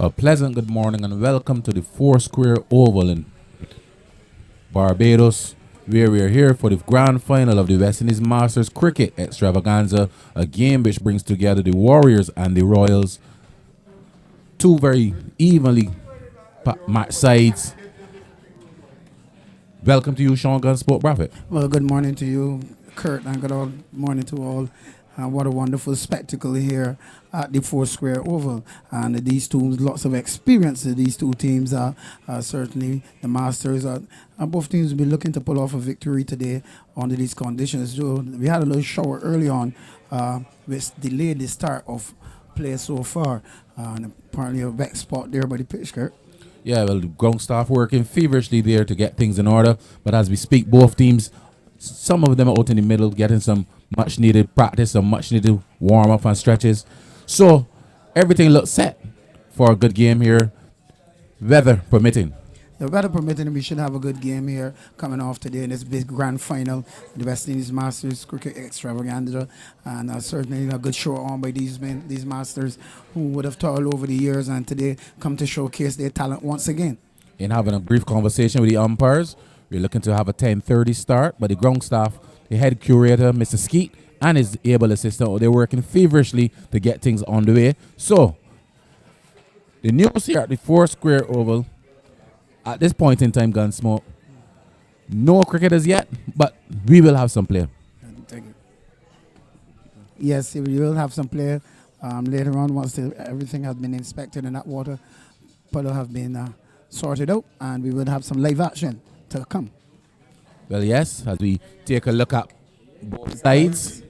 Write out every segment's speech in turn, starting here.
A pleasant good morning and welcome to the Four Square Oval in Barbados, where we are here for the grand final of the West Indies Masters Cricket Extravaganza, a game which brings together the Warriors and the Royals, two very evenly matched sides. Welcome to you, Sean Gunn, Sport Prophet. Well, good morning to you, Kurt, and good morning to all. What a wonderful spectacle here at the Four Square Oval. And these two, lots of experience. These two teams are certainly the Masters. Both teams will be looking to pull off a victory today under these conditions. So we had a little shower early on, which delayed the start of play so far. And apparently a wet spot there by the pitch, Kurt. Yeah, well, the ground staff working feverishly there to get things in order. But as we speak, both teams, some of them are out in the middle, getting some much needed practice, some much needed warm up and stretches. So everything looks set for a good game here, weather permitting. The weather permitting, we should have a good game here coming off today in this big grand final, the West Indies Masters Cricket Extravaganza, and certainly a good show on by these men, these Masters, who would have toiled over the years and today come to showcase their talent once again. In having a brief conversation with the umpires, we're looking to have a 10:30 start, but the ground staff, the head curator, Mr. Skeet, and his able assistant, they're working feverishly to get things on the way. So, the news here at the Four Square Oval, at this point in time, Gunsmoke, no cricketers yet, but we will have some play. Thank you. Yes, we will have some play later on once everything has been inspected and that water puddle have been sorted out, and we will have some live action to come. Well, yes, as we take a look at both sides,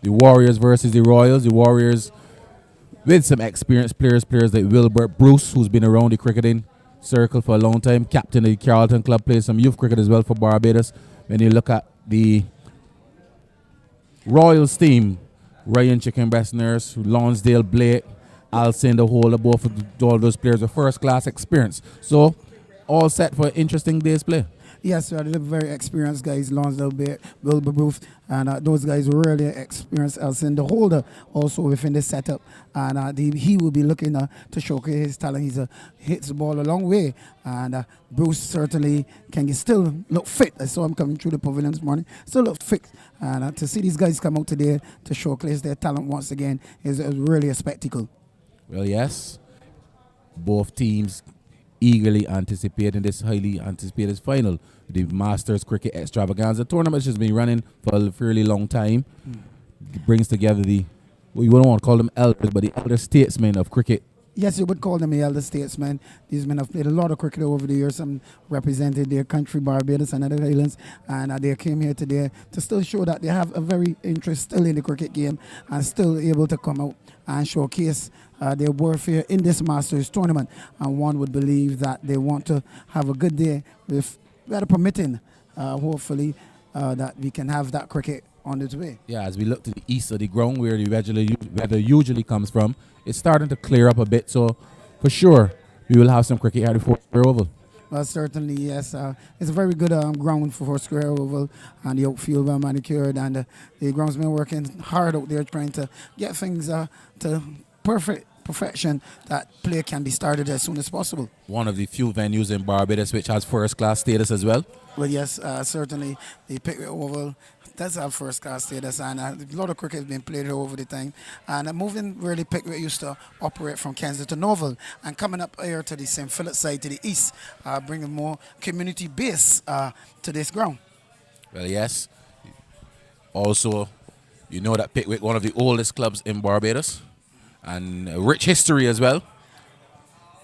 the Warriors versus the Royals. The Warriors with some experienced players like Wilbert Bruce, who's been around the cricketing circle for a long time, captain of the Carlton Club, plays some youth cricket as well for Barbados. When you look at the Royals team, Ryan Chicken Breast Nurse, Lonsdale Blake, Alcindor Holder, both of all those players with first-class experience. So, all set for an interesting day's play. Yes, we are very experienced guys, Lonsdale Blake, Wilbur Bruce, and those guys were really experienced. Alcindor Holder also within the setup, and he will be looking to showcase his talent. He hits the ball a long way, and Bruce certainly can still look fit. I saw him coming through the pavilion this morning, still look fit, and to see these guys come out today to showcase their talent once again is really a spectacle. Well, yes, both teams eagerly anticipating this highly anticipated final. The Masters Cricket Extravaganza tournament has been running for a fairly long time. It brings together we don't want to call them elders, but the elder statesmen of cricket. Yes, you would call them the elder statesmen. These men have played a lot of cricket over the years. Some represented their country, Barbados and other islands, and they came here today to still show that they have a very interest still in the cricket game and still able to come out and showcase their warfare in this Masters tournament. And one would believe that they want to have a good day with weather permitting, hopefully, that we can have that cricket on its way. Yeah, as we look to the east of the ground where the weather usually comes from, it's starting to clear up a bit. So, for sure, we will have some cricket here at the Four Square Oval. Well, certainly, yes. It's a very good ground for Four Square Oval, and the outfield well manicured, and the groundsmen working hard out there trying to get things to perfection that play can be started as soon as possible. One of the few venues in Barbados which has first-class status as well. Well, yes, certainly the Pickwick Oval does have first-class status, and a lot of cricket has been played here over the time. And moving really, Pickwick used to operate from Kensington to Oval, and coming up here to the St. Philip side to the east, bringing more community base to this ground. Well, yes. Also, you know that Pickwick, one of the oldest clubs in Barbados, and a rich history as well.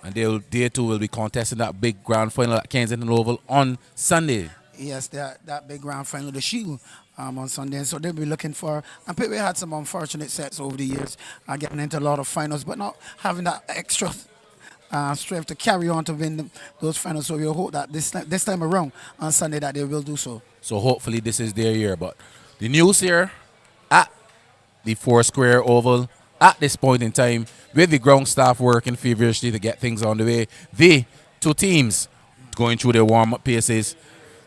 And they too will be contesting that big grand final at Kensington Oval on Sunday. Yes, that big grand final, the Shield, on Sunday. And so they'll be looking for, and Pickwick had some unfortunate sets over the years, getting into a lot of finals, but not having that extra strength to carry on to win those finals. So we'll hope that this time around on Sunday that they will do so. So hopefully this is their year. But the news here at the Four Square Oval at this point in time, with the ground staff working feverishly to get things on the way, the two teams going through their warm-up paces.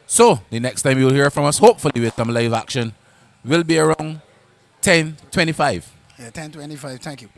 So the next time you'll hear from us, hopefully with some live action, will be around 10:25. Yeah, 10:25. Thank you.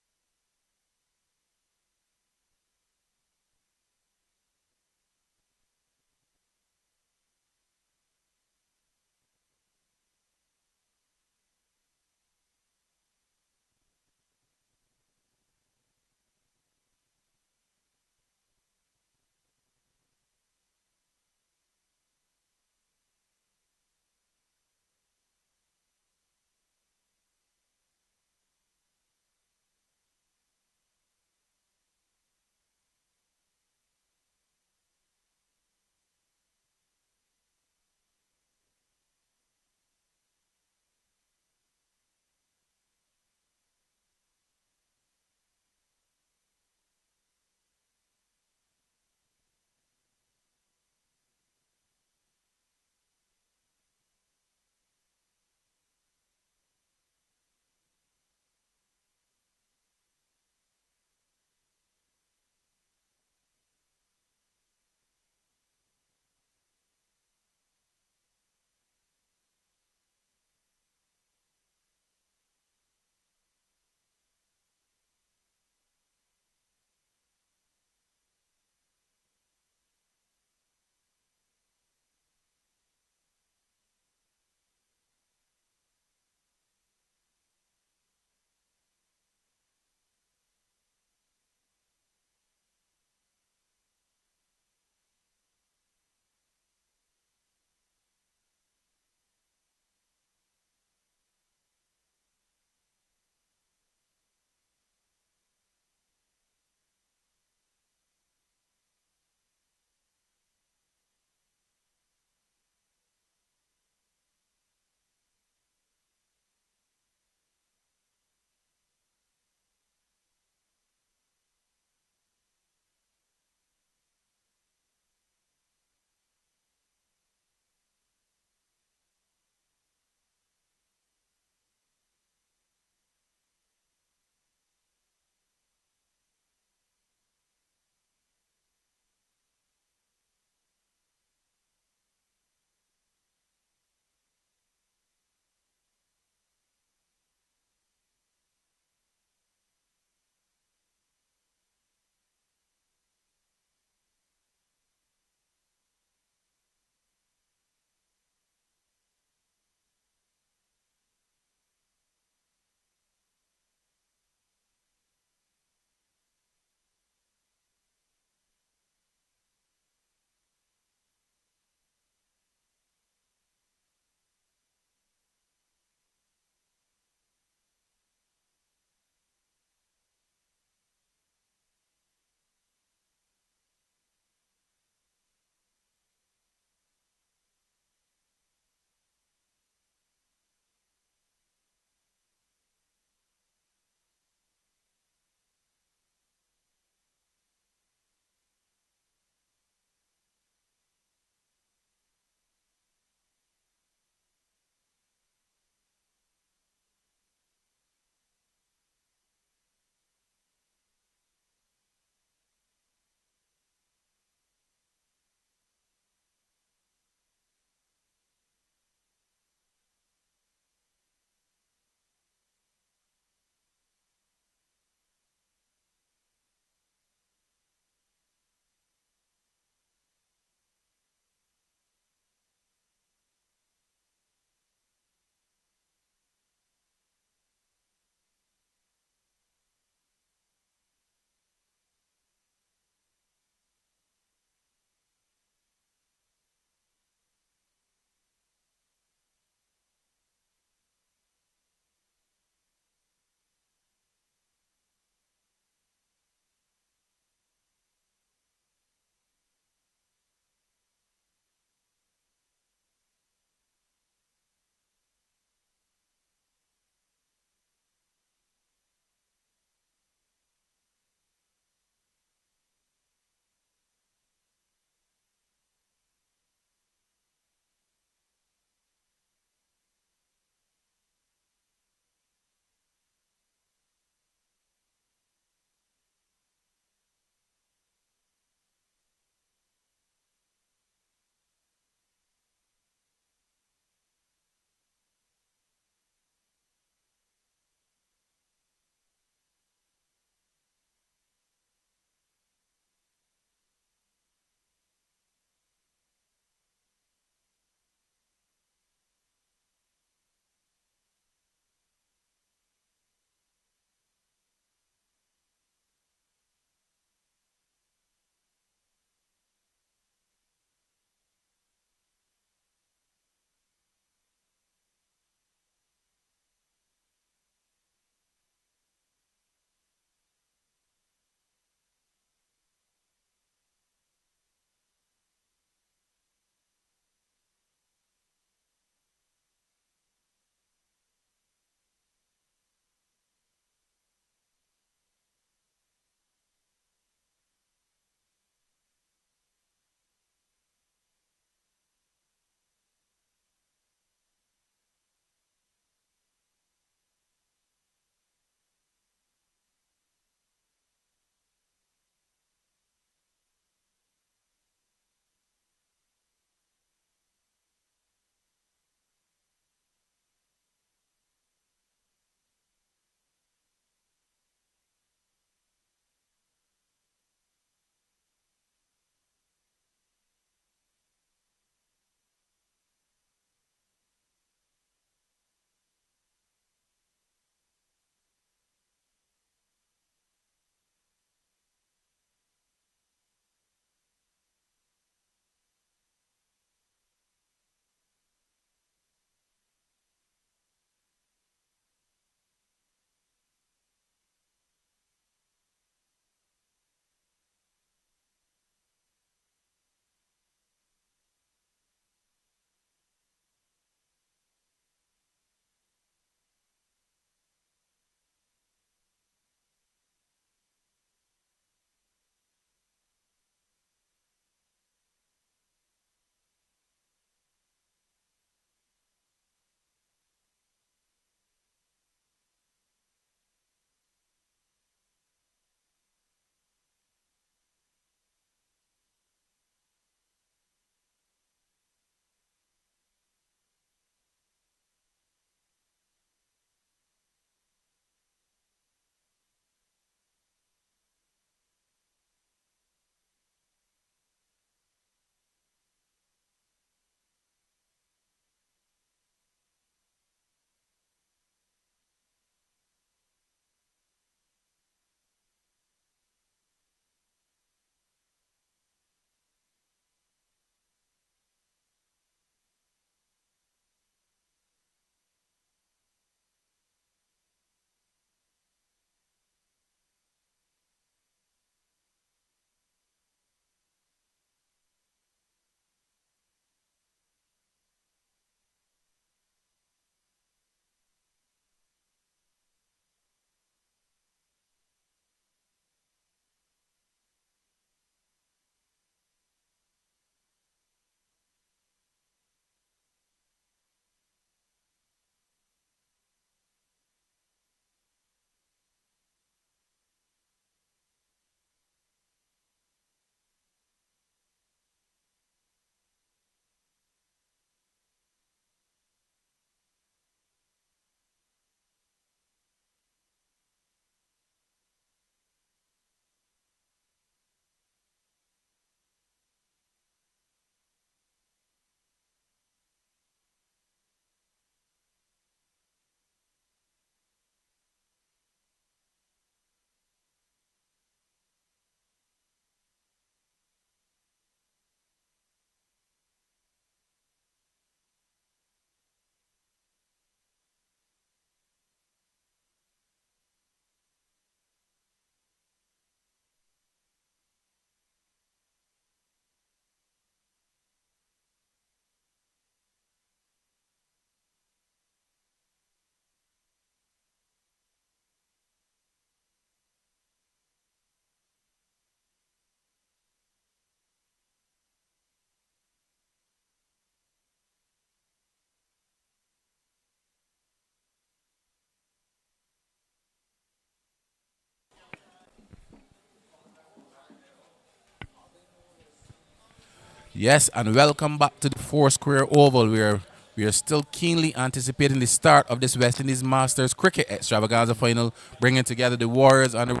Yes, and welcome back to the Four Square Oval, where we are still keenly anticipating the start of this West Indies Masters Cricket Extravaganza final, bringing together the Warriors and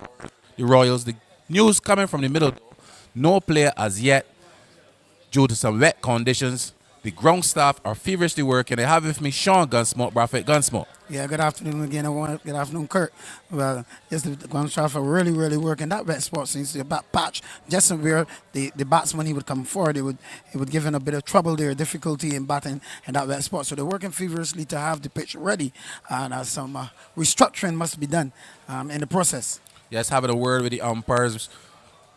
the Royals. The news coming from the middle: no player as yet due to some wet conditions. The ground staff are feverishly working. I have with me Sean Gunsmoke, Bradford Gunsmoke. Yeah, good afternoon again, everyone. Good afternoon, Kurt. Well, yes, the ground staff are really working. That wet spot seems to be a back patch. Just where the batsman he would come forward, he would give him a bit of trouble there, difficulty in batting in that wet spot. So they're working feverishly to have the pitch ready, and some restructuring must be done in the process. Yes, having a word with the umpires,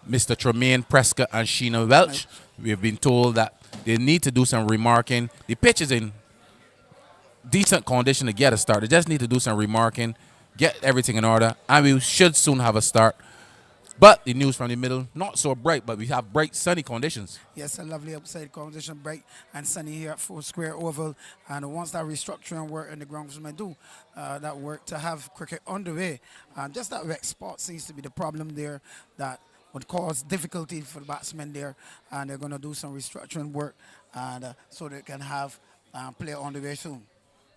Mr. Tremaine Prescott and Sheena Welch. We have been told that they need to do some remarking. The pitch is in decent condition to get a start. They just need to do some remarking, get everything in order, and we should soon have a start. But the news from the middle, not so bright, but we have bright, sunny conditions. Yes, a lovely outside condition, bright and sunny here at Four Square Oval. And once that restructuring work in the groundsmen do that work to have cricket underway, just that wet spot seems to be the problem there that would cause difficulty for the batsmen there. And they're going to do some restructuring work and so they can have play on the way soon.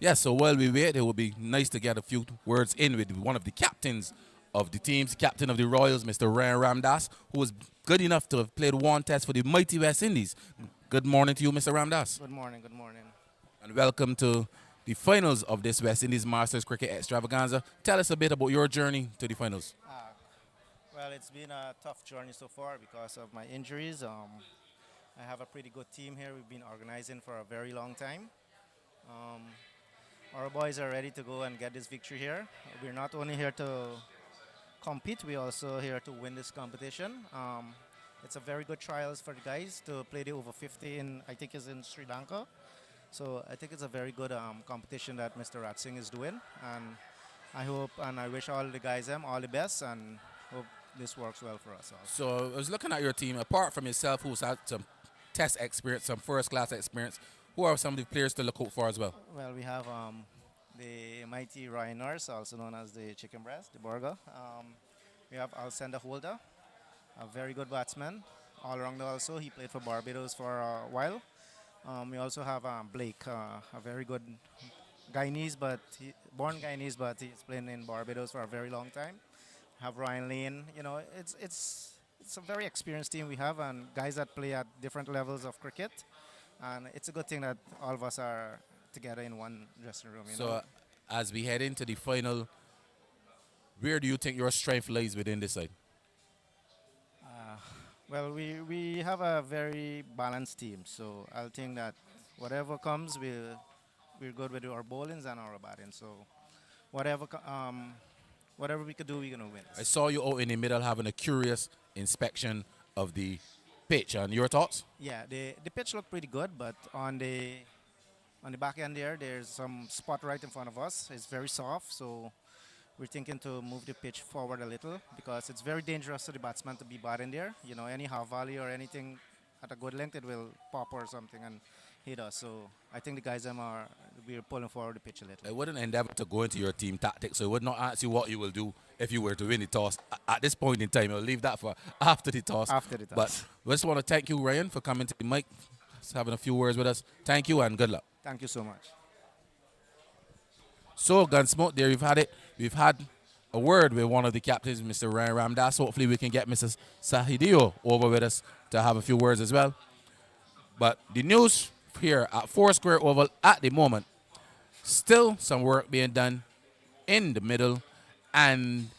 Yes, so while we wait, it would be nice to get a few words in with one of the captains of the teams, captain of the Royals, Mr. Ryan Ramdas, who was good enough to have played one test for the mighty West Indies. Good morning to you, Mr. Ramdas. Good morning, good morning. And welcome to the finals of this West Indies Masters Cricket Extravaganza. Tell us a bit about your journey to the finals. Well, it's been a tough journey so far because of my injuries. I have a pretty good team here. We've been organizing for a very long time. Our boys are ready to go and get this victory here. We're not only here to compete, we're also here to win this competition. It's a very good trials for the guys to play the over 50 in, I think, is in Sri Lanka. So I think it's a very good competition that Mr. Ratsing is doing. And I hope and I wish all the guys all the best and hope this works well for us all. So I was looking at your team, apart from yourself, who's had some test experience, some first-class experience, who are some of the players to look out for as well? Well, we have the mighty Ryan Nurse, also known as the chicken breast, the burger. We have Alcenda Holder, a very good batsman, all-rounder also. He played for Barbados for a while. We also have Blake, a very good Guyanese, born Guyanese, but he's playing in Barbados for a very long time. Have Ryan Lane. You know, it's a very experienced team we have, and guys that play at different levels of cricket. And it's a good thing that all of us are together in one dressing room. You know? As we head into the final, where do you think your strength lies within this side? Well, we have a very balanced team, so I think that whatever comes, we're good with our bowlings and our batting. So whatever we could do, we're gonna win. I saw you out in the middle having a curious inspection of the pitch, and your thoughts? Yeah, the pitch looked pretty good, but on the back end there's some spot right in front of us. It's very soft, so we're thinking to move the pitch forward a little because it's very dangerous to the batsman to be batting there. You know, any half volley or anything at a good length, it will pop or something and hit us. So I think the guys we're pulling forward the pitch a little. I wouldn't endeavor to go into your team tactics, so I would not ask you what you will do if you were to win the toss. At this point in time, I'll leave that for after the toss. After the toss. But we just want to thank you, Ryan, for coming to the mic, just having a few words with us. Thank you and good luck. Thank you so much. So, Gunsmoke, there you've had it. We've had a word with one of the captains, Mr. Ryan Ramdas. Hopefully we can get Mrs. Sahidio over with us to have a few words as well. But the news here at Four Square Oval at the moment, still some work being done in the middle, and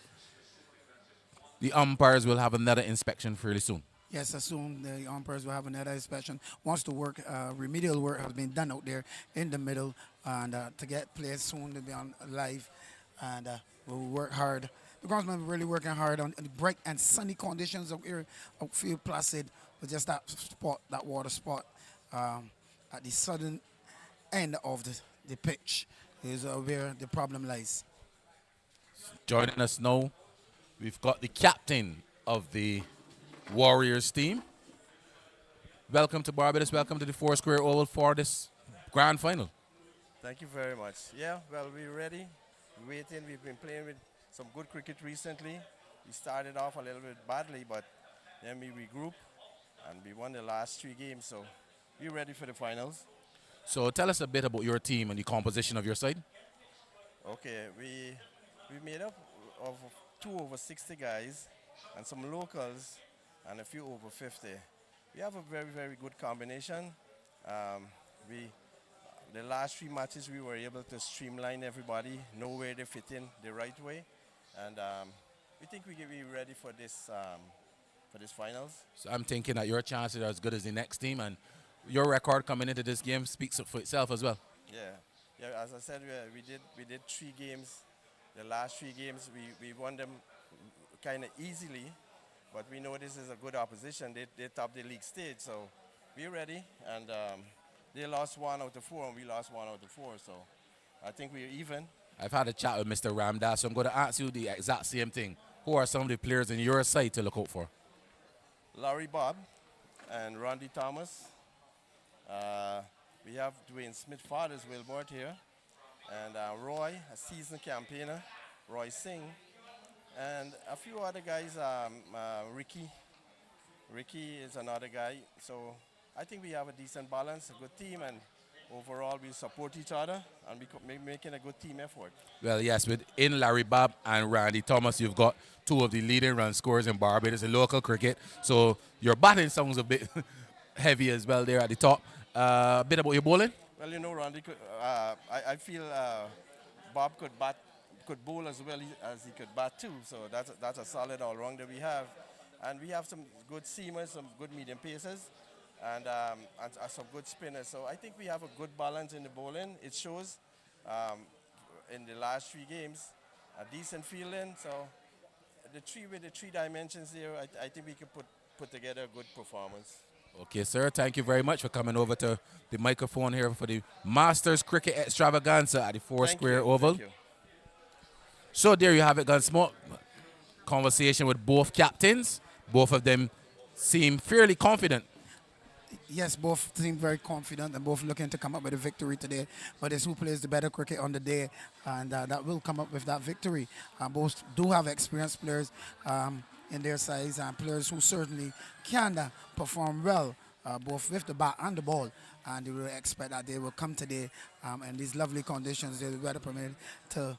the umpires will have another inspection fairly soon. Yes, assume the umpires will have another inspection once the work, remedial work has been done out there in the middle, and to get players soon to be on live, and we'll work hard. The groundsmen are really working hard on the bright and sunny conditions of here, outfield placid, with just that spot, that water spot at the southern end of the pitch is where the problem lies. Joining us now, we've got the captain of the Warriors team. Welcome to Barbados. Welcome to the Four Square Oval for this grand final. Thank you very much. Yeah, well, we're ready. We're waiting. We've been playing with some good cricket recently. We started off a little bit badly, but then we regrouped and we won the last 3 games. So we're ready for the finals. So tell us a bit about your team and the composition of your side. Okay, we made up of two over 60 guys and some locals and a few over 50. We have a very good combination. We the last three matches we were able to streamline everybody, know where they fit in the right way, and we think we can be ready for this finals. So I'm thinking that your chances are as good as the next team, and your record coming into this game speaks for itself as well. Yeah, yeah. As I said, we did 3 games. The last 3 games we won them kind of easily, but we know this is a good opposition. They top the league stage, so we're ready. And they lost 1 out of 4, and we lost 1 out of 4. So I think we're even. I've had a chat with Mr. Ramdas, so I'm going to ask you the exact same thing. Who are some of the players in your side to look out for? Larry Bob and Randy Thomas. We have Dwayne Smith fathers Wilbert here, and Roy, a seasoned campaigner, Roy Singh, and a few other guys. Ricky is another guy. So I think we have a decent balance, a good team, and overall we support each other and making a good team effort. Well, yes, within Larry Bob and Randy Thomas, you've got two of the leading run scorers in Barbados in local cricket. So your batting sounds a bit heavy as well there at the top. A bit about your bowling? Well, you know, Randy, I feel Bob could bowl as well as he could bat too. So that's a solid all-rounder we have. And we have some good seamers, some good medium pacers, and some good spinners. So I think we have a good balance in the bowling. It shows in the last 3 games, a decent fielding. So with the 3 dimensions there, I think we can put together a good performance. Okay, sir. Thank you very much for coming over to the microphone here for the Masters Cricket Extravaganza at the Foursquare Oval. Thank you. So there you have it, Gunsmoke. Conversation with both captains. Both of them seem fairly confident. Yes, both seem very confident and both looking to come up with a victory today. But it's who plays the better cricket on the day, and that will come up with that victory. Both do have experienced players in their sides and players who certainly can perform well, both with the bat and the ball. And we will expect that they will come today in these lovely conditions. They'll be better permitted to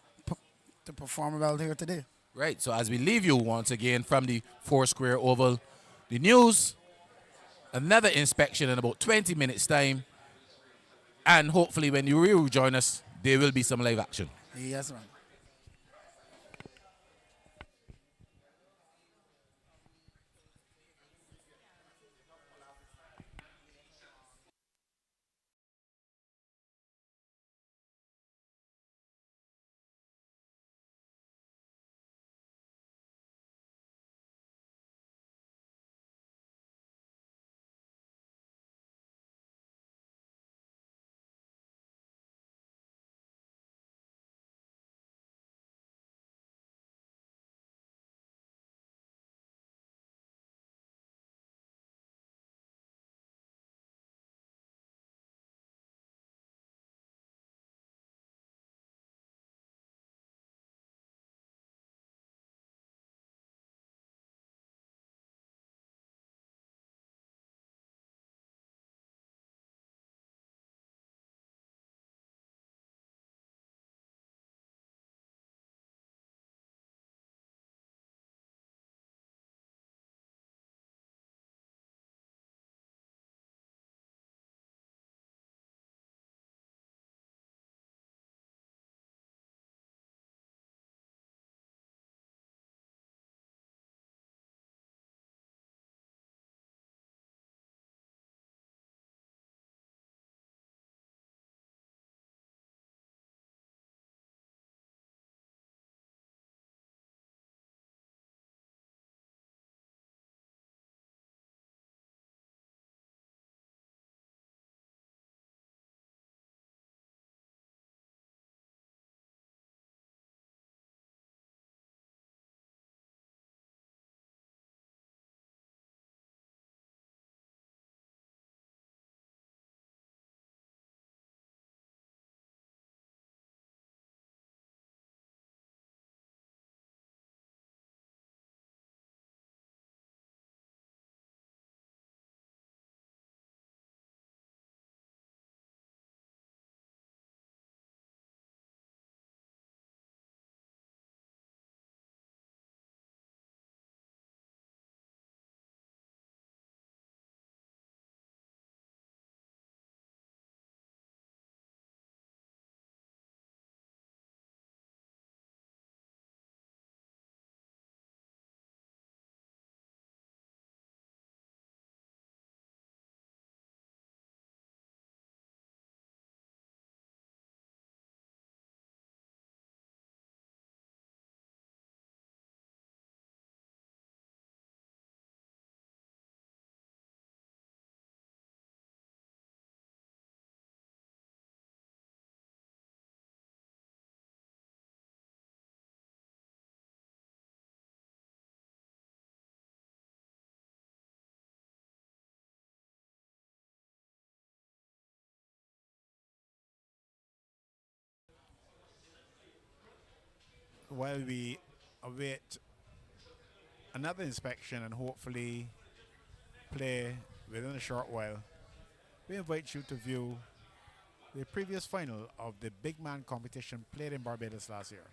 perform well here today. Right, so as we leave you once again from the Foursquare Oval, the news, another inspection in about 20 minutes' time, and hopefully when you rejoin us, there will be some live action. Yes, man. while we await another inspection and hopefully play within a short while, we invite you to view the previous final of the big man competition played in Barbados last year.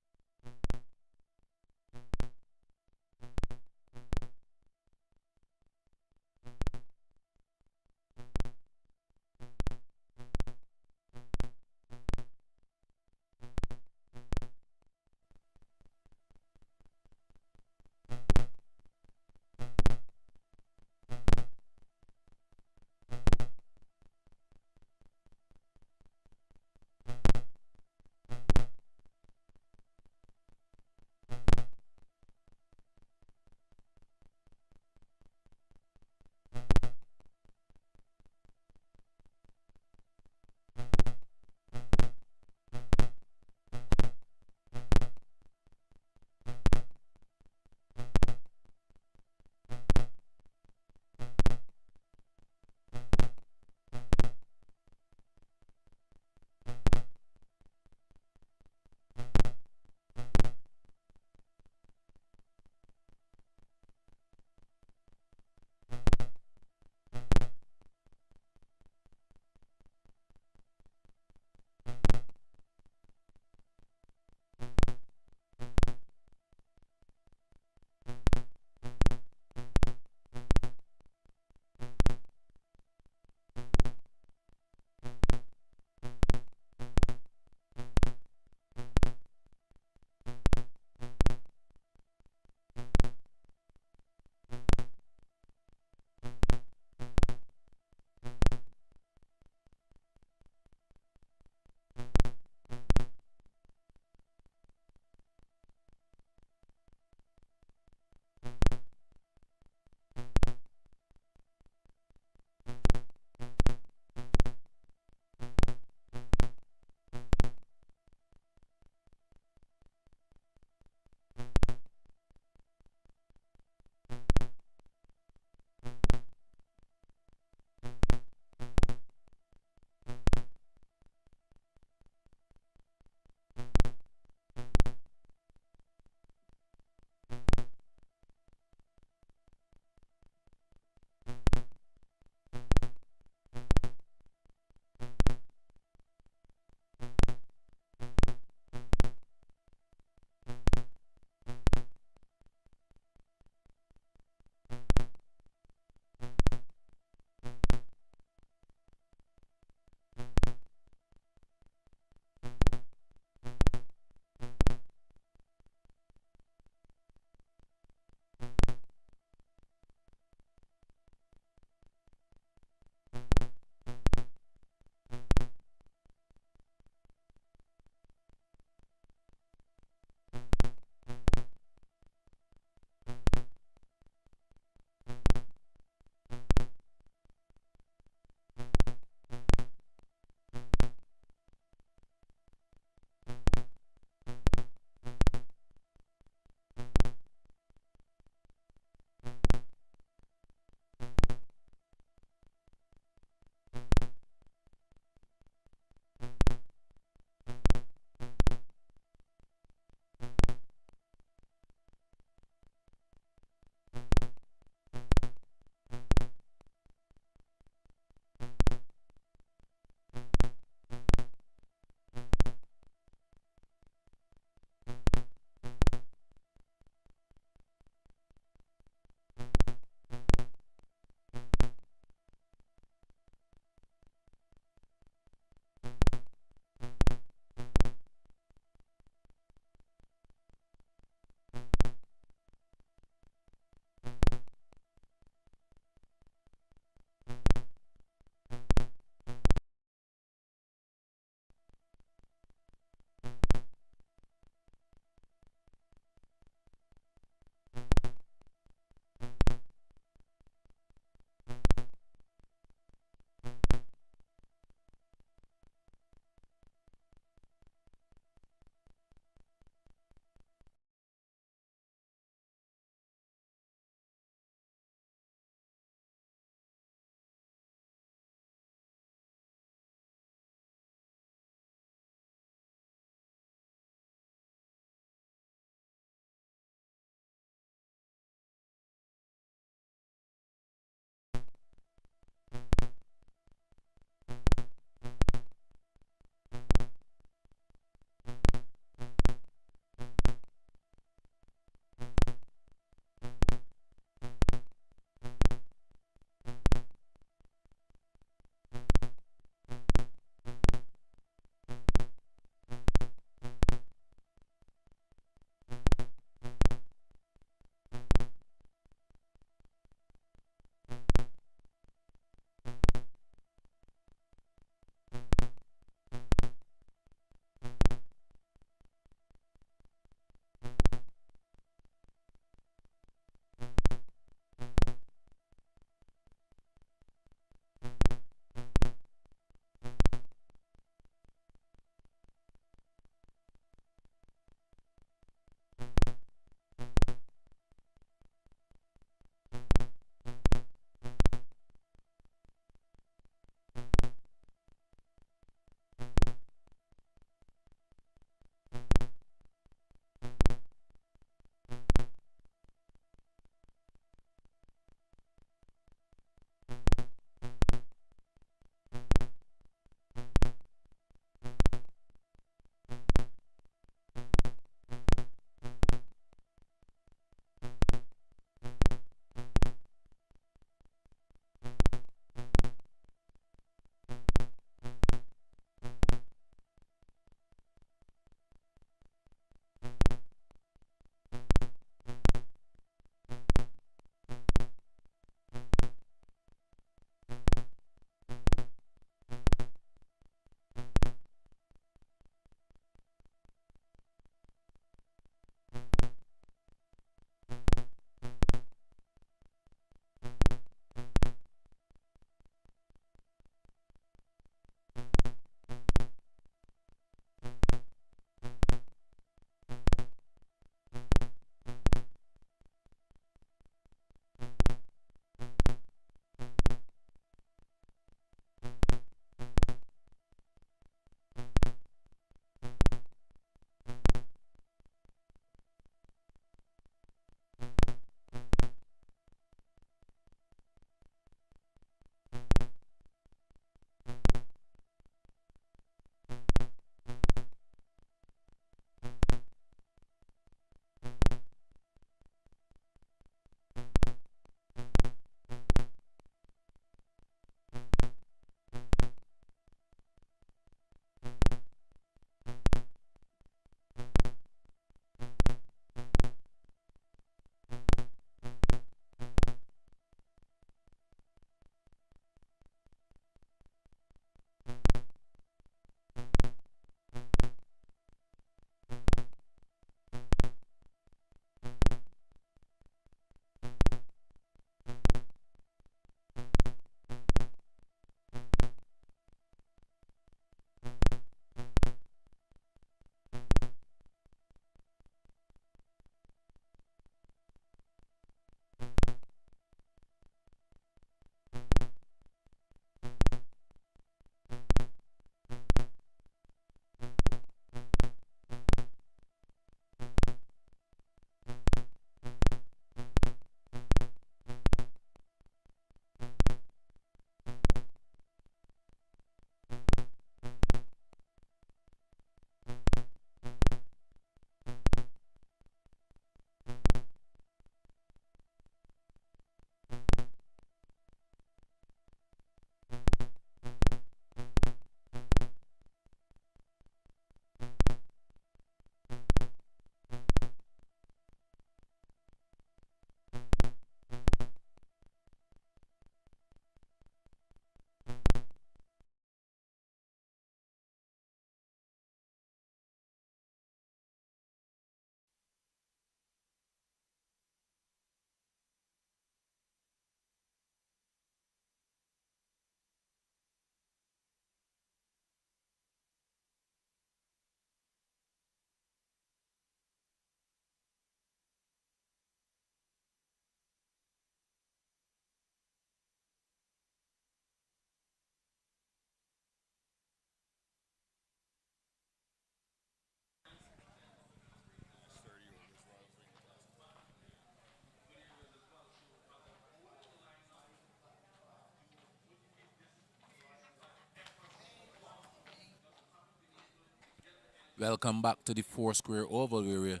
Welcome back to the Four Square Oval, where we're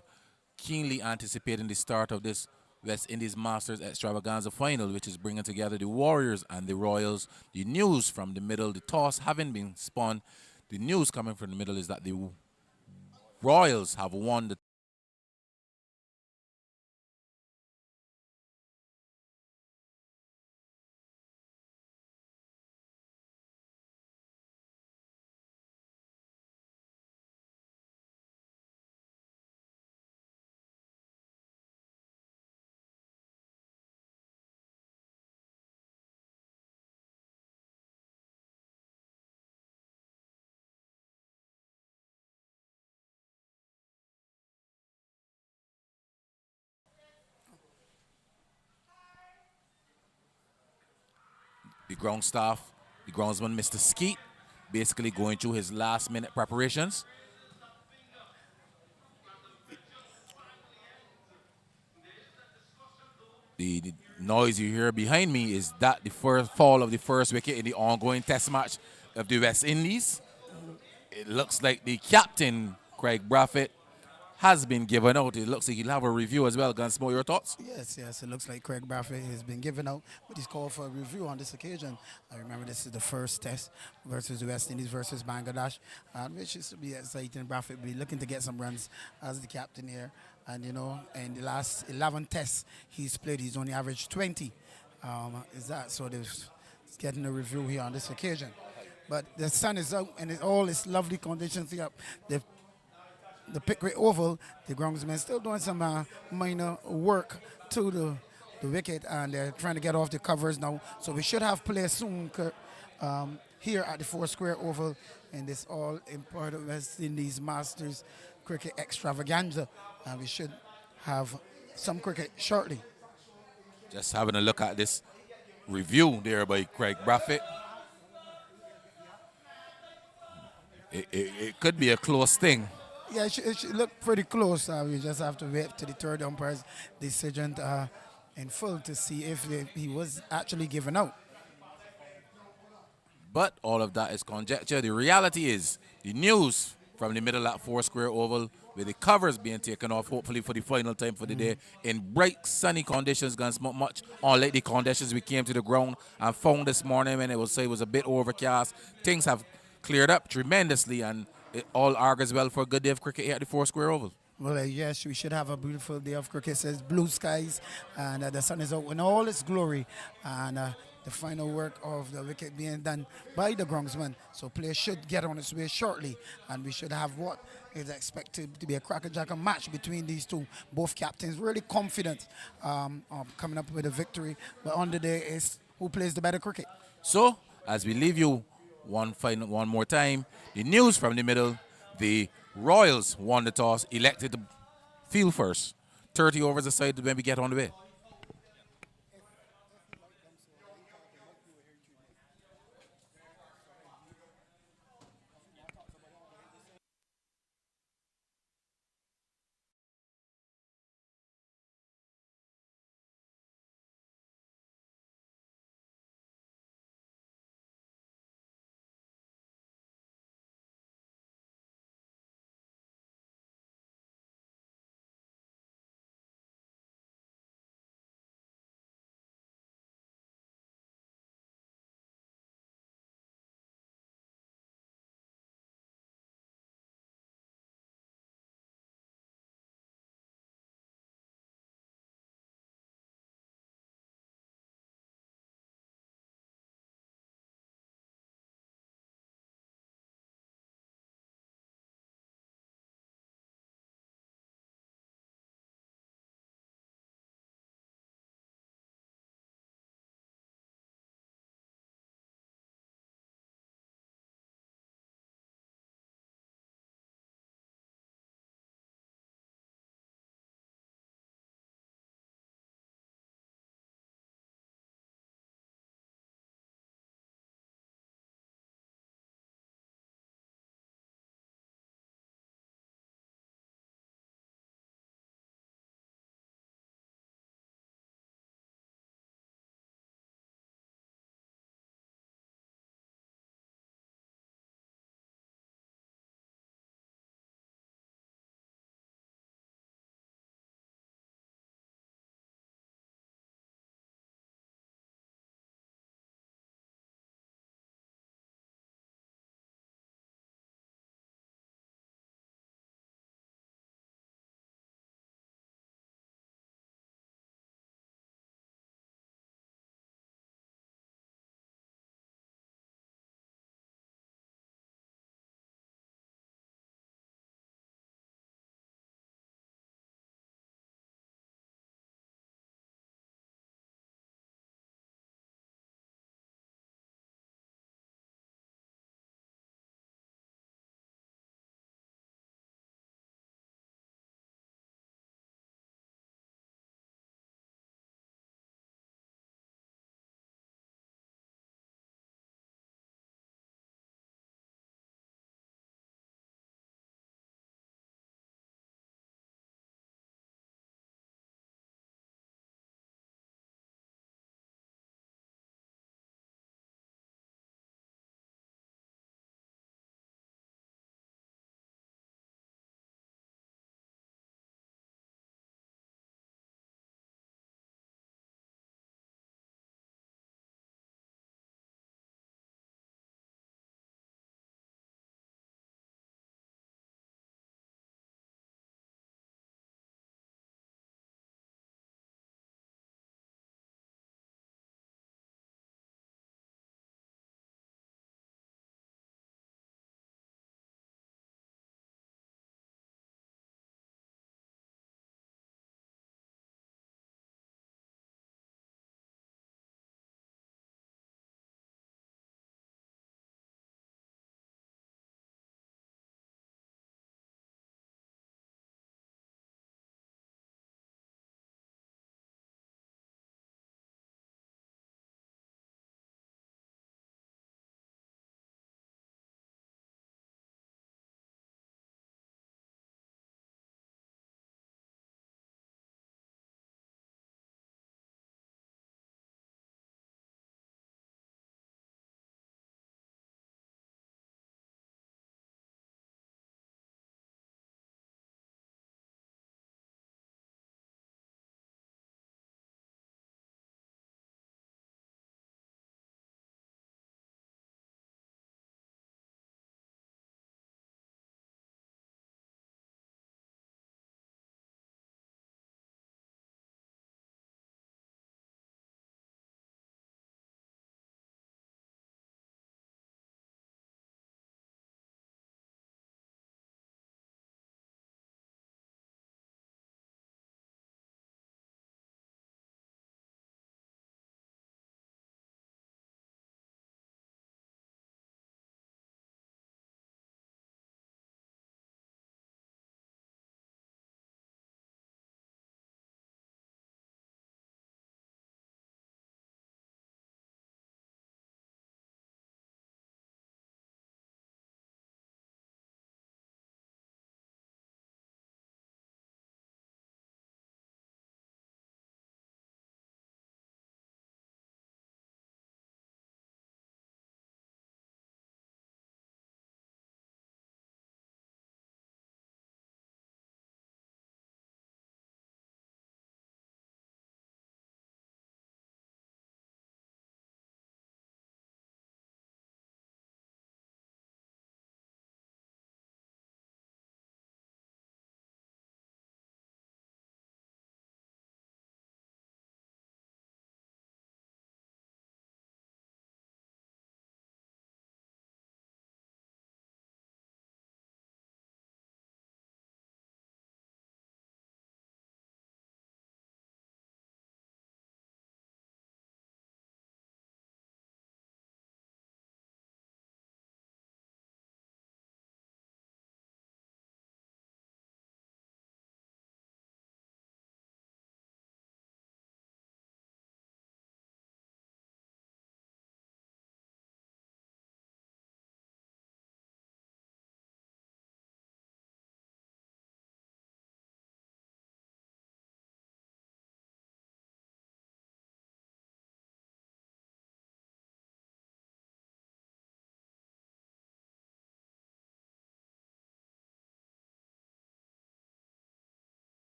keenly anticipating the start of this West Indies Masters Extravaganza final, which is bringing together the Warriors and the Royals. The news from the middle, the toss having been spun, the news coming from the middle is that the Royals have won the ground staff, the groundsman, Mr. Skeet, basically going through his last-minute preparations. The noise you hear behind me is that the first fall of the first wicket in the ongoing test match of the West Indies. It looks like the captain, Craig Braffett, has been given out. It looks like he'll have a review as well. Gunsmoke, your thoughts? Yes. It looks like Craig Braffett has been given out, but he's called for a review on this occasion. I remember this is the first test versus the West Indies versus Bangladesh, which is to be exciting. Braffett will be looking to get some runs as the captain here. And, you know, in the last 11 tests he's played, he's only averaged 20. Is that so? He's getting a review here on this occasion. But the sun is out and all its lovely conditions here. The Pickwick Oval, the groundsmen still doing some minor work to the wicket, and they're trying to get off the covers now. So we should have play soon here at the Four Square Oval in this all-important West Indies Masters Cricket Extravaganza. And we should have some cricket shortly. Just having a look at this review there by Craig Braffett. It could be a close thing. Yeah, it should look pretty close. We just have to wait to the third umpire's decision in full to see if he was actually given out. But all of that is conjecture. The reality is the news from the middle at Four Square Oval, with the covers being taken off, hopefully for the final time for the day, in bright sunny conditions. Gunsmoke, much unlike the conditions we came to the ground and found this morning when it was a bit overcast. Things have cleared up tremendously, and it all argues well for a good day of cricket here at the Four Square Oval. Well, yes, we should have a beautiful day of cricket. It says blue skies, and the sun is out in all its glory. And the final work of the wicket being done by the groundsman. So players should get on its way shortly, and we should have what is expected to be a crackerjacker match between these two. Both captains really confident coming up with a victory. But on the day is who plays the better cricket. So, as we leave you one more time, the news from the middle, the Royals won the toss, elected to field first. 30 overs aside when we get on the way.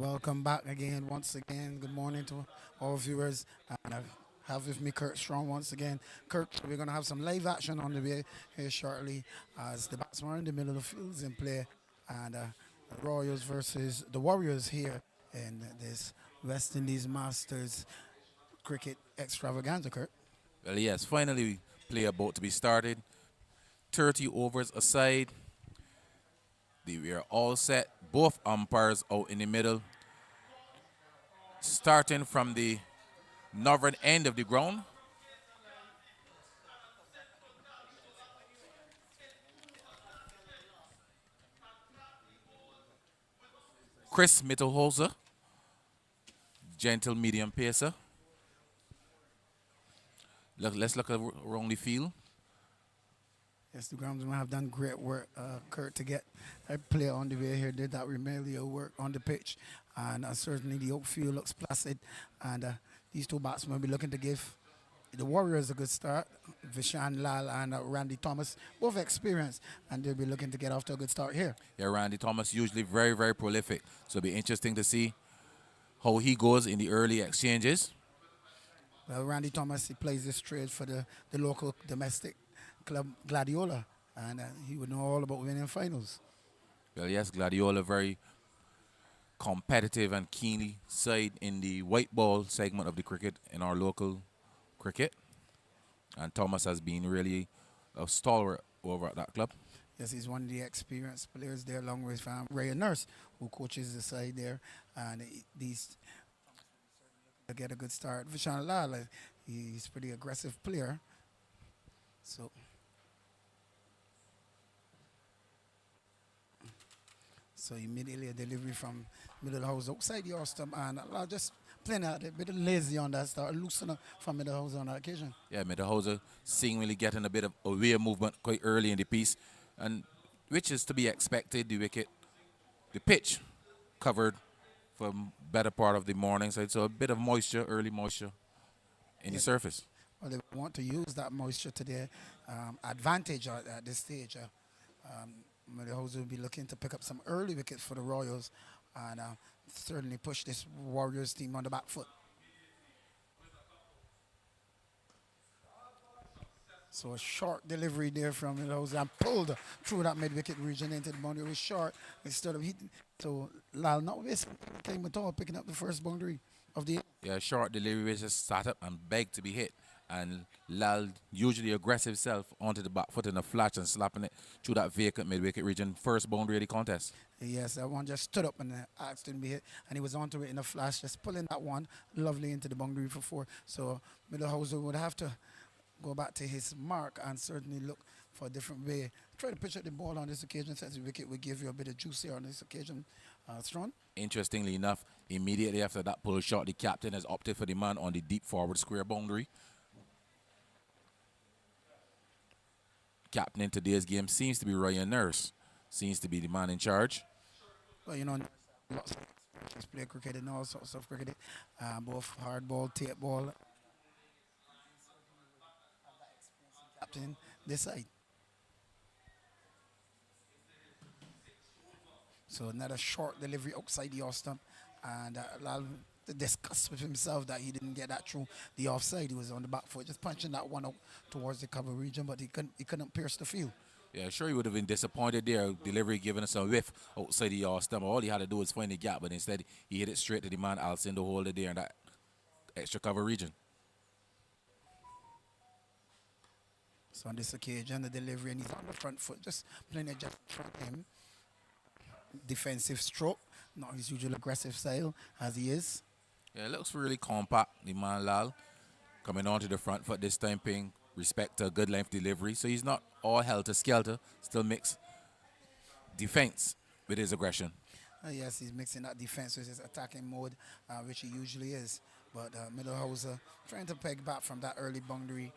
Welcome back again, once again. Good morning to all viewers. And I have with me Kurt Strong once again. Kurt, we're going to have some live action on the way here shortly as the batsmen are in the middle of the fields in play. And the Royals versus the Warriors here in this West Indies Masters cricket extravaganza, Kurt. Well, yes, finally play about to be started. 30 overs aside. We are all set. Both umpires out in the middle. Starting from the northern end of the ground. Chris Mittelholzer, gentle medium pacer. Let's look around the field. Yes, the groundsmen have done great work, Kurt, to get a player on the way here. Did that remedial work on the pitch. And certainly the outfield looks placid. And these two batsmen will be looking to give the Warriors a good start. Vishan Lal and Randy Thomas, both experienced. And they'll be looking to get off to a good start here. Yeah, Randy Thomas usually very, very prolific. So it'll be interesting to see how he goes in the early exchanges. Well, Randy Thomas, he plays this trade for the local domestic club Gladiola. And he would know all about winning finals. Well, yes, Gladiola very competitive and keenly side in the white ball segment of the cricket in our local cricket. And Thomas has been really a stalwart over at that club. Yes, he's one of the experienced players there, along with Ray Nurse, who coaches the side there. And these get a good start. Vishan Lal, he's a pretty aggressive player. So immediately a delivery from middle house outside the off stump, and Lal just playing out a bit lazy on that start, loosen up from middle house on that occasion. Yeah, Mittelholzer seemingly getting a bit of away movement quite early in the piece, and which is to be expected. The pitch covered for better part of the morning side, so a bit of moisture, early moisture in the surface. Well, they want to use that moisture to their advantage at this stage. House will be looking to pick up some early wickets for the Royals and certainly push this Warriors team on the back foot. So a short delivery there from House and pulled through that mid-wicket region into the boundary. It was short instead of hitting. So Lal not wasting time at all, picking up the first boundary of the. Yeah, short delivery just sat up and begged to be hit. And Lal, usually aggressive self, onto the back foot in a flash and slapping it through that vacant mid-wicket region. First boundary of the contest. Yes, that one just stood up and asked him to be hit. And he was onto it in a flash, just pulling that one lovely into the boundary for 4. So Middlehauser would have to go back to his mark and certainly look for a different way. Try to pitch up the ball on this occasion, since the wicket will give you a bit of juice here on this occasion, Strong. Interestingly enough, immediately after that pull shot, the captain has opted for the man on the deep forward square boundary. Captain in today's game seems to be Ryan Nurse. Seems to be the man in charge. Well, lots of experience, play cricket and all sorts of cricket, both hard ball, tape ball. Captain this side. So another short delivery outside the off stump, and Lal discussed with himself that he didn't get that through the offside. He was on the back foot, just punching that one out towards the cover region, but he couldn't pierce the field. Yeah, sure he would have been disappointed there. Delivery giving us a whiff outside the off stump. All he had to do was find the gap, but instead he hit it straight to the man Alcindor holder there in that extra cover region. So on this occasion, the delivery, and he's on the front foot, just playing it just in front of him. Defensive stroke, not his usual aggressive style as he is. Yeah, it looks really compact, the man Lal. Coming onto the front foot this time, paying respect to a good length delivery. So he's not all helter-skelter, still mix defense with his aggression. Yes, he's mixing that defense with his attacking mode, which he usually is. But Middlehauser trying to peg back from that early boundary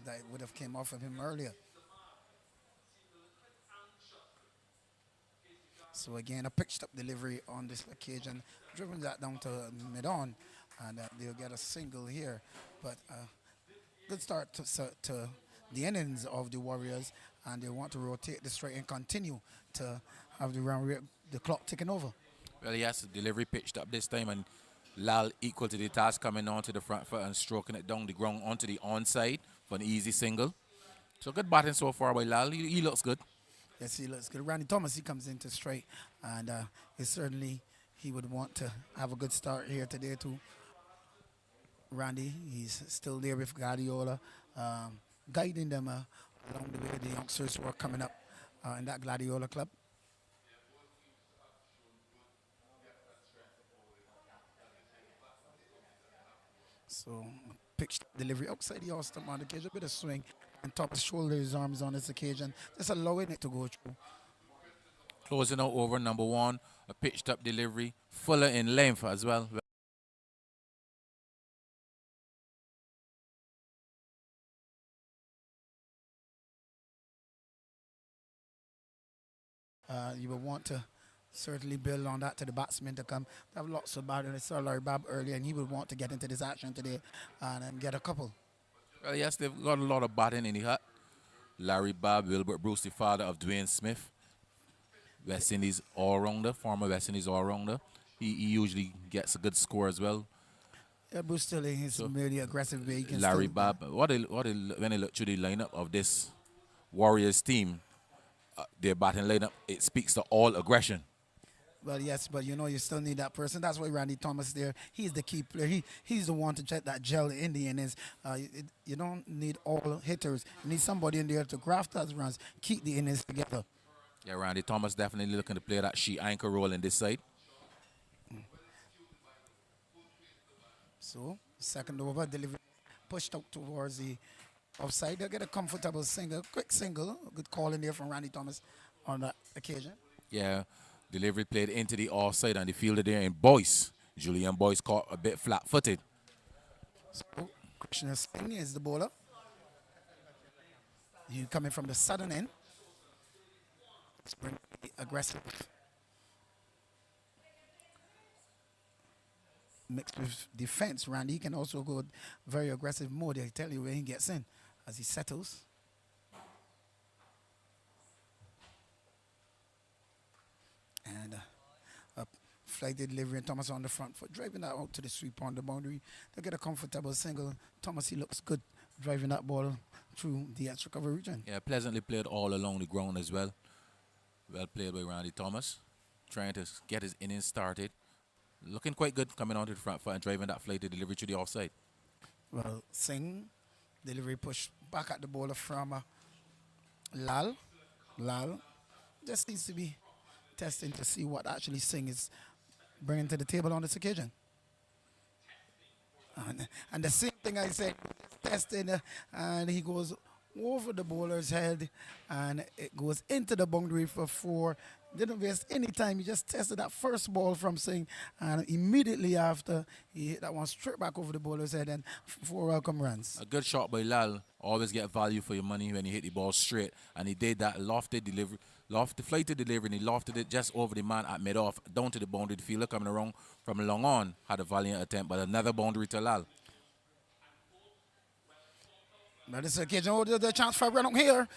that would have came off of him earlier. So again, a pitched up delivery on this occasion, driven that down to mid-on, and they'll get a single here. But good start to the innings of the Warriors, and they want to rotate the strike and continue to have the clock ticking over. Well, yes, delivery pitched up this time, and Lal equal to the task, coming onto the front foot and stroking it down the ground onto the onside for an easy single. So good batting so far by Lal. He looks good. Yes, he looks good. Randy Thomas, he comes into straight, and he would want to have a good start here today too. Randy, he's still there with Guardiola, guiding them along the way. The youngsters who are coming up in that Gladiola club. So pitch delivery outside the off-stump on the occasion, a bit of swing, and Thomas shoulder his arms on this occasion, just allowing it to go through. Closing out over number 1, a pitched up delivery, fuller in length as well. You would want to certainly build on that to the batsmen to come. They have lots of batting. I saw Larry Babb earlier, and he would want to get into this action today and get a couple. Well, yes, they've got a lot of batting in the hut. Larry Babb, Wilbert Bruce, the father of Dwayne Smith, West Indies all-rounder, former West Indies all-rounder. He usually gets a good score as well. Yeah, Bruce still in his really aggressive way. Larry Babb, when they look through the lineup of this Warriors team, their batting lineup, it speaks to all aggression. Well, yes, but you know you still need that person. That's why Randy Thomas there. He's the key player. He's the one to check that gel in the innings. You don't need all hitters. You need somebody in there to graft those runs, keep the innings together. Yeah, Randy Thomas definitely looking to play that sheet anchor role in this side. So, second over, delivery pushed out towards the offside. They'll get a comfortable single, quick single. Good call in there from Randy Thomas on that occasion. Yeah, delivery played into the offside and the fielder there in Boyce. Julian Boyce caught a bit flat-footed. So, Krishna Singh is the bowler. He coming from the southern end. Let's bring the aggressive mixed with defense. Randy can also go very aggressive mode. I tell you when he gets in as he settles. And a flight delivery and Thomas on the front foot, driving that out to the sweep on the boundary. They get a comfortable single. Thomas, he looks good driving that ball through the extra cover region. Yeah, pleasantly played all along the ground as well. Well played by Randy Thomas, trying to get his innings started. Looking quite good coming onto the front foot and driving that flight delivery to the offside. Well, Singh, delivery push back at the bowler from Lal. Lal just needs to be testing to see what actually Singh is bringing to the table on this occasion. And the same thing I said, testing, and he goes over the bowler's head, and it goes into the boundary for 4. Didn't waste any time. He just tested that first ball from Singh, and immediately after, he hit that one straight back over the bowler's head, and 4 welcome runs. A good shot by Lal. Always get value for your money when you hit the ball straight, and he did that lofted delivery, flighted delivery, and he lofted it just over the man at mid-off, down to the boundary. The fielder coming around from long on had a valiant attempt, but another boundary to Lal. Now this occasion, the chance for a run up here.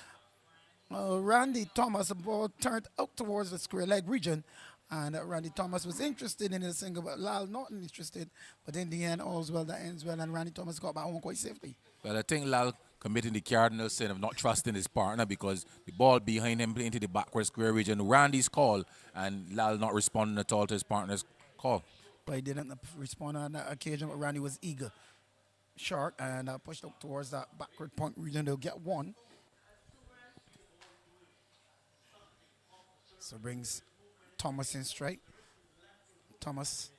Randy Thomas, the ball turned out towards the square leg region, and Randy Thomas was interested in the single, but Lal not interested. But in the end, all's well that ends well, and Randy Thomas got back home quite safely. Well, I think Lal committing the cardinal sin of not trusting his partner, because the ball behind him into the backward square region, Randy's call, and Lal not responding at all to his partner's call. But he didn't respond on that occasion, but Randy was eager. Short and pushed up towards that backward point region. They'll get 1. So brings Thomas in straight. Thomas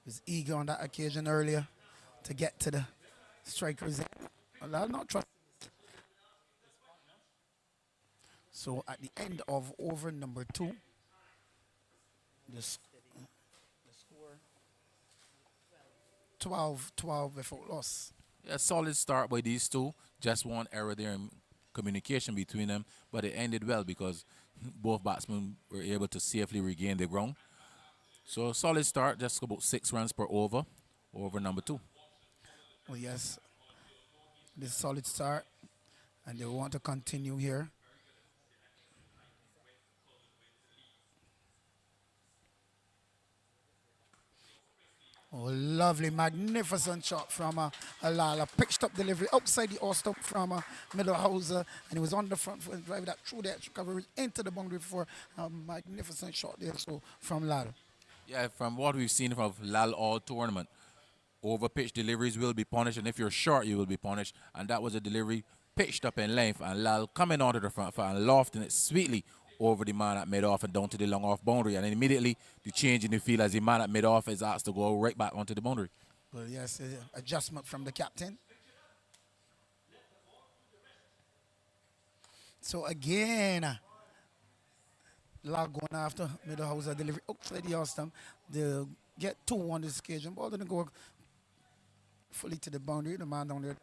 was eager on that occasion earlier to get to the strikers. I'll not trust. So at the end of over number 2, the score 12-12 without loss. Yeah, solid start by these two. Just one error there in communication between them, but it ended well because both batsmen were able to safely regain the ground. So solid start, just about 6 runs per over number 2. Well, yes, this solid start, and they want to continue here. Oh, lovely, magnificent shot from Alala. Pitched up delivery outside the off stump from Middlehauser, and he was on the front foot and drive that through the extra coverage into the boundary for a magnificent shot there. So from Lal. Yeah, from what we've seen from Lal all tournament, over pitch deliveries will be punished, and if you're short, you will be punished. And that was a delivery pitched up in length, and Lal coming onto the front foot and lofting it sweetly over the man at mid-off and down to the long off boundary. And then immediately the change in the field as the man at mid-off is asked to go right back onto the boundary. Well, yes, adjustment from the captain. So again, Lal going after Middlehauser delivery outside the off stump. They'll get 2 on this occasion. Ball didn't go fully to the boundary. The man down there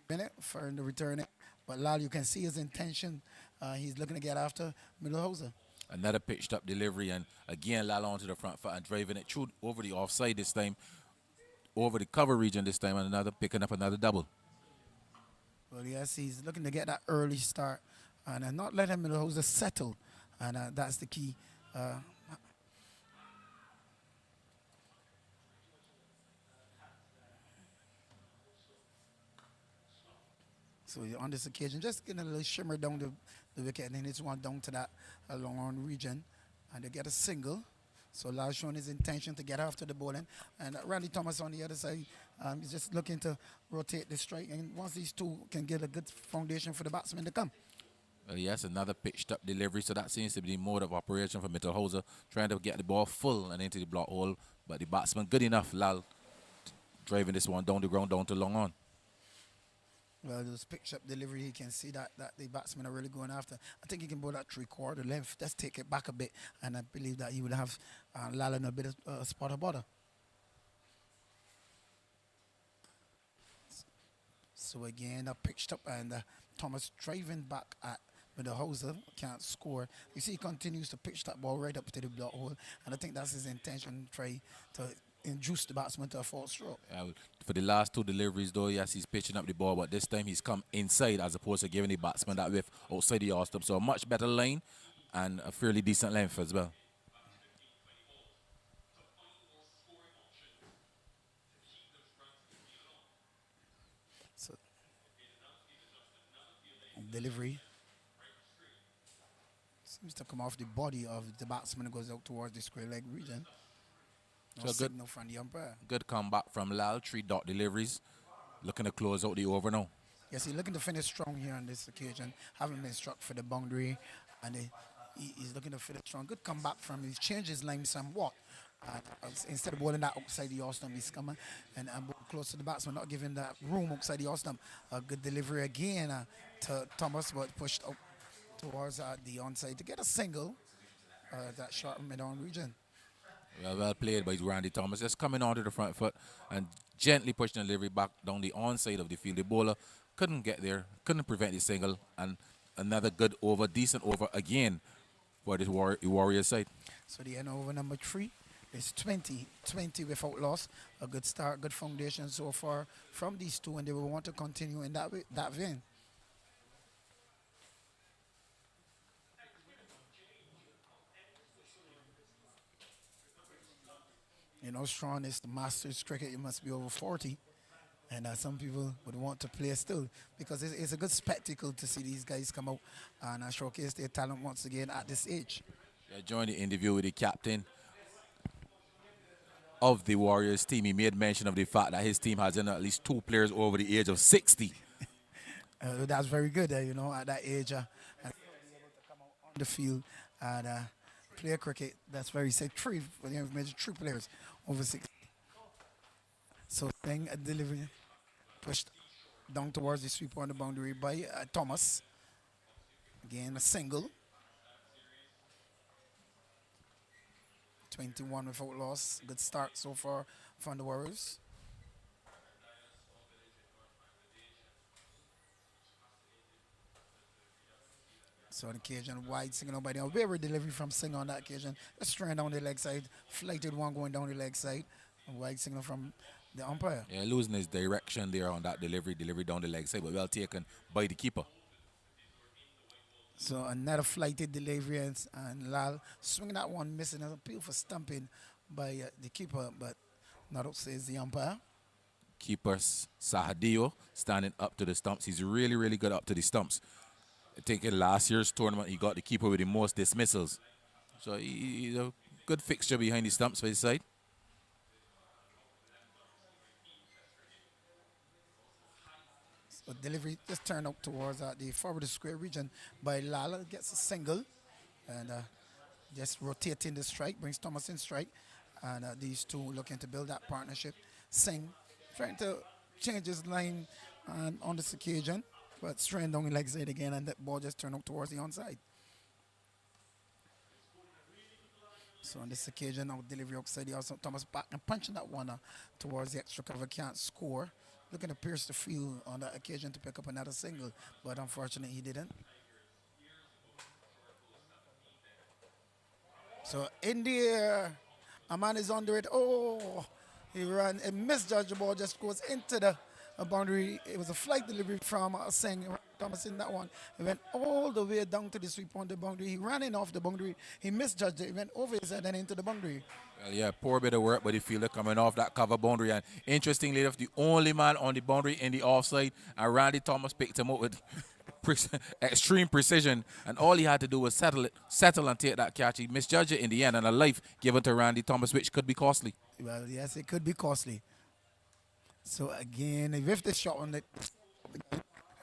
minute for him to return it. But Lal, you can see his intention. He's looking to get after Middlehauser. Another pitched up delivery, and again Lal onto the front foot and driving it through over the offside this time, over the cover region this time, and another picking up another double. Well, yes, he's looking to get that early start and not let him Middlehauser settle. And that's the key. So on this occasion, just getting a little shimmer down the wicket, and then it's one down to that long on region, and they get a single. So Lal showing his intention to get after the bowling, and Randy Thomas on the other side, he's just looking to rotate the strike, and once these two can get a good foundation for the batsman to come. Yes, another pitched up delivery, so that seems to be the mode of operation for Middlehauser, trying to get the ball full and into the block hole, but the batsman good enough, Lal, driving this one down the ground, down to long on. Well, those pitch up delivery, you can see that the batsmen are really going after. I think he can bowl that 3/4 length. Let's take it back a bit, and I believe that he would have Lal in a bit of spot of bother. So again, pitched up, and Thomas driving back at Middlehauser, can't score. You see, he continues to pitch that ball right up to the block hole, and I think that's his intention, try to induce the batsman to a false stroke. For the last 2 deliveries, though, yes, he's pitching up the ball, but this time he's come inside as opposed to giving the batsman that whiff outside the off stump. So a much better line and a fairly decent length as well. So delivery seems to come off the body of the batsman and goes out towards the square leg region. No So signal from the umpire. Good comeback from Lal, 3 dot deliveries. Looking to close out the over now. Yes, he's looking to finish strong here on this occasion. Having been struck for the boundary, and he's looking to finish strong. Good comeback from him. He's changed his line somewhat. Instead of bowling that outside the off stump, he's coming and close to the batsman, not giving that room outside the off stump. A good delivery again to Thomas, but pushed out towards the onside to get a single. That short mid-on region. Well played by Randy Thomas. Just coming onto the front foot and gently pushing the delivery back down the onside of the field. The bowler couldn't get there, couldn't prevent the single, and another good over, decent over again for the Warriors side. So the end over number 3 is 20 without loss. A good start, good foundation so far from these two, and they will want to continue in that vein. You know, Strawn is the Masters cricket. You must be over 40. And some people would want to play still because it's a good spectacle to see these guys come out and showcase their talent once again at this age. Yeah, during the interview with the captain of the Warriors team, he made mention of the fact that his team has at least 2 players over the age of 60. That's very good, you know, at that age. And able to come out on the field and play cricket. That's very safe. 3 players over 60. So thing a delivery pushed down towards the sweep on the boundary by Thomas. Again, a single. 21 without loss. Good start so far from the Warriors. So on occasion, wide signal by the very delivery from Singh on that occasion. Just straight down the leg side. Flighted one going down the leg side. A wide signal from the umpire. Yeah, losing his direction there on that delivery down the leg side, but well taken by the keeper. So another flighted delivery, and Lal swinging that one, missing an appeal for stumping by the keeper, but Not outside the umpire. Keeper Sahadio standing up to the stumps. He's really, really good up to the stumps. I think in last year's tournament, he got the keeper with the most dismissals. So he's a good fixture behind the stumps for his side. So delivery just turned up towards the forward square region by Lala. Gets a single and just rotating the strike, brings Thomas in strike. And these two looking to build that partnership. Singh trying to change his line on this occasion, but straight down the leg side again, and that ball just turned up towards the onside. So on this occasion, now delivery outside the also Thomas back and punching that one towards the extra cover, can't score. Looking to pierce the field on that occasion to pick up another single, but unfortunately he didn't. So in the air, a man is under it. Oh, he ran and misjudged the ball, just goes into the boundary. It was a flight delivery from Singh. Thomas in that one. He went all the way down to the sweep on the boundary. He ran in off the boundary. He misjudged it. He went over his head and into the boundary. Well, yeah, poor bit of work by the fielder coming off that cover boundary. And interestingly enough, the only man on the boundary in the offside, and Randy Thomas picked him up with extreme precision. And all he had to do was settle and take that catch. He misjudged it in the end, and a life given to Randy Thomas, which could be costly. Well, yes, it could be costly. So again, he whiffed the shot on it.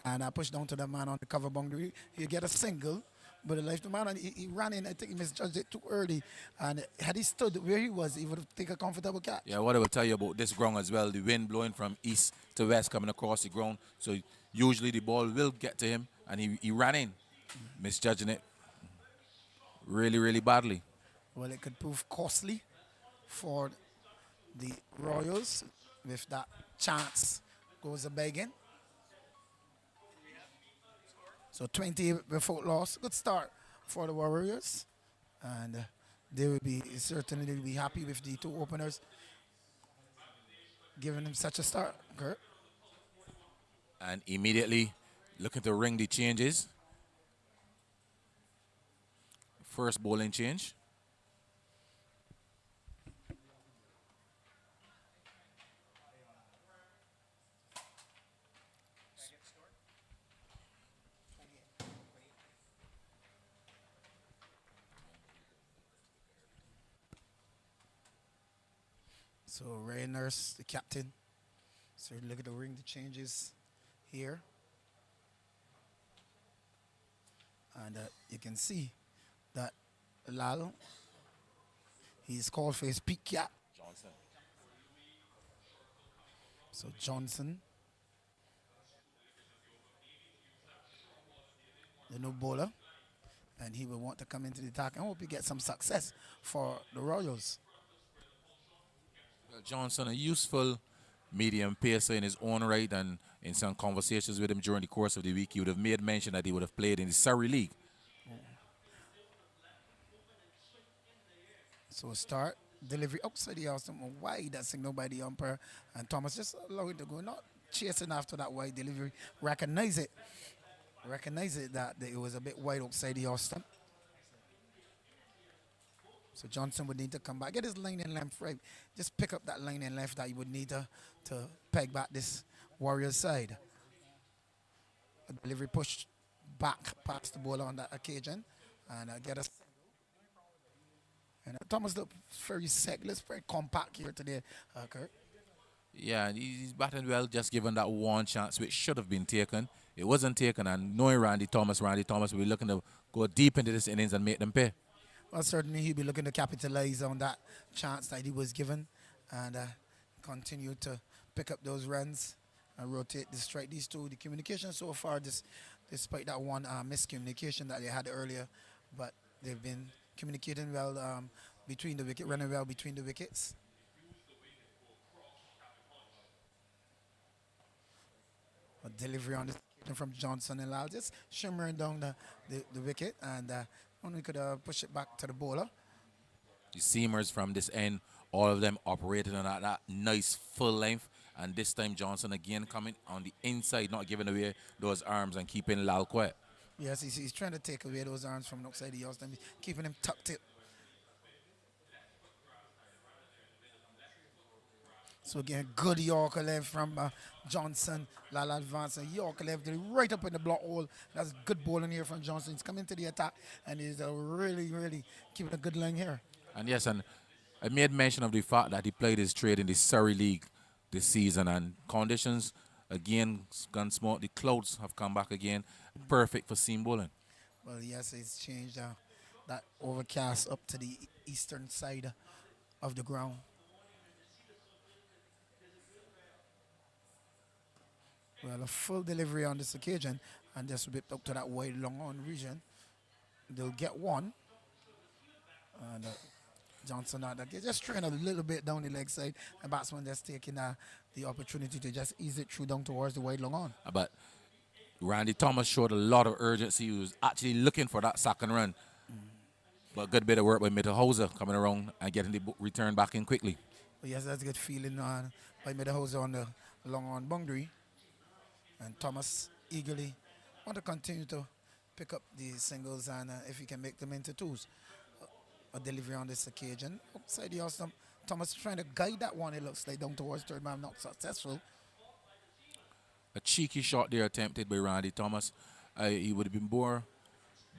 And I pushed down to the man on the cover boundary. He get a single, but the left man, and he ran in. I think he misjudged it too early. And had he stood where he was, he would have taken a comfortable catch. Yeah, what I will tell you about this ground as well, the wind blowing from east to west coming across the ground. So usually the ball will get to him, and he ran in, misjudging it really, really badly. Well, it could prove costly for the Royals if that chance goes a begging. So 20 without loss. Good start for the Warriors. And they will be certainly be happy with the two openers giving them such a start. Kurt. And immediately looking to ring the changes. First bowling change. So Ray Nurse, the captain. So look at the ring, the changes here. And you can see that Lalo, he's called for his peak cap. Johnson. So Johnson, the new bowler, and he will want to come into the attack. I hope he gets some success for the Royals. Well, Johnson, a useful medium pacer in his own right, and in some conversations with him during the course of the week, he would have made mention that he would have played in the Surrey League. So start, delivery outside the house, wide, that signal by the umpire, and Thomas just allow it to go, not chasing after that wide delivery, recognize it that it was a bit wide outside the house. So Johnson would need to come back, get his line and length right, just pick up that line and length that he would need to peg back this Warriors side. A delivery push back past the bowler on that occasion, and get us. And Thomas looked very segless, very compact here today, Kurt. Yeah, and he's batting well, just given that one chance, which should have been taken. It wasn't taken, and knowing Randy Thomas will be looking to go deep into this innings and make them pay. Well, certainly he'll be looking to capitalize on that chance that he was given and continue to pick up those runs and rotate the strike. These two, the communication so far, despite that one miscommunication that they had earlier, but they've been communicating well between the wicket, running well between the wickets. A delivery on this from Johnson and Lal, just shimmering down the wicket, and only could push it back to the bowler. The seamers from this end, all of them operating on that nice full length, and this time Johnson again coming on the inside, not giving away those arms and keeping Lal quiet. Yes, he's trying to take away those arms from outside the house, keeping him tucked in. So again, good Yorker left from Johnson. Lal advancing. Yorker left right up in the block hole. That's good bowling here from Johnson. He's coming to the attack and he's really, really keeping a good line here. And yes, and I made mention of the fact that he played his trade in the Surrey League this season, and conditions again gone small. The clouds have come back again, perfect for seam bowling. Well, yes, it's changed that overcast up to the eastern side of the ground. Well, a full delivery on this occasion, and just whipped up to that wide long on region. They'll get one. And Johnson out there just trying a little bit down the leg side, and batsman just taking the opportunity to just ease it through down towards the wide long on. But Randy Thomas showed a lot of urgency. He was actually looking for that second run. But a good bit of work by Mittelhauser coming around and getting the return back in quickly. But yes, that's a good feeling by Mittelhauser on the long on boundary. And Thomas eagerly want to continue to pick up the singles, and if he can make them into twos. A delivery on this occasion. Outside the Austin, Thomas trying to guide that one, it looks like, down towards third man, not successful. A cheeky shot there attempted by Randy Thomas. He would have been more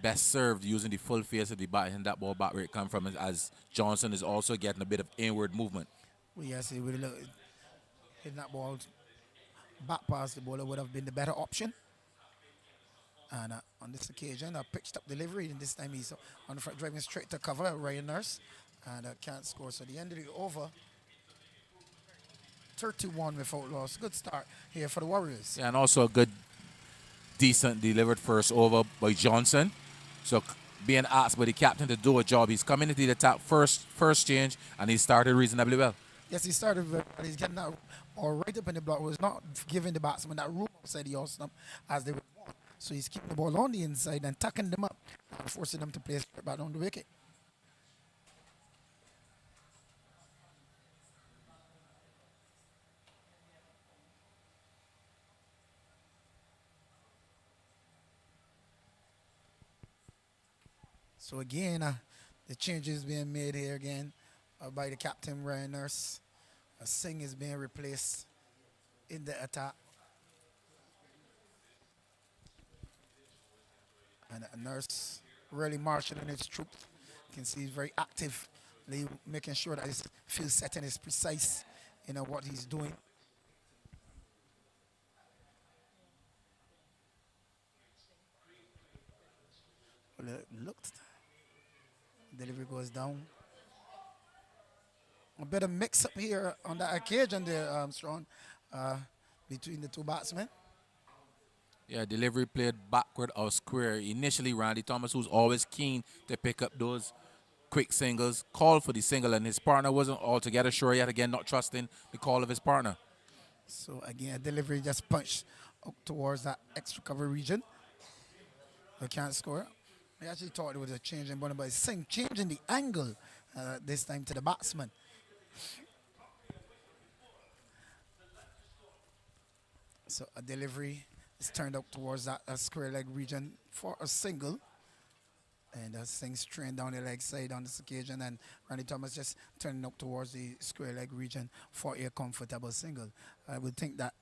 best served using the full face of the bat and that ball back where it come from, as Johnson is also getting a bit of inward movement. Well, yes, he would have hitting that ball back past the bowler would have been the better option. And on this occasion, a pitched up delivery, and this time he's on the front, driving straight to cover, Ryan Nurse, and can't score. So the end of the over, 31 without loss. Good start here for the Warriors. Yeah, and also a good, decent delivered first over by Johnson. So being asked by the captain to do a job, he's coming into the attack first change, and he started reasonably well. Yes, he started very well. He's getting that or right up in the block. Was not giving the batsman that room outside the off stump as they would want. So he's keeping the ball on the inside and tucking them up, and forcing them to play straight back on the wicket. So again, the changes being made here again by the captain, Ryan Nurse. Singh is being replaced in the attack. And Nurse really marshalling his troops. You can see he's very actively making sure that his field setting is precise in what he's doing. Well, looked. Delivery goes down. A bit of mix up here on that occasion there, Strong, between the two batsmen. Yeah, delivery played backward or square. Initially, Randy Thomas, who's always keen to pick up those quick singles, called for the single, and his partner wasn't altogether sure yet. Again, not trusting the call of his partner. So again, delivery just punched up towards that extra cover region. They can't score. I actually thought it was a change in one, but it's changing the angle this time to the batsman. So a delivery is turned up towards that square leg region for a single. And things trained down the leg side on this occasion, and Randy Thomas just turning up towards the square leg region for a comfortable single. I would think that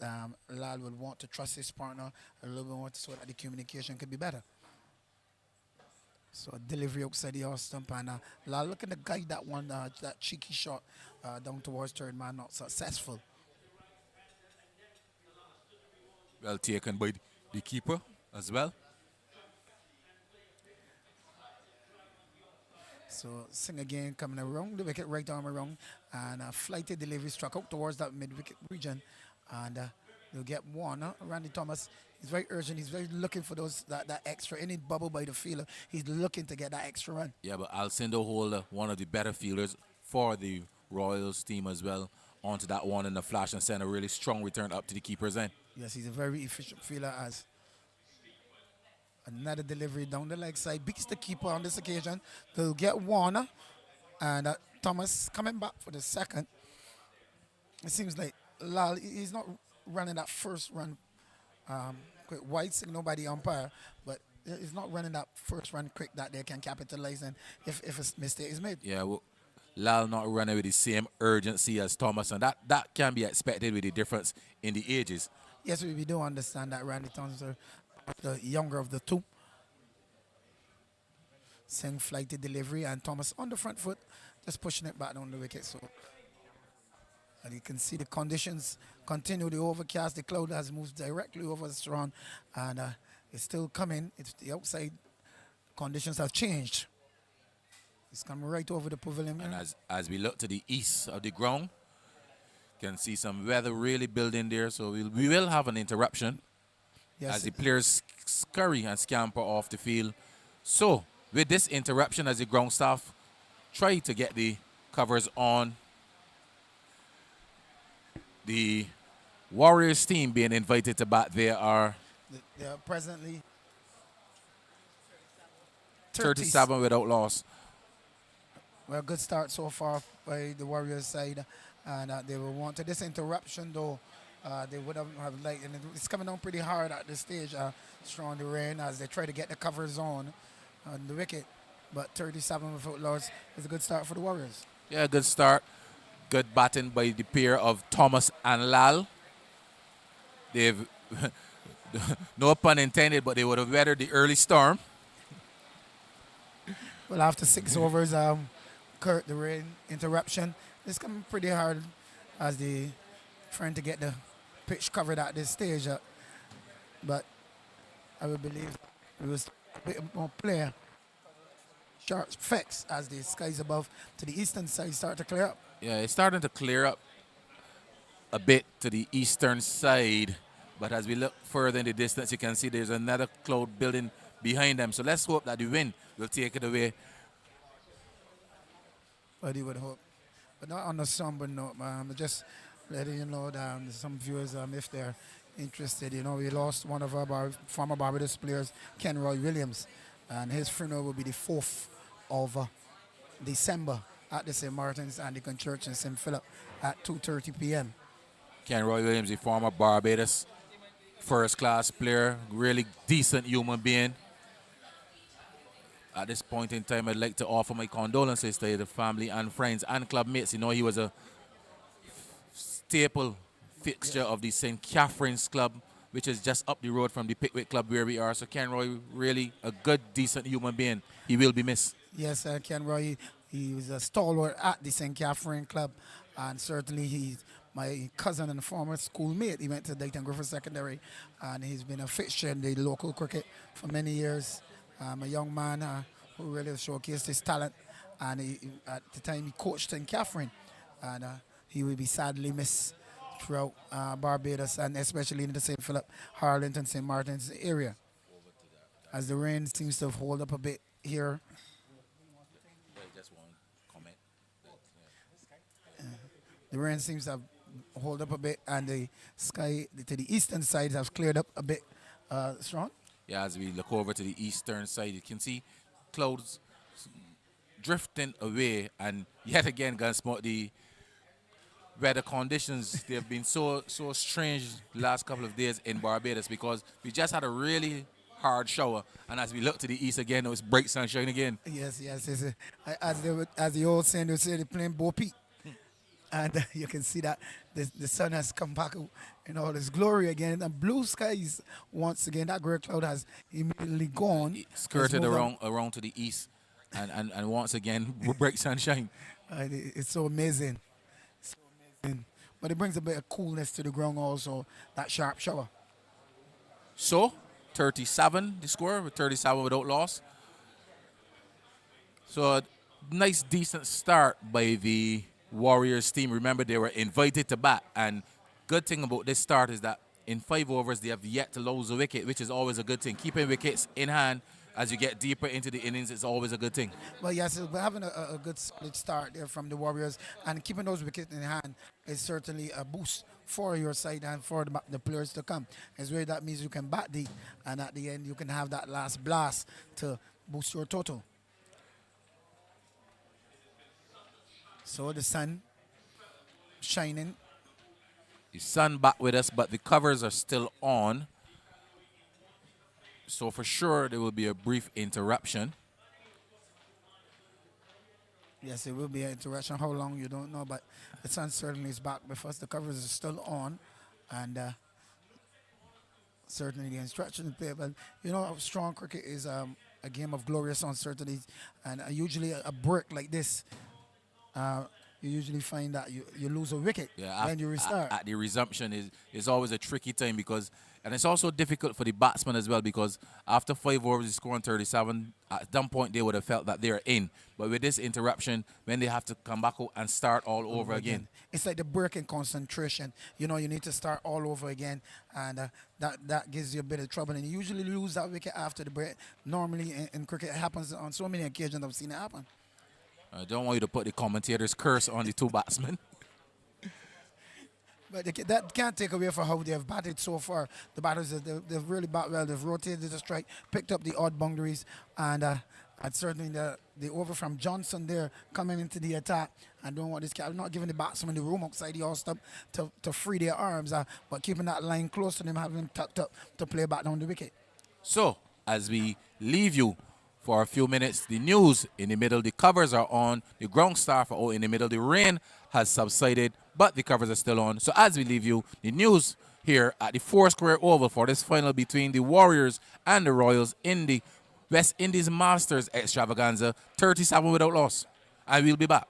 Lal would want to trust his partner a little bit more so that the communication could be better. So a delivery outside the off stump, and Lal looking to guide that one, that cheeky shot down towards third man, not successful. Well taken by the keeper as well. So Singh again coming around the wicket, right arm around, and a flighty delivery struck out towards that mid-wicket region, and they'll get one. Randy Thomas, he's very urgent. He's very looking for that extra. Any bubble by the fielder, he's looking to get that extra run. Yeah, but Alcindo Holder, one of the better fielders for the Royals team as well, onto that one in the flash and send a really strong return up to the keeper's end. Yes, he's a very efficient fielder. As another delivery down the leg side beats the keeper on this occasion. They'll get one, and Thomas coming back for the second. It seems like Lal, he's not running that first run quick. White signal by the umpire, but he's not running that first run quick that they can capitalize on if a mistake is made. Yeah, well, Lal not running with the same urgency as Thomas, and that can be expected with the difference in the ages. Yes, we do understand that Randy Thomas is the younger of the two. Same flighty delivery, and Thomas on the front foot, just pushing it back down the wicket. So, and you can see the conditions continue. The overcast, the cloud has moved directly over the Strand, and it's still coming. It's the outside conditions have changed. It's coming right over the pavilion. And as we look to the east of the ground, you can see some weather really building there. So we will have an interruption as the players scurry and scamper off the field. So with this interruption, as the ground staff try to get the covers on, the Warriors team being invited to bat, they are presently 37 without loss. Well, good start so far by the Warriors side, and they will want to this interruption though. They would have liked, and it's coming down pretty hard at this stage. Strong the rain as they try to get the covers on the wicket, but 37 without loss is a good start for the Warriors. Yeah, good start. Good batting by the pair of Thomas and Lal. They've, no pun intended, but they would have weathered the early storm. Well, after 6 overs, Kurt, the rain interruption, it's coming pretty hard as they trying to get the pitch covered at this stage. But I would believe it was a bit more player sharp effects as the skies above to the eastern side start to clear up. Yeah, it's starting to clear up a bit to the eastern side. But as we look further in the distance, you can see there's another cloud building behind them. So let's hope that the wind will take it away. But you would hope. But not on a somber note, man. Just letting you know that some viewers, if they're interested, we lost one of our former Barbados players, Ken Roy Williams. And his funeral will be the 4th of December at the St. Martin's Anglican Church in St. Philip at 2:30 p.m. Ken Roy Williams, the former Barbados first-class player, really decent human being. At this point in time, I'd like to offer my condolences to the family and friends and club mates. He was a staple fixture of the St. Catherine's Club, which is just up the road from the Pickwick Club where we are. So Ken Roy, really a good, decent human being. He will be missed. Yes, Ken Roy, he was a stalwart at the St. Catherine Club, and certainly he's my cousin and former schoolmate. He went to Dayton Griffith Secondary, and he's been a fixture in the local cricket for many years. A young man who really showcased his talent, and at the time he coached in Catherine, and he will be sadly missed throughout Barbados, and especially in the St. Philip, Harlington, St. Martin's area. As the rain seems to have held up a bit here. Just one comment. The rain seems to have held up a bit, and the sky to the eastern side has cleared up a bit. Strong? Yeah, as we look over to the eastern side, you can see clouds drifting away, and yet again, Gunsmoke, the weather conditions, they have been so strange the last couple of days in Barbados, because we just had a really hard shower, and as we look to the east again, it was bright sunshine again. Yes. As the old saying, they say they're playing Bo Peep. And you can see that the sun has come back in all its glory again. And blue skies once again. That gray cloud has immediately gone. Skirted around to the east, and once again, bright sunshine. It's so amazing. But it brings a bit of coolness to the ground also, that sharp shower. So, 37 the score, with 37 without loss. So, a nice, decent start by the Warriors team. Remember, they were invited to bat, and good thing about this start is that in 5 overs they have yet to lose a wicket, which is always a good thing. Keeping wickets in hand as you get deeper into the innings is always a good thing. Well, yes, we're having a good solid start there from the Warriors, and keeping those wickets in hand is certainly a boost for your side and for the players to come. As well, that means you can bat deep, and at the end you can have that last blast to boost your total. So the sun shining. The sun back with us, but the covers are still on. So for sure there will be a brief interruption. Yes, it will be an interaction. How long you don't know, but the sun certainly is back because the covers are still on, and certainly the instruction play. But you know, strong cricket is a game of glorious uncertainties, and usually a break like this, uh, you usually find that you lose a wicket Yeah, when you restart. at the resumption is always a tricky time because, and it's also difficult for the batsman as well because after 5 overs, scoring 37, at some point they would have felt that they're in. But with this interruption, when they have to come back out and start all over again. It's like the break in concentration. You know, you need to start all over again, and that gives you a bit of trouble. And you usually lose that wicket after the break. Normally in cricket, it happens on so many occasions. I've seen it happen. I don't want you to put the commentator's curse on the two batsmen. But that can't take away from how they've batted so far. The batters, they've really batted well. They've rotated the strike, picked up the odd boundaries, and certainly the over from Johnson there coming into the attack and doing what this guy, not giving the batsman the room outside the all-stop to free their arms, but keeping that line close to them, having them tucked up to play back down the wicket. So, as we leave you for a few minutes, the news in the middle, the covers are on, the ground staff are out in the middle, the rain has subsided, but the covers are still on. So as we leave you, the news here at the Four Square Oval for this final between the Warriors and the Royals in the West Indies Masters Extravaganza, 37 without loss. And we'll be back.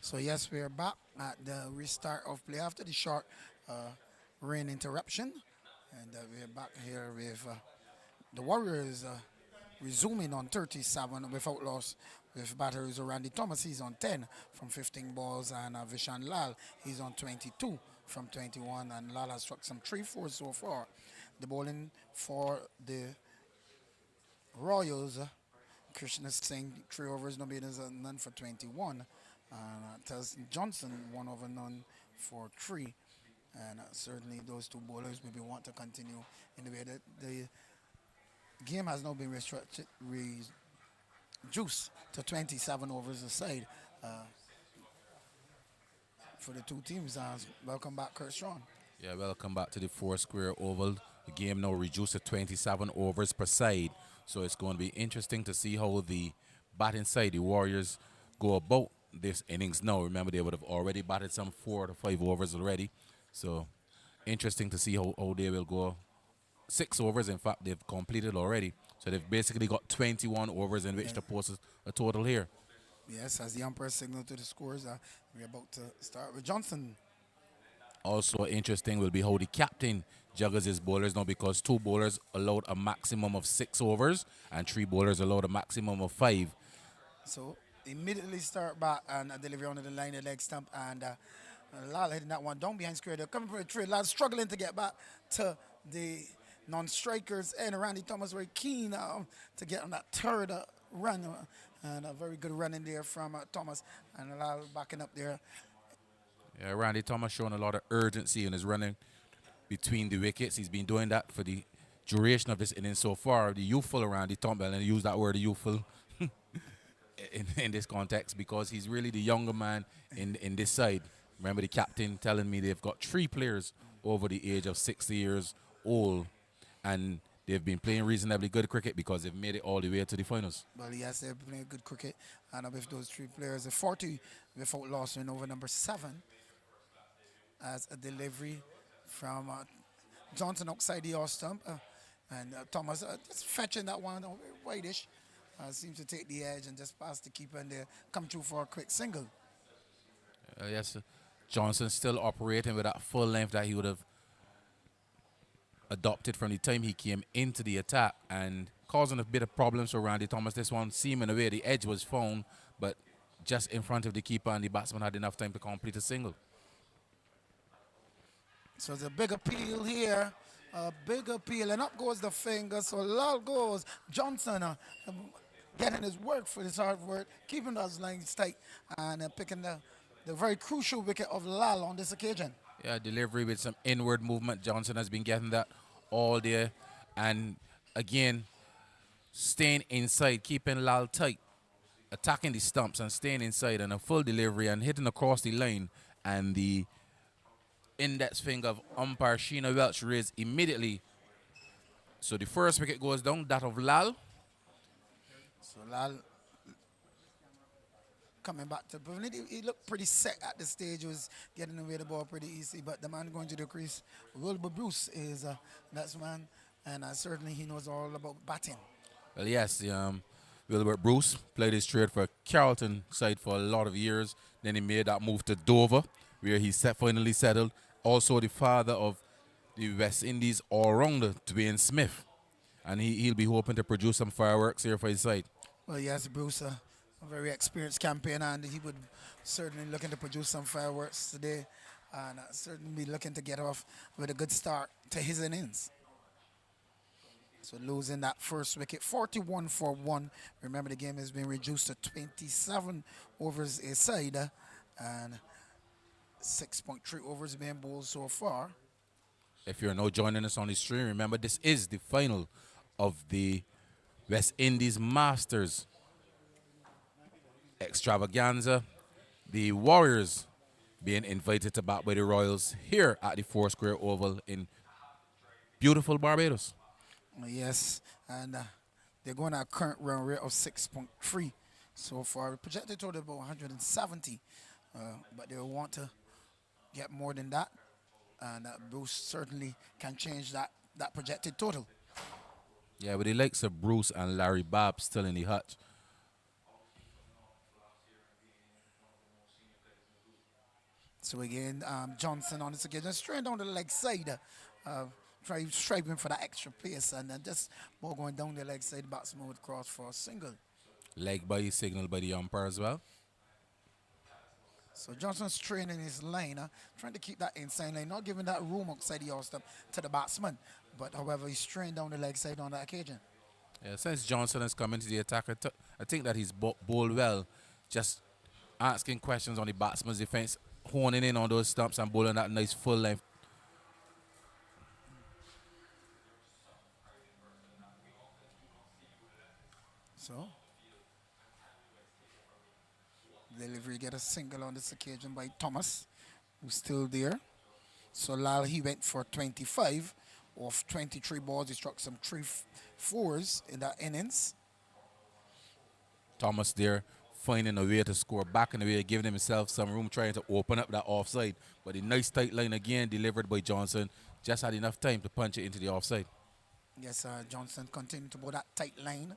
So yes, we're back at the restart of play after the short rain interruption, and we're back here with the Warriors resuming on 37 without loss. With batteries, Randy Thomas, he's on 10 from 15 balls, and Vishan Lal, he's on 22 from 21, and Lal has struck some 3-4 so far. The bowling for the Royals, Krishna Singh, 3 overs, no beaters, none for 21. Tells Johnson, 1 over none for 3. And certainly those two bowlers maybe want to continue in the way that the game has now been reduced to 27 overs a side for the two teams. Welcome back, Kurt Strong. Yeah, welcome back to the four-square oval. The game now reduced to 27 overs per side. So it's going to be interesting to see how the batting side, the Warriors, go about this innings now. Remember, they would have already batted some 4 to 5 overs already. So interesting to see how they will go. 6 overs, in fact, they've completed already. So they've basically got 21 overs in which to post a total here. Yes, as the umpire signal to the scores, we're about to start with Johnson. Also interesting will be how the captain juggles his bowlers now, because 2 bowlers allowed a maximum of 6 overs and 3 bowlers allowed a maximum of 5. So immediately start back and delivery on the line, the leg stump, and Lal hitting that one down behind square. They're coming for a trade. Lal struggling to get back to the non-strikers, and Randy Thomas very keen to get on that third run, and a very good run in there from Thomas, and Lal backing up there. Yeah, Randy Thomas showing a lot of urgency in his running between the wickets. He's been doing that for the duration of this inning so far. The youthful Randy Thomas, and I use that word, youthful, in this context, because he's really the younger man in this side. Remember the captain telling me they've got 3 players over the age of 60 years old, and they've been playing reasonably good cricket because they've made it all the way to the finals. Well, yes, they're playing good cricket, and with those 3 players, a 40 without loss in over number 7 as a delivery from Johnson outside the off stump, and Thomas just fetching that one whitish. Seems to take the edge and just pass the keeper, and they come through for a quick single. Yes, Johnson still operating with that full length that he would have adopted from the time he came into the attack, and causing a bit of problems for Randy Thomas. This one seeming away, the edge was found, but just in front of the keeper, and the batsman had enough time to complete a single. So it's a big appeal here, a big appeal, and up goes the finger. So Lal goes. Johnson getting his work for his hard work, keeping those lines tight, and picking the very crucial wicket of Lal on this occasion. Yeah, delivery with some inward movement. Johnson has been getting that all day, and again, staying inside, keeping Lal tight, attacking the stumps and staying inside, and a full delivery and hitting across the line, and the index finger of umpire Sheena Welch raised immediately. So the first wicket goes down, that of Lal. So Lal coming back to he looked pretty set at the stage, was getting away the ball pretty easy, but the man going to the crease, Wilbur Bruce, is that man, and certainly he knows all about batting. Well, yes, Wilbur Bruce played his trade for Carlton side for a lot of years. Then he made that move to Dover, where he finally settled. Also the father of the West Indies all-rounder, Dwayne Smith. And he'll be hoping to produce some fireworks here for his side. Well, yes, Bruce, a very experienced campaigner, and he would certainly looking to produce some fireworks today, and certainly be looking to get off with a good start to his innings. So losing that first wicket, 41 for 1. Remember, the game has been reduced to 27 overs a side, and 6.3 overs being bowled so far. If you're now joining us on the stream, remember this is the final of the West Indies Masters Extravaganza. The Warriors being invited to bat by the Royals here at the Foursquare Oval in beautiful Barbados. Yes, and they're going at a current run rate of 6.3 so far. Projected total about 170, but they want to get more than that, and Bruce certainly can change that projected total. Yeah, with the likes of Bruce and Larry Babb still in the hutch. So again, Johnson on this occasion, straight down the leg side, striving for that extra pace, and then just ball going down the leg side, batsman would cross for a single. Leg by signal by the umpire as well. So Johnson's training his line, trying to keep that inside line, not giving that room outside the off-stump to the batsman. But however, he's straying down the leg side on that occasion. Yeah, since Johnson has come into the attack, I think that he's bowled well, just asking questions on the batsman's defense, honing in on those stumps and bowling that nice full length. So, delivery get a single on this occasion by Thomas, who's still there. So Lal, he went for 25 of 23 balls. He struck some 3 4s in that innings. Thomas there finding a way to score back in the way, giving himself some room, trying to open up that offside. But the nice tight line again delivered by Johnson, just had enough time to punch it into the offside. Yes, Johnson continued to bowl that tight line.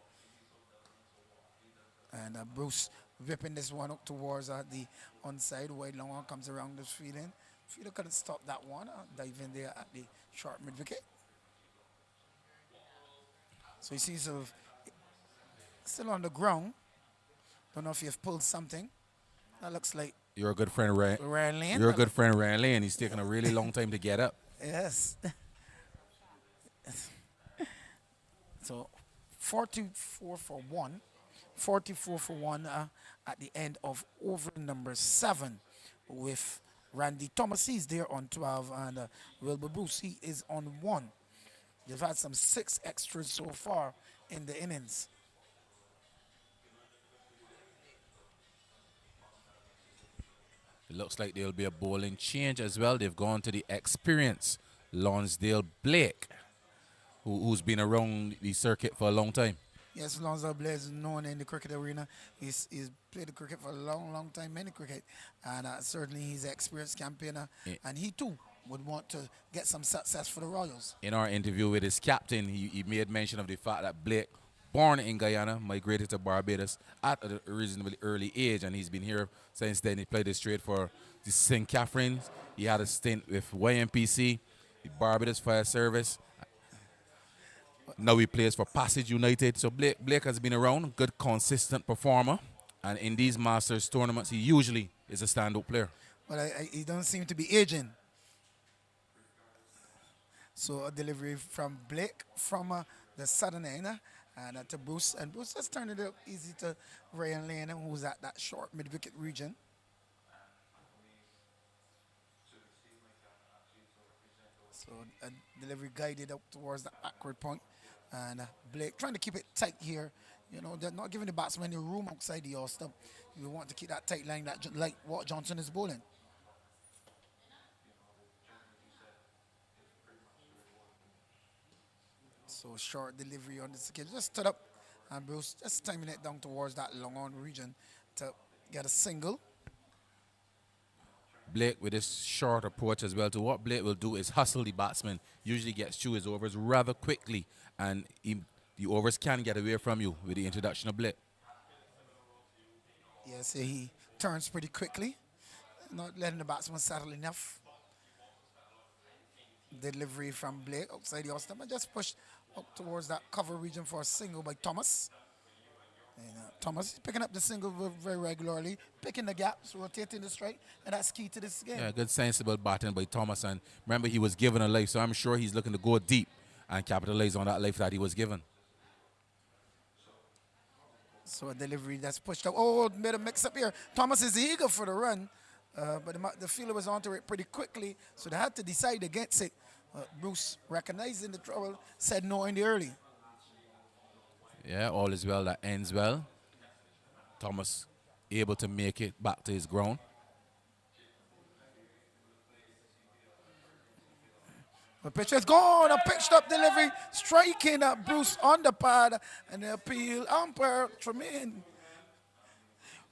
And Bruce whipping this one up towards the onside. Wide long one comes around this feeling. Fielder couldn't stop that one. Diving there at the short mid wicket. So he seems to have still on the ground. Don't know if you've pulled something. That looks like You're a good friend, Ryan. Ryan Lane. You're a good friend, Ryan Lane. He's taking a really long time to get up. Yes. So 44 for 1. 44 for 1 at the end of over number 7 with Randy Thomas. He's there on 12 and Wilbur Bruce, he is on 1. They've had some 6 extras so far in the innings. It looks like there'll be a bowling change as well. They've gone to the experienced Lonsdale Blake, who's been around the circuit for a long time. Yes, Lonsdale Blake is known in the cricket arena. He's played the cricket for a long, long time, many cricket. And certainly he's an experienced campaigner. Yeah. And he too would want to get some success for the Royals. In our interview with his captain, he made mention of the fact that Blake, born in Guyana, migrated to Barbados at a reasonably early age, and he's been here since then. He played straight for the St. Catharines. He had a stint with YMPC, the Barbados Fire Service. Now he plays for Passage United. So Blake has been around, good, consistent performer. And in these Masters tournaments, he usually is a stand-up player. But he doesn't seem to be aging. So a delivery from Blake from the southern end and to Bruce. And Bruce has turned it up easy to Ryan Lane, who's at that short mid-wicket region. So a delivery guided up towards the backward point. And Blake trying to keep it tight here. You know, they're not giving the batsman any room outside the off-stump. You want to keep that tight line like what Johnson is bowling. So short delivery on this occasion. Just stood up and Bruce just timing it down towards that long on region to get a single. Blake with this short approach as well. To what Blake will do is hustle the batsman. Usually gets through his overs rather quickly, and the overs can get away from you with the introduction of Blake. Yes, he turns pretty quickly, not letting the batsman settle enough. Delivery from Blake outside the off-stump and just pushed up towards that cover region for a single by Thomas. And Thomas is picking up the single very regularly, picking the gaps, rotating the strike, and that's key to this game. Yeah, good sensible batting by Thomas. And remember, he was given a life, so I'm sure he's looking to go deep and capitalize on that life that he was given. So a delivery that's pushed up. Oh, made a mix-up here. Thomas is eager for the run, but the fielder was onto it pretty quickly, so they had to decide against it. Bruce, recognizing the trouble, said no in the early. Yeah, all is well that ends well. Thomas able to make it back to his ground. The pitch is gone. A pitched up delivery, striking Bruce on the pad, and the appeal umpire Tremaine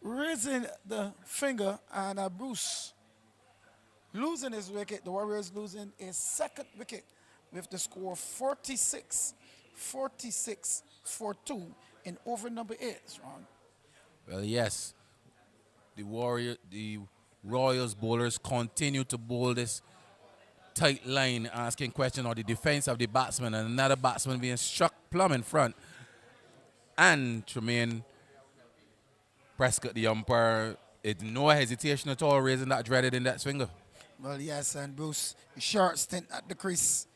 raising the finger, and Bruce losing his wicket. The Warriors losing a second wicket with the score 46 for 2 in over number 8, Ron. Well, yes, the Royals bowlers continue to bowl this tight line, asking questions on the defense of the batsman, and another batsman being struck plumb in front. And Tremaine Prescott, the umpire, no hesitation at all, raising that dreaded index finger. Well, yes, and Bruce, a short stint at the crease.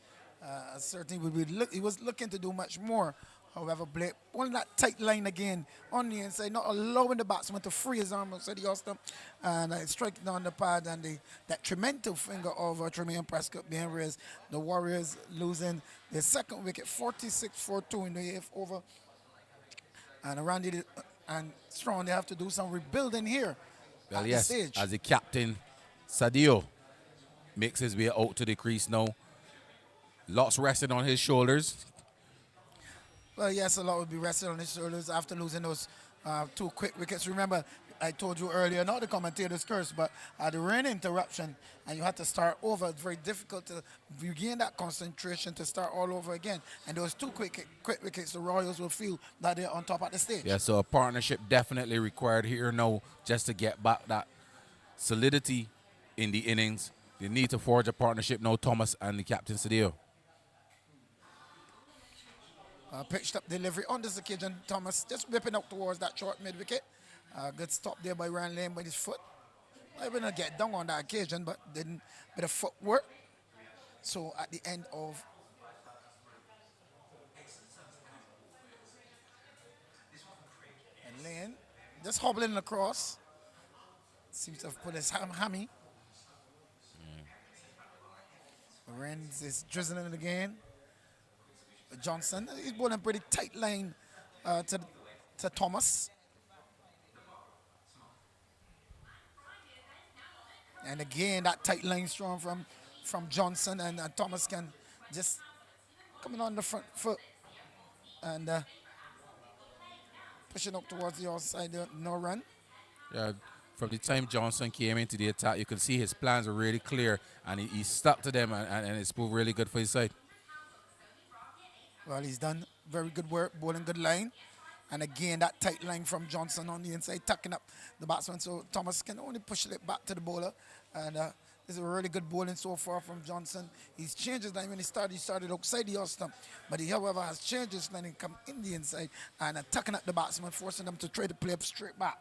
Certainly, he was looking to do much more. However, Blake on that tight line again on the inside, not allowing the batsman to free his arm outside the stump, and striking on the pad, and that tremendous finger of Tremaine Prescott being raised. The Warriors losing their second wicket, 46-4-2 in the 8th over. And Randy and Strong, they have to do some rebuilding here Well, at yes, this stage. as the captain, Sadio, makes his way out to the crease now. Lots resting on his shoulders. Well, yes, a lot will be resting on his shoulders after losing those 2 quick wickets. Remember, I told you earlier, not the commentator's curse, but the rain interruption, and you had to start over. It's very difficult to regain that concentration to start all over again. And those 2 quick wickets, the Royals will feel that they're on top at the stage. Yeah, so a partnership definitely required here now just to get back that solidity in the innings. They need to forge a partnership now, Thomas and the captain Sadio. Pitched up delivery on this occasion. Thomas just whipping up towards that short mid wicket. Good stop there by Ryan Lane with his foot. I didn't get down on that occasion, but didn't bit of footwork. So at the end of and Lane just hobbling across. Seems to have put his hammy. Lorenz is drizzling it again. Johnson, he's bowling pretty tight line to Thomas. And again, that tight line strong from Johnson, and Thomas can just coming on the front foot and pushing up towards the outside, no run. Yeah, from the time Johnson came into the attack, you can see his plans were really clear, and he stuck to them, and it's proved really good for his side. Well, he's done very good work, bowling good line. And again, that tight line from Johnson on the inside, tucking up the batsman. So Thomas can only push it back to the bowler. And this is a really good bowling so far from Johnson. He's changed his line. When he started outside the off stump. But he, however, has changed his line and come in the inside and tucking up the batsman, forcing them to try to play up straight back.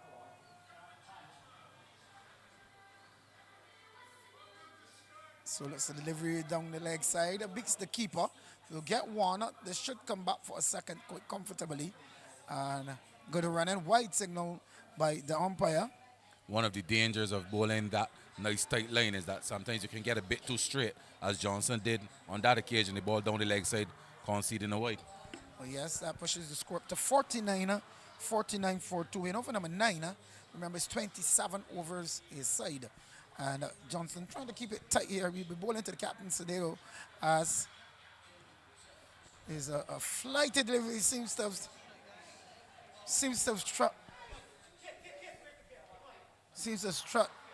So that's the delivery down the leg side. Beats the keeper. He'll get one. They should come back for a second quite comfortably. And good running. Wide signal by the umpire. One of the dangers of bowling that nice tight line is that sometimes you can get a bit too straight, as Johnson did on that occasion. The ball down the leg side, conceding a wide. Well, yes, that pushes the score up to 49, 49-4-2. And over number 9, remember, it's 27 overs his side. And Johnson trying to keep it tight here. We'll be bowling to the captain Sadeo as is a flighted delivery. Seems to have struck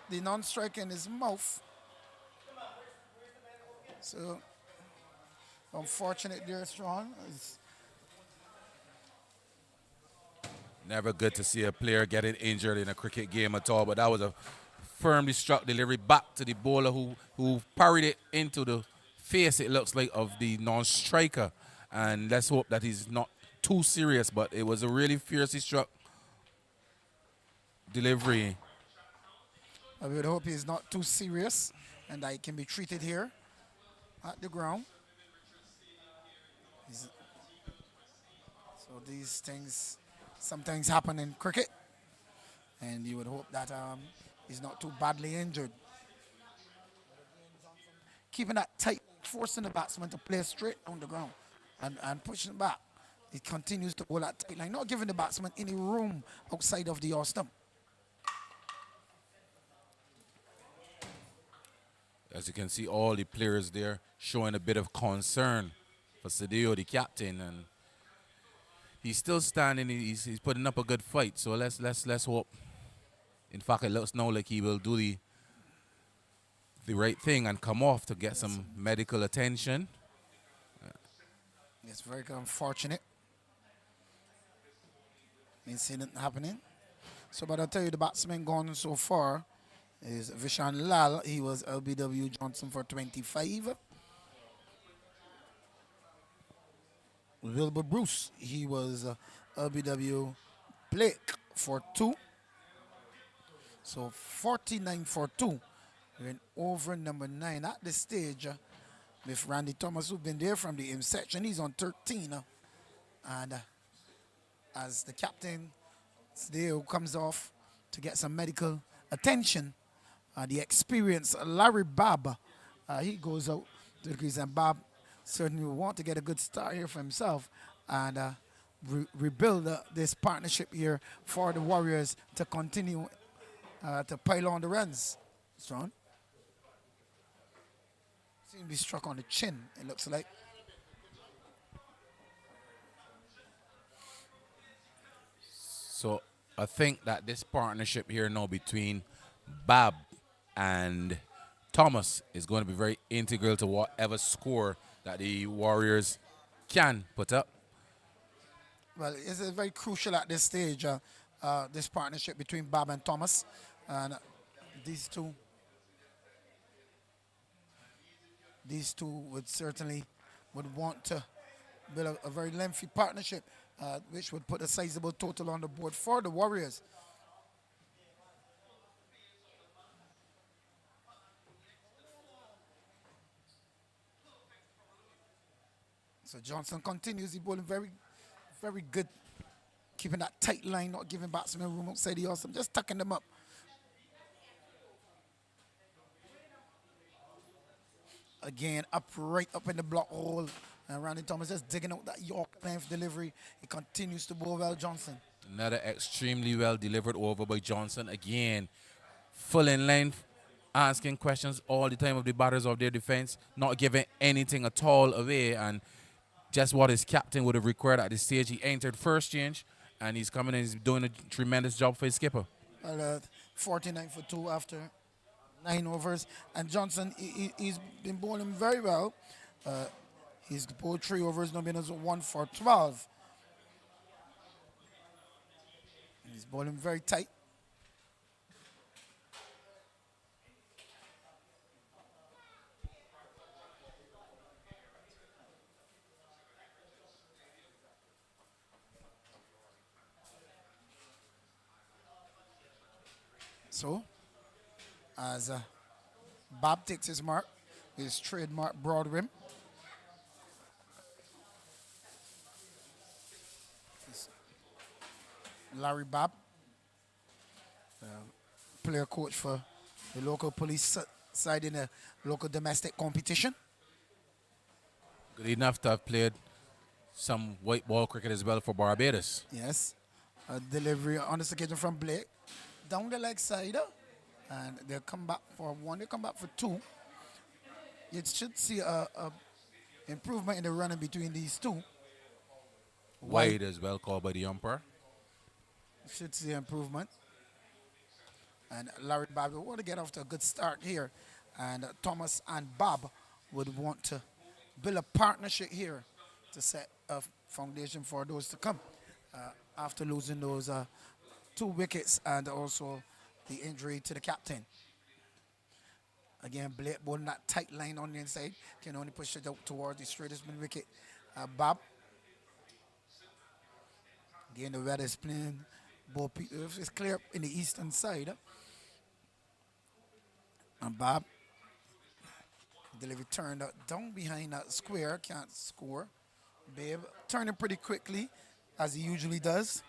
the non-striker in his mouth. So unfortunate there, Strong. Never good to see a player getting injured in a cricket game at all, but that was a firmly struck delivery back to the bowler who parried it into the face, it looks like, of the non-striker. And let's hope that he's not too serious, but it was a really fiercely struck delivery. I would hope he's not too serious and that he can be treated here at the ground. So these things sometimes happen in cricket, and you would hope that he's not too badly injured. Keeping that tight, forcing the batsman to play straight on the ground and pushing back. He continues to hold that tight line, not giving the batsman any room outside of the off stump. As you can see, all the players there showing a bit of concern for Sadio, the captain, and he's still standing. He's putting up a good fight. So let's hope. In fact, it looks now like he will do the right thing and come off to get some medical attention. It's very unfortunate incident happening. So, but I'll tell you, the batsman gone so far is Vishan Lal. He was LBW Johnson for 25. Wilbur Bruce. He was LBW Blake for 2. So 49 for 2. We're in over number 9 at this stage with Randy Thomas, who's been there from the inception. He's on 13. And as the captain is there who comes off to get some medical attention, the experienced Larry Bob, he goes out to the crease. And Bob certainly will want to get a good start here for himself and rebuild this partnership here for the Warriors to continue to pile on the runs. Strong. Seems to be struck on the chin, it looks like. So I think that this partnership here now between Bob and Thomas is going to be very integral to whatever score that the Warriors can put up. Well, it's very crucial at this stage, this partnership between Bob and Thomas. And these two would certainly want to build a very lengthy partnership, which would put a sizable total on the board for the Warriors. So Johnson continues. He bowling very, very good, keeping that tight line, not giving batsmen room outside the awesome, just tucking them up. Again, right up in the block hole. And Randy Thomas just digging out that York length delivery. He continues to bowl well, Johnson. Another extremely well delivered over by Johnson. Again, full in length, asking questions all the time of the batters of their defense, not giving anything at all away. And just what his captain would have required at this stage. He entered first change, and he's coming in. He's doing a tremendous job for his skipper. Well, 49 for 2 after 9 overs. And Johnson, he's been bowling very well. He's bowled 3 overs, no minutes, 1 for 12. He's bowling very tight. So, as Bob takes his mark, his trademark broad rim. Larry Bob, player coach for the local police side in the local domestic competition. Good enough to have played some white ball cricket as well for Barbados. Yes. A delivery on this occasion from Blake. Down the leg side. And they'll come back for 1. They'll come back for 2. You should see a improvement in the running between these two. Wide as well, called by the umpire. Should see improvement. And Larry Bob would want to get off to a good start here. And Thomas and Bob would want to build a partnership here to set a foundation for those to come. After losing those 2 wickets and also the injury to the captain. Again, Blake bowling that tight line on the inside. Can only push it out towards the straightest mid wicket. Bob. Again, the weather is playing. It's clear up in the eastern side. And Bob. Delivery turned down behind that square. Can't score. Babe turning pretty quickly, as he usually does.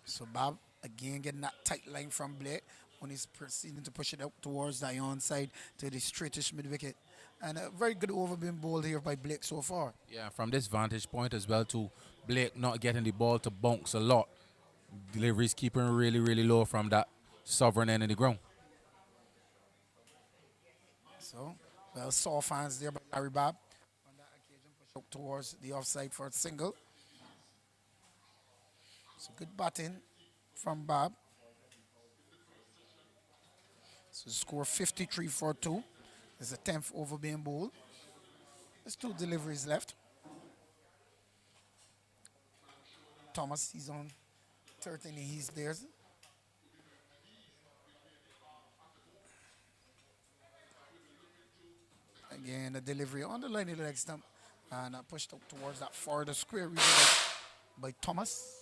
So Bob, again, getting that tight line from Blake when he's proceeding to push it out towards the onside to the straightest mid-wicket. And a very good over being bowled here by Blake so far. Yeah, from this vantage point as well to Blake not getting the ball to bounce a lot. Delivery's keeping really, really low from that sovereign end of the ground. So, well, soft hands there by Larry Bob. On that occasion, push out towards the offside for a single. So good batting from Bob. So score 53 for 2. It's the 10th over being bowled. There's 2 deliveries left. Thomas, he's on 13. He's there. Again, the delivery on the line of the leg stump. And pushed up towards that further square region by Thomas.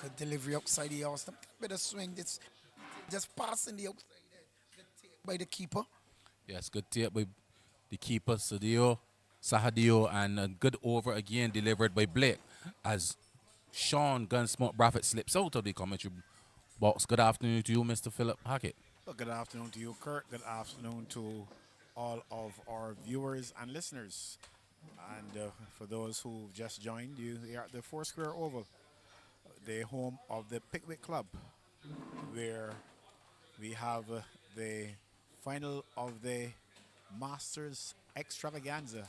Good delivery outside the house. Bit of swing. It's just passing the outside there. Good take by the keeper. Yes, good tip by the keeper, Sahadio, and a good over again delivered by Blake as Sean Gunsmoke Braffett slips out of the commentary box. Good afternoon to you, Mr. Philip Hackett. Well, good afternoon to you, Kurt. Good afternoon to all of our viewers and listeners. And for those who've just joined, you are at the Four Square Oval, the home of the Pickwick Club, where we have the final of the Masters Extravaganza.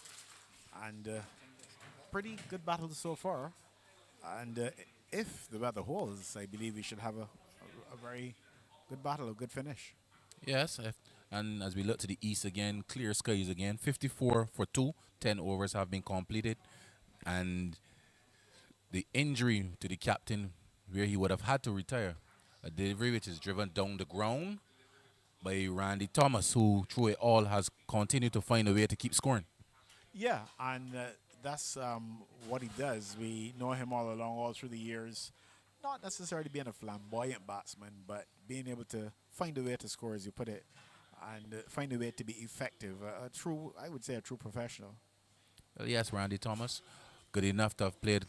And pretty good battle so far. And if the weather holds, I believe we should have a very good battle, a good finish. Yes, and as we look to the east again, clear skies again. 54 for 2, 10 overs have been completed. And the injury to the captain, where he would have had to retire, a delivery which is driven down the ground by Randy Thomas, who through it all has continued to find a way to keep scoring. Yeah, and that's what he does. We know him all along, all through the years. Not necessarily being a flamboyant batsman, but being able to find a way to score, as you put it, and find a way to be effective. A true, I would say, a true professional. Well, yes, Randy Thomas, good enough to have played a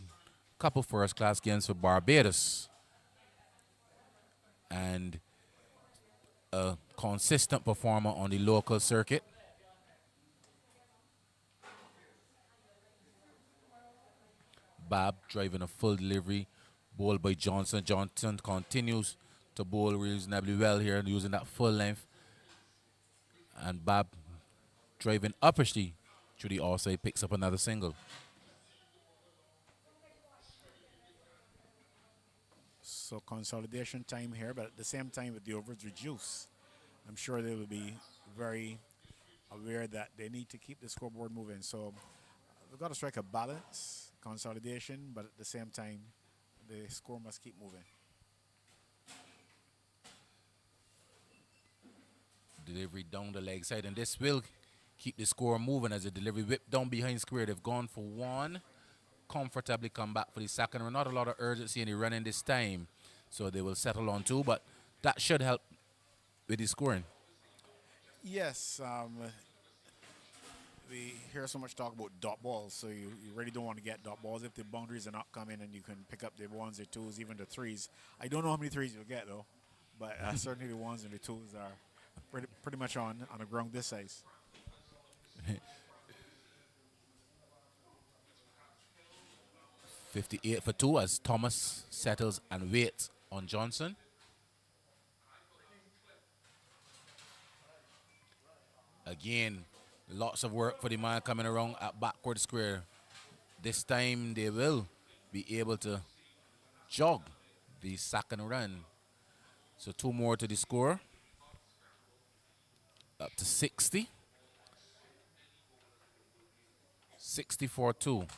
couple first-class games for Barbados. And a consistent performer on the local circuit. Bab driving a full delivery, bowled by Johnson. Johnson continues to bowl reasonably well here, using that full length. And Bab driving uppishly through the offside, picks up another single. So consolidation time here, but at the same time with the overs reduced, I'm sure they will be very aware that they need to keep the scoreboard moving. So we've got to strike a balance, consolidation, but at the same time, the score must keep moving. Delivery down the leg side, and this will keep the score moving as the delivery whipped down behind square. They've gone for one, comfortably come back for the second run. Not a lot of urgency in the running this time, so they will settle on 2, but that should help with the scoring. Yes, we hear so much talk about dot balls, so you really don't want to get dot balls if the boundaries are not coming and you can pick up the 1s, the 2s, even the 3s. I don't know how many 3s you'll get though, but certainly the 1s and the 2s are pretty much on a ground this size. 58 for 2 as Thomas settles and waits on Johnson. Again, lots of work for the man coming around at backward square. This time they will be able to jog the second run. So 2 more to the score. Up to 60. 64-2.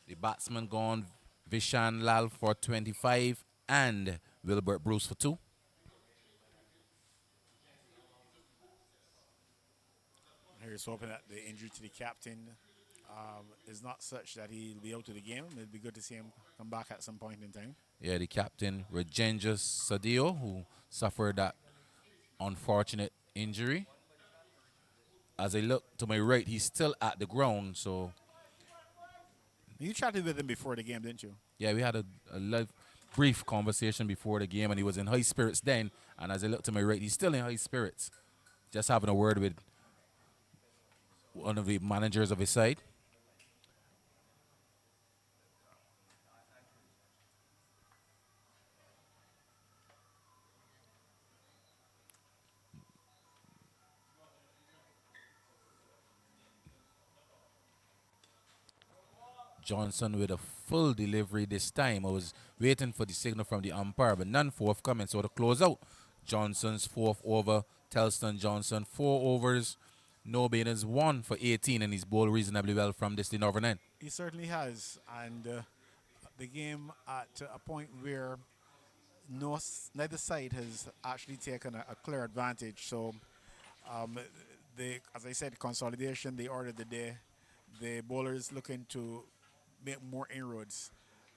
The batsman gone, Vishan Lal for 25 and Wilbert Bruce for 2. Here's hoping that the injury to the captain is not such that he'll be out of the game. It'd be good to see him come back at some point in time. Yeah, the captain, Rajendra Sadio, who suffered that unfortunate injury. As I look to my right, he's still at the ground, so... You chatted with him before the game, didn't you? Yeah, we had a brief conversation before the game, and he was in high spirits then. And as I look to my right, he's still in high spirits. Just having a word with one of the managers of his side. Johnson with a full delivery this time. I was waiting for the signal from the umpire, but none forthcoming. So to close out, Johnson's fourth over, Telston Johnson, 4 overs, no bailings, 1 for 18, and he's bowled reasonably well from this the northern end. He certainly has, and the game at a point where neither side has actually taken a clear advantage. So, as I said, consolidation, the order of the day, the bowlers looking to make more inroads.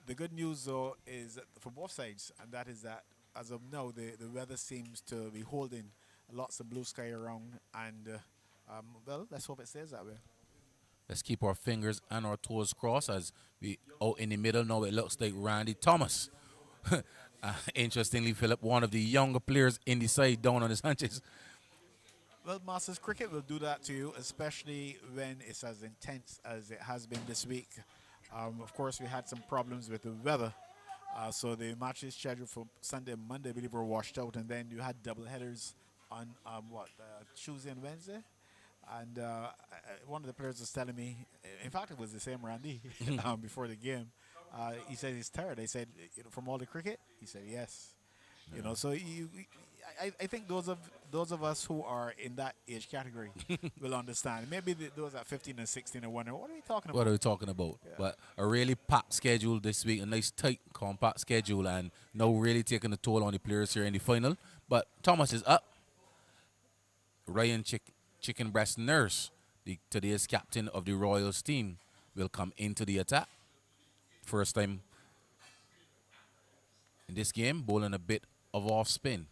The good news, though, is that for both sides, and that is that as of now, the weather seems to be holding, lots of blue sky around, and well, let's hope it stays that way. Let's keep our fingers and our toes crossed as we out in the middle now. It looks like Randy Thomas. Interestingly, Philip, one of the younger players in the side down on his hunches. Well, Masters cricket will do that to you, especially when it's as intense as it has been this week. Of course, we had some problems with the weather. So the matches scheduled for Sunday and Monday, I believe, were washed out. And then you had double headers on, Tuesday and Wednesday. And one of the players was telling me, in fact, it was the same Randy before the game. He said he's tired. I said, from all the cricket? He said, yes. Yeah. So I think those of us who are in that age category will understand. Maybe those at 15 and 16 are wondering, what are we talking about? What are we talking about? Yeah. But a really packed schedule this week, a nice tight, compact schedule, and no really taking a toll on the players here in the final. But Thomas is up. Ryan Chicken Breast Nurse, today's captain of the Royals team, will come into the attack. First time in this game, bowling a bit of off spin.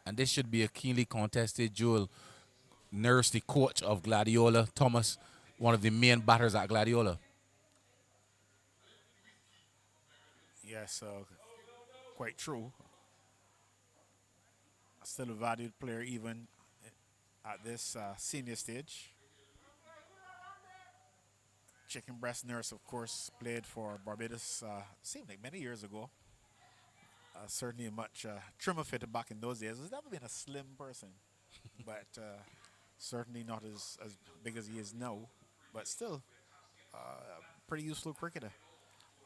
And this should be a keenly contested duel. Nurse, the coach of Gladiola, Thomas, one of the main batters at Gladiola. Yes, quite true. Still a valued player even at this senior stage. Chicken Breast Nurse, of course, played for Barbados, seemed like many years ago. Certainly a much trimmer fitter back in those days. He's never been a slim person, but certainly not as big as he is now. But still, pretty useful cricketer.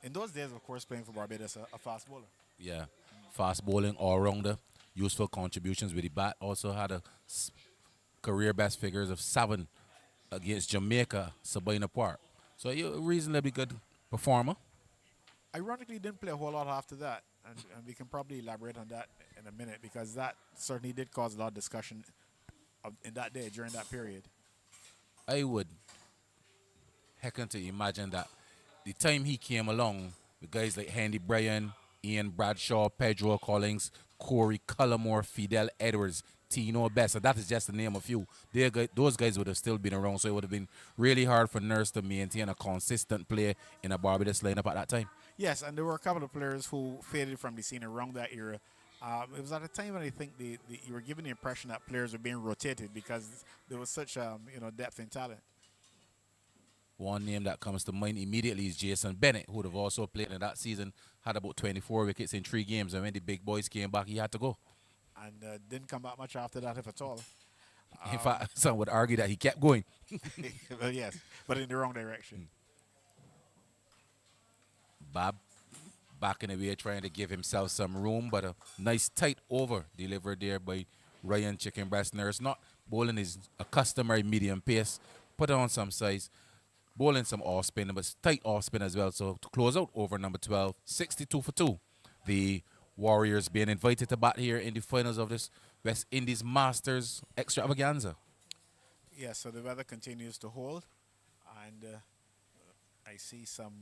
In those days, of course, playing for Barbados, a fast bowler. Yeah, fast bowling, all-rounder, useful contributions with the bat. Also had a career best figures of 7 against Jamaica, Sabina Park. So you're a reasonably good performer. Ironically, didn't play a whole lot after that, and we can probably elaborate on that in a minute because that certainly did cause a lot of discussion in that day, during that period. I would hecken to imagine that the time he came along, with guys like Handy Bryan, Ian Bradshaw, Pedro Collins, Corey Cullimore, Fidel Edwards, Tino Best, and that is just to name a few. Those guys would have still been around, so it would have been really hard for Nurse to maintain a consistent play in a Barbados lineup at that time. Yes, and there were a couple of players who faded from the scene around that era. It was at a time when I think you were given the impression that players were being rotated because there was such depth and talent. One name that comes to mind immediately is Jason Bennett, who would have also played in that season, had about 24 wickets in 3 games, and when the big boys came back, he had to go. And didn't come back much after that, if at all. In fact, some would argue that he kept going. Well, yes, but in the wrong direction. Bob back in the way, trying to give himself some room, but a nice tight over delivered there by Ryan Chicken Breast Nurse. Not bowling his a customary medium pace, put on some size, bowling some off spin, but tight off spin as well. So to close out over number 12, 62 for 2. The Warriors being invited to bat here in the finals of this West Indies Masters Extravaganza. Yeah, so the weather continues to hold, and I see some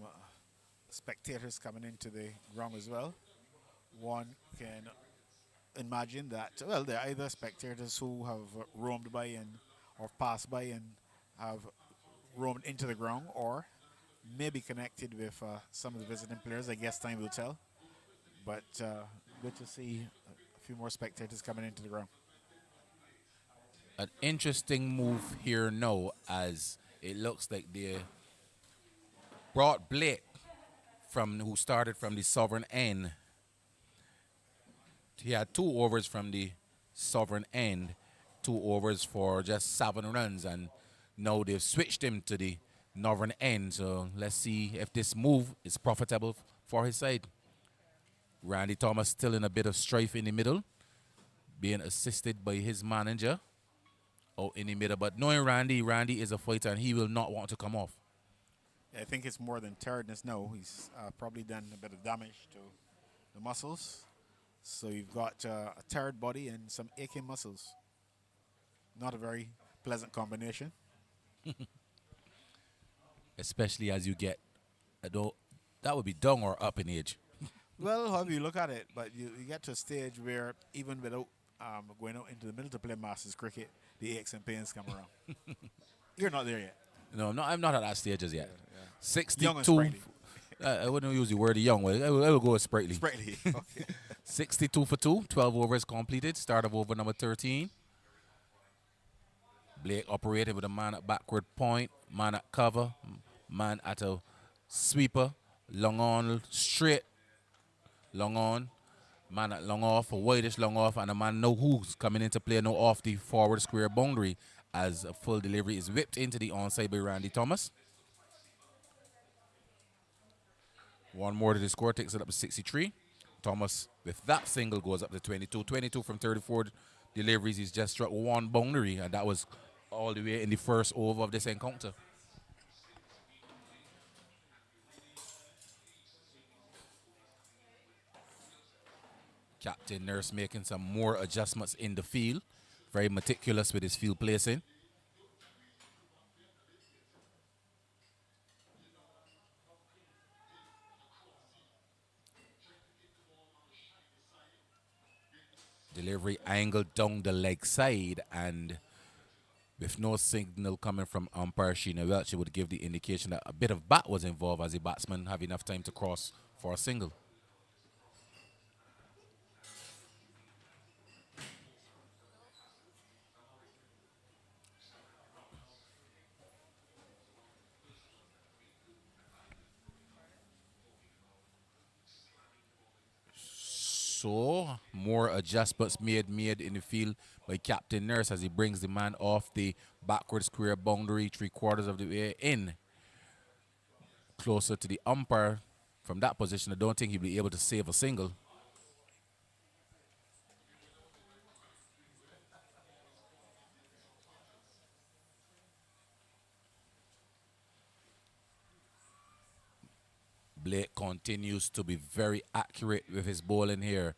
spectators coming into the ground as well. One can imagine that, well, they're either spectators who have roamed by or passed by and have roamed into the ground, or maybe connected with some of the visiting players. I guess time will tell. But good to see a few more spectators coming into the ground. An interesting move here now, as it looks like they brought Blake, who started from the Sovereign end. He had 2 overs from the Sovereign end 2 overs for just 7 runs, and now they've switched him to the northern end. So let's see if this move is profitable for his side. Randy Thomas still in a bit of strife in the middle, being assisted by his manager out in the middle. But knowing Randy, Randy is a fighter and he will not want to come off. I think it's more than tiredness now. He's probably done a bit of damage to the muscles. So you've got a tired body and some aching muscles. Not a very pleasant combination. Especially as you get, that would be down or up in age. Well, however you look at it, but you get to a stage where even without going out into the middle to play Masters cricket, the aches and pains come around. You're not there yet. No, I'm not at that stage as yet. Yeah. 62. Young and sprightly. I wouldn't use the word young. I will go with sprightly. Sprightly. Okay. 62 for 2. 12 overs completed. Start of over number 13. Blake operated with a man at backward point, man at cover, man at a sweeper, long on, straight, long on, man at long off, a wideish long off, and a man no who's coming into play, no off the forward square boundary as a full delivery is whipped into the onside by Randy Thomas. One more to the score takes it up to 63. Thomas, with that single, goes up to 22. 22 from 34 deliveries. He's just struck one boundary, and that was all the way in the first over of this encounter. Captain Nurse making some more adjustments in the field. Very meticulous with his field placing. Delivery angled down the leg side, and with no signal coming from umpire Sheena Welch, it would give the indication that a bit of bat was involved as the batsman have enough time to cross for a single. So, more adjustments made in the field by Captain Nurse as he brings the man off the backward square boundary 3/4 of the way in. Closer to the umpire from that position. I don't think he'll be able to save a single. Blake continues to be very accurate with his bowling here.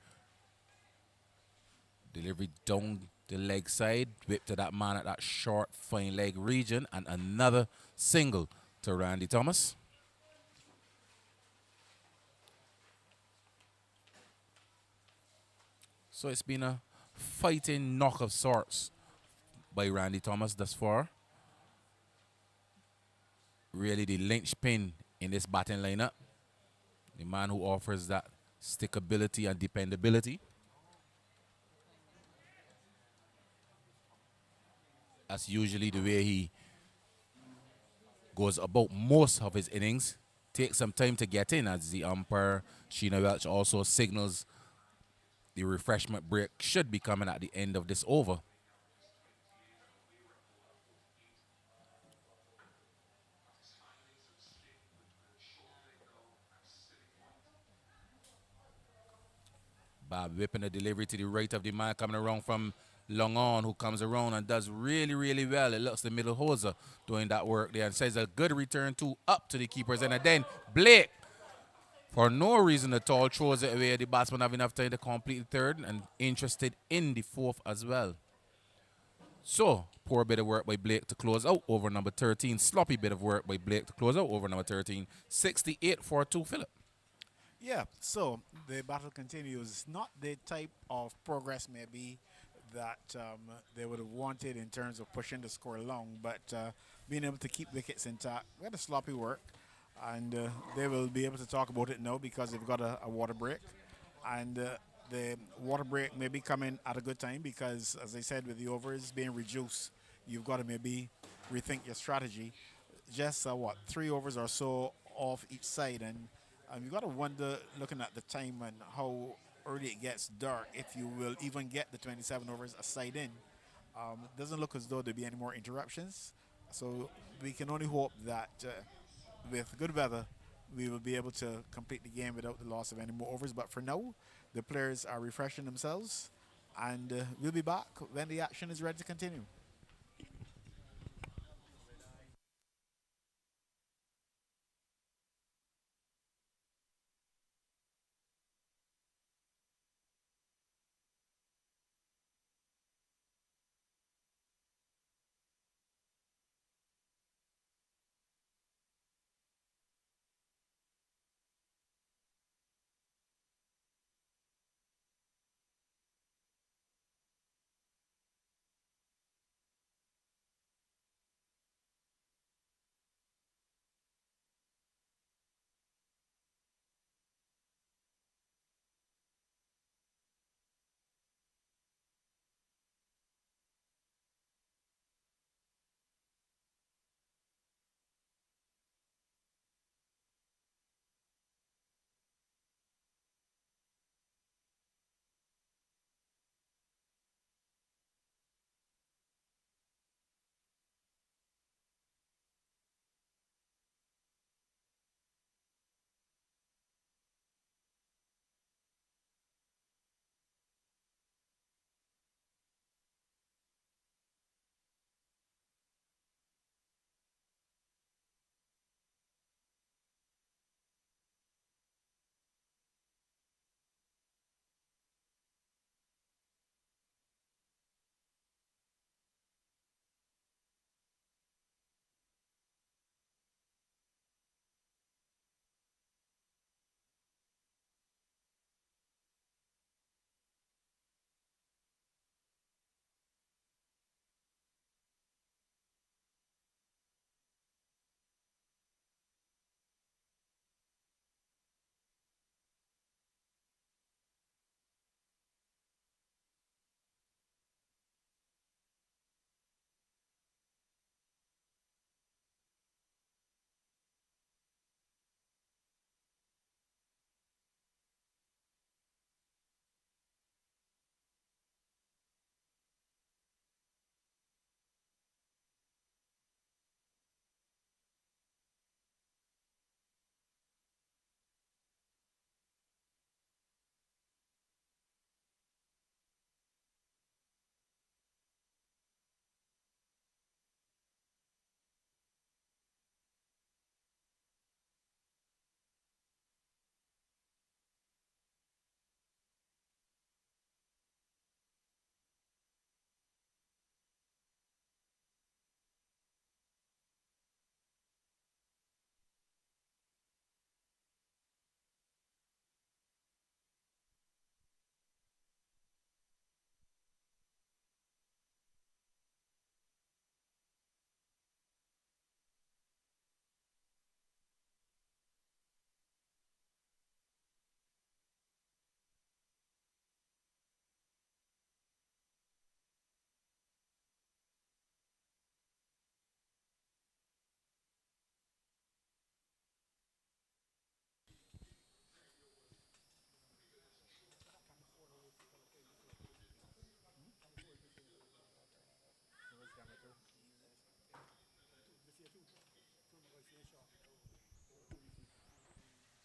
Delivery down the leg side, whip to that man at that short, fine leg region, and another single to Randy Thomas. So it's been a fighting knock of sorts by Randy Thomas thus far. Really the linchpin in this batting lineup. The man who offers that stickability and dependability. That's usually the way he goes about most of his innings. Takes some time to get in as the umpire, Sheena Welch, also signals the refreshment break should be coming at the end of this over. Bob whipping a delivery to the right of the man coming around from long on, who comes around and does really, really well. It looks the middle hoser doing that work there and says a good return to up to the keepers. And then Blake, for no reason at all, throws it away. The batsman have enough time to complete the third and interested in the fourth as well. So, poor bit of work by Blake to close out over number 13. Sloppy bit of work by Blake to close out over number 13. 68 for 2, Philip. Yeah, so the battle continues. Not the type of progress maybe that they would have wanted in terms of pushing the score along, but being able to keep wickets intact. We had a sloppy work, and they will be able to talk about it now because they've got a water break. And the water break may be coming at a good time because, as I said, with the overs being reduced, you've got to maybe rethink your strategy. Just, 3 overs or so off each side, and you've got to wonder, looking at the time and how early it gets dark, if you will even get the 27 overs a side in. It doesn't look as though there'll be any more interruptions. So we can only hope that with good weather, we will be able to complete the game without the loss of any more overs. But for now, the players are refreshing themselves, and we'll be back when the action is ready to continue.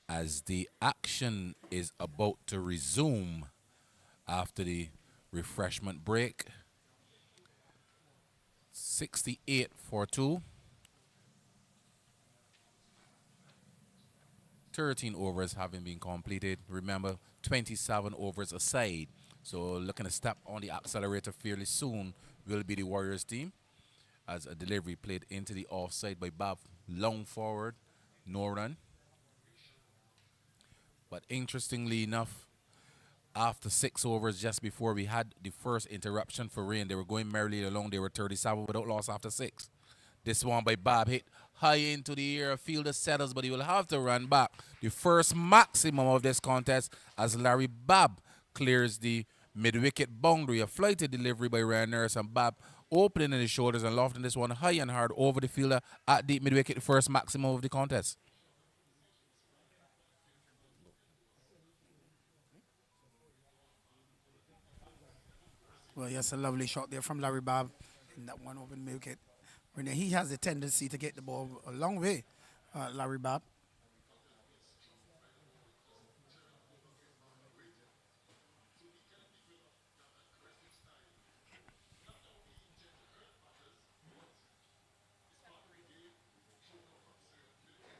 As the action is about to resume after the refreshment break, 68 for 2, 13 overs having been completed. Remember, 27 overs aside. So looking to step on the accelerator fairly soon will be the Warriors team as a delivery played into the offside by Bob. Long forward, no run. But interestingly enough, after 6 overs, just before we had the first interruption for rain, they were going merrily along. They were 37 without loss after 6. This one by Bob hit high into the air. Fielder settles, but he will have to run back. The first maximum of this contest as Larry Bob clears the mid-wicket boundary. A flighted delivery by Ryan Nurse, and Bob opening in the shoulders and lofting this one high and hard over the fielder at deep mid-wicket. First maximum of the contest. Well, yes, a lovely shot there from Larry Bob in that one open wicket. He has a tendency to get the ball a long way, Larry Bob.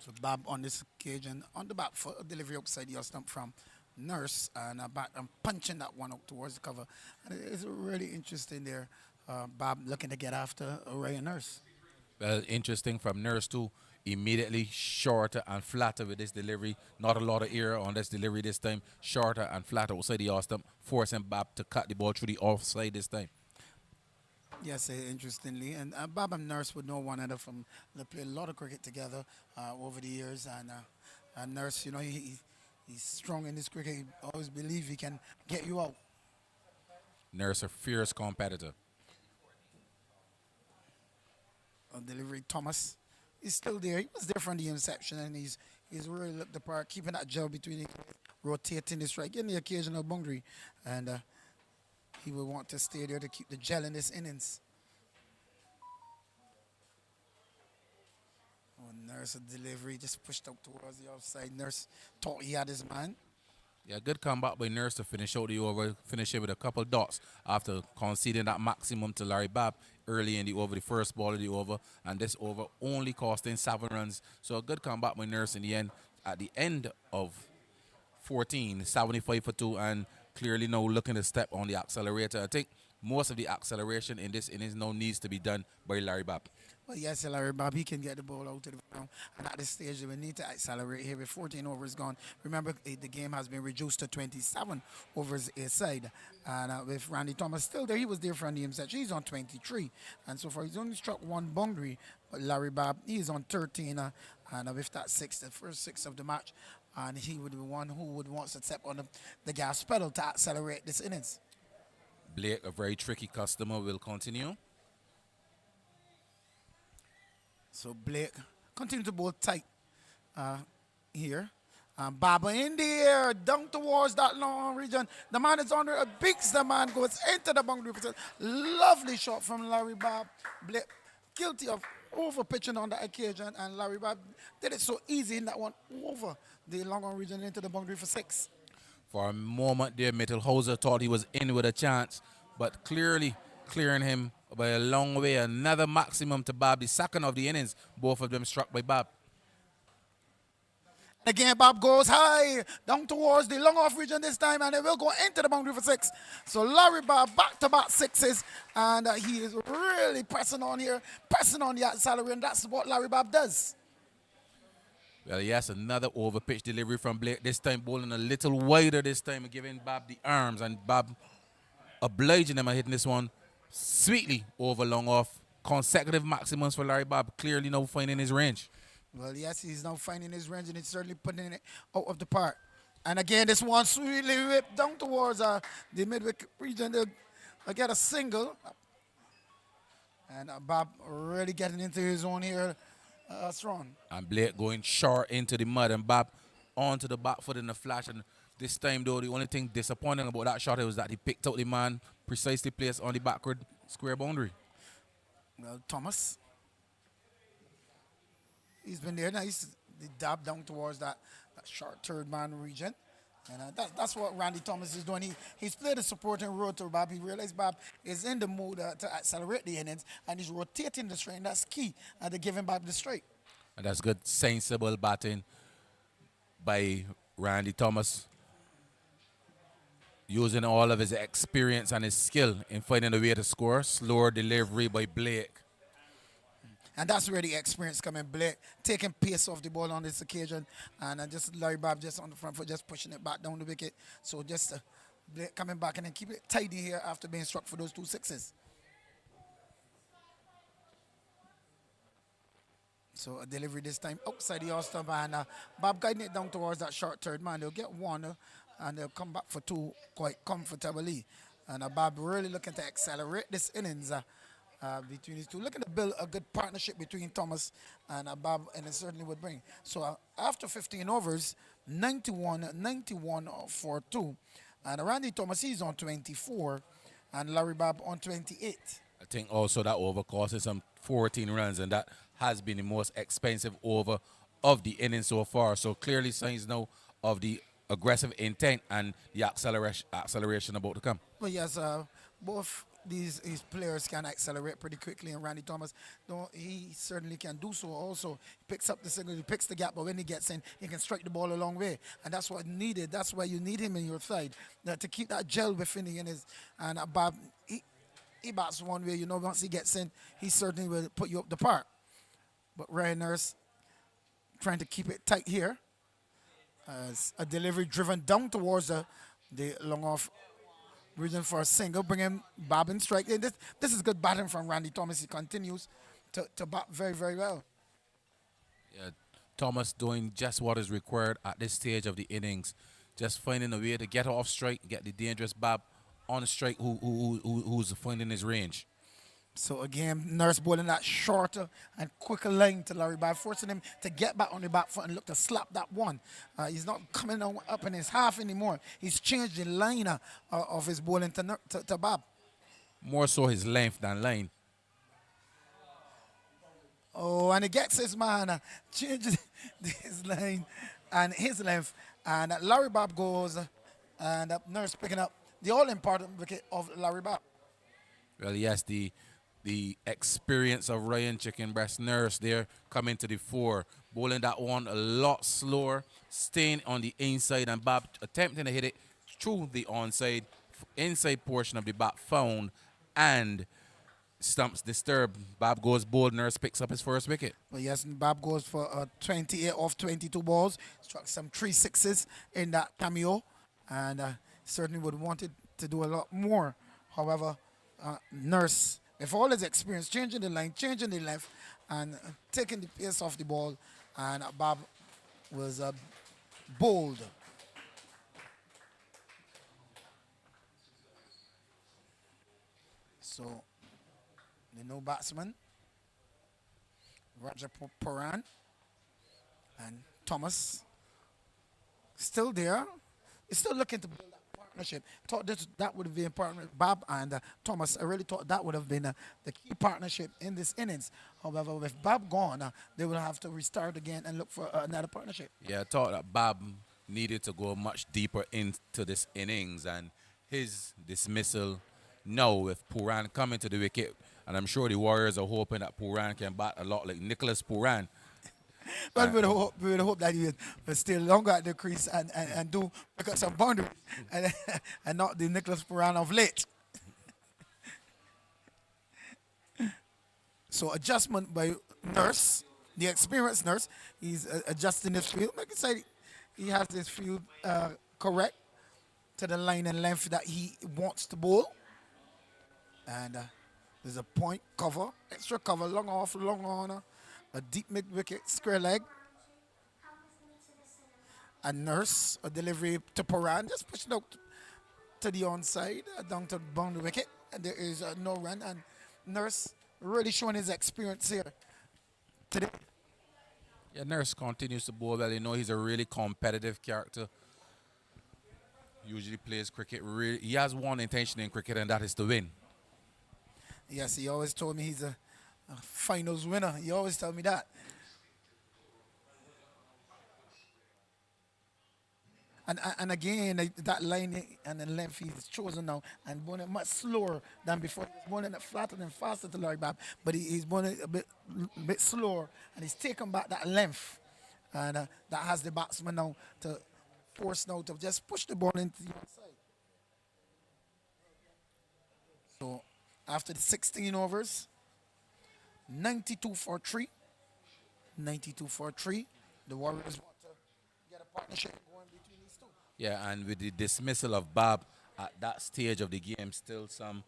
So Bob on this occasion on the back foot, a delivery upside your stump from Nurse and back and punching that one up towards the cover. And it's really interesting there. Bob looking to get after Ryan Nurse. Well, interesting from Nurse too. Immediately shorter and flatter with this delivery. Not a lot of error on this delivery this time. Shorter and flatter outside the off stump, forcing Bob to cut the ball through the offside this time. Yes, interestingly. And Bob and Nurse would know one another from, they played a lot of cricket together over the years. And Nurse, he's strong in this cricket. He always believe he can get you out. Nurse, a fierce competitor. Delivery, Thomas. He's still there. He was there from the inception, and he's really looked the part, keeping that gel between him, rotating the strike, getting the occasional boundary. And he will want to stay there to keep the gel in this innings. Oh, Nurse, a delivery just pushed out towards the offside. Nurse thought he had his man. Yeah, good comeback by Nurse to finish out the over, finish it with a couple dots after conceding that maximum to Larry Bob early in the over, the first ball of the over, and this over only costing 7 runs. So a good comeback by Nurse in the end. At the end of 14, 75 for 2, and clearly now looking to step on the accelerator. I think most of the acceleration in this innings now needs to be done by Larry Bob. Well, yes, Larry Bob, he can get the ball out to the ground. And at this stage, we need to accelerate here with 14 overs gone. Remember, the game has been reduced to 27 overs a side. And with Randy Thomas still there, he was there from the inception. He's on 23. And so far, he's only struck one boundary. But Larry Bob, he's on 13. And with that 6, the first 6 of the match, and he would be one who would want to step on the gas pedal to accelerate this innings. Blake, a very tricky customer, will continue. So Blake continue to bowl tight here. Baba in the air, down towards that long region. The man is under a beats the man, goes into the boundary. Lovely shot from Larry Bob. Blake guilty of over pitching on that occasion, and Larry Bob did it so easy in that one over the long on region into the boundary for 6. For a moment there, Mittelhauser thought he was in with a chance, but clearly clearing him by a long way. Another maximum to Bob, the second of the innings, both of them struck by Bob. Again, Bob goes high, down towards the long off region this time, and it will go into the boundary for 6. So Larry Bob back-to-back 6s, and he is really pressing on here, pressing on the accelerator, and that's what Larry Bob does. Well, yes, another over pitch delivery from Blake, this time bowling a little wider this time and giving Bob the arms, and Bob obliging him and hitting this one sweetly over long off. Consecutive maximums for Larry Bob, clearly now finding his range. Well, yes, he's now finding his range, and he's certainly putting it out of the park. And again, this one sweetly whipped down towards the midwick region. They'll get a single. And Bob really getting into his own here strong. And Blake going short into the mud, and Bob onto the back foot in the flash. And this time, though, the only thing disappointing about that shot was that he picked out the man precisely placed on the backward square boundary. Well, Thomas, he's been there. Now he's dabbed down towards that short third man region. And that's what Randy Thomas is doing. He's played a supporting role to Bob. He realized Bob is in the mood to accelerate the innings, and he's rotating the strike. And that's key to giving Bob the strike. And that's good, sensible batting by Randy Thomas, using all of his experience and his skill in finding a way to score. Slower delivery by Blake. And that's where the experience coming. Blake taking pace off the ball on this occasion. And just Larry Bob just on the front foot, just pushing it back down the wicket. So just Blake coming back and then keep it tidy here after being struck for those 2 6s. So a delivery this time outside the off stump, and Bob guiding it down towards that short third man. They'll get 1 and they'll come back for 2 quite comfortably. And Bob really looking to accelerate this innings. Between these two, looking to build a good partnership between Thomas and Bob, and it certainly would bring. So after 15 overs, 91 for 2, and Randy Thomas, he's on 24, and Larry Bob on 28. I think also that over costed some 14 runs, and that has been the most expensive over of the inning so far. So clearly signs now of the aggressive intent and the acceleration about to come. But yes, both these players can accelerate pretty quickly, and Randy Thomas, he certainly can do so. Also, he picks up the signal, he picks the gap, but when he gets in, he can strike the ball a long way, and that's what needed. That's why you need him in your side to keep that gel within the innings. And Bob, he bats one way. You know, once he gets in, he certainly will put you up the park. But Ryan Nurse trying to keep it tight here. As a delivery driven down towards the long off region for a single, bringing Bob in strike. And this is good batting from Randy Thomas. He continues to bat very, very well. Yeah, Thomas doing just what is required at this stage of the innings, just finding a way to get off strike, get the dangerous Bob on the strike who's finding his range. So again, Nurse bowling that shorter and quicker line to Larry Bob, forcing him to get back on the back foot and look to slap that one. He's not coming up in his half anymore. He's changed the line of his bowling to Bob. More so his length than line. Oh, and he gets his man, changes his line and his length. And Larry Bob goes, and Nurse picking up the all-important wicket of Larry Bob. Well, yes, the experience of Ryan Chicken Breast Nurse there coming to the fore, bowling that one a lot slower, staying on the inside, and Bob attempting to hit it through the inside portion of the bat found, and stumps disturbed. Bob goes bold, Nurse picks up his first wicket. Well, yes, and Bob goes for 28 off 22 balls, struck some 3 sixes in that cameo, and certainly would wanted to do a lot more. However, Nurse, with all his experience, changing the line, changing the length, and taking the pace off the ball, and Bob was bold. So, the no batsman, Roger Poran, and Thomas, still there. He's still looking to build that partnership. Thought that would have been important. Bob and Thomas, I really thought that would have been the key partnership in this innings. However, with Bob gone, they will have to restart again and look for another partnership. Yeah, I thought that Bob needed to go much deeper into this innings, and his dismissal now with Puran coming to the wicket, and I'm sure the Warriors are hoping that Puran can bat a lot like Nicholas Puran. But we would hope that he will stay longer at the crease and do pick up some boundaries and not the Nicholas Puran of late. So adjustment by Nurse, the experienced Nurse. He's adjusting his field. Like I said, he has his field correct to the line and length that he wants to bowl. And there's a point cover, extra cover, long off, long on, a deep mid wicket, square leg. A Nurse, a delivery to Paran, just pushing out to the onside, down to the boundary wicket. And there is no run. And Nurse really showing his experience here today. Yeah, Nurse continues to bowl well. You know, he's a really competitive character. Usually plays cricket. He has one intention in cricket, and that is to win. Yes, he always told me he's a finals winner. He always tell me that. And again, that line and the length he's chosen now and going it much slower than before. He's going it flatter and faster to Larry Bob, but he's going it a bit slower, and he's taken back that length, and that has the batsman now to force now to just push the ball into the outside. So after the 16 overs, 92 for 3. 92 for 3. The Warriors want to get a partnership going between these two. Yeah, and with the dismissal of Bob at that stage of the game, still some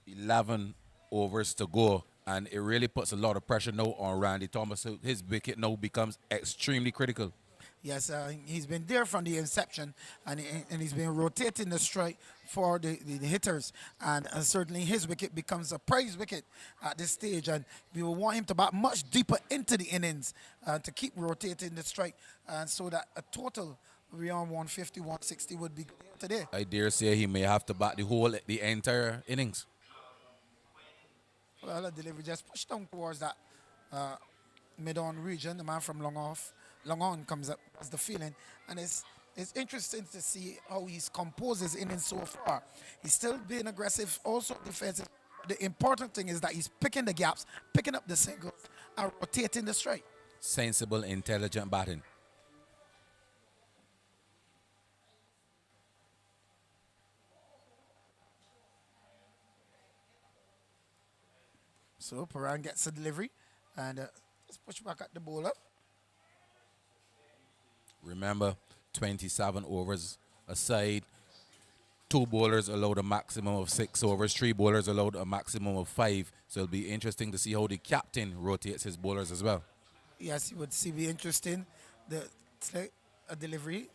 11 overs to go. And it really puts a lot of pressure now on Randy Thomas. So his wicket now becomes extremely critical. Yes, he's been there from the inception, and he's been rotating the strike for the hitters. And certainly his wicket becomes a prize wicket at this stage. And we will want him to bat much deeper into the innings to keep rotating the strike, and so that a total We on 150, 160 would be clear today. I dare say he may have to bat the entire innings. Well, the delivery just pushed down towards that mid-on region. The man from long on comes up as the feeling, and it's interesting to see how he's composed his innings so far. He's still being aggressive, also defensive. The important thing is that he's picking the gaps, picking up the singles, and rotating the strike. Sensible, intelligent batting. So Paran gets the delivery, and just push back at the bowler. Remember, 27 overs aside. 2 bowlers allowed a maximum of 6 overs. 3 bowlers allowed a maximum of 5. So it'll be interesting to see how the captain rotates his bowlers as well. Yes, it would be interesting. It's like a delivery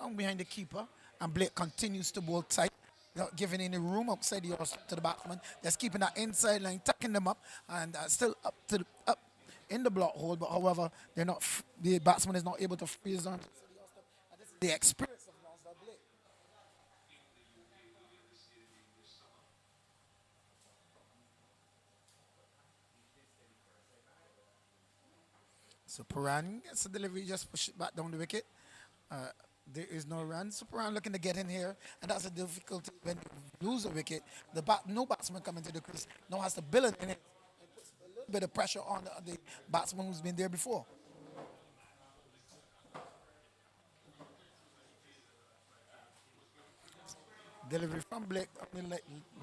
down behind the keeper, and Blake continues to bowl tight, not giving any room outside the horse to the batsman. Just keeping that inside line, tucking them up, and still up in the block hole. But however, the batsman is not able to free his arms. This is the experience of non-stop Blake. So Paran gets the delivery, just push it back down the wicket. There is no run. So Paran looking to get in here, and that's a difficulty when you lose a wicket. No batsman coming to the crease now has to build it in it. It puts a little bit of pressure on the batsman who's been there before. Delivery from Blake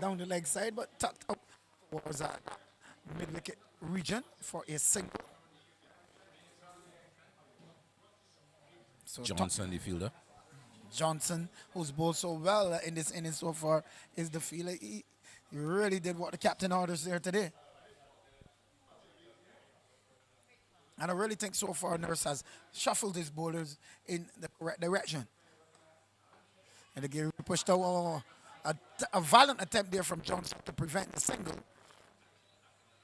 down the leg side, but tucked up towards that mid-wicket region for a single. So Johnson, the fielder. Johnson, who's bowled so well in this inning so far, is the fielder. He really did what the captain orders there today. And I really think so far Nurse has shuffled his bowlers in the correct direction. And again, we pushed out a violent attempt there from Johnson to prevent the single.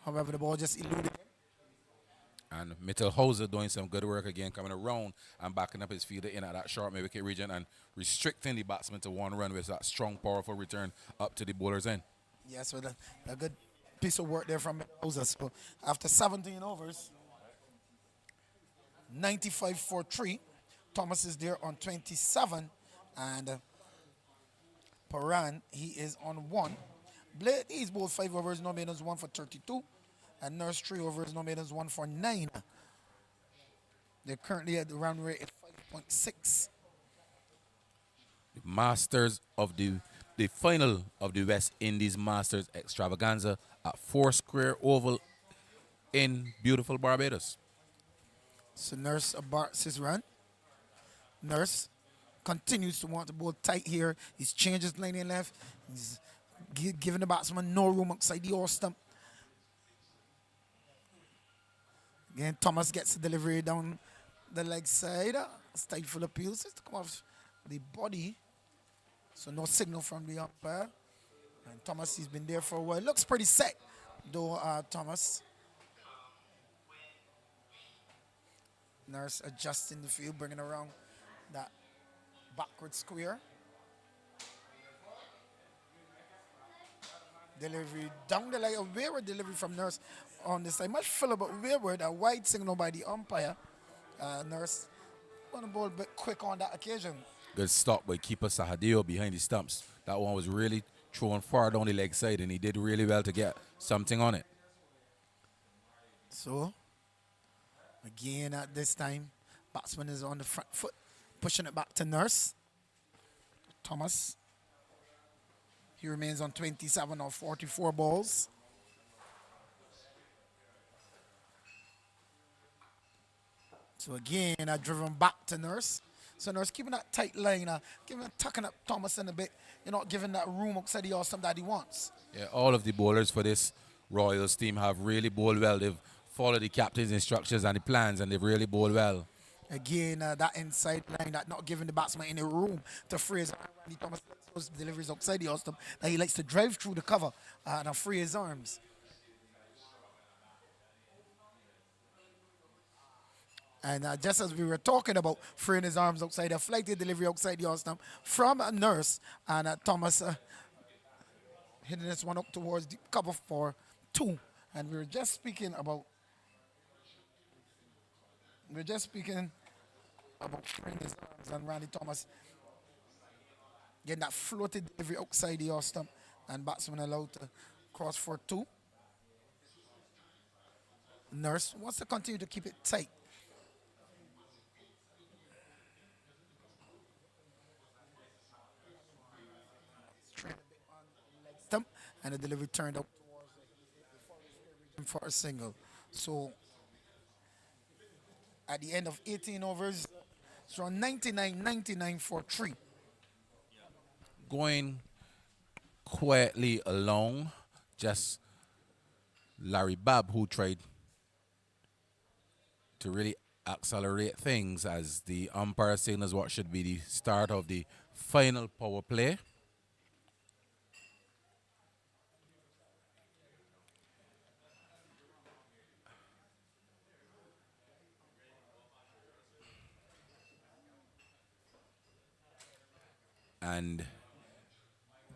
However, the ball just eluded him. And Mittelhauser doing some good work again, coming around and backing up his fielder in at that short mid-wicket region and restricting the batsman to 1 run with that strong, powerful return up to the bowler's end. Yes, with a good piece of work there from Mittelhauser. So after 17 overs, 95 for 3. Thomas is there on 27, and Paran, he is on 1. Blade, he's bowled 5 overs, no maidens, 1 for 32. And Nurse 3 overs, no maidens, 1 for 9. They're currently at the run rate at 5.6. The Masters of the final of the West Indies Masters Extravaganza at Foursquare Oval in beautiful Barbados. So Nurse aborts his run. Nurse continues to want to bowl tight here. He's changed his lane in left. He's giving the batsman no room outside the off stump. Again, Thomas gets the delivery down the leg side. Tight full appeals. Just to come off the body. So no signal from the umpire. And Thomas, he's been there for a while. Looks pretty set, though, Thomas. Nurse adjusting the field, bringing around that backward square. Delivery down the leg, a wayward delivery from Nurse on this side. Much fuller, but wayward. A wide signal by the umpire. Nurse on the ball a bit quick on that occasion. Good stop by keeper Sahadio behind the stumps. That one was really thrown far down the leg side, and he did really well to get something on it. So, again at this time, batsman is on the front foot, pushing it back to Nurse. Thomas. He remains on 27 of 44 balls. So again, driven back to Nurse. So Nurse keeping that tight line, tucking up Thomas in a bit, giving that room outside the awesome that he wants. Yeah, all of the bowlers for this Royals team have really bowled well. They've followed the captain's instructions and the plans, and they've really bowled well. Again, that inside line, that not giving the batsman any room to free his arms. Randy Thomas those deliveries outside the awesome that he likes to drive through the cover and free his arms. And just as we were talking about freeing his arms outside, a flighty delivery outside the off stump from a Nurse, and Thomas hitting this one up towards the cover for 2. And we were just speaking about freeing his arms and Randy Thomas getting that floated delivery outside the off stump, and batsman allowed to cross for 2. Nurse wants to continue to keep it tight. Stump, and the delivery turned up for a single. So at the end of 18 overs, it's around 99 for 3. Going quietly along, just Larry Babb, who tried to really accelerate things as the umpire signals what should be the start of the final power play. And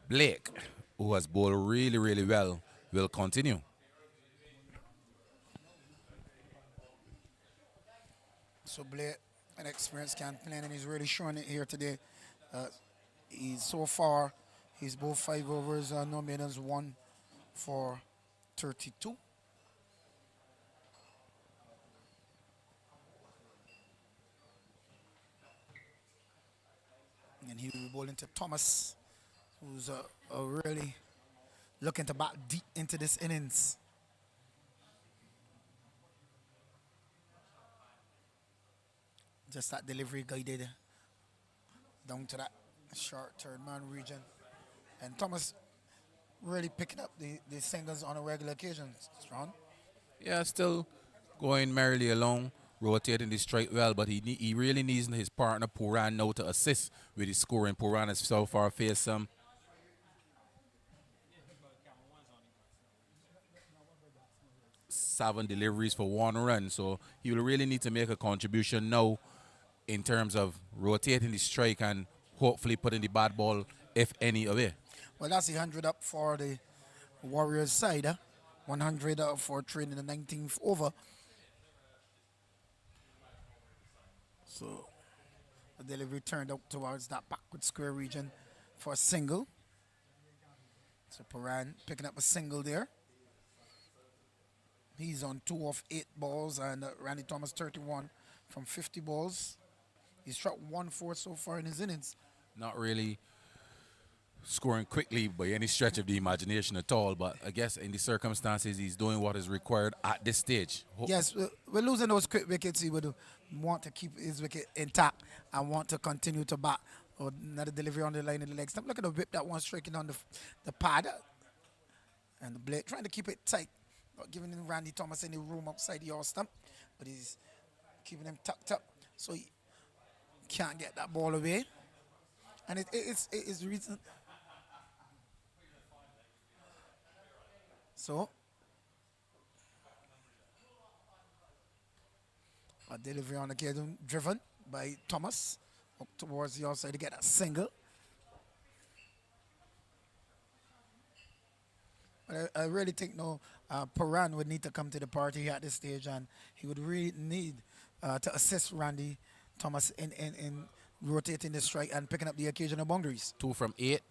Blake, who has bowled really, really well, will continue. So Blake, an experienced can plan, and he's really showing it here today. He's bowled 5 overs, no maidens, 1 for 32. And he will be bowling to Thomas, who's really looking to bat deep into this innings. Just that delivery guided down to that short third man region. And Thomas really picking up the singles on a regular occasion, Strong. Yeah, still going merrily along, rotating the strike well, but he really needs his partner Puran now to assist with his scoring. Puran has so far faced some seven deliveries for 1 run, so he will really need to make a contribution now in terms of rotating the strike and hopefully putting the bad ball, if any, away. Well, that's the 100 up for the Warriors side. 100 for trade in the 19th over. So the delivery turned up towards that backward square region for a single. So Paran picking up a single there. He's on 2 of 8 balls, and Randy Thomas 31 from 50 balls. He's struck 1-4 so far in his innings. Not really scoring quickly by any stretch of the imagination at all, but I guess in the circumstances, he's doing what is required at this stage. Yes, we're losing those quick wickets. He would want to keep his wicket intact and want to continue to bat. Or another delivery on the line of the leg stump. Look at the whip that one striking on the pad. And the blade trying to keep it tight. Not giving Randy Thomas any room outside the off stump. But he's keeping him tucked up so he can't get that ball away. And it's reason. So a delivery on occasion driven by Thomas up towards the outside to get a single. But I really think Paran would need to come to the party at this stage, and he would really need to assist Randy Thomas in rotating the strike and picking up the occasional boundaries. 2 from 8.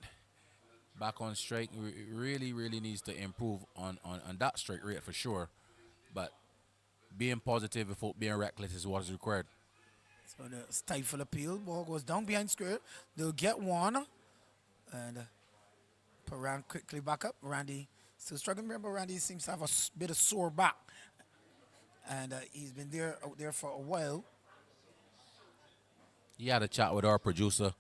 Back on strike, really needs to improve on that strike rate for sure. But being positive without being reckless is what is required. So the stifle appeal, ball goes down behind square. They'll get one. And Paran quickly back up. Randy still struggling. Remember, Randy seems to have a bit of sore back. And he's been out there for a while. He had a chat with our producer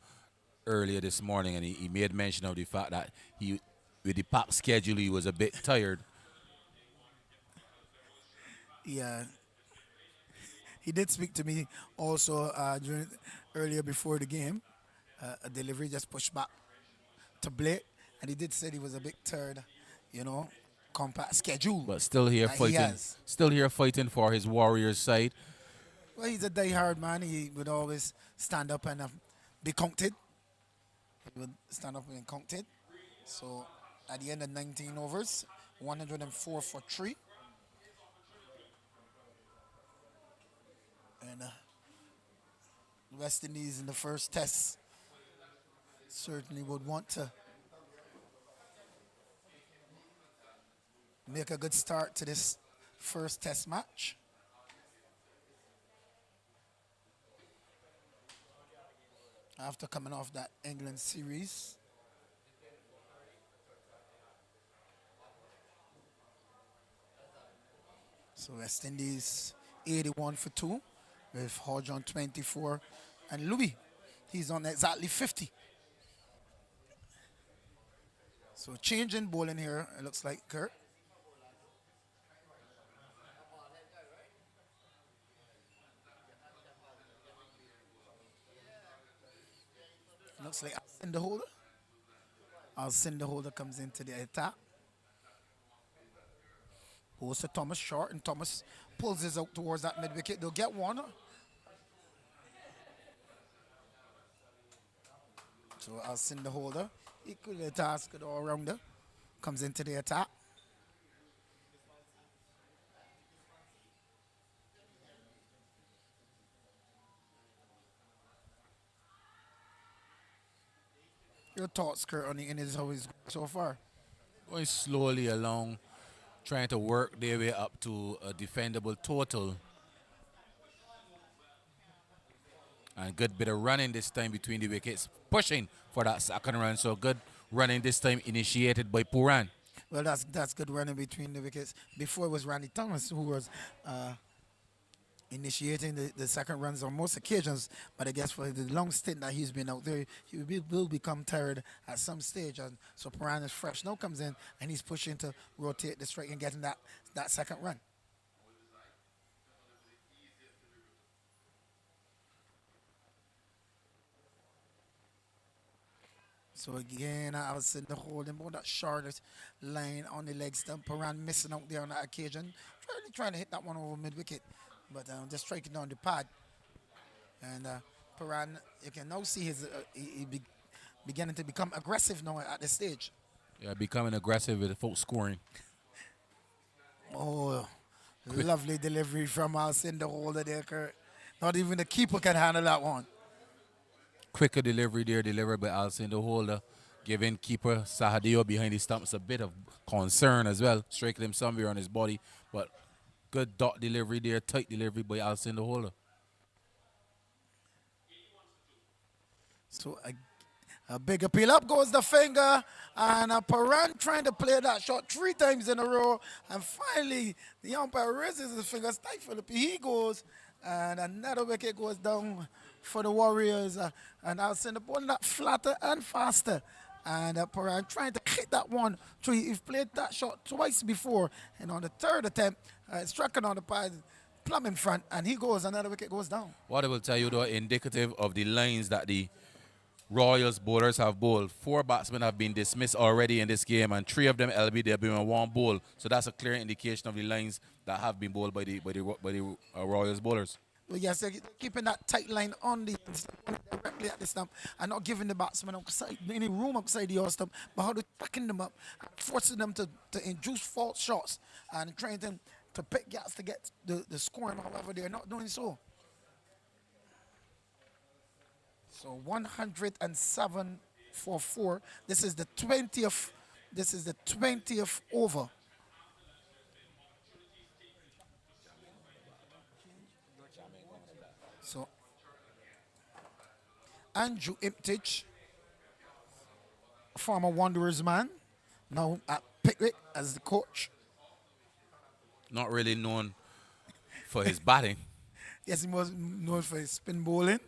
earlier this morning, and he made mention of the fact that with the packed schedule, he was a bit tired. Yeah. He did speak to me also earlier before the game. A delivery just pushed back to Blake, and he did say he was a bit tired, compact schedule. But still here fighting. Still here fighting for his Warriors side. Well, he's a die-hard man. He would always stand up and be counted. He would stand up and be counted. So at the end of 19 overs, 104 for 3. And West Indies in the first test certainly would want to make a good start to this first test match. After coming off that England series. So West Indies 81 for 2 with Hodge on 24 and Louis, he's on exactly 50. So changing bowling here, it looks like Kurt. Looks like Alcindor Holder comes into the attack. Goes to Thomas short, and Thomas pulls this out towards that mid wicket. They'll get one. So Alcindor Holder, equally tasked all rounder, comes into the attack. Your thoughts, Kurt, on the innings, how it's going so far? Going slowly along, trying to work their way up to a defendable total. And good bit of running this time between the wickets, pushing for that second run. So good running this time initiated by Puran. Well, that's good running between the wickets. Before it was Randy Thomas who was initiating the second runs on most occasions, but I guess for the long stint that he's been out there, will become tired at some stage. And so Puran is fresh now, comes in and he's pushing to rotate the strike and getting that second run. So again, I was in the holding more that shortest line on the leg stump. Puran missing out there on that occasion, trying to hit that one over mid wicket, but just striking down the pad. And Puran, you can now see beginning to become aggressive now at this stage. Yeah, becoming aggressive with the folks scoring. Oh, lovely delivery from Alcindor Holder there, Kurt. Not even the keeper can handle that one. Quicker delivery there, delivered by Alcindor Holder, giving keeper Sahadio behind the stumps a bit of concern as well, striking him somewhere on his body. But good dot delivery there, tight delivery by Alcindor Holder. So a big appeal. Up goes the finger, and Puran trying to play that shot 3 times in a row, and finally the umpire raises his finger, stifle up. He goes, and another wicket goes down for the Warriors, and Alcindor bowling that flatter and faster. And Puran trying to hit that one. So he's played that shot twice before, and on the third attempt, striking on the pad, plumb in front, and he goes, another wicket goes down. What I will tell you though, indicative of the lines that the Royals bowlers have bowled. 4 batsmen have been dismissed already in this game, and 3 of them LB, they have been on 1 bowl. So that's a clear indication of the lines that have been bowled by the Royals bowlers. Well, yes, they're keeping that tight line on the directly at the stump and not giving the batsmen outside, any room outside the stump, but how they're packing them up, forcing them to induce false shots and trying to pick gaps to get the scoring. However, they're not doing so. So 107 for 4. This is the 20th. This is the 20th over. So Andrew Iptich, former Wanderers man, now at Pickwick as the coach. Not really known for his batting. Yes, he was known for his spin bowling.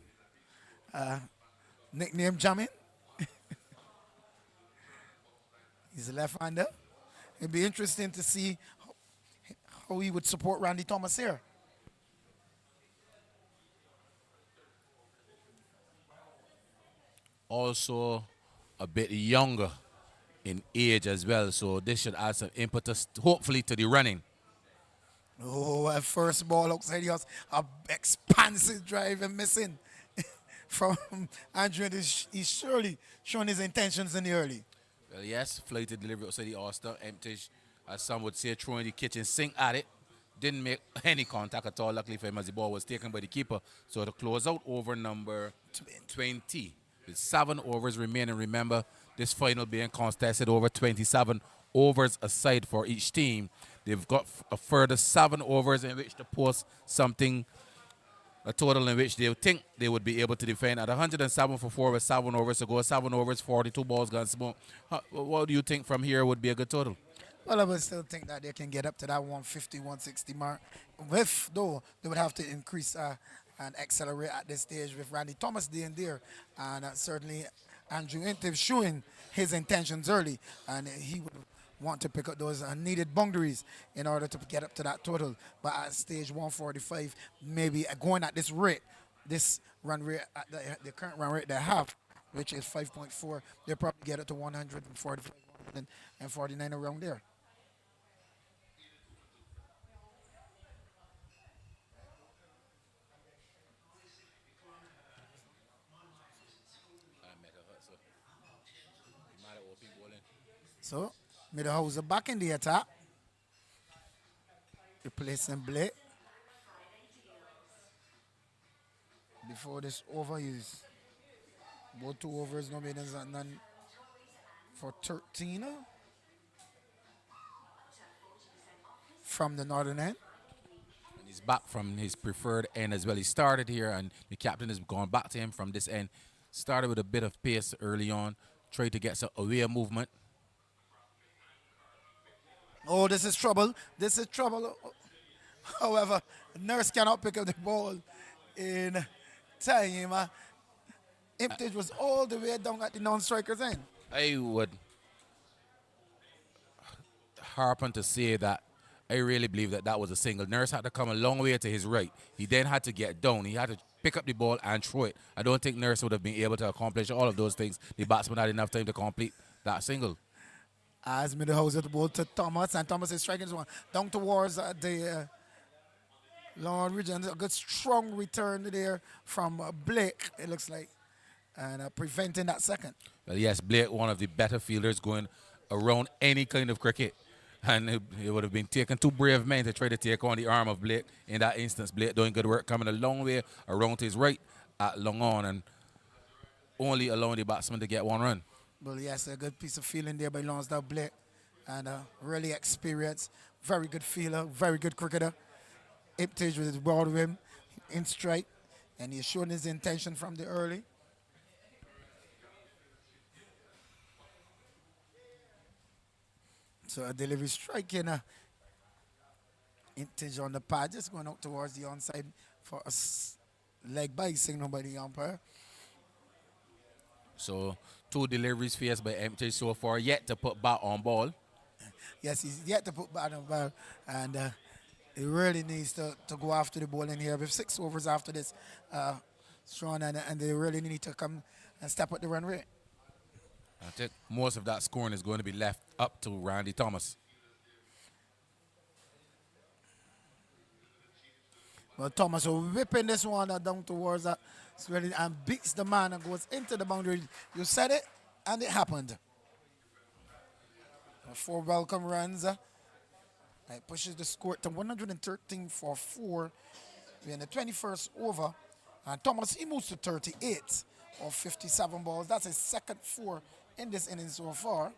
Nickname Jamming. He's a left-hander. It'd be interesting to see how he would support Randy Thomas here. Also a bit younger in age as well, so this should add some impetus, hopefully, to the running. Oh, at first ball outside yours, a expansive drive and missing from Andrew. He's surely shown his intentions in the early. Well, yes, flighted delivery outside the Ulster, empty, as some would say, throwing the kitchen sink at it. Didn't make any contact at all, luckily for him, as the ball was taken by the keeper. So to close out over number 20, with 7 overs remaining. Remember, this final being contested over 27 overs aside for each team. They've got a further 7 overs in which to post something, a total in which they think they would be able to defend at 107 for 4 with 7 overs to go. 7 overs, 42 balls gone smoke. What do you think from here would be a good total? Well, I would still think that they can get up to that 150, 160 mark. With, though, they would have to increase and accelerate at this stage with Randy Thomas being there. And certainly Andrew Intiv showing his intentions early. And he would want to pick up those needed boundaries in order to get up to that total. But at stage 145, maybe going at this rate, this run rate, at the current run rate they have, which is 5.4, they'll probably get it to 145, 149 around there. So, Middlehauser back in the attack. Replacing Blake. Before this over, he's both 2 overs, no maidens and none for 13 from the northern end. And he's back from his preferred end as well. He started here, and the captain has gone back to him from this end. Started with a bit of pace early on, tried to get some away movement. Oh, this is trouble. This is trouble. However, Nurse cannot pick up the ball in time. Iptage was all the way down at the non-striker's end. I would harpen to say that I really believe that that was a single. Nurse had to come a long way to his right. He then had to get down. He had to pick up the ball and throw it. I don't think Nurse would have been able to accomplish all of those things. The batsman had enough time to complete that single. As Middlehauser the ball to Thomas, and Thomas is striking this one down towards the long region. A good strong return there from Blake, it looks like, and preventing that second. Well, yes, Blake, one of the better fielders going around any kind of cricket. And it would have been taking 2 brave men to try to take on the arm of Blake. In that instance, Blake doing good work, coming a long way around to his right at long on, and only allowing the batsman to get 1 run. Well, yes, a good piece of feeling there by Lonsdale Blake, and really experienced, very good fielder, very good cricketer. Iptage with his ball to him in strike, and he's showing his intention from the early. So a delivery strike in Iptage on the pad, just going out towards the onside for a leg by signal by the umpire. So 2 deliveries faced by Empty so far, yet to put bat on ball. Yes, he's yet to put bat on ball, and he really needs to go after the ball in here. With 6 overs after this, Sean, and they really need to come and step up the run rate. I think most of that scoring is going to be left up to Randy Thomas. Well, Thomas will whipping this one down towards that and beats the man and goes into the boundary. You said it, and it happened. 4 welcome runs. It pushes the score to 113 for 4. We're in the 21st over. And Thomas, he moves to 38 of 57 balls. That's his second 4 in this inning so far.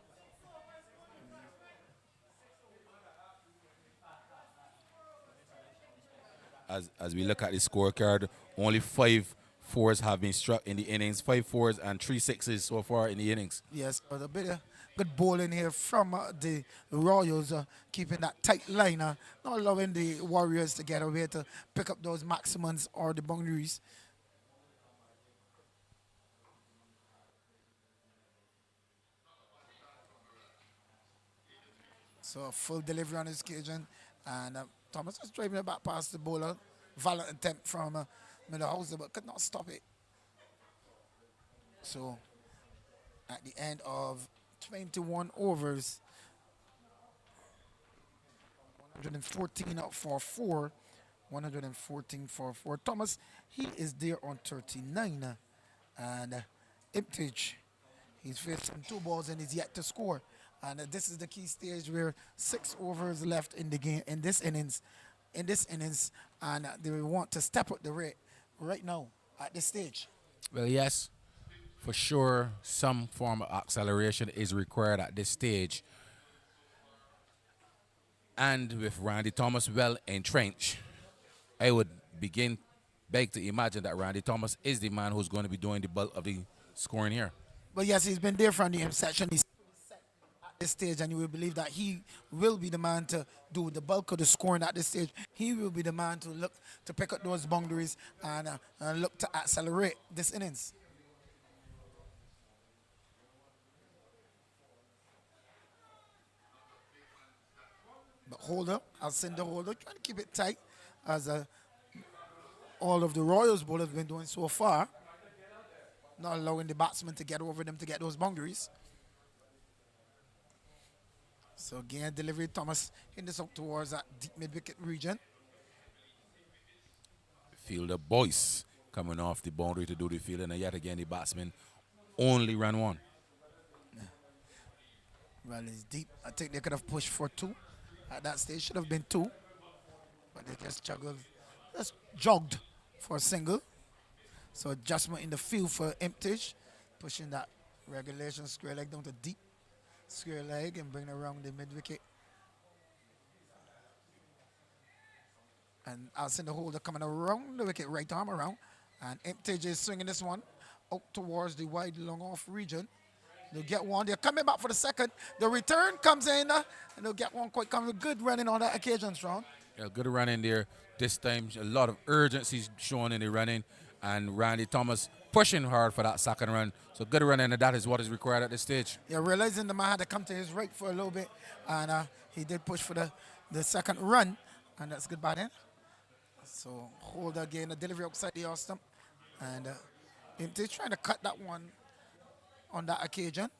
As we look at the scorecard, only 5 fours have been struck in the innings, 5 fours and 3 sixes so far in the innings. Yes, but a bit of good bowling here from the Royals, keeping that tight line, not allowing the Warriors to get away to pick up those maximums or the boundaries. So a full delivery on his occasion, and Thomas was driving it back past the bowler. Violent attempt from Middlehauser, but could not stop it. So at the end of 21 overs, 114 out for 4. 114 for 4. Thomas, he is there on 39. And Iptage, he's facing 2 balls and he's yet to score. And this is the key stage where 6 overs left in the game, in this innings. And they want to step up the rate right now at this stage. Well, yes, for sure, some form of acceleration is required at this stage. And with Randy Thomas well entrenched, I would beg to imagine that Randy Thomas is the man who's going to be doing the bulk of the scoring here. But yes, he's been there from the inception. He's at this stage, and you will believe that he will be the man to do the bulk of the scoring at this stage. He will be the man to look to pick up those boundaries and look to accelerate this innings. But holder, I'll send the holder, trying to keep it tight as all of the Royals bowlers have been doing so far. Not allowing the batsman to get over them to get those boundaries. So again, delivery, Thomas in this up towards that deep mid-wicket region. Fielder Boyce coming off the boundary to do the fielding, and yet again the batsman only ran 1. Well, it's deep. I think they could have pushed for 2. At that stage, should have been 2. But they just jogged for a single. So adjustment in the field for Imtish, pushing that regulation square leg down to deep square leg and bring it around the mid-wicket. And Alcin the holder coming around the wicket, right arm around. And Imtish is swinging this one out towards the wide long off region. They'll get one. They're coming back for the second. The return comes in, and they'll get one quite coming. Good running on that occasion, Sean. Yeah, good running there. This time, a lot of urgency shown in the running, and Randy Thomas pushing hard for that second run. So good running, and that is what is required at this stage. Yeah, realizing the man had to come to his right for a little bit, and he did push for the second run, and that's good batting. So hold again, the delivery outside the off stump, and they're trying to cut that one on that occasion.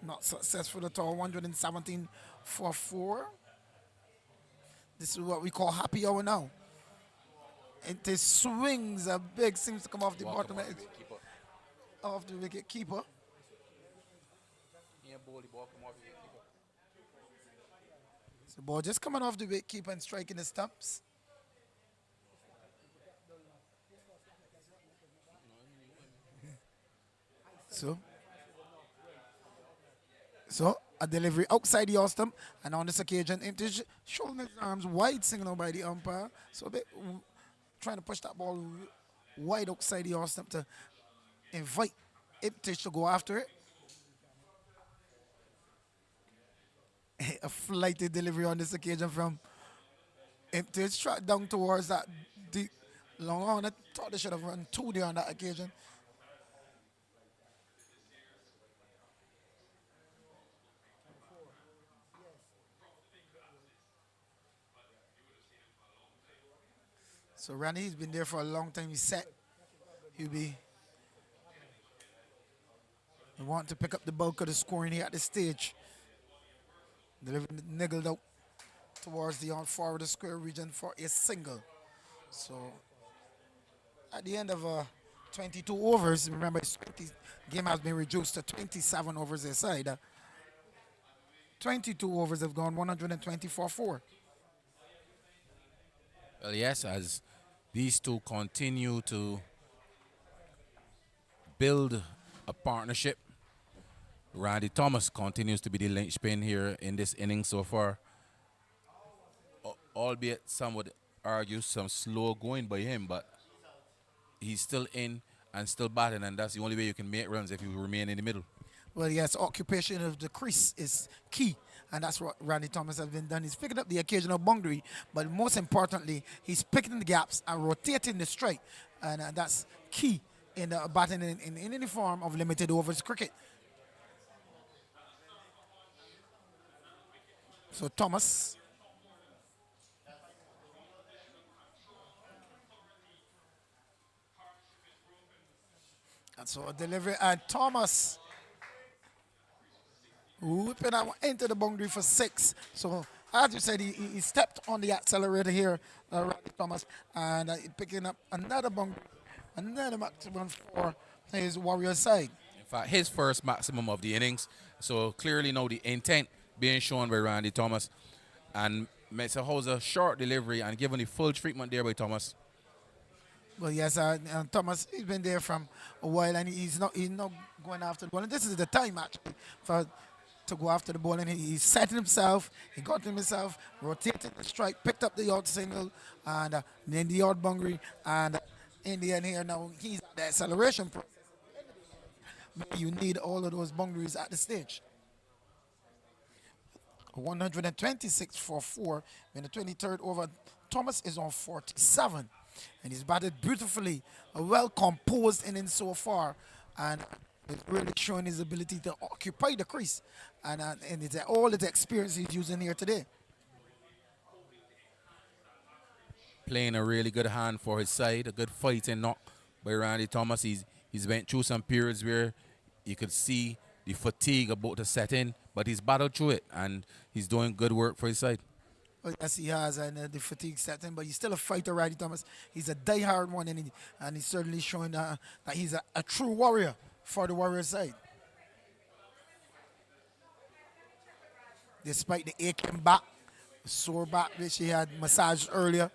Not successful at all. 117 for 4. This is what we call happy hour now. And the swings are big, seems to come off the bottom edge of the wicket keeper. So the ball just coming off the wicket keeper and striking the stumps. So a delivery outside the off stump, and on this occasion, Imtish showing his arms wide, signal by the umpire. So they trying to push that ball wide outside the off stump to invite Imtish to go after it. A flighty delivery on this occasion from Imtish, track down towards that deep long on. I thought they should have run 2 there on that occasion. So Randy's been there for a long time. He's set. He want to pick up the bulk of the scoring here at this stage. Delivering niggled out towards the on forward the square region for a single. So at the end of 22 overs, remember the game has been reduced to 27 overs aside. 22 overs have gone 124-4. Well, yes, as these two continue to build a partnership, Randy Thomas continues to be the linchpin here in this inning so far. Albeit some would argue some slow going by him, but he's still in and still batting, and that's the only way you can make runs if you remain in the middle. Well, yes, occupation of the crease is key, and that's what Randy Thomas has been done. He's picking up the occasional boundary, but most importantly, he's picking the gaps and rotating the strike, and that's key in batting in any form of limited overs cricket. So Thomas. And so a delivery, and Thomas whipping that one into the boundary for 6. So as you said, he stepped on the accelerator here, Randy Thomas, and picking up another maximum for his Warriors side. In fact, his first maximum of the innings. So clearly now the intent being shown by Randy Thomas. And Mr. Hauser, short delivery and given the full treatment there by Thomas. Well, yes, Thomas, he's been there from a while, and he's not going after the ball. And this is the time actually to go after the ball, and he setting himself. He got himself, rotated the strike, picked up the odd single, and then the odd boundary, and in the end here now he's at the acceleration process. You need all of those boundaries at the stage. 126 for 4 in the 23rd over. Thomas is on 47, and he's batted beautifully. A well-composed inning so far, and it's really showing his ability to occupy the crease, and it's all the experience he's using here today. Playing a really good hand for his side, a good fighting knock by Randy Thomas. He's went through some periods where you could see the fatigue about to set in, but he's battled through it, and he's doing good work for his side. Well, yes, he has, and the fatigue set in, but he's still a fighter, Randy Thomas. He's a die-hard one, and he's certainly showing that he's a true warrior for the Warriors side. Despite the aching back, sore back which he had massaged earlier,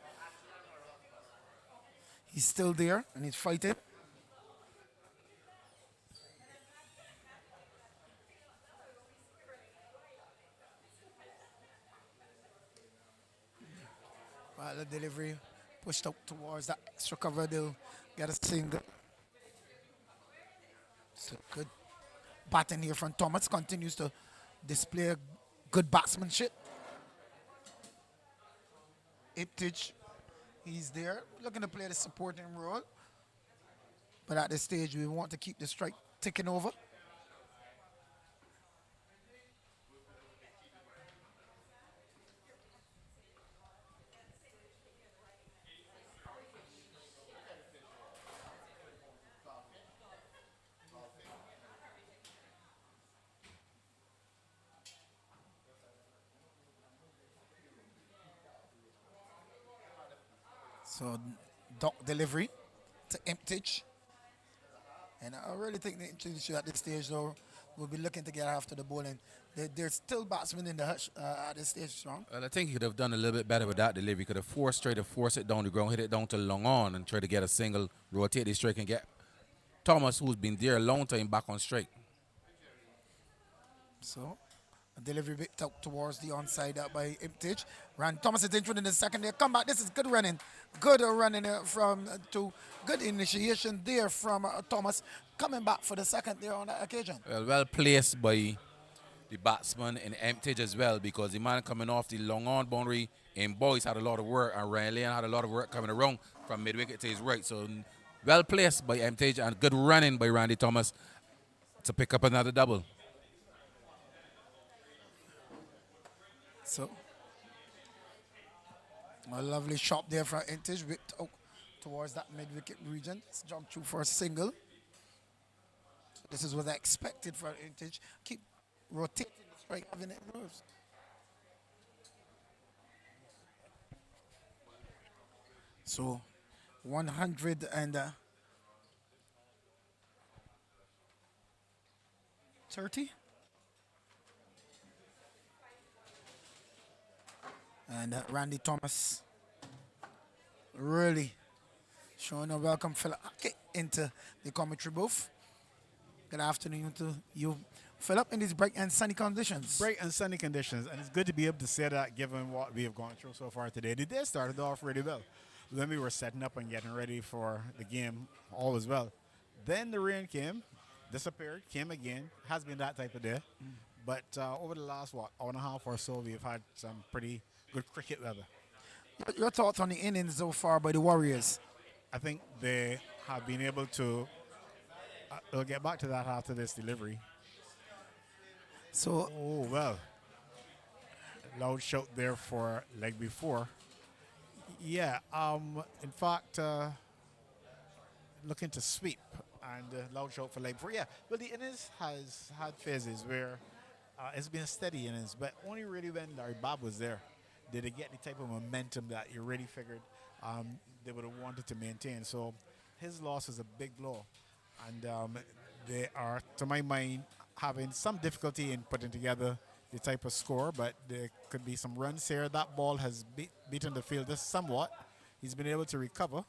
he's still there, and he's fighting. The delivery pushed up towards that extra cover. They'll get a single. So good batting here from Thomas. Continues to display good batsmanship. Iptich, he's there, looking to play the supporting role. But at this stage, we want to keep the strike ticking over. So, dot delivery to Iptich. And I really think the Iptich at this stage, though, will be looking to get after the bowling. There's still batsmen in the hush at this stage, strong. Well, I think he could have done a little bit better with that delivery. He could have force it down the ground, hit it down to long on, and try to get a single, rotate the strike, and get Thomas, who's been there a long time, back on strike. So, a delivery bit out towards the onside by Iptich. Thomas is interested in the second there. Come back. This is good running. Good running from to good initiation there from Thomas. Coming back for the second there on that occasion. Well placed by the batsman in Iptich as well, because the man coming off the long on boundary in boys had a lot of work, and Ryan Lane had a lot of work coming around from mid-wicket to his right. So well placed by Iptich and good running by Randy Thomas to pick up another double. So, a lovely shot there from Iptich, whipped out towards that mid-wicket region. It's jumped through for a single. So this is what I expected from Iptich. Keep rotating the strike, having it moves. So, 130. And Randy Thomas really showing a welcome Philip into the commentary booth. Good afternoon to you, Philip, in these bright and sunny conditions. Bright and sunny conditions, and it's good to be able to say that given what we have gone through so far today. The day started off really well. When we were setting up and getting ready for the game, all was well. Then the rain came, disappeared, came again. Has been that type of day. But over the last, hour and a half or so, we've had some pretty good cricket weather. Your thoughts on the innings so far by the Warriors? I think they have been able to, we'll get back to that after this delivery. So, oh, well, loud shout there for leg before. Yeah, in fact, looking to sweep and loud shout for leg before. Yeah, well, the innings has had phases where It's been steady innings, but only really when Larry Bob was there did they get the type of momentum that you really figured they would have wanted to maintain. So his loss is a big blow, and they are, to my mind, having some difficulty in putting together the type of score, but there could be some runs here. That ball has beaten the field just somewhat. He's been able to recover,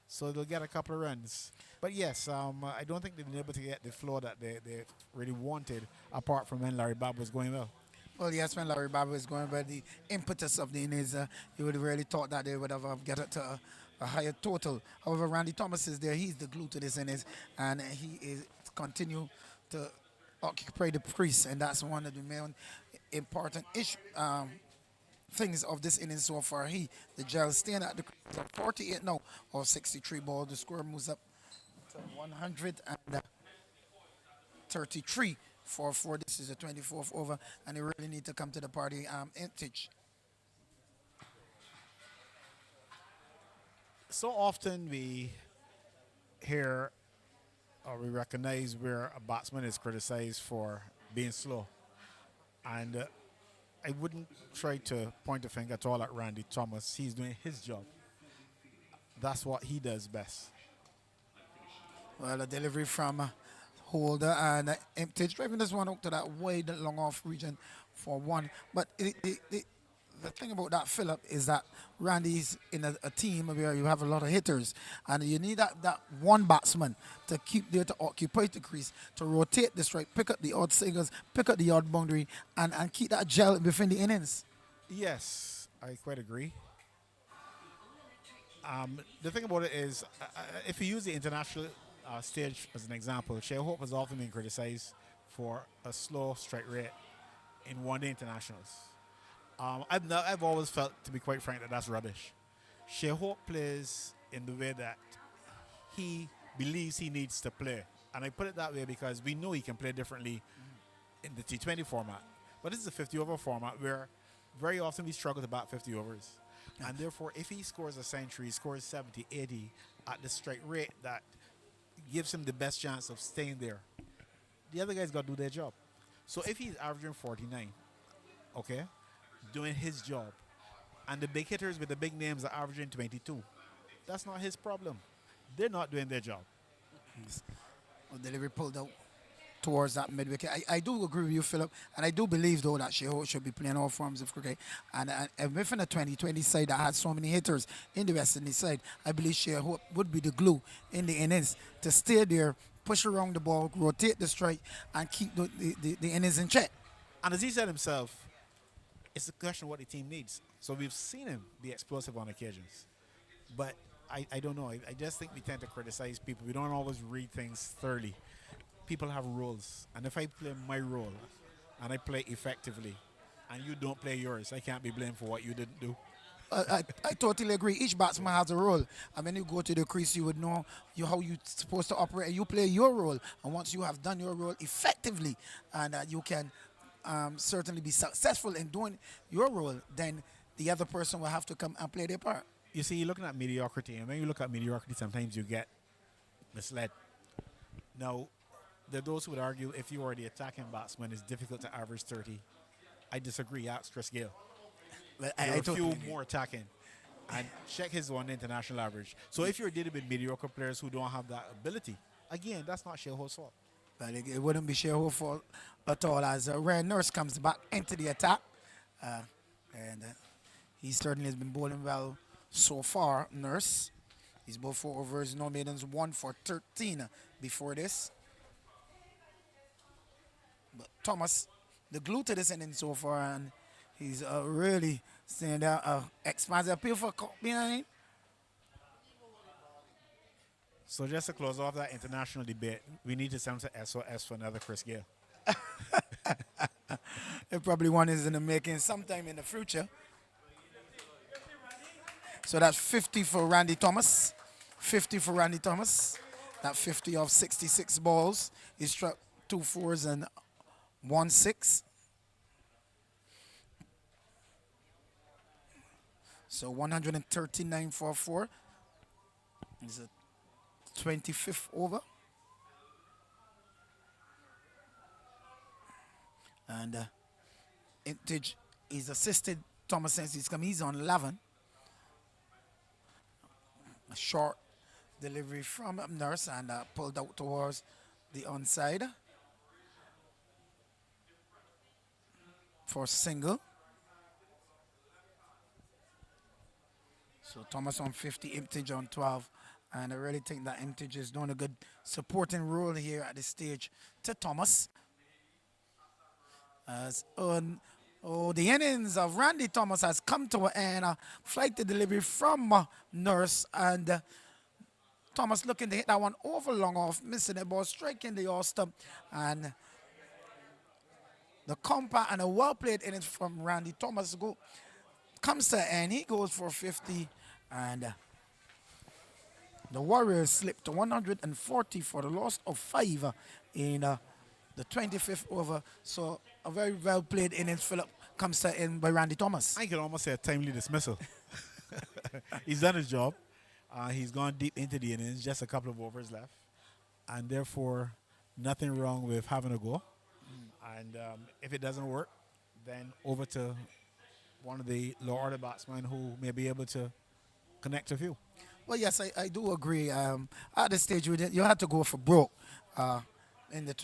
so they'll get a couple of runs. But yes, I don't think they've been able to get the flow that they really wanted, apart from when Larry Bob was going well. Well, yes, when Larry Baba is going by the impetus of the innings, you would have really thought that they would have get it to a higher total. However, Randy Thomas is there. He's the glue to this innings, and he is continue to occupy the crease, and that's one of the main important things of this inning so far. The gel, staying at the 48 now of 63 ball. The score moves up to 133 for 4. This is the 24th over, and they really need to come to the party intage. So often we hear or we recognize where a batsman is criticized for being slow. And I wouldn't try to point a finger at all at Randy Thomas. He's doing his job. That's what he does best. Well, a delivery from Holder and Imtage, driving this one out to that wide long off region for 1. But the thing about that, Philip, is that Randy's in a team where you have a lot of hitters, and you need that one batsman to keep there to occupy the crease, to rotate the strike, pick up the odd singles, pick up the odd boundary, and keep that gel within the innings. Yes, I quite agree. The thing about it is, if you use the international stage as an example, Shea Hope has often been criticized for a slow strike rate in one-day internationals. I've always felt, to be quite frank, that that's rubbish. Shea Hope plays in the way that he believes he needs to play. And I put it that way because we know he can play differently in the T20 format. But this is a 50-over format where very often we struggle to bat 50 overs. Yeah. And therefore, if he scores a century, scores 70, 80 at the strike rate that gives him the best chance of staying there, the other guys got to do their job. So if he's averaging 49, okay, doing his job, and the big hitters with the big names are averaging 22, that's not his problem. They're not doing their job. Well, delivery pulled out towards that mid-wicket. I do agree with you, Philip, and I do believe, though, that Shea Hope should be playing all forms of cricket. And within a 2020 side that had so many hitters in the West Indies side, I believe Shea Hope would be the glue in the innings to stay there, push around the ball, rotate the strike, and keep the innings in check. And as he said himself, it's a question of what the team needs. So we've seen him be explosive on occasions. But I don't know. I just think we tend to criticize people. We don't always read things thoroughly. People have roles. And if I play my role and I play effectively and you don't play yours, I can't be blamed for what you didn't do. I totally agree. Each batsman has a role. And when you go to the crease, you would know how you're supposed to operate. And you play your role. And once you have done your role effectively and you can certainly be successful in doing your role, then the other person will have to come and play their part. You see, you're looking at mediocrity, and when you look at mediocrity, sometimes you get misled. Now, there are those who would argue if you are the attacking batsman, it's difficult to average 30. I disagree. Ask Chris Gayle. Well, there are a few more attacking, and check his one international average. So if you're dealing with mediocre players who don't have that ability, again, that's not Shea Hope's fault. But it wouldn't be Shea Hope's fault at all, as Ryan Nurse comes back into the attack. And he certainly has been bowling well so far, Nurse. He's bowled 4 overs, no maidens, 1 for 13 before this. But Thomas, the glue to this inning so far, and he's really staying there. Expands the appeal for behind. So just to close off that international debate, we need to send to SOS for another Chris Gayle. Probably one is in the making sometime in the future. So that's 50 for Randy Thomas. 50 for Randy Thomas. That 50 of 66 balls. He struck 2 4s and 1 6. So 139 for 4. It's a 25th over. And Intage, he's assisted Thomas since he's come. He's on 11. A short delivery from Nurse and pulled out towards the onside for single. So Thomas on 50, Imtage on 12. And I really think that Imtage is doing a good supporting role here at this stage to Thomas. As the innings of Randy Thomas has come to an end. Flight to delivery from Nurse, and Thomas looking to hit that one over long off, missing the ball, striking the off stump, and the compact and a well-played innings from Randy Thomas comes to an end. He goes for 50, and the Warriors slipped to 140 for the loss of 5 in the 25th over. So a very well-played innings, Philip, comes to end by Randy Thomas. I can almost say a timely dismissal. He's done his job. He's gone deep into the innings, just a couple of overs left. And therefore, nothing wrong with having a go. And if it doesn't work, then over to one of the lower-order batsmen who may be able to connect a few. Well, yes, I do agree. At this stage, you had to go for broke.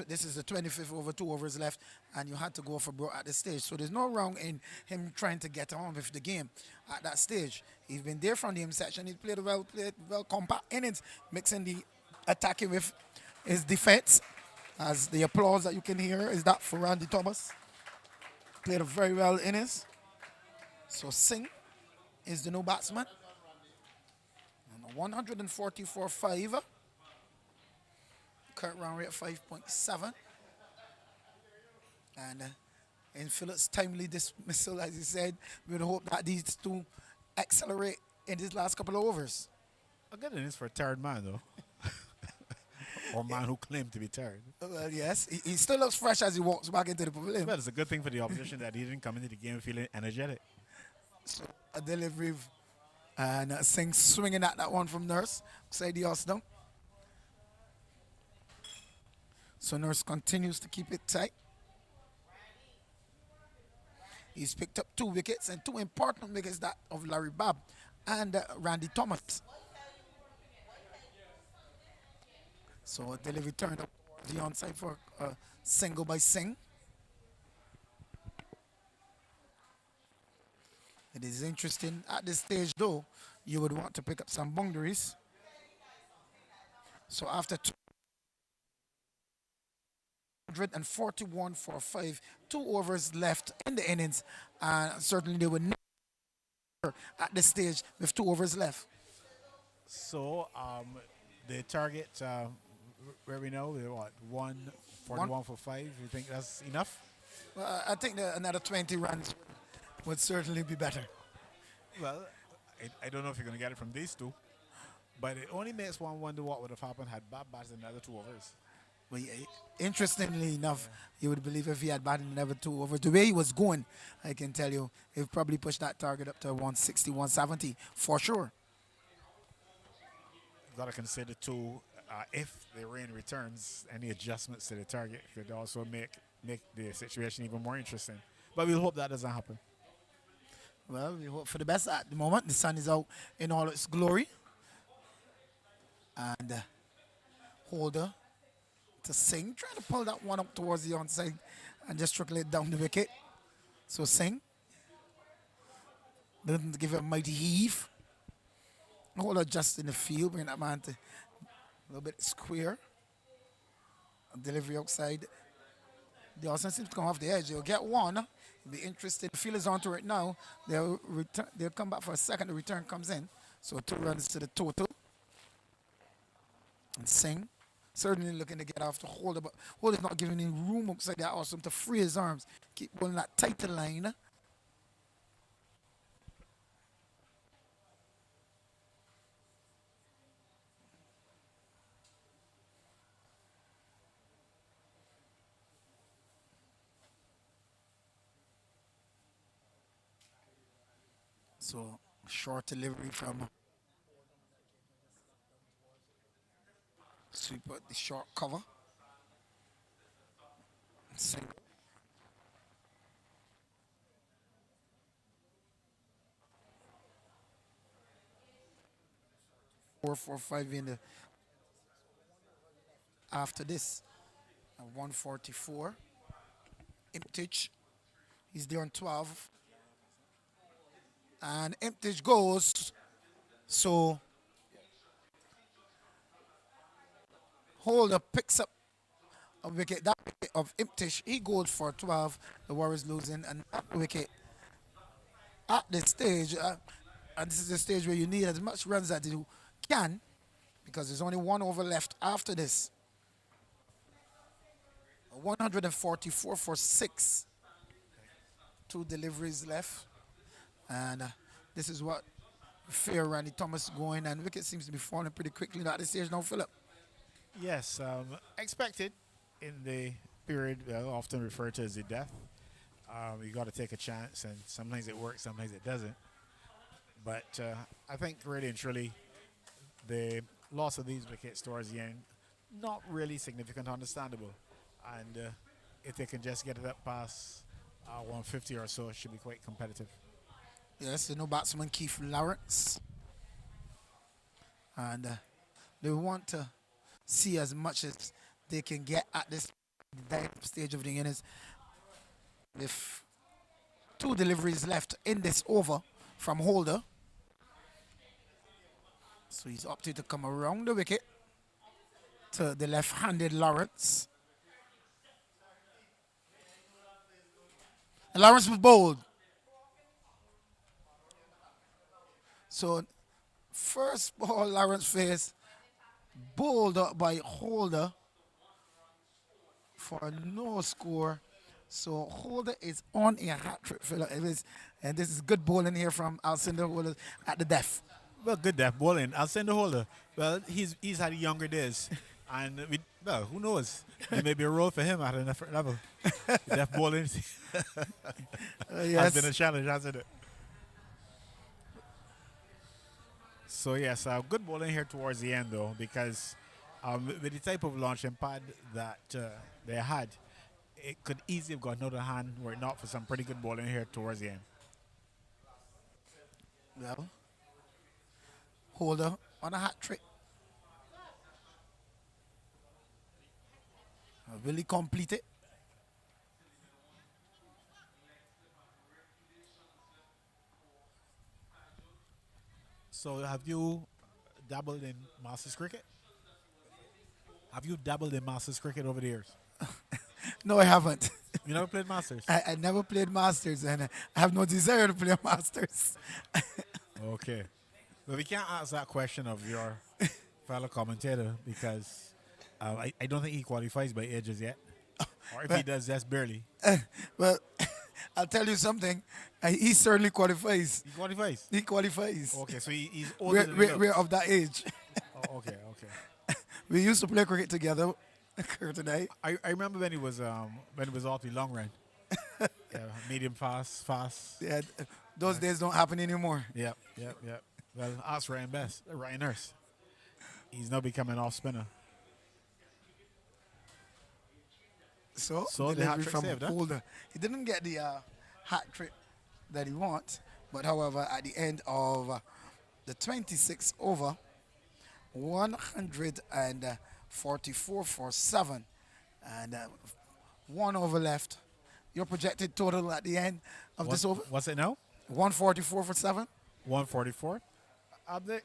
This is the 25th over, 2 overs left, and you had to go for broke at this stage. So there's no wrong in him trying to get on with the game at that stage. He's been there from the inception. He's played well compact innings, mixing the attacking with his defense. As the applause that you can hear is that for Randy Thomas. Played a very well innings. So Singh is the new batsman. 144.5. Current run rate 5.7. And in Phillips' timely dismissal, as he said, we would hope that these two accelerate in these last couple of overs. A good innings for a tired man, though. Or a man who claimed to be tired. Well, yes. He still looks fresh as he walks back into the pavilion. Well, it's a good thing for the opposition that he didn't come into the game feeling energetic. So a delivery and Singh swinging at that one from Nurse outside the off stump. So Nurse continues to keep it tight. He's picked up 2 wickets, and 2 important wickets, that of Larry Babb and Randy Thomas. So a delivery turned up the onside for a single by Singh. It is interesting at this stage, though, you would want to pick up some boundaries. So after 241 for 5, 2 overs left in the innings, and certainly they would never at this stage with 2 overs left. So the target, where we know, they're what, 141 for 5. You think that's enough? Well, I think that another 20 runs would certainly be better. Well, I don't know if you're going to get it from these two, but it only makes one wonder what would have happened had Bob batted another 2 overs. Well, yeah, interestingly enough, you would believe if he had batted another 2 overs, the way he was going, I can tell you, he would probably push that target up to 160, 170 for sure. Got to consider too, if the rain returns, any adjustments to the target could also make the situation even more interesting. But we'll hope that doesn't happen. Well, we hope for the best at the moment. The sun is out in all its glory. And Holder to Singh, trying to pull that one up towards the onside and just trickle it down the wicket. So Singh doesn't give it a mighty heave. Holder just in the field, bring that man to a little bit square. A delivery outside. The Austin seems to come off the edge. They'll get one. It'll be interesting. The field is onto it now. They'll come back for a second. The return comes in. So 2 runs to the total. And Singh certainly looking to get off the Holder, but Holder's not giving him room outside that awesome to free his arms. Keep pulling that tighter line. So short delivery from sweep out the short cover. Singh 4-4-5 in the after this. 144. Imtich. He's there on 12. And Imtich goes. So Holder picks up a wicket. That wicket of Imtich, he goes for 12. The Warriors losing. And that wicket at this stage, and this is the stage where you need as much runs as you can because there's only 1 over left after this. 144 for 6. 2 deliveries left. And this is what Fair Randy Thomas going, and wicket seems to be falling pretty quickly at this stage now, Philip. Yes, expected in the period often referred to as the death. You got to take a chance, and sometimes it works, sometimes it doesn't. But I think really and truly, the loss of these wickets towards the end, not really significant, understandable. And if they can just get it up past 150 or so, it should be quite competitive. Yes, the new batsman Keith Lawrence. And they want to see as much as they can get at this stage of the innings. With 2 deliveries left in this over from Holder. So he's opted to come around the wicket to the left-handed Lawrence. And Lawrence was bowled. So first ball Lawrence faced, bowled up by Holder for no score. So Holder is on a hat trick, Philip. And this is good bowling here from Alcindor Holder at the death. Well, good death bowling. I'll send the Holder. Well, he's had younger days. And, who knows? There may be a role for him at a different level. Death bowling Yes. has been a challenge, hasn't it? So, yes, good bowling here towards the end, though, because with the type of launching pad that they had, it could easily have gotten out of hand were it not for some pretty good bowling here towards the end. Well, Holder on a hat trick. Will he complete it? So have you dabbled in Masters cricket? Have you dabbled in Masters cricket over the years? No, I haven't. You never played Masters? I never played Masters, and I have no desire to play Masters. Okay. Well, we can't ask that question of your fellow commentator because I don't think he qualifies by ages yet. Or if he does, that's barely. Well, I'll tell you something. He certainly qualifies. He qualifies? He qualifies. Okay, so he's older than you. We're of that age. Oh, okay. We used to play cricket together. Today. I remember when it was awfully long run. Yeah, medium fast. Yeah, those days don't happen anymore. Yep. Well, ask Ryan Nurse. He's now becoming off spinner. So the delivery hat trick from saved, huh? Holder. He didn't get the hat trick that he wants, but however, at the end of the 26th over, 144 for 7, and 1 over left. Your projected total at the end of this over? What's it now? 144 for 7. 144. If they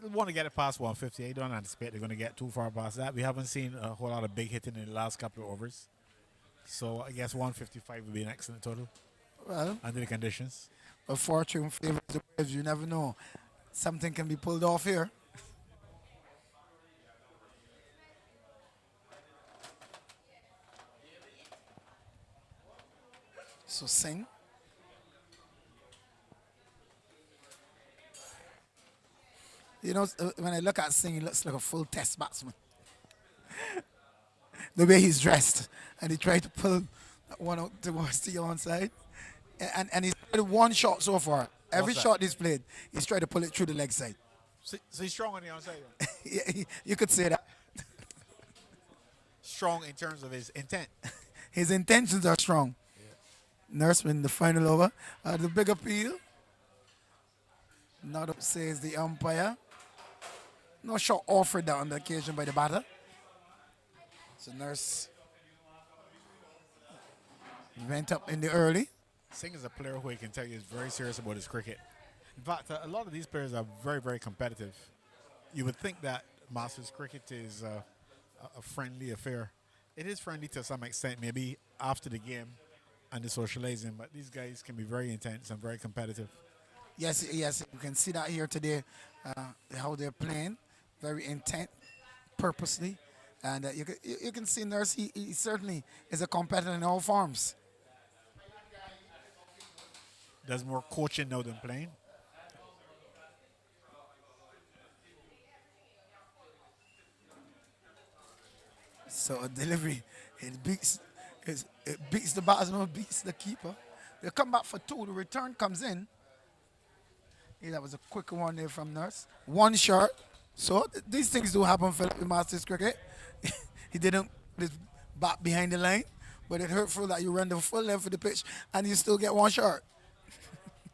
want to get it past 150, I don't anticipate they're going to get too far past that. We haven't seen a whole lot of big hitting in the last couple of overs. So I guess 155 would be an excellent total. Well, under the conditions. A fortune favors the Braves. You never know. Something can be pulled off here. So Singh. You know, when I look at Singh, he looks like a full test batsman. The way he's dressed. And he tried to pull one out towards the onside. And he's played one shot so far. Every shot he's played, he's tried to pull it through the leg side. So he's strong on the onside? Yeah, you could say that. Strong in terms of his intent. His intentions are strong. Yeah. Nurseman, the final over. The big appeal. Not up, says the umpire. No shot offered on the occasion by the batter. So Nurse went up in the early. Singh is a player who I can tell you is very serious about his cricket. In fact, a lot of these players are very, very competitive. You would think that Masters cricket is a friendly affair. It is friendly to some extent, maybe after the game and the socializing, but these guys can be very intense and very competitive. Yes, yes, you can see that here today, how they're playing, very intent, purposely, and you can see Nurse. He certainly is a competitor in all forms. Does more coaching now than playing. So a delivery, it beats the batsman, beats the keeper. They come back for two. The return comes in. Yeah, that was a quick one there from Nurse. One shot. So these things do happen for the Masters cricket. He didn't put his back behind the line, but it hurtful that you run the full length of the pitch and you still get one shot.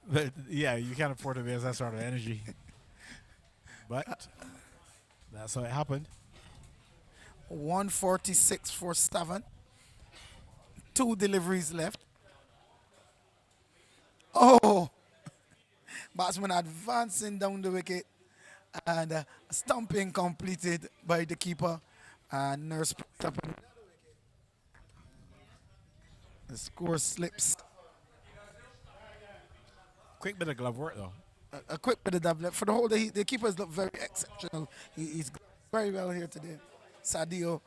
But yeah, you can't afford to waste that sort of energy. But that's how it happened. 146 for 7. 2 deliveries left. Oh! Batsman advancing down the wicket and stumping completed by the keeper and Nurse picked up. The score slips. Quick bit of glove work though. A quick bit of double for the whole day. The keepers look very exceptional. He's very well here today. Sahadio,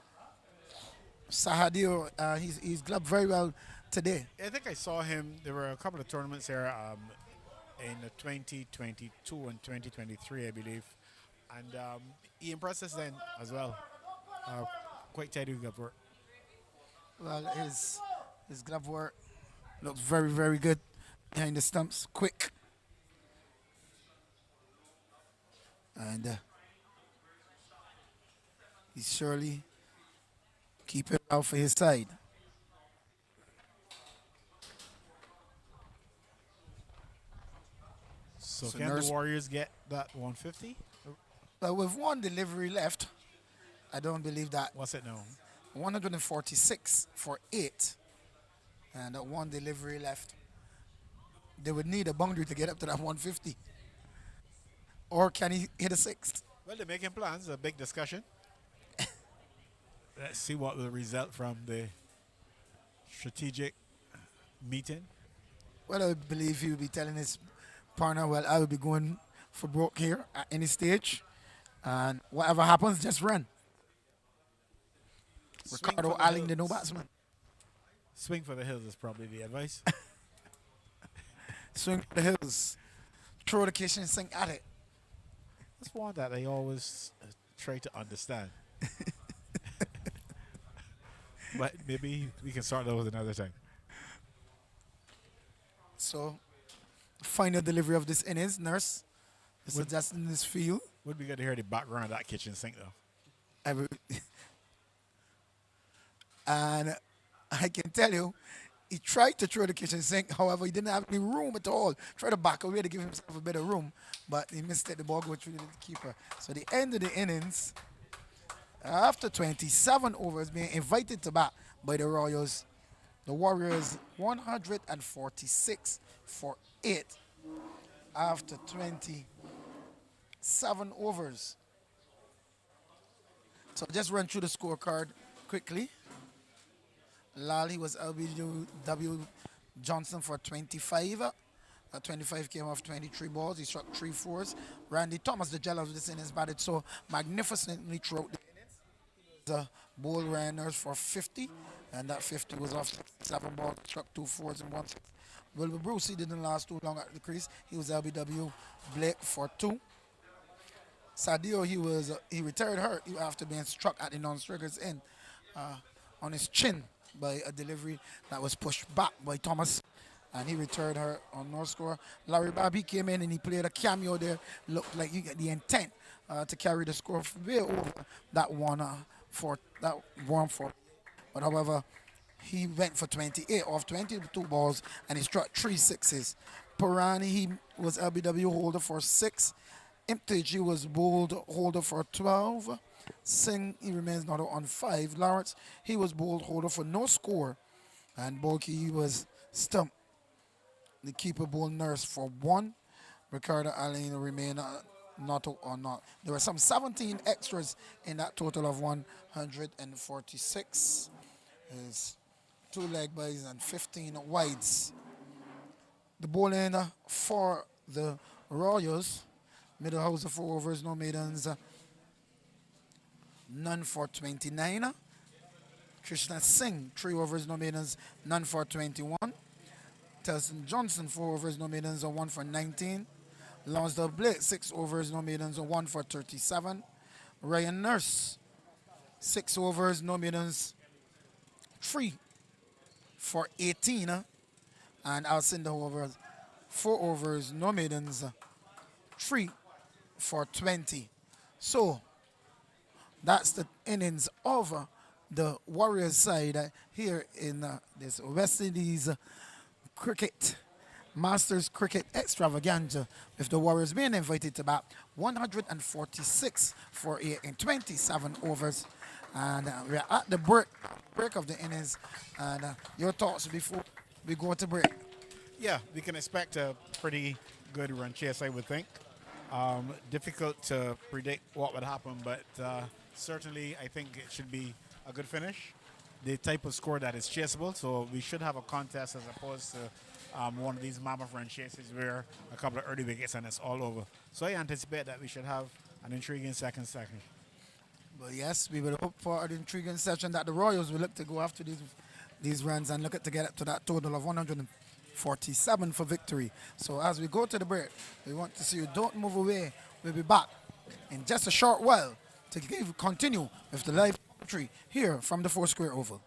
he's gloved very well today. I think I saw him. There were a couple of tournaments here in 2022 and 2023, I believe, and he impressed us then as well. Quite tidy glove work. Well, his glove work looks very, very good behind the stumps, quick. And he's surely keeping it out for his side. So So can Nurse- the Warriors get that 150? But with one delivery left, I don't believe that. What's it now? 146 for 8. And that one delivery left. They would need a boundary to get up to that 150. Or can he hit a 6? Well, they're making plans. A big discussion. Let's see what will result from the strategic meeting. Well, I believe he will be telling his partner, well, I will be going for broke here at any stage. And whatever happens, just run. Swing Ricardo for the Alling, the no hills. batsman. Swing for the hills is probably the advice. Swing for the hills. Throw the kitchen sink at it. That's one that I always try to understand. But maybe we can start that with another time. So, final delivery of this innings, Nurse. Is adjusting this field. Would be good to hear the background of that kitchen sink though. And I can tell you, he tried to throw the kitchen sink. However, he didn't have any room at all. Tried to back away to give himself a bit of room, but he missed it. The ball go through the keeper. So the end of the innings, after 27 overs, being invited to bat by the Royals, the Warriors 146 for 8 after 27 overs. So just run through the scorecard quickly. Lally was LBW Johnson for 25. 25 came off 23 balls. He struck 3 fours. Randy Thomas, the gel of this innings, batted so magnificently throughout the innings. The ball runners for 50, and that 50 was off 7 balls. Struck 2 fours and 1 6. Wilbur Brucey didn't last too long at the crease. He was LBW Blake for 2. Sadio, he retired hurt after being struck at the non-strikers end on his chin by a delivery that was pushed back by Thomas, and he retired hurt on no score. Larry Bobby came in and he played a cameo there. Looked like he got the intent to carry the score way over that 1-4. But however, he went for 28 off 22 balls and he struck 3 sixes. Pirani, he was LBW holder for 6. Imtage, he was bowled holder for 12. Singh, he remains not on 5. Lawrence, he was bowled holder for no score. And Bulky, he was stumped. The keeper bowled Nurse for 1. Ricardo Allen remain not or not. There were some 17 extras in that total of 146. There's 2 leg byes and 15 wides. The bowling for the Royals, middle house of 4 overs, no maidens, none for 29. Krishna Singh, 3 overs, no maidens, none for 21. Telson Johnson, 4 overs, no maidens, 1 for 19. Lonsdale Blake, 6 overs, no maidens, 1 for 37. Ryan Nurse, 6 overs, no maidens, 3 for 18. And Alcinda overs, 4 overs, no maidens, 3 for 20. So that's the innings of the Warriors side here in this West Indies cricket Masters Cricket Extravaganza, with the Warriors being invited to bat 146 for in 27 overs. And we're at the break of the innings. And your thoughts before we go to break? Yeah, we can expect a pretty good run chase, I would think. Difficult to predict what would happen, but certainly I think it should be a good finish. The type of score that is chaseable, so we should have a contest as opposed to one of these mammoth run chases where a couple of early wickets and it's all over. So I anticipate that we should have an intriguing second session. Well, yes, we will hope for an intriguing session that the Royals will look to go after these runs and look at to get up to that total of 147 for victory. So as we go to the break, we want to see you don't move away. We'll be back in just a short while to continue with the live commentary here from the 4 Square Oval.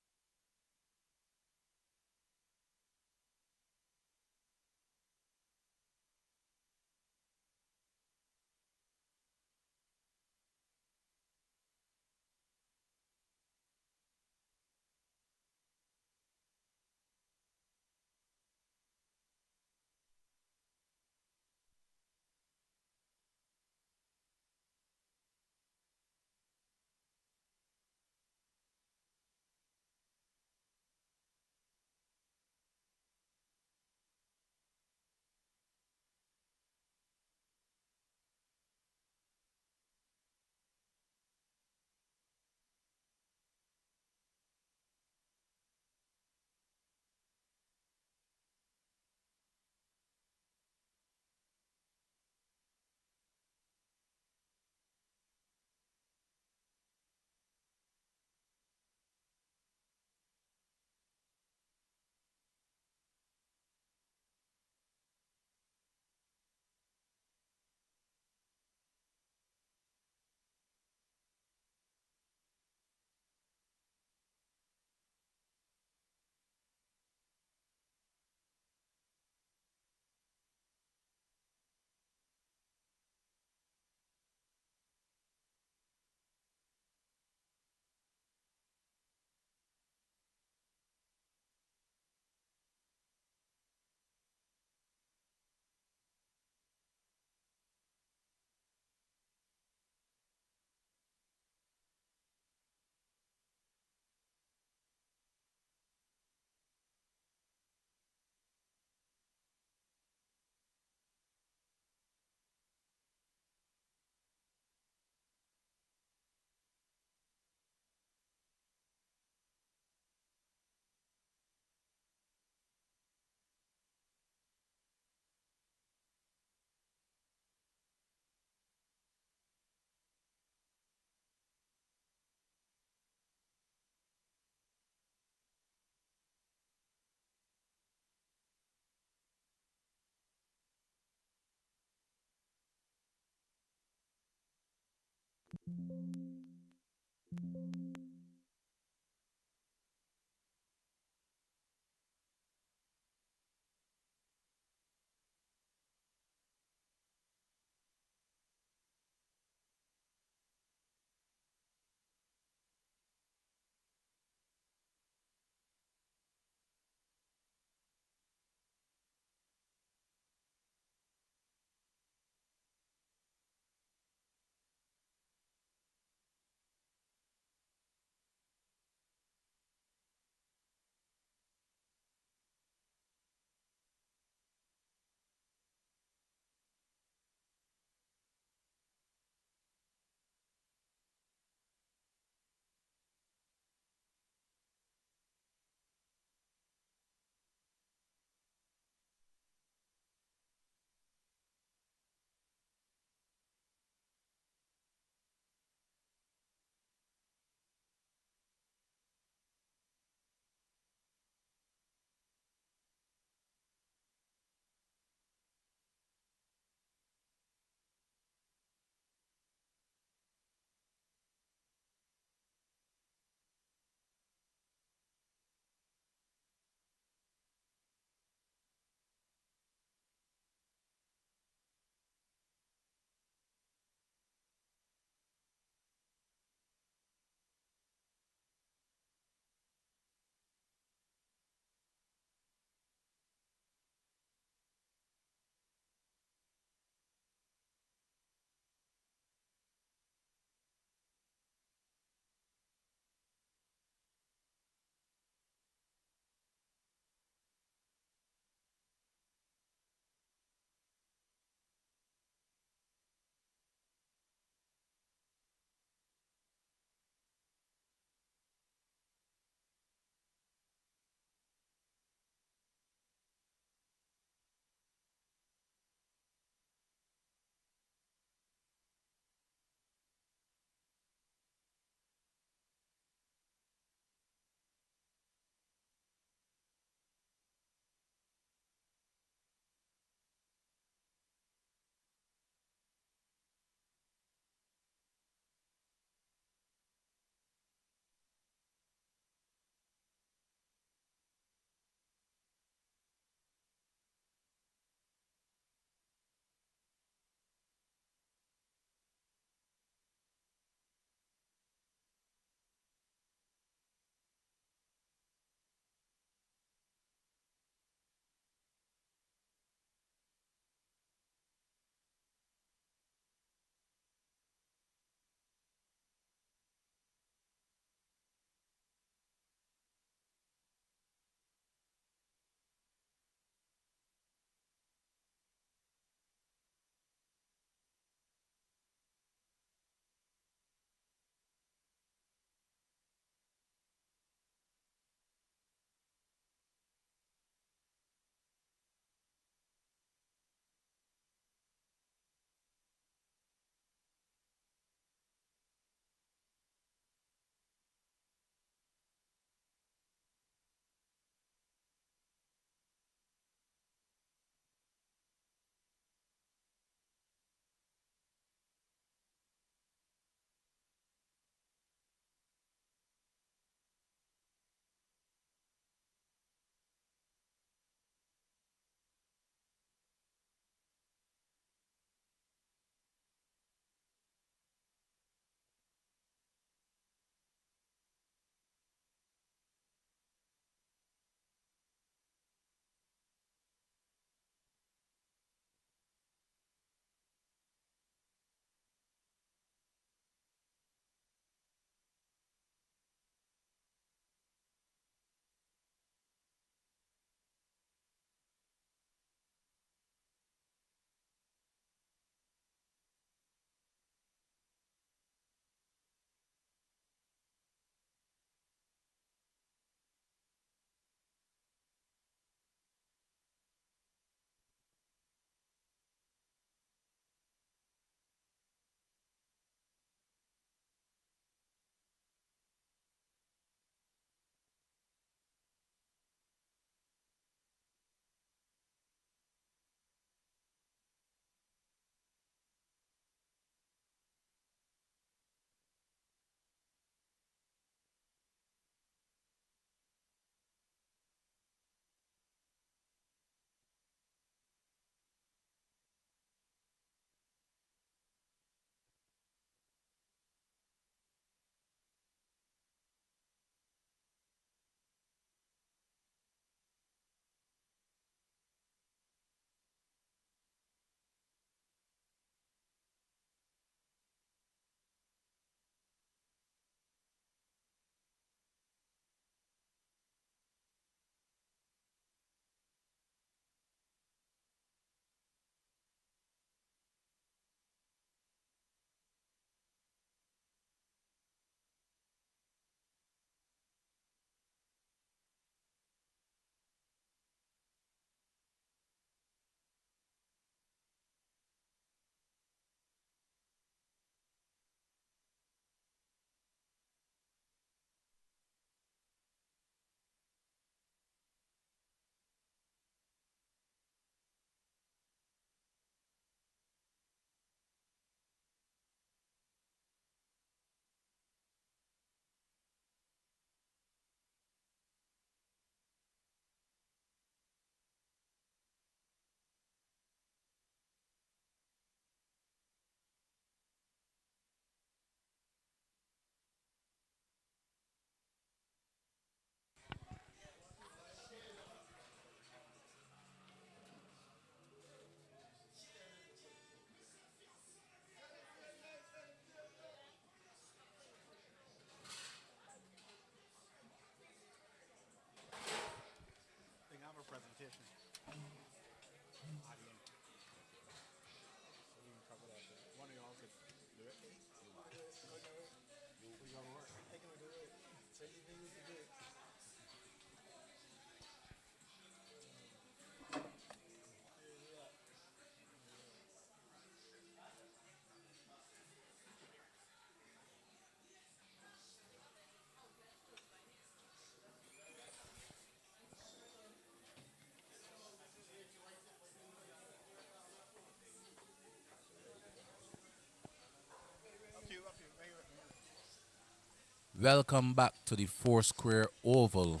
Welcome back to the Four Square Oval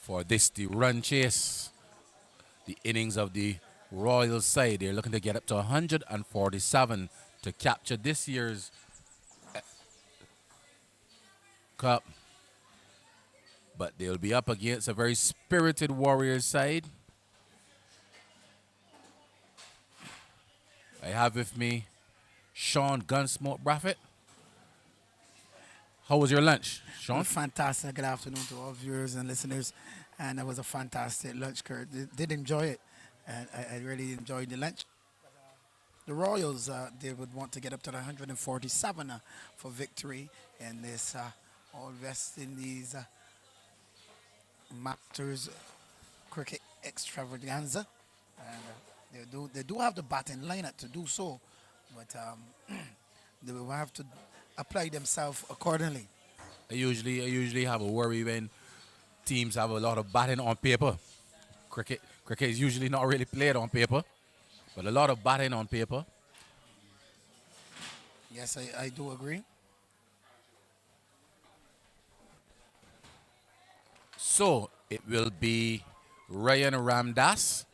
for this, the run chase. The innings of the Royal side. They're looking to get up to 147 to capture this year's cup. But they'll be up against a very spirited Warriors side. I have with me Sean Gunsmoke Braffett. How was your lunch, Sean? Fantastic. Good afternoon to all viewers and listeners. And it was a fantastic lunch, Kurt. Did enjoy it. And I really enjoyed the lunch. The Royals, they would want to get up to the 147 for victory in this All West Indies Masters Cricket Extravaganza. And they do have the batting lineup to do so, but they will have to apply themselves accordingly. I usually have a worry when teams have a lot of batting on paper. Cricket is usually not really played on paper, but a lot of batting on paper. Yes, I do agree. So it will be Ryan Ramdas,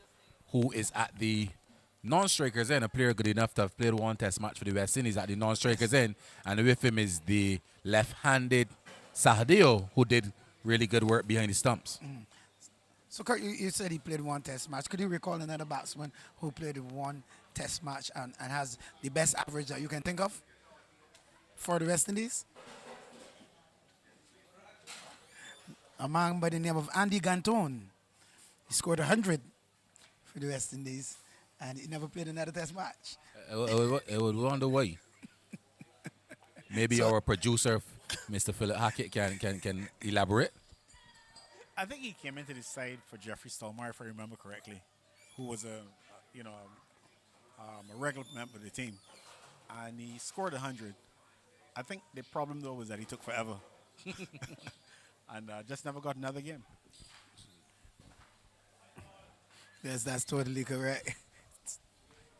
who is at the non-strikers end, a player good enough to have played one test match for the West Indies at the non-strikers end, and with him is the left-handed Sahadio, who did really good work behind the stumps. So, Kurt, you said he played one test match. Could you recall another batsman who played one test match and has the best average that you can think of for the West Indies? A man by the name of Andy Ganton. He scored 100 for the West Indies, and he never played another test match. It would wonder why. Maybe our producer, Mr. Philip Hackett, can elaborate. I think he came into the side for Jeffrey Stallmeyer, if I remember correctly, who was a regular member of the team, and he scored 100. I think the problem though was that he took forever, and just never got another game. Yes, that's totally correct.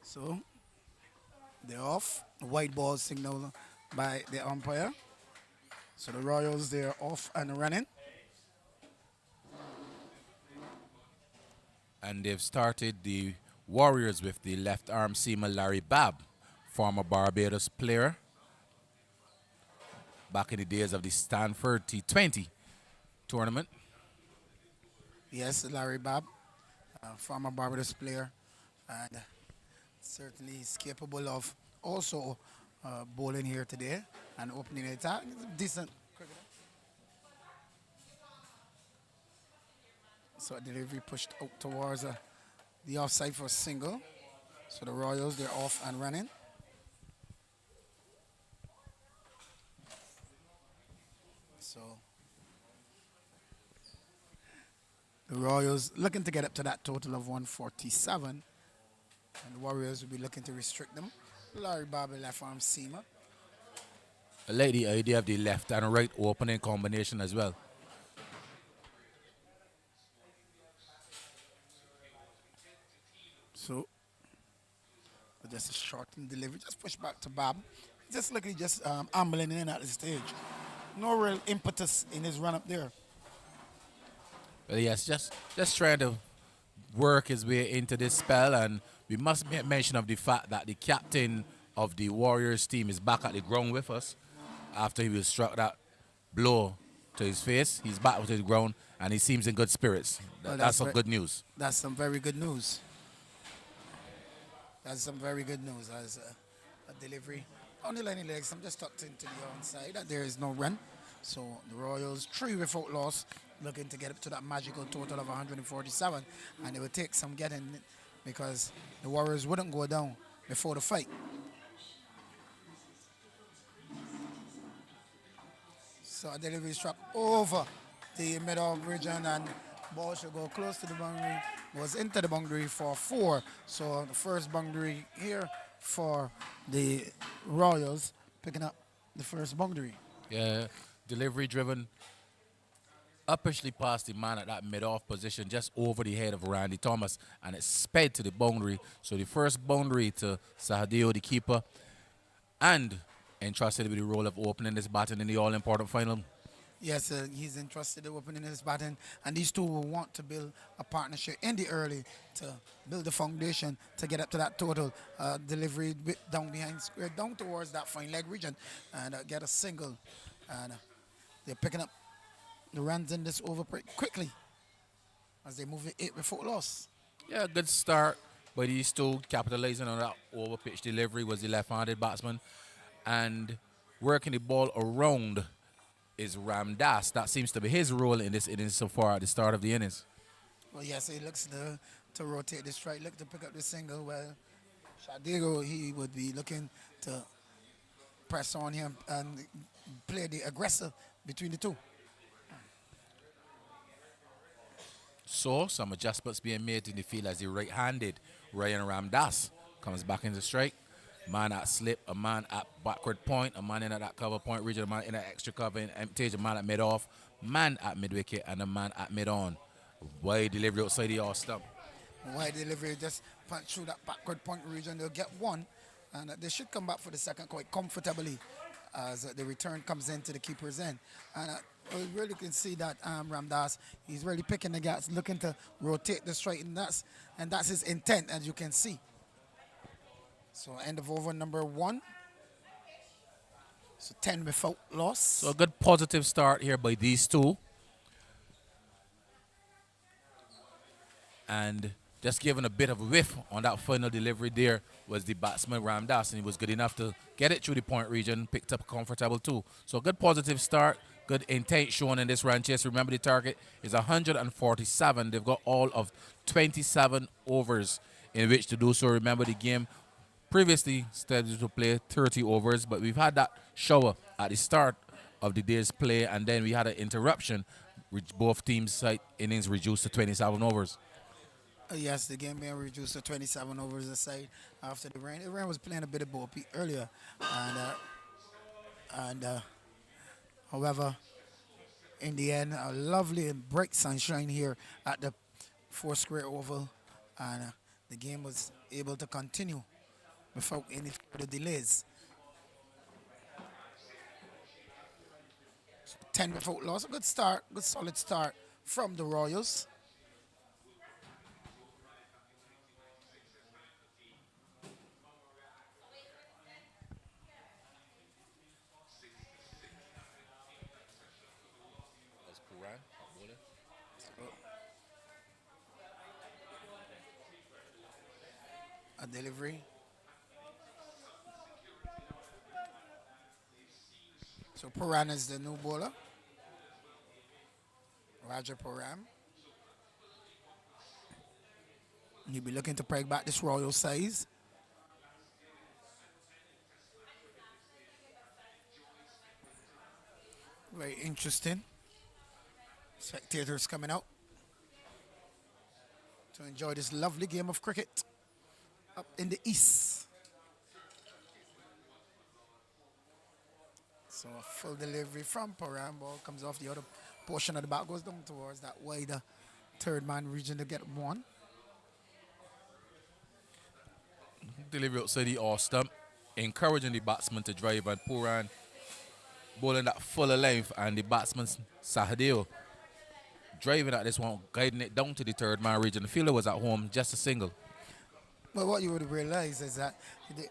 So, they're off. White ball signal by the umpire. So the Royals, they're off and running. And they've started the Warriors with the left arm seamer Larry Babb, former Barbados player back in the days of the Stanford T20 tournament. Yes, Larry Babb, former Barbados player, and certainly is capable of also bowling here today and opening the attack. Decent cricketer. So a delivery pushed out towards the offside for a single. So the Royals, they're off and running. So the Royals looking to get up to that total of 147. And the Warriors will be looking to restrict them. Larry Babb, left arm seamer. I like the idea of the left and right opening combination as well. So just a shortened delivery, just push back to Babb. Just looking, just ambling in at the stage. No real impetus in his run up there. But yes, just trying to work his way into this spell, and we must make mention of the fact that the captain of the Warriors team is back at the ground with us after he was struck that blow to his face. He's back with the ground, and he seems in good spirits. That's some good news. That's some very good news. That's some very good news. As a delivery on the line legs, I'm just tucked into the onside, and there is no run. So the Royals, 3 without loss, looking to get up to that magical total of 147, and it will take some getting because the Warriors wouldn't go down before the fight. So a delivery struck over the middle region, and ball should go close to the boundary, was into the boundary for 4. So the first boundary here for the Royals, picking up the first boundary. Yeah, delivery driven, uppishly past the man at that mid-off position, just over the head of Randy Thomas, and it sped to the boundary. So the first boundary to Sahadio, the keeper, and entrusted with the role of opening this batting in the all-important final. Yes, he's entrusted the opening his batting, and these two will want to build a partnership in the early to build the foundation to get up to that total delivery down behind square, down towards that fine leg region, and get a single. And they're picking up the runs in this over pretty quickly as they move it 8 before loss. Yeah, good start by these two, capitalizing on that over pitch delivery was the left-handed batsman, and working the ball around is Ramdas. That seems to be his role in this innings so far at the start of the innings. Well, yes, he looks to rotate the strike, look to pick up the single. Well, Shadigo, he would be looking to press on him and play the aggressor between the two. So, some adjustments being made in the field as the right-handed Ryan Ramdas comes back into strike. Man at slip, a man at backward point, a man in at that cover point region, a man in at extra cover in empty, a man at mid-off, man at mid-wicket, and a man at mid-on. Wide delivery outside the off stump. Wide delivery, just punch through that backward point region. They'll get one, and they should come back for the second quite comfortably as the return comes into the keeper's end. And we really can see that Ramdas, he's really picking the gaps, looking to rotate the strike, and that's his intent, as you can see. So end of over number 1. So 10 without loss. So a good positive start here by these two. And just giving a bit of a whiff on that final delivery there was the batsman Ramdas, and he was good enough to get it through the point region, picked up comfortable too. So a good positive start, good intent shown in this run chase. Remember the target is 147. They've got all of 27 overs in which to do so. Remember the game previously scheduled to play 30 overs, but we've had that shower at the start of the day's play, and then we had an interruption, which both teams' side innings reduced to 27 overs. Yes, the game being reduced to 27 overs aside after the rain. The rain was playing a bit of ball earlier, and however, in the end, a lovely and bright sunshine here at the 4 square oval, and the game was able to continue without any further delays. So 10 without loss, a good start, good solid start from the Royals. A delivery. So Puran is the new bowler. Raja Puran. He'll be looking to break back this Royal size. Very interesting. Spectators coming out to enjoy this lovely game of cricket up in the east. So a full delivery from Param, ball comes off the other portion of the bat, goes down towards that wider third man region to get one. Delivery outside the off stump, encouraging the batsman to drive, and Puran bowling that fuller length, and the batsman Sahadeo driving at this one, guiding it down to the third man region. The fielder was at home, just a single. Well, what you would realize is that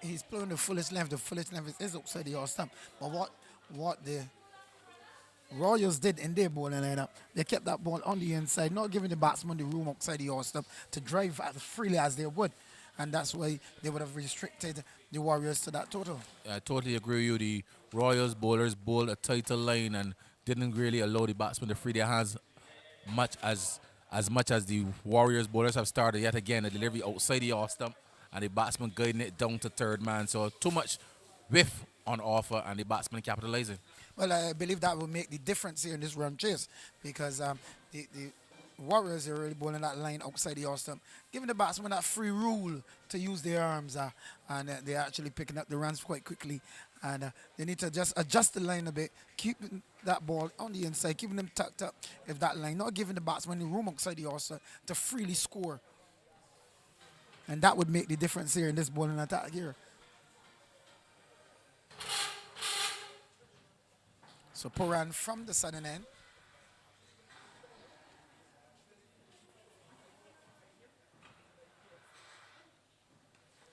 he's playing the fullest length. The fullest length is outside the off stump. But what the Royals did in their bowling lineup, they kept that ball on the inside, not giving the batsman the room outside the off stump to drive as freely as they would. And that's why they would have restricted the Warriors to that total. I totally agree with you. The Royals bowlers bowled a tighter line and didn't really allow the batsmen to free their hands as much as the Warriors bowlers have started yet again. A delivery outside the off stump and the batsman guiding it down to third man. So too much whiff on offer and the batsman capitalizing. Well, I believe that will make the difference here in this run chase because the Warriors are really bowling that line outside the off stump, giving the batsman that free rule to use their arms, and they're actually picking up the runs quite quickly. And they need to just adjust the line a bit, keeping that ball on the inside, keeping them tucked up if that line, not giving the batsman the room outside the off stump to freely score. And that would make the difference here in this bowling attack here. So Puran from the southern end.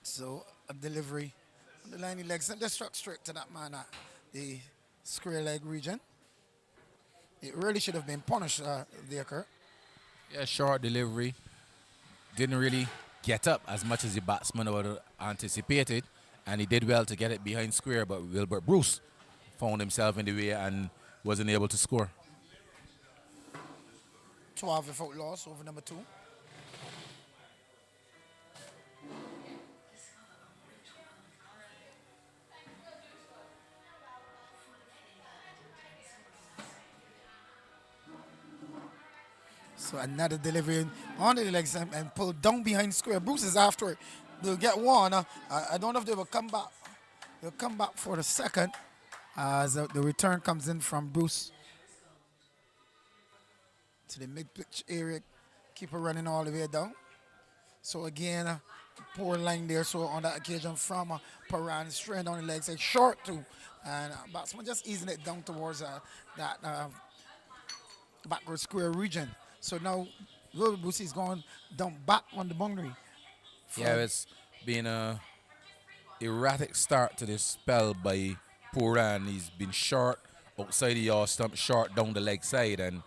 So a delivery on the line legs and they struck straight to that man at the square leg region. It really should have been punished there, Kurt. Yeah, short delivery. Didn't really get up as much as the batsman would have anticipated, and he did well to get it behind square, but Wilbert Bruce found himself in the way and wasn't able to score. 12 without loss over number 2. So another delivery on the legs and pulled down behind square. Bruce is after it. They'll get one. I don't know if they will come back. They'll come back for the second as the return comes in from Bruce to the mid-pitch area. Keeper running all the way down. So again, poor line there. So on that occasion from Paran, straight on the legs, a short too. And batsman just easing it down towards that backward square region. So now Wilbur Bruce is going down back on the boundary. Yeah, it's been a erratic start to this spell by Puran. He's been short outside the yard stump, short down the leg side, and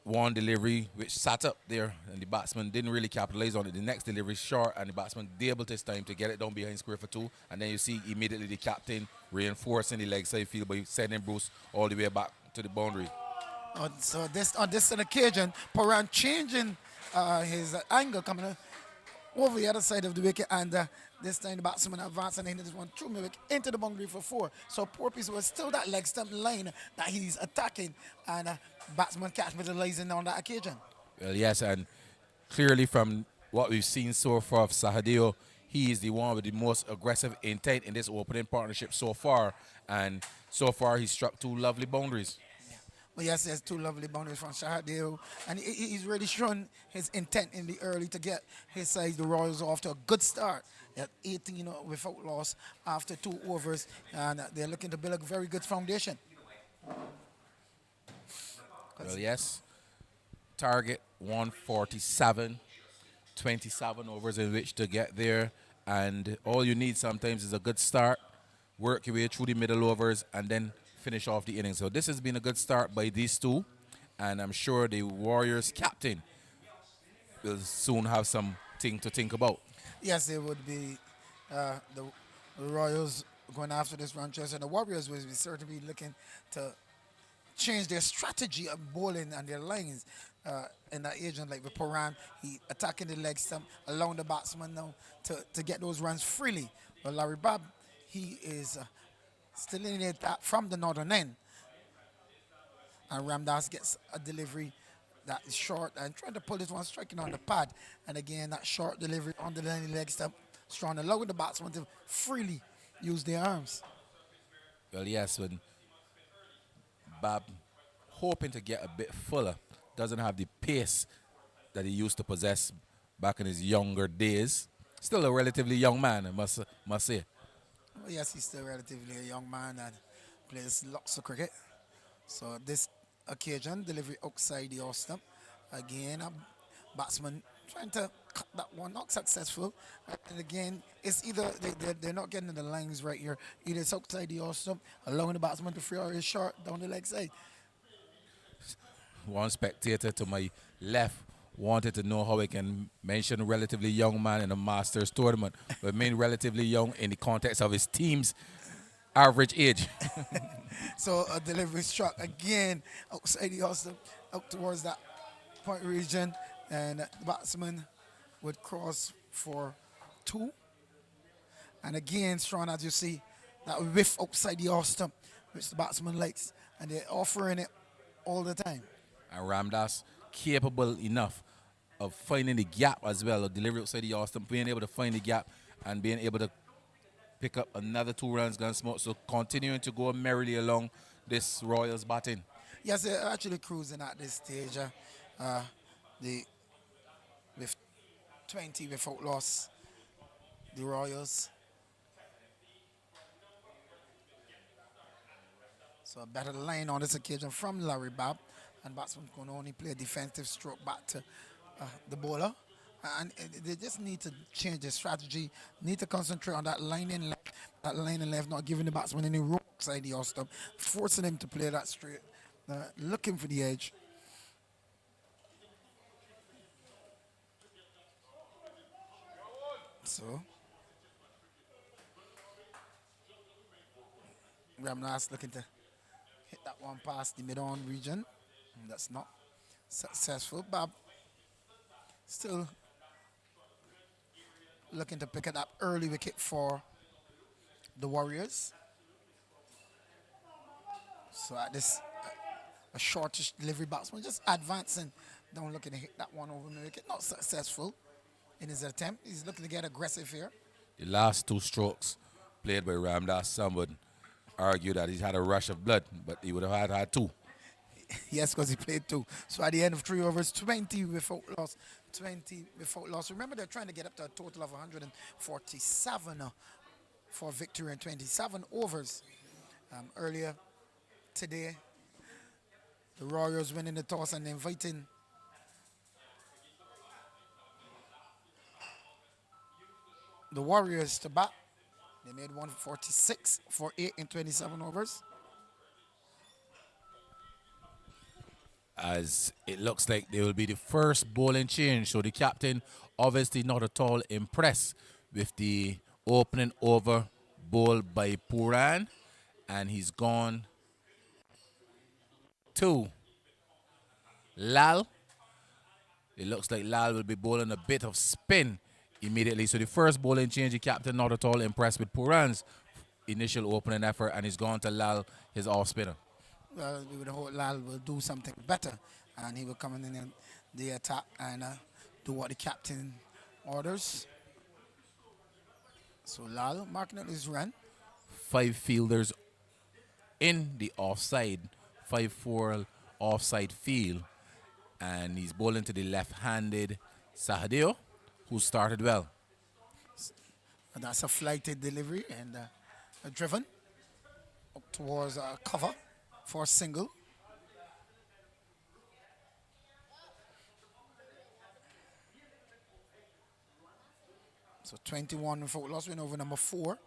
one delivery which sat up there, and the batsman didn't really capitalize on it. The next delivery short, and the batsman able this time to get it down behind square for 2. And then you see immediately the captain reinforcing the leg side field by sending Bruce all the way back to the boundary. So on this occasion, Paran changing his angle coming over the other side of the wicket, and this time the batsman advancing and this one through the wicket into the boundary for 4. So Porpoise was still that leg stump line that he's attacking, and batsman capitalizing on that occasion. Well, yes, and clearly from what we've seen so far of Sahadeo, he is the one with the most aggressive intent in this opening partnership so far, and so far he's struck 2 lovely boundaries. But yes, there's 2 lovely boundaries from Sahadeo, and he's really shown his intent in the early to get his side, the Royals, off to a good start at 18 without loss after 2 overs, and they're looking to build a very good foundation. Well, yes, target 147, 27 overs in which to get there, and all you need sometimes is a good start, work your way through the middle overs, and then finish off the innings. So this has been a good start by these 2, and I'm sure the Warriors captain will soon have something to think about. Yes, it would be the Royals going after this run chase, and the Warriors will be certainly looking to change their strategy of bowling and their lines in that agent, like with Paran, he attacking the leg stump, allowing the batsman now to get those runs freely. But Larry Bob, he is still in it from the northern end. And Ramdas gets a delivery that is short and trying to pull this one, striking on the pad. And again, that short delivery on the leg stump, strong, allowing the batsman to freely use their arms. Well, yes, when Bob hoping to get a bit fuller, doesn't have the pace that he used to possess back in his younger days. Still a relatively young man, I must say. Well, yes, he's still relatively a young man and plays lots of cricket. So this occasion, delivery outside the off stump. Again, a batsman trying to cut that one, not successful. And again, it's either they're not getting the lines right here. Either it's outside the off stump, allowing the batsman to free out his short down the leg side. One spectator to my left wanted to know how I can mention a relatively young man in a Masters tournament, but mean relatively young in the context of his team's average age. So a delivery struck again outside the Austin, out towards that point region, and the batsman would cross for 2. And again, strong as you see, that whiff outside the Austin, which the batsman likes, and they're offering it all the time. And Ramdas capable enough of finding the gap as well, or delivery outside the Austin, being able to find the gap and being able to pick up another 2 runs, Gunsmoke. So continuing to go merrily along this Royals batting. Yes, they're actually cruising at this stage. With 20 without loss, the Royals. So a better line on this occasion from Larry Bob. And batsman can only play a defensive stroke back to the bowler. And they just need to change their strategy, need to concentrate on that line in left, not giving the batsman any room side the off stump, forcing him to play that straight, looking for the edge. So, Ramdas looking to hit that one past the mid-on region. That's not successful. Bob still looking to pick it up early wicket for the Warriors. So at this, a shortish delivery batsman just advancing, down looking to hit that one over the wicket. Not successful in his attempt. He's looking to get aggressive here. The last 2 strokes played by Ramdas, some would argue that he's had a rush of blood, but he would have had 2. Yes, because he played 2. So at the end of 3 overs, 20 without loss. 20 without loss. Remember, they're trying to get up to a total of 147 for victory in 27 overs. Earlier today, the Warriors winning the toss and inviting the Warriors to bat. They made 146 for 8 in 27 overs. As it looks like they will be the first bowling change. So the captain obviously not at all impressed with the opening over bowl by Puran. And he's gone to Lal. It looks like Lal will be bowling a bit of spin immediately. So the first bowling change, the captain not at all impressed with Puran's initial opening effort, and he's gone to Lal, his off spinner. Well, we would hope Lal will do something better, and he will come in the attack and do what the captain orders. So Lal marking out his run. 5 fielders in the offside, 5-4 offside field, and he's bowling to the left-handed Sahadeo, who started well. And that's a flighted delivery and driven up towards cover for a single. So 21 without loss, win over number 4.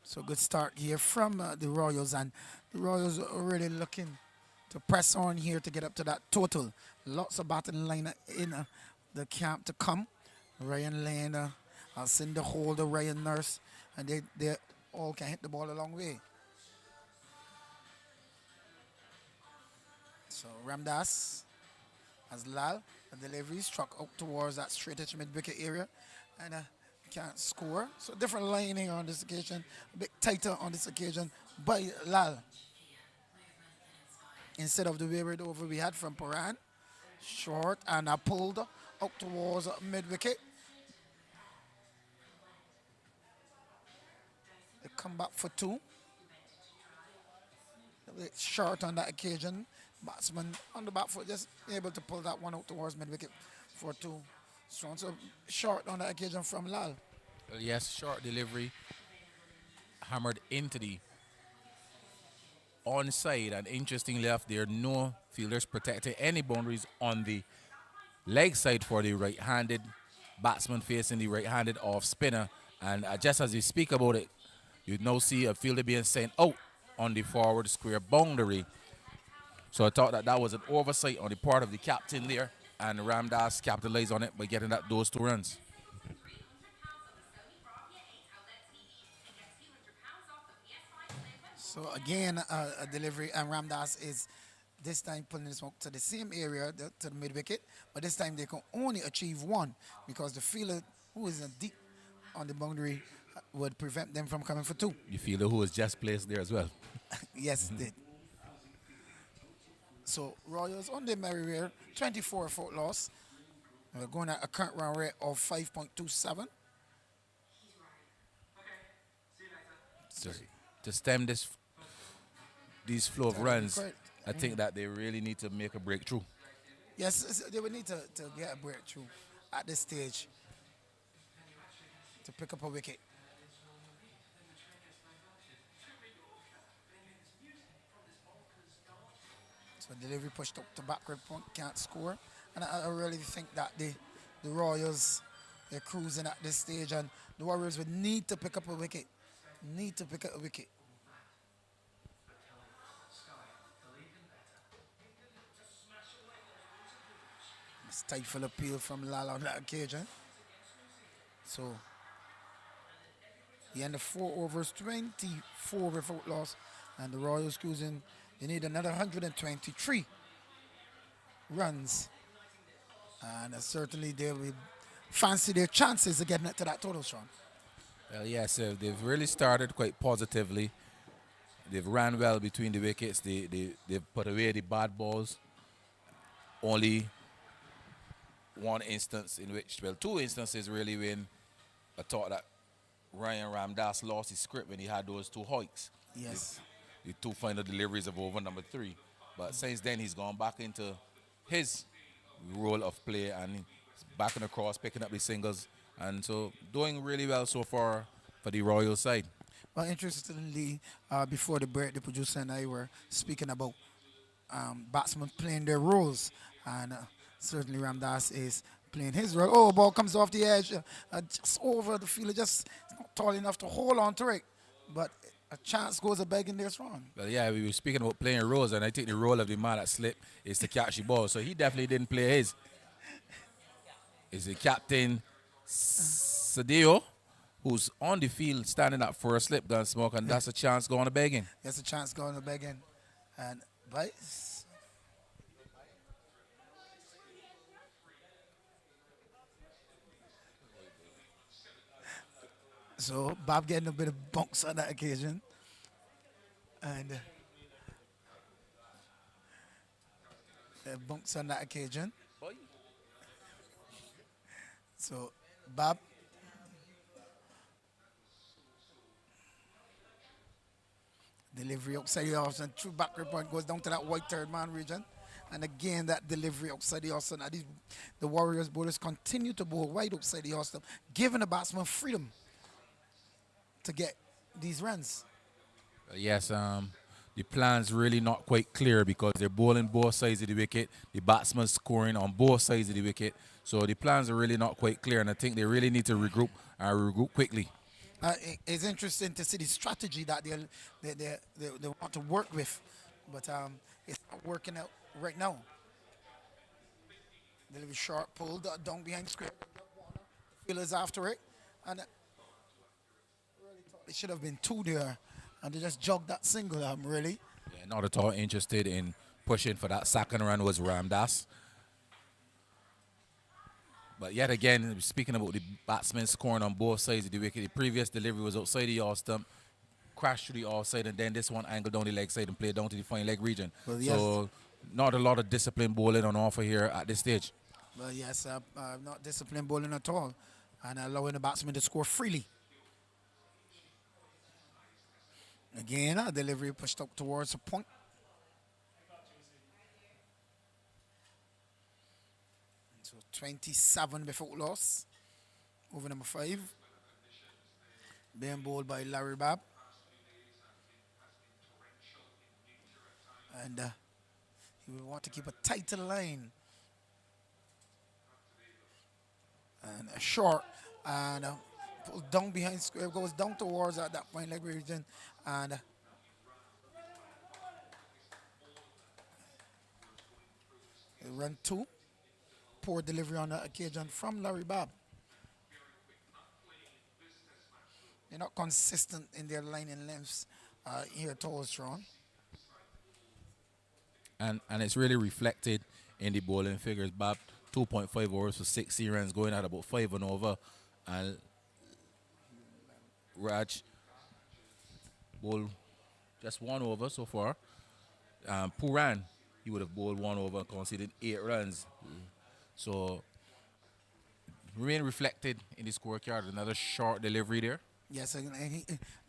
So good start here from the Royals, and the Royals are really looking to press on here to get up to that total. Lots of batting line in the camp to come. Ryan Lane, Alcinda Holder, Ryan Nurse, and they all can hit the ball a long way. So Ramdas has Lal, the delivery struck out towards that straight edge mid-wicket area, and can't score. So different lining on this occasion, a bit tighter on this occasion by Lal. Instead of the wayward over we had from Paran, short and pulled out towards mid-wicket. They come back for 2. A bit short on that occasion. Batsman on the back foot just able to pull that one out towards mid-wicket for 2. So short on that occasion from Lal. Well, yes, short delivery, hammered into the onside, and interestingly enough, there are no fielders protecting any boundaries on the leg side for the right-handed batsman facing the right-handed off spinner. And just as we speak about it, you now see a fielder being sent out on the forward square boundary. So I thought that was an oversight on the part of the captain there, and Ramdas capitalized on it by getting those 2 runs. So again, a delivery, and Ramdas is this time pulling the smoke to the same area, to the mid-wicket, but this time they can only achieve 1 because the fielder who is deep on the boundary would prevent them from coming for 2. The fielder who was just placed there as well. Yes, it did. So Royals on the merry way, 24 foot loss. We're going at a current run rate of 5.27. To stem these flow of runs, I think that they really need to make a breakthrough. Yes, they would need to get a breakthrough at this stage. to pick up a wicket. So delivery pushed up to backward point, can't score. And I really think that the Royals, they're cruising at this stage, and the Warriors would need to pick up a wicket. Need to pick up a wicket. Stifle appeal from Lala on that occasion. So, the end of 4 overs, 24 without loss, and the Royals cruising. They need another 123 runs, and certainly they will fancy their chances of getting it to that total, Sean. Well, yes, they've really started quite positively. They've ran well between the wickets. They've put away the bad balls. Only one instance in which, well, 2 instances really, when I thought that Ryan Ramdas lost his script when he had those 2 hoiks. Yes. The 2 final deliveries of over number 3. But since then, he's gone back into his role of play, and he's backing across, picking up the singles, and so doing really well so far for the Royal side. Well, interestingly, before the break, the producer and I were speaking about batsmen playing their roles, and certainly Ramdas is playing his role. Oh, ball comes off the edge, just over the field, just not tall enough to hold on to it, but a chance goes a begging there, Ron. Well, yeah, we were speaking about playing roles, and I think the role of the man that slipped is to catch the ball, so he definitely didn't play his. Is the captain Sadio, who's on the field standing up for a slip gun smoke, and that's a chance going to begging. That's a chance going to begging, and Vice. So Bob getting a bit of bunks on that occasion, and bunks on that occasion. So Bob delivery outside the house and true backward point goes down to that white third man region. And again, that delivery outside the house. Now the Warriors bowlers continue to bowl wide outside the house, giving the batsman freedom to get these runs. Yes, the plan's really not quite clear because they're bowling both sides of the wicket. The batsman scoring on both sides of the wicket. So the plans are really not quite clear, and I think they really need to regroup and regroup quickly. It's interesting to see the strategy that they want to work with, but it's not working out right now. They'll be sharp pulled down behind square. Fielders after it, and it should have been 2 there, and they just jogged that single. Really. Yeah, not at all interested in pushing for that second run was Ramdas. But yet again, speaking about the batsmen scoring on both sides of the wicket, the previous delivery was outside the off stump, crashed through the off side, and then this one angled down the leg side and played down to the fine leg region. Well, yes. So not a lot of disciplined bowling on offer here at this stage. Well, yes, not disciplined bowling at all, and allowing the batsman to score freely. Again, a delivery pushed up towards a point. So 27 without loss. Over number 5. Being bowled by Larry Babb. And he will want to keep a tighter line. And a short. And pulled down behind square. Goes down towards that fine leg region. And run 2. Poor delivery on that occasion from Larry Babb. They're not consistent in their line and lengths here at all, Sean. And it's really reflected in the bowling figures. Babb 2.5 overs for 60 runs, going at about 5 and over. And Raj bowled just 1 over so far. Puran, he would have bowled 1 over, conceded 8 runs. So, remain reflected in the scorecard. Another short delivery there. Yes, and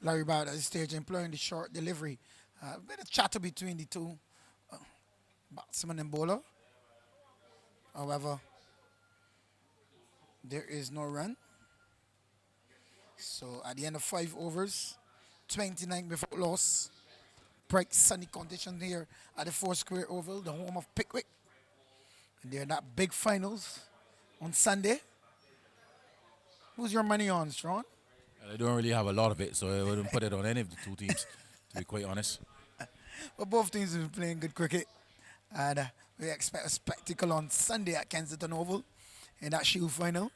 Larry Babb at this stage employing the short delivery. A bit of chatter between the 2 batsman and bowler. However, there is no run. So at the end of 5 overs, 29 without loss. Bright sunny conditions here at the Four Square Oval, the home of Pickwick. And they're not big finals on Sunday. Who's your money on, Strawn? And I don't really have a lot of it, so I wouldn't put it on any of the two teams, to be quite honest. But both teams have been playing good cricket. And we expect a spectacle on Sunday at Kensington Oval in that Shield final.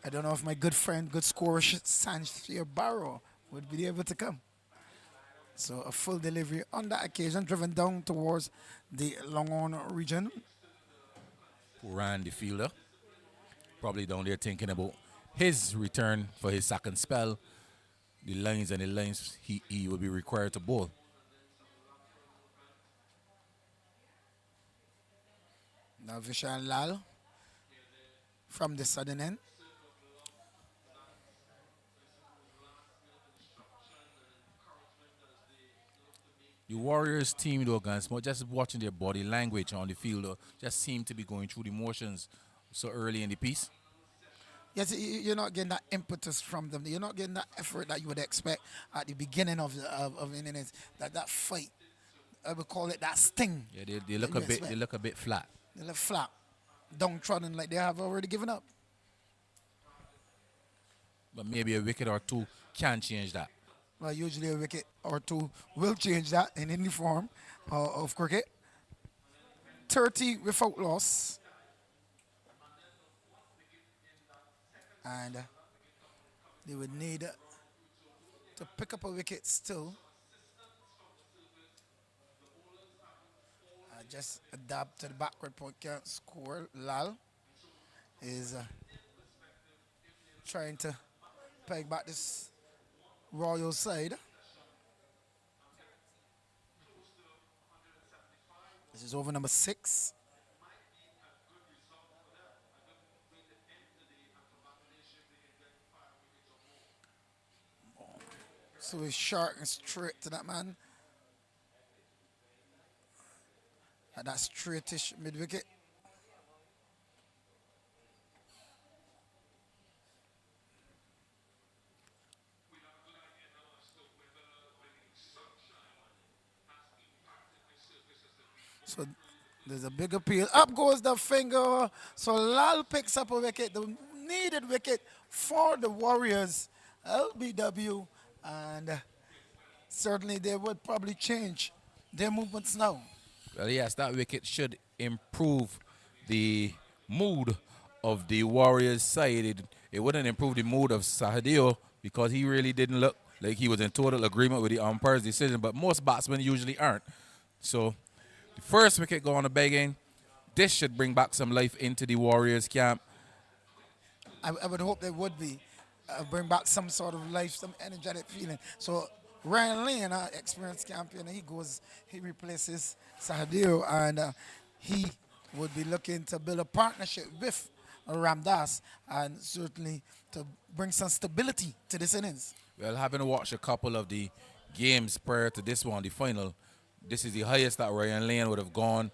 I don't know if my good friend, good scorer, Sanshir Barrow would be able to come. So a full delivery on that occasion, driven down towards the Longhorn region. Randy Fielder, probably down there thinking about his return for his second spell, the lines and the lines he will be required to bowl. Now Vishal Lal from the southern end. The Warriors team, though, guys, just watching their body language on the field, though, just seem to be going through the motions so early in the piece. Yes, you're not getting that impetus from them. You're not getting that effort that you would expect at the beginning of innings. That fight, I would call it that sting. Yeah, they look they look a bit flat. They look flat, downtrodden, like they have already given up. But maybe a wicket or two can change that. Well, usually a wicket or two will change that in any form of cricket. 30 without loss. And they would need to pick up a wicket still. Just adapt to the backward point, can't score. Lal is trying to peg back this Royal side. This is over number 6. So he's sharp and straight to that man. At that straightish mid wicket. So there's a big appeal. Up goes the finger. So Lal picks up a wicket, the needed wicket for the Warriors. LBW. And certainly they would probably change their movements now. Well, yes, that wicket should improve the mood of the Warriors side. It wouldn't improve the mood of Sahadio because he really didn't look like he was in total agreement with the umpire's decision, but most batsmen usually aren't. So the first wicket going to begging. This should bring back some life into the Warriors camp. I would hope they would be. Bring back some sort of life, some energetic feeling. So Ryan Lane, our experienced champion, he replaces Sahadio, and he would be looking to build a partnership with Ramdas and certainly to bring some stability to this innings. Well, having watched a couple of the games prior to this one, the final, this is the highest that Ryan Lane would have gone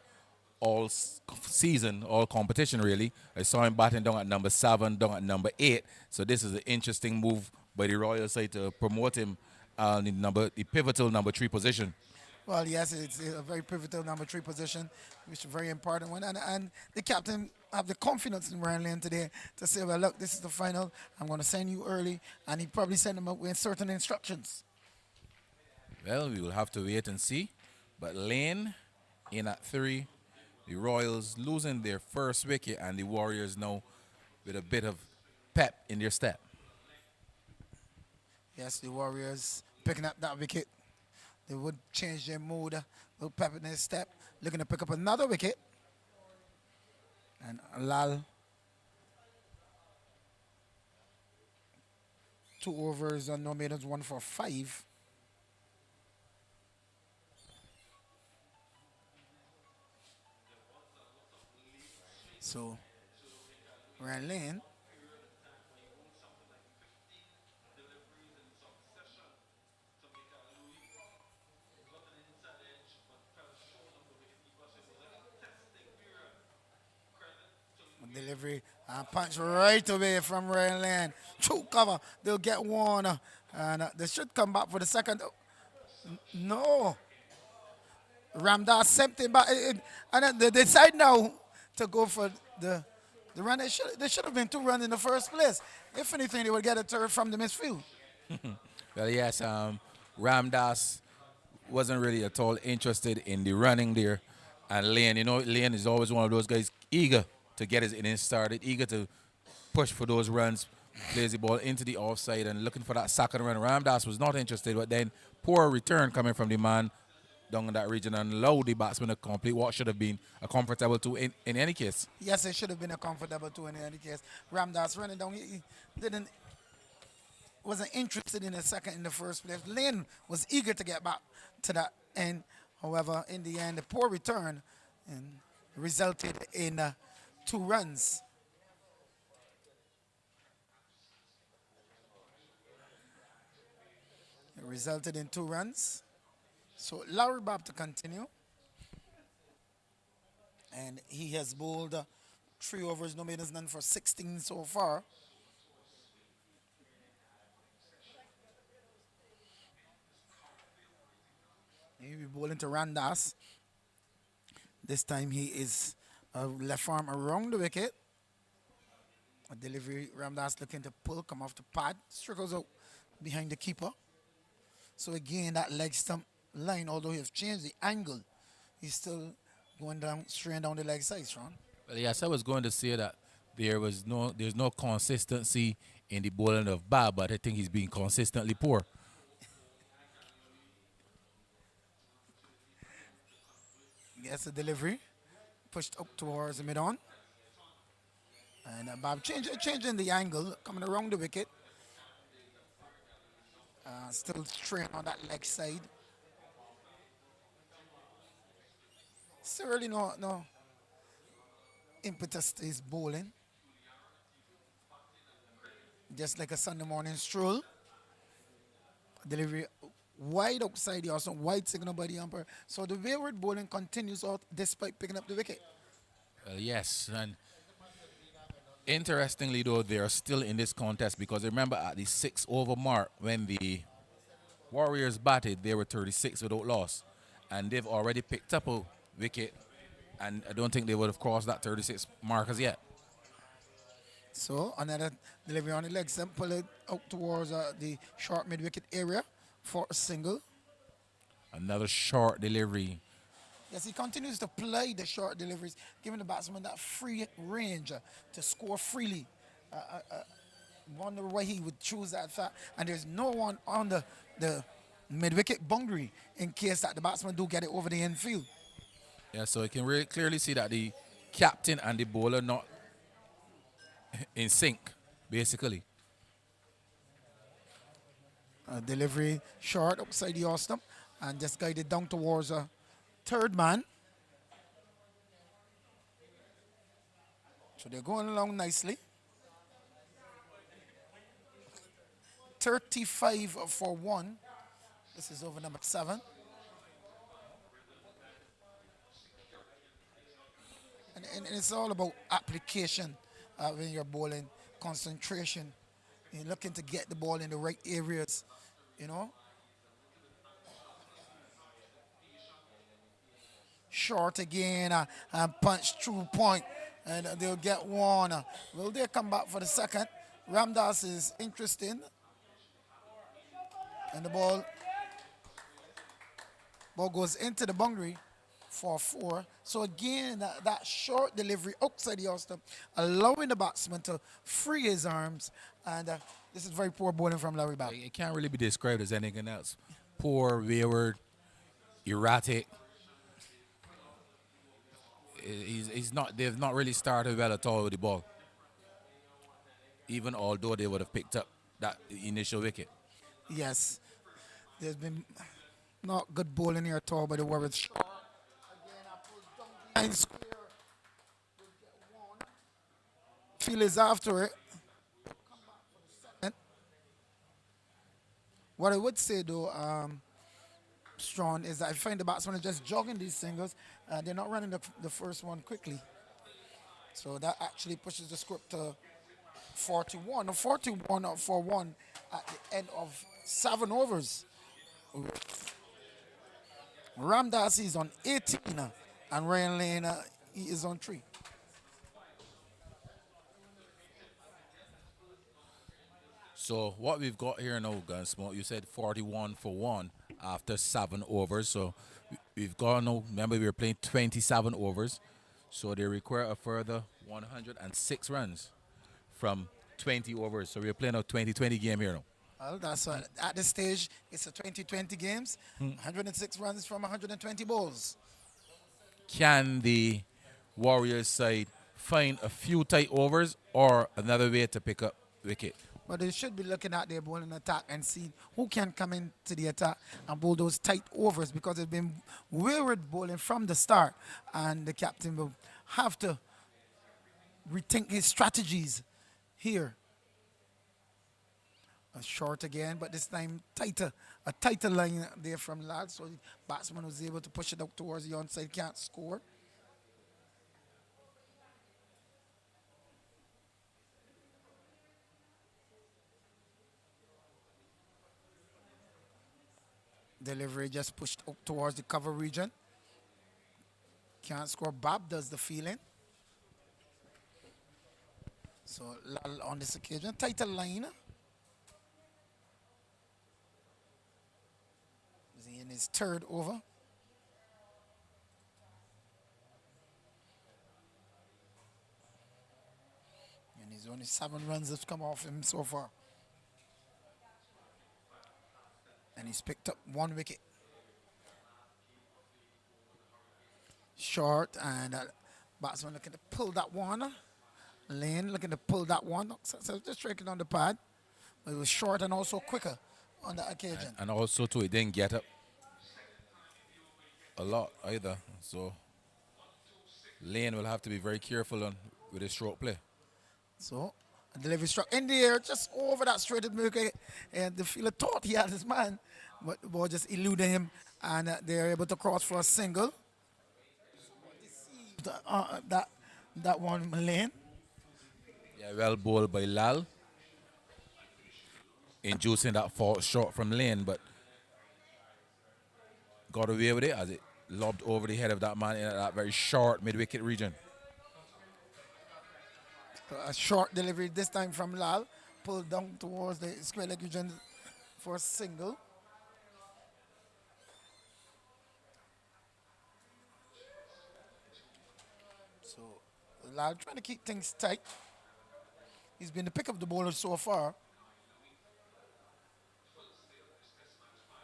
all season, all competition really. I saw him batting down at number 7, down at number 8. So this is an interesting move by the Royal side to promote him in the pivotal number 3 position. Well, yes, it's a very pivotal number 3 position, which is a very important one. And the captain have the confidence in Ryan Lane today to say, well, look, this is the final. I'm going to send you early. And he probably sent him out with certain instructions. Well, we will have to wait and see. But Lane in at 3. The Royals losing their first wicket, and the Warriors now with a bit of pep in their step. Yes, the Warriors picking up that wicket. They would change their mood, a little pep in their step, looking to pick up another wicket. And Lal, 2 overs and no maidens, 1 for 5. So, Ryan Lane Delivery punch right away from Ryan Lane. True cover. They'll get one. And they should come back for the second. No. Ramdas sent it back. And then they decide now to go for the run. They should have been 2 runs in the first place. If anything, they would get a third from the midfield. Well, yes, Ramdas wasn't really at all interested in the running there. And Lane, Lane is always one of those guys eager to get his innings started, eager to push for those runs, plays the ball into the offside and looking for that second run. Ramdas was not interested, but then poor return coming from the man down in that region and allowed the batsman to complete what should have been a comfortable 2 in any case. Yes, it should have been a comfortable 2 in any case. Ramdas running down, he wasn't interested in the second in the first place. Lane was eager to get back to that end. However, in the end, the poor return resulted in 2 runs. It resulted in 2 runs. So Larry Bob to continue. And he has bowled 3 overs, no maintenance, none for 16 so far. He'll be bowling to Ramdas. This time he is left arm around the wicket. A delivery, Ramdas looking to pull, come off the pad, circles out behind the keeper. So again, that leg stump line, although he has changed the angle, he's still going down, straight down the leg side, Sean. Well, yes, I was going to say that there's no consistency in the bowling of Bob, but I think he's being consistently poor. Gets the delivery, pushed up towards the mid-on. And Bob changing the angle, coming around the wicket. Still straight on that leg side. Still really no impetus to his bowling. Just like a Sunday morning stroll. Delivery wide outside the also wide signal by the umpire. So the wayward bowling continues out despite picking up the wicket. Well, yes, and interestingly though, they are still in this contest because remember at the 6 over mark when the Warriors batted, they were 36 without loss, and they've already picked up a wicket, and I don't think they would have crossed that 36 mark as yet. So another delivery on the leg stump, pull it out towards the short mid-wicket area for a single. Another short delivery. Yes, he continues to play the short deliveries, giving the batsman that free range to score freely. Wonder why he would choose that fact. And there's no one on the mid-wicket boundary in case that the batsman do get it over the infield. Yeah, so you can really clearly see that the captain and the bowler not in sync, basically. Delivery short outside the off stump and just guided down towards a third man. So they're going along nicely. 35 for 1. This is over number 7. And it's all about application when you're bowling, concentration. You're looking to get the ball in the right areas, you know. Short again, and punch through point, and they'll get one. Will they come back for the second? Ramdas is interesting. And the ball goes into the boundary for 4. So again, that short delivery outside the off stump, allowing the batsman to free his arms. And this is very poor bowling from Larry Bob. It can't really be described as anything else. Poor, wayward, erratic. They've not really started well at all with the ball. Even although they would have picked up that initial wicket. Yes, there's been not good bowling here at all by the Warriors. Again, I pull down behind square. Field is after it. What I would say though, Strong, is that I find the batsmen are just jogging these singles. They're not running the first one quickly. So that actually pushes the script to 41 or 41 for 1 at the end of 7 overs. Ramdas is on 18 and Ryan Lane he is on 3. So what we've got here now, Gunsmoke, you said 41 for 1 after 7 overs. So we've got now, remember we were playing 27 overs. So they require a further 106 runs from 20 overs. So we're playing a 20-20 game here now. Well, that's at this stage, it's a 20-20 games, 106 runs from 120 balls. Can the Warriors side find a few tight overs or another way to pick up wicket? But they should be looking at their bowling attack and see who can come into the attack and bowl those tight overs because they've been wayward bowling from the start. And the captain will have to rethink his strategies here. A short again, but this time tighter. A tighter line there from Lad, so the batsman was able to push it up towards the onside, can't score. Delivery just pushed up towards the cover region. Can't score. Bob does the feeling. So Lal on this occasion, tighter line. He's in his 3rd over. And he's only 7 runs have come off him so far. And he's picked up 1 wicket. Short and batsman looking to pull that one. Lane looking to pull that one. So just striking on the pad. But it was short and also quicker on that occasion. And also too, it didn't get up a lot either. So Lane will have to be very careful with his stroke play. So a delivery struck in the air, just over that straight wicket. And the fielder thought he had his man, but the ball just eluded him. And they're able to cross for a single. That one, Lane. Yeah, well bowled by Lal. Inducing that fall shot from Lane, but got away with it as it lobbed over the head of that man in that very short mid-wicket region. A short delivery this time from Lal, pulled down towards the square leg region for a single. So Lal trying to keep things tight. He's been the pick of the bowler so far.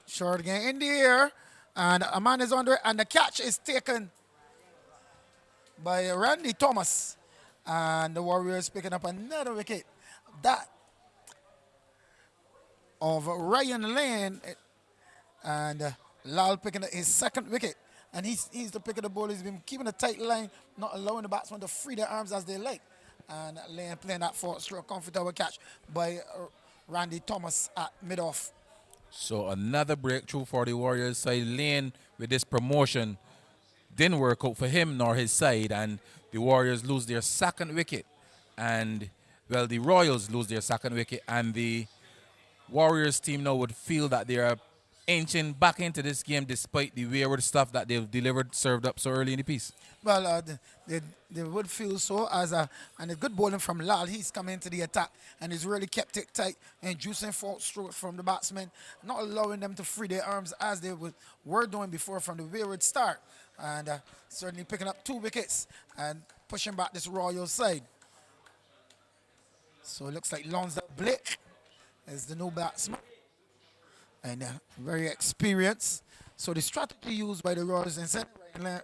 Short again in the air, and a man is under it, and the catch is taken by Randy Thomas. And the Warriors picking up another wicket. That of Ryan Lane, and Lal picking up his 2nd wicket. And he's the pick of the ball. He's been keeping a tight line, not allowing the batsmen to free their arms as they like. And Lane playing that 4th-stroke comfortable catch by Randy Thomas at mid-off. So another breakthrough for the Warriors side. Lane with this promotion didn't work out for him nor his side, and the Warriors lose their 2nd wicket. And, well, the Royals lose their 2nd wicket, and the Warriors team now would feel that they are inching back into this game despite the wayward stuff that they've served up so early in the piece. Well, they would feel so and a good bowling from Lal. He's come into the attack and he's really kept it tight and juicing forward stroke from the batsmen, not allowing them to free their arms as they were doing before from the wayward start. And certainly picking up 2 wickets and pushing back this Royal side. So it looks like Lonsdale Blake is the new batsman. And very experienced. So the strategy used by the Royals in center really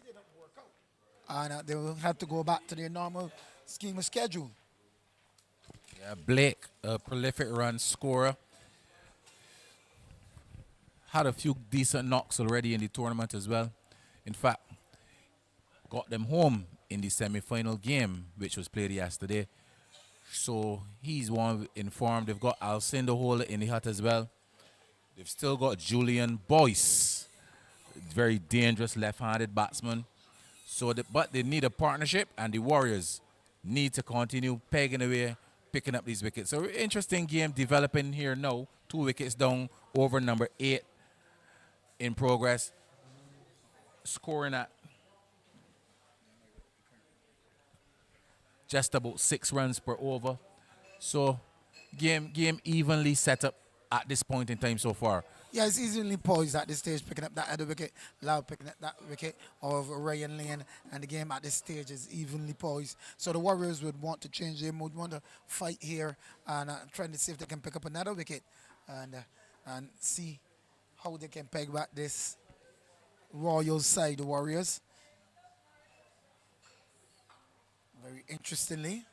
didn't work out. And they will have to go back to their normal scheme of schedule. Yeah, Blake, a prolific run scorer. Had a few decent knocks already in the tournament as well. In fact, got them home in the semi-final game, which was played yesterday. So he's one informed. They've got Alcindor Holder in the hut as well. They've still got Julian Boyce, very dangerous left-handed batsman. But they need a partnership, and the Warriors need to continue pegging away, picking up these wickets. So interesting game developing here now. 2 wickets down over number 8 in progress, scoring at just about 6 runs per over. So game evenly set up at this point in time so far. Yeah, it's easily poised at this stage, picking up that other wicket, Loud picking up that wicket of Ryan Lane, and the game at this stage is evenly poised. So the Warriors would want to change their mood, want to fight here, and trying to see if they can pick up another wicket, and see how they can peg back this Royals side, the Warriors. Very interestingly.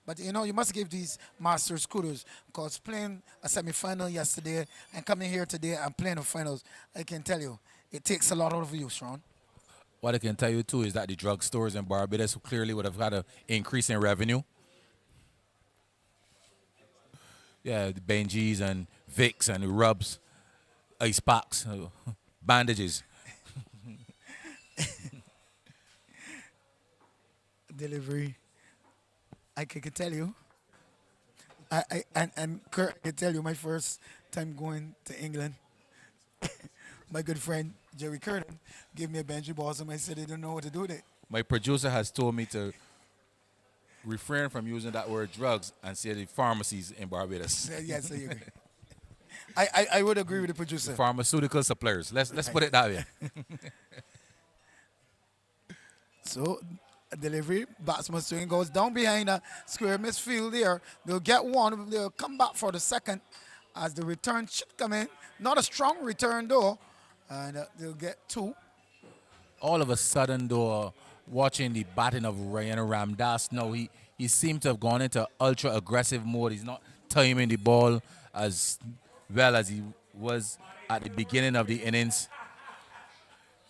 But you know, you must give these masters kudos, because playing a semi-final yesterday and coming here today and playing the finals, I can tell you, it takes a lot out of you, Sean. What I can tell you too is that the drugstores in Barbados clearly would have had an increase in revenue. Yeah, the Benjis and Vicks and the rubs, ice packs, bandages. Delivery. I can tell you. And Kurt, I can tell you my first time going to England. My good friend Jerry Curtin gave me a Benji balls and I said they don't know what to do with it. My producer has told me to refrain from using that word drugs and say the pharmacies in Barbados. Yes, I agree. I would agree with the producer. Pharmaceutical suppliers. Let's put it that way. So, a delivery, batsman swing goes down behind a square midfield there. They'll get one, they'll come back for the second as the return should come in. Not a strong return though, and they'll get 2. All of a sudden, though, watching the batting of Ryan Ramdas, now he seemed to have gone into ultra aggressive mode. He's not timing the ball as well as he was at the beginning of the innings,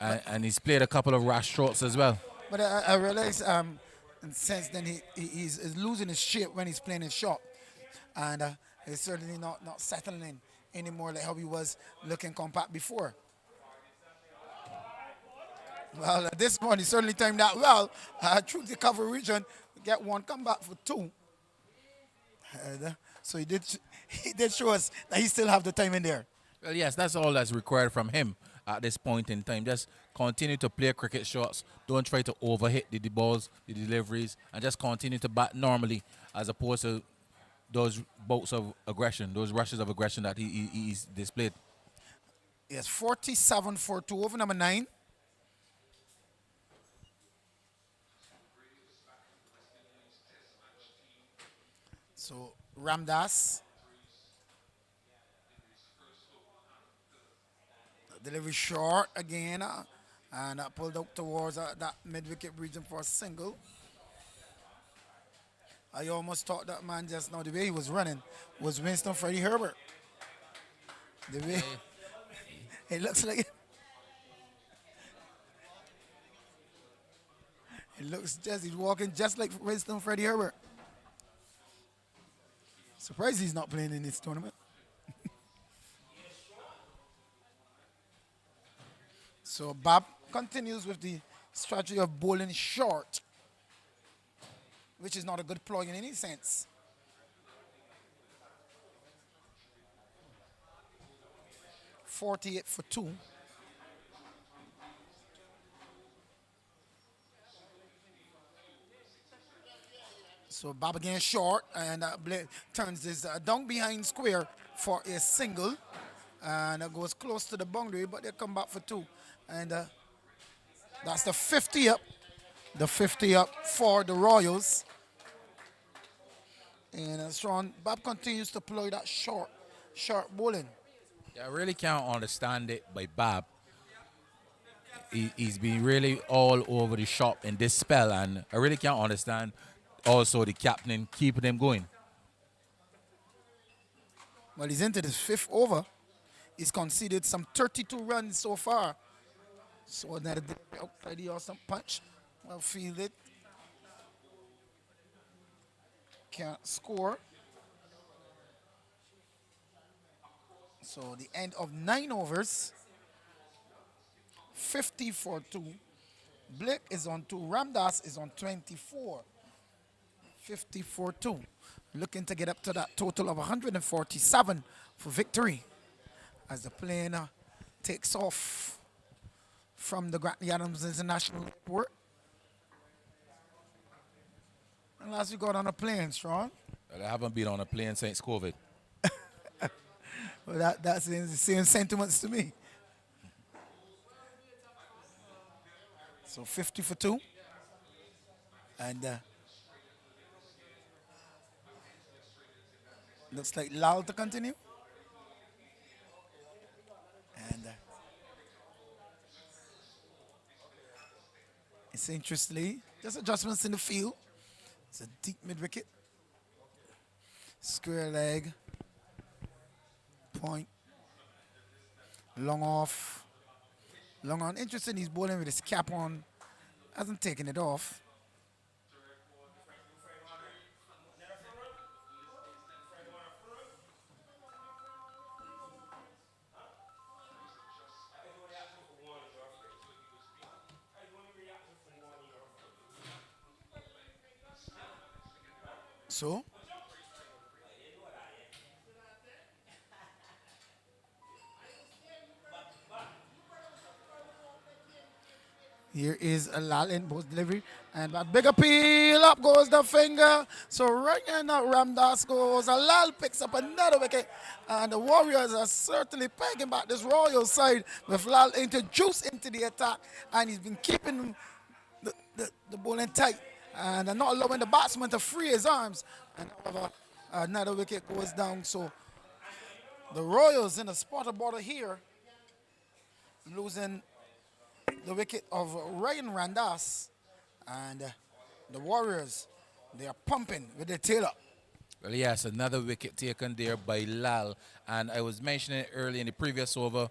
and he's played a couple of rash strokes as well. But I realize in sense then he's losing his shape when he's playing his shot, and he's certainly not settling in anymore like how he was looking compact before. Well, at this point, he certainly timed that well. Through the cover region, get one, come back for 2. So he did show us that he still have the time in there. Well, yes, that's all that's required from him at this point in time. Just continue to play cricket shots. Don't try to overhit the balls, the deliveries, and just continue to bat normally as opposed to those bouts of aggression, those rushes of aggression that he's displayed. Yes, 47 for 2 over number 9. So Ramdas. Delivery short again, and pulled up towards that mid-wicket region for a single. I almost thought that man just now, the way he was running, was Winston Freddie Herbert. The way it looks like he's walking just like Winston Freddie Herbert. Surprised he's not playing in this tournament. So Bob continues with the strategy of bowling short, which is not a good ploy in any sense. .48 for 2. So Bob again short, and turns this down behind square for a single, and goes close to the boundary, but they come back for 2. And that's the 50 up. The 50 up for the Royals. And Sean, Bob continues to ploy that short bowling. Yeah, I really can't understand it by Bob. He's been really all over the shop in this spell, and I really can't understand also the captain keeping them going. Well, he's into this 5th over. He's conceded some 32 runs so far. So another outside or some punch. Well fielded. Can't score. So the end of 9 overs. 50 for 2. Blake is on 2. Ramdas is on 24. 50 for 2. Looking to get up to that total of 147 for victory as the plane takes off from the Grantley Adams International Airport. And last we got on a plane, Sean. Well, I haven't been on a plane since COVID. Well, that's the same sentiments to me. So 50 for 2. And looks like Lal to continue. And it's interestingly, just adjustments in the field. It's a deep mid-wicket. Square leg. Point. Long off. Long on. Interesting, he's bowling with his cap on. Hasn't taken it off. So, here is a Lal in post delivery, and that big appeal, up goes the finger. So right now, Ramdas goes, Lal picks up another wicket, and the Warriors are certainly pegging back this Royal side with Lal introduced into the attack, and he's been keeping the bowling tight and not allowing the batsman to free his arms. And however, another wicket goes down. So the Royals in a spot of border here, losing the wicket of Ryan Ramdas, and the Warriors, they are pumping with their tail up. Well, yes, another wicket taken there by Lal. And I was mentioning it earlier in the previous over,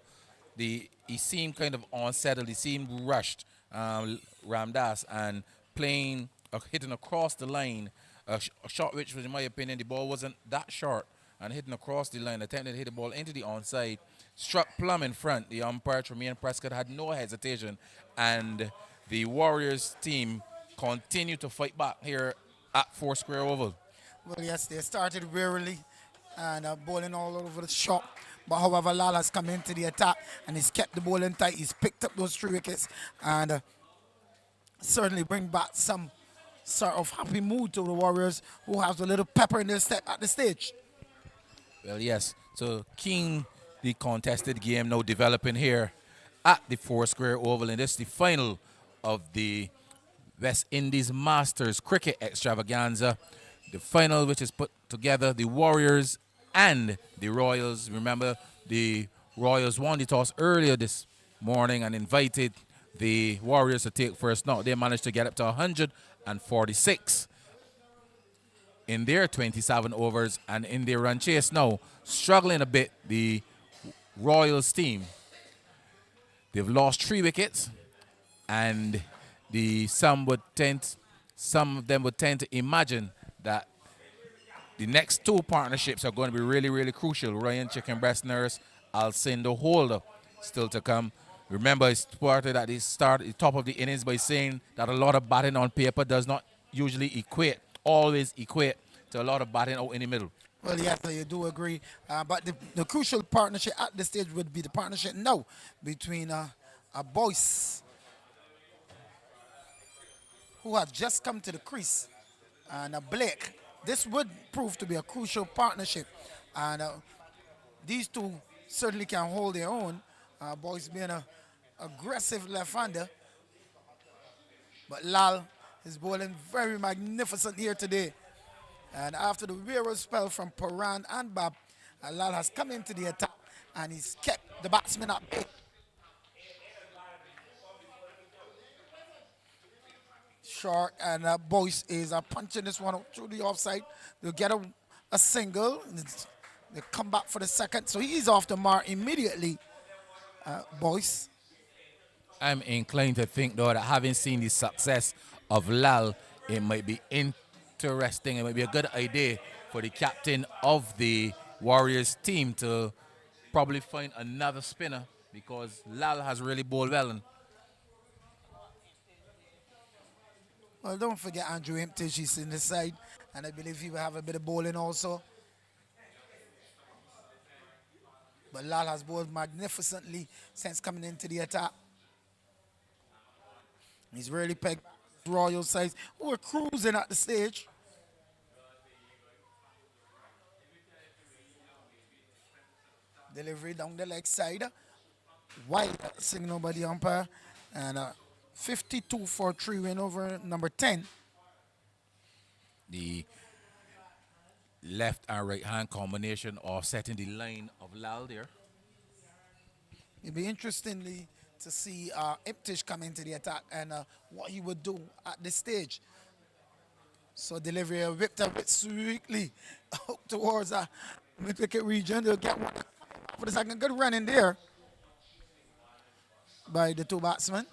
he seemed kind of unsettled. He seemed rushed, Ramdas, and playing, hitting across the line, a shot which was, in my opinion, the ball wasn't that short, and hitting across the line, attempted to hit the ball into the onside, struck plumb in front. The umpire, Tremaine Prescott, had no hesitation, and the Warriors team continued to fight back here at Foursquare Oval. Well, yes, they started wearily and bowling all over the shop. But however, Lal has come into the attack and he's kept the bowling tight. He's picked up those 3 wickets and certainly bring back some sort of happy mood to the Warriors, who have a little pepper in their step at the stage. Well, yes, so keen the contested game now developing here at the Foursquare Oval, and this is the final of the West Indies Masters Cricket Extravaganza. The final which is put together the Warriors and the Royals. Remember, the Royals won the toss earlier this morning and invited the Warriors to take first knock. They managed to get up to 146 in their 27 overs, and in their run chase now, struggling a bit, the Royals team. They've lost 3 wickets, and some of them would tend to imagine that the next 2 partnerships are going to be really, really crucial. Ryan Chicken Breast Nurse, Alcindor Holder still to come. Remember, he started at the top of the innings by saying that a lot of batting on paper does not usually always equate to a lot of batting out in the middle. Well, yes, I do agree. But the crucial partnership at this stage would be the partnership now between Boyce, who have just come to the crease, and Blake. This would prove to be a crucial partnership. And these two certainly can hold their own. Boyce being an aggressive left-hander. But Lal is bowling very magnificent here today. And after the weary spell from Paran and Bab, Lal has come into the attack and he's kept the batsmen at bay. Short, and Boyce is punching this one out through the offside. They'll get a single. They come back for the second. So he's off the mark immediately, Boyce. I'm inclined to think, though, that having seen the success of Lal, it might be interesting. It might be a good idea for the captain of the Warriors team to probably find another spinner, because Lal has really bowled well. And Well, don't forget Andrew Imtish, he's in the side, and I believe he will have a bit of bowling also. But Lal has bowled magnificently since coming into the attack. He's really pegged Royal sides who are cruising at the stage. Delivery down the leg side. Wide signal by the umpire. And 52 for 3 win over number 10. The left and right hand combination offsetting the line of Lal there. It'd be interestingly to see Iptish come into the attack and what he would do at this stage. So delivery whipped a bit sweetly towards mid-wicket region. They'll get one for the second. Good run in there by the two batsmen.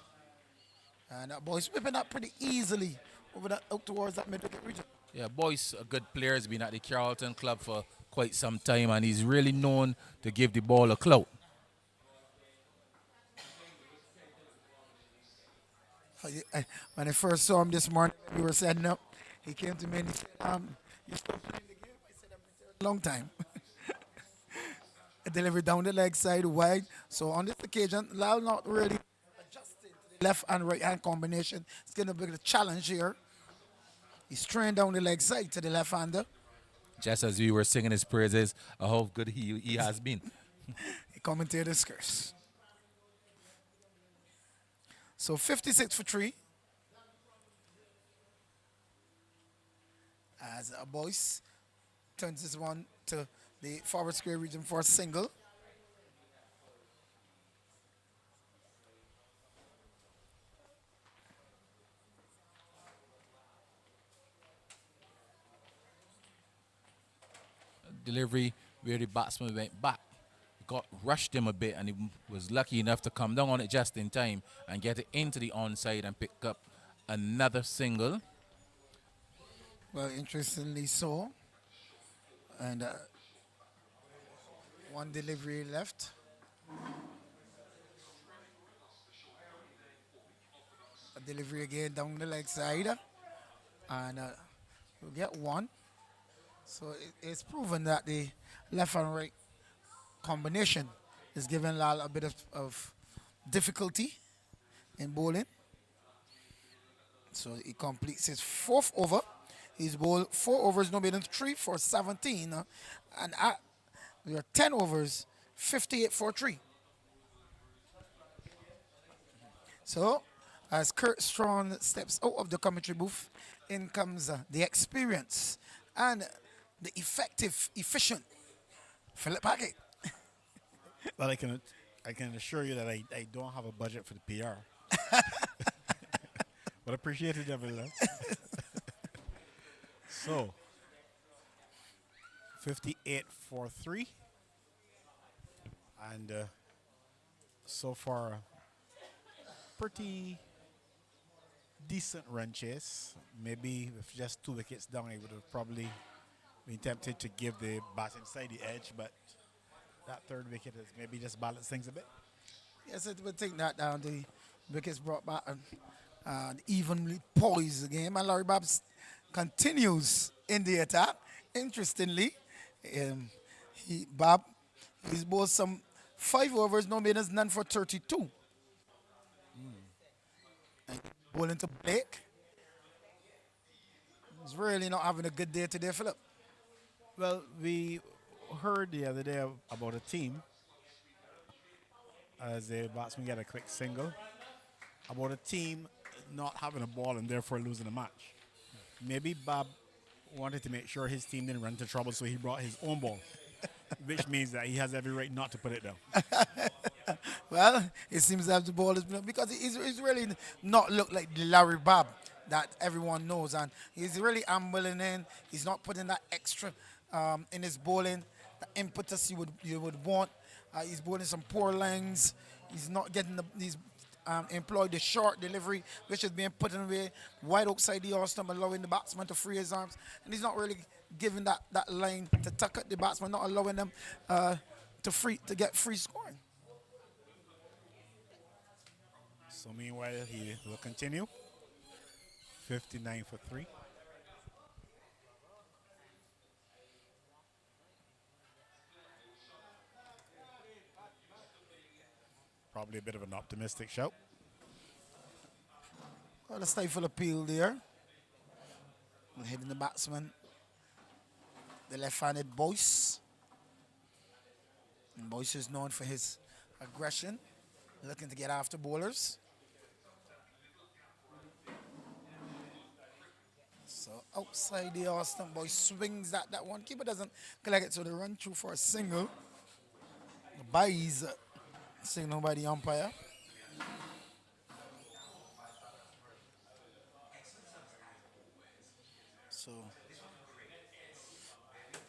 And that boy's whipping up pretty easily over that out towards that mid-wicket region. Yeah, Boyce, a good player, has been at the Carlton club for quite some time, and he's really known to give the ball a clout. When I first saw him this morning, we were setting up. He came to me and he said, "You still playing the game?" I said, "I've been there a long time." Delivery down the leg side wide. So on this occasion, Lal not really adjusting to the left and right hand combination. It's going to be a challenge here. He's straying down the leg side to the left hander. Just as we were singing his praises of how good he has been. He commentated his curse. So 56 for 3. As Boyce turns this one to the forward square region for a single. Delivery where the batsman went back. Rushed him a bit, and he was lucky enough to come down on it just in time and get it into the onside and pick up another single. Well, interestingly so. And one delivery left. A delivery again down the leg side. And we'll get one. So it's proven that the left and right combination is giving Lal a bit of difficulty in bowling. So he completes his 4th over. He's bowled 4 overs, no more than 3 for 17. And we are 10 overs, 58 for 3. So as Kurt Strawn steps out of the commentary booth, in comes the experience and the effective, efficient Philip Hackett. Well, I can assure you that I don't have a budget for the PR. But appreciate it nevertheless. So, 58 for 3. And so far, pretty decent run chase. Maybe with just 2 wickets down, I would have probably been tempted to give the batting side the edge, but that 3rd wicket has maybe just balanced things a bit. Yes, it would take that down. The wickets brought back an evenly poised game. And Larry Babs continues in the attack. Interestingly, he's bowled some 5 overs, no minutes, none for 32. And bowling to Blake. He's really not having a good day today, Philip. Well, we heard the other day about a team, as a batsman get a quick single, about a team not having a ball and therefore losing a match. Maybe Bob wanted to make sure his team didn't run into trouble, so he brought his own ball, which means that he has every right not to put it down. Well, it seems that the ball is because he's really not look like the Larry Bob that everyone knows, and he's really ambling in. He's not putting that extra in his bowling, the impetus you would want. He's bowling some poor lengths. He's not getting he's employed the short delivery, which is being put away wide outside the off stump, allowing the batsman to free his arms, and he's not really giving that line to tuck at the batsman, not allowing them to get free scoring. So meanwhile, he will continue. 59 for 3. Probably a bit of an optimistic shout. Well, a stifle appeal there. Hitting the batsman. The left-handed Boyce. And Boyce is known for his aggression, looking to get after bowlers. So outside the Austin, Boyce swings at that one. Keeper doesn't collect it, so they run through for a single. Buys signal by the umpire. So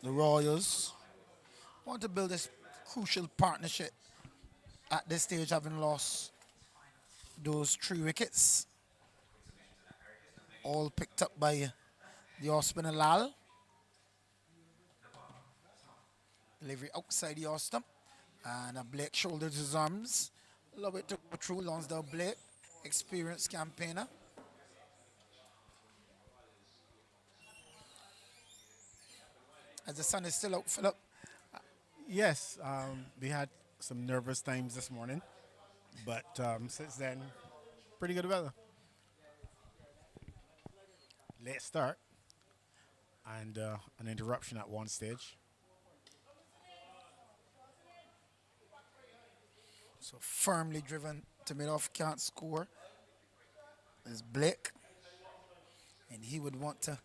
the Royals want to build this crucial partnership at this stage, having lost those 3 wickets, all picked up by the off spinner Lal. Delivery outside the off stump, and Blake shoulders his arms. Love it to go through. Lonsdale Blake, experienced campaigner. As the sun is still out, Philip. Yes, we had some nervous times this morning, but since then, pretty good weather. Late start and an interruption at one stage. So firmly driven to mid-off, can't score. There's Blake, and he would want to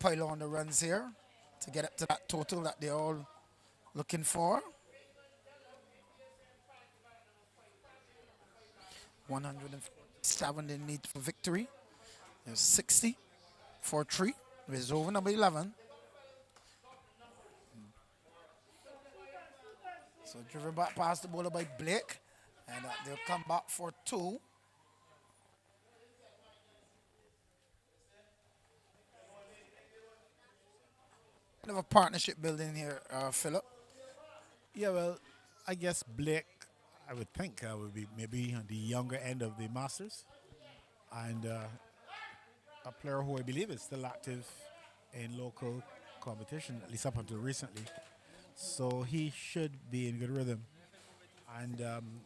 pile on the runs here to get up to that total that they're all looking for. 107 they need for victory. There's 60 for 3. It's over number 11. So driven back past the bowler by Blake, and they'll come back for 2. Kind of a partnership building here, Philip. Yeah, well, I guess Blake, I would think, would be maybe on the younger end of the Masters, and a player who I believe is still active in local competition, at least up until recently. So he should be in good rhythm. And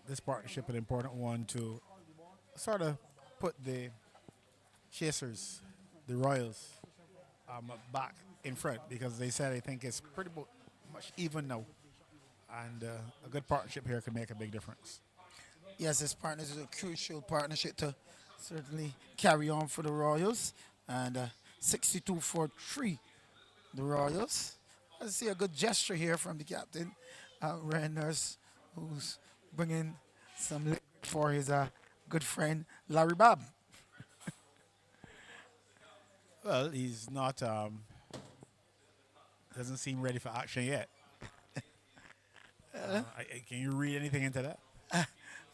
this partnership, an important one to sort of put the chasers, the Royals, back in front, because they said I think it's pretty much even now. And a good partnership here can make a big difference. Yes, this partnership is a crucial partnership to certainly carry on for the Royals. And 62 for 3, the Royals. I see a good gesture here from the captain, Ryan Nurse, who's bringing some liquor for his good friend, Larry Bob. Well, he's not, doesn't seem ready for action yet. Can you read anything into that? I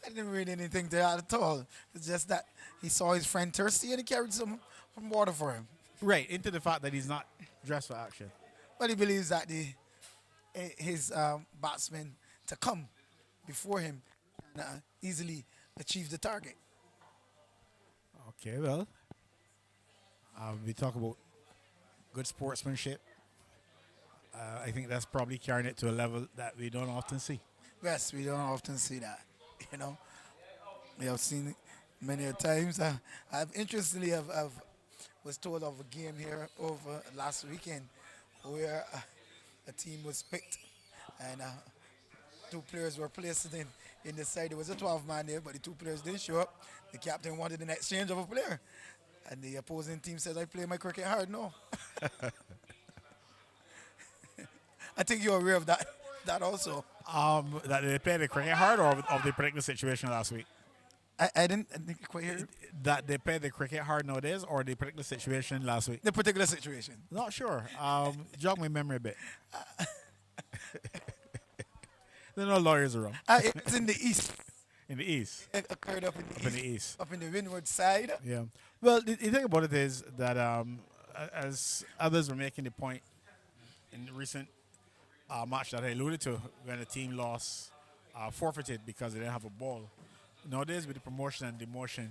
didn't read anything to that at all. It's just that he saw his friend thirsty and he carried some water for him. Right, into the fact that he's not dressed for action. But he believes that his batsmen to come before him and easily achieve the target. Okay, well, we talk about good sportsmanship. I think that's probably carrying it to a level that we don't often see. Yes, we don't often see that. You know, we have seen it many a times. Interestingly, I've was told of a game here over last weekend where a team was picked and 2 players were placed in the side. There was a 12-man there, but the 2 players didn't show up. The captain wanted an exchange of a player. And the opposing team says, I play my cricket hard. No. I think you're aware of that also. That they played the cricket hard, or of the particular situation last week? I didn't quite hear. That they play the cricket hard nowadays, or the particular situation last week? The particular situation. Not sure. Jog my memory a bit. There are no lawyers around. It's in the east. In the east. It occurred up in the east. Up in the windward side. Yeah. Well, the thing about it is that as others were making the point in the recent match that I alluded to, when a team lost, forfeited because they didn't have a ball. Nowadays, with the promotion and demotion,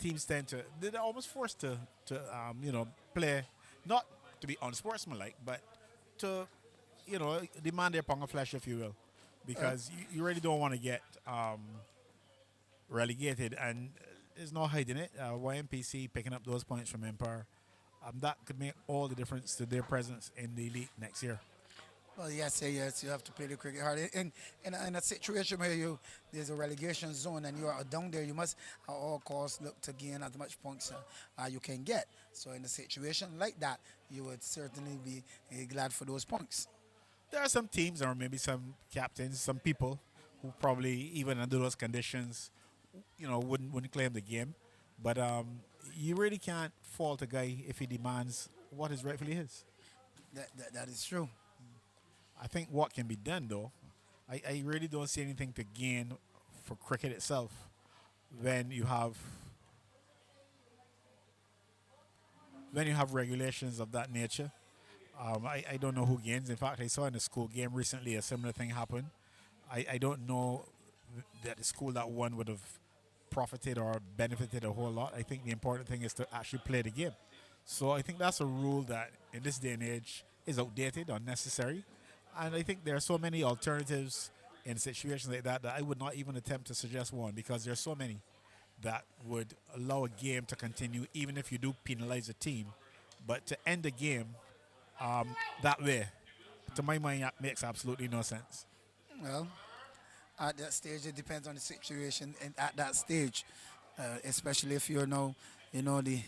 teams tend to, they're almost forced to play, not to be unsportsmanlike, but to, demand their pound of flesh, if you will, because you really don't want to get relegated, and there's no hiding it. YMPC picking up those points from Empire, that could make all the difference to their presence in the league next year. Well, yes, you have to play the cricket hard. In a situation where there's a relegation zone and you are down there, you must at all costs look to gain as much points you can get. So in a situation like that, you would certainly be glad for those points. There are some teams or maybe some captains, some people who probably even under those conditions, wouldn't claim the game. But you really can't fault a guy if he demands what is rightfully his. That is true. I think what can be done, though, I really don't see anything to gain for cricket itself when you have regulations of that nature. I don't know who gains. In fact, I saw in a school game recently a similar thing happen. I don't know that the school that won would have profited or benefited a whole lot. I think the important thing is to actually play the game. So I think that's a rule that in this day and age is outdated, unnecessary. And I think there are so many alternatives in situations like that I would not even attempt to suggest one, because there are so many that would allow a game to continue even if you do penalize a team. But to end the game that way, to my mind, that makes absolutely no sense. Well, at that stage, it depends on the situation, and at that stage, especially if you're now, the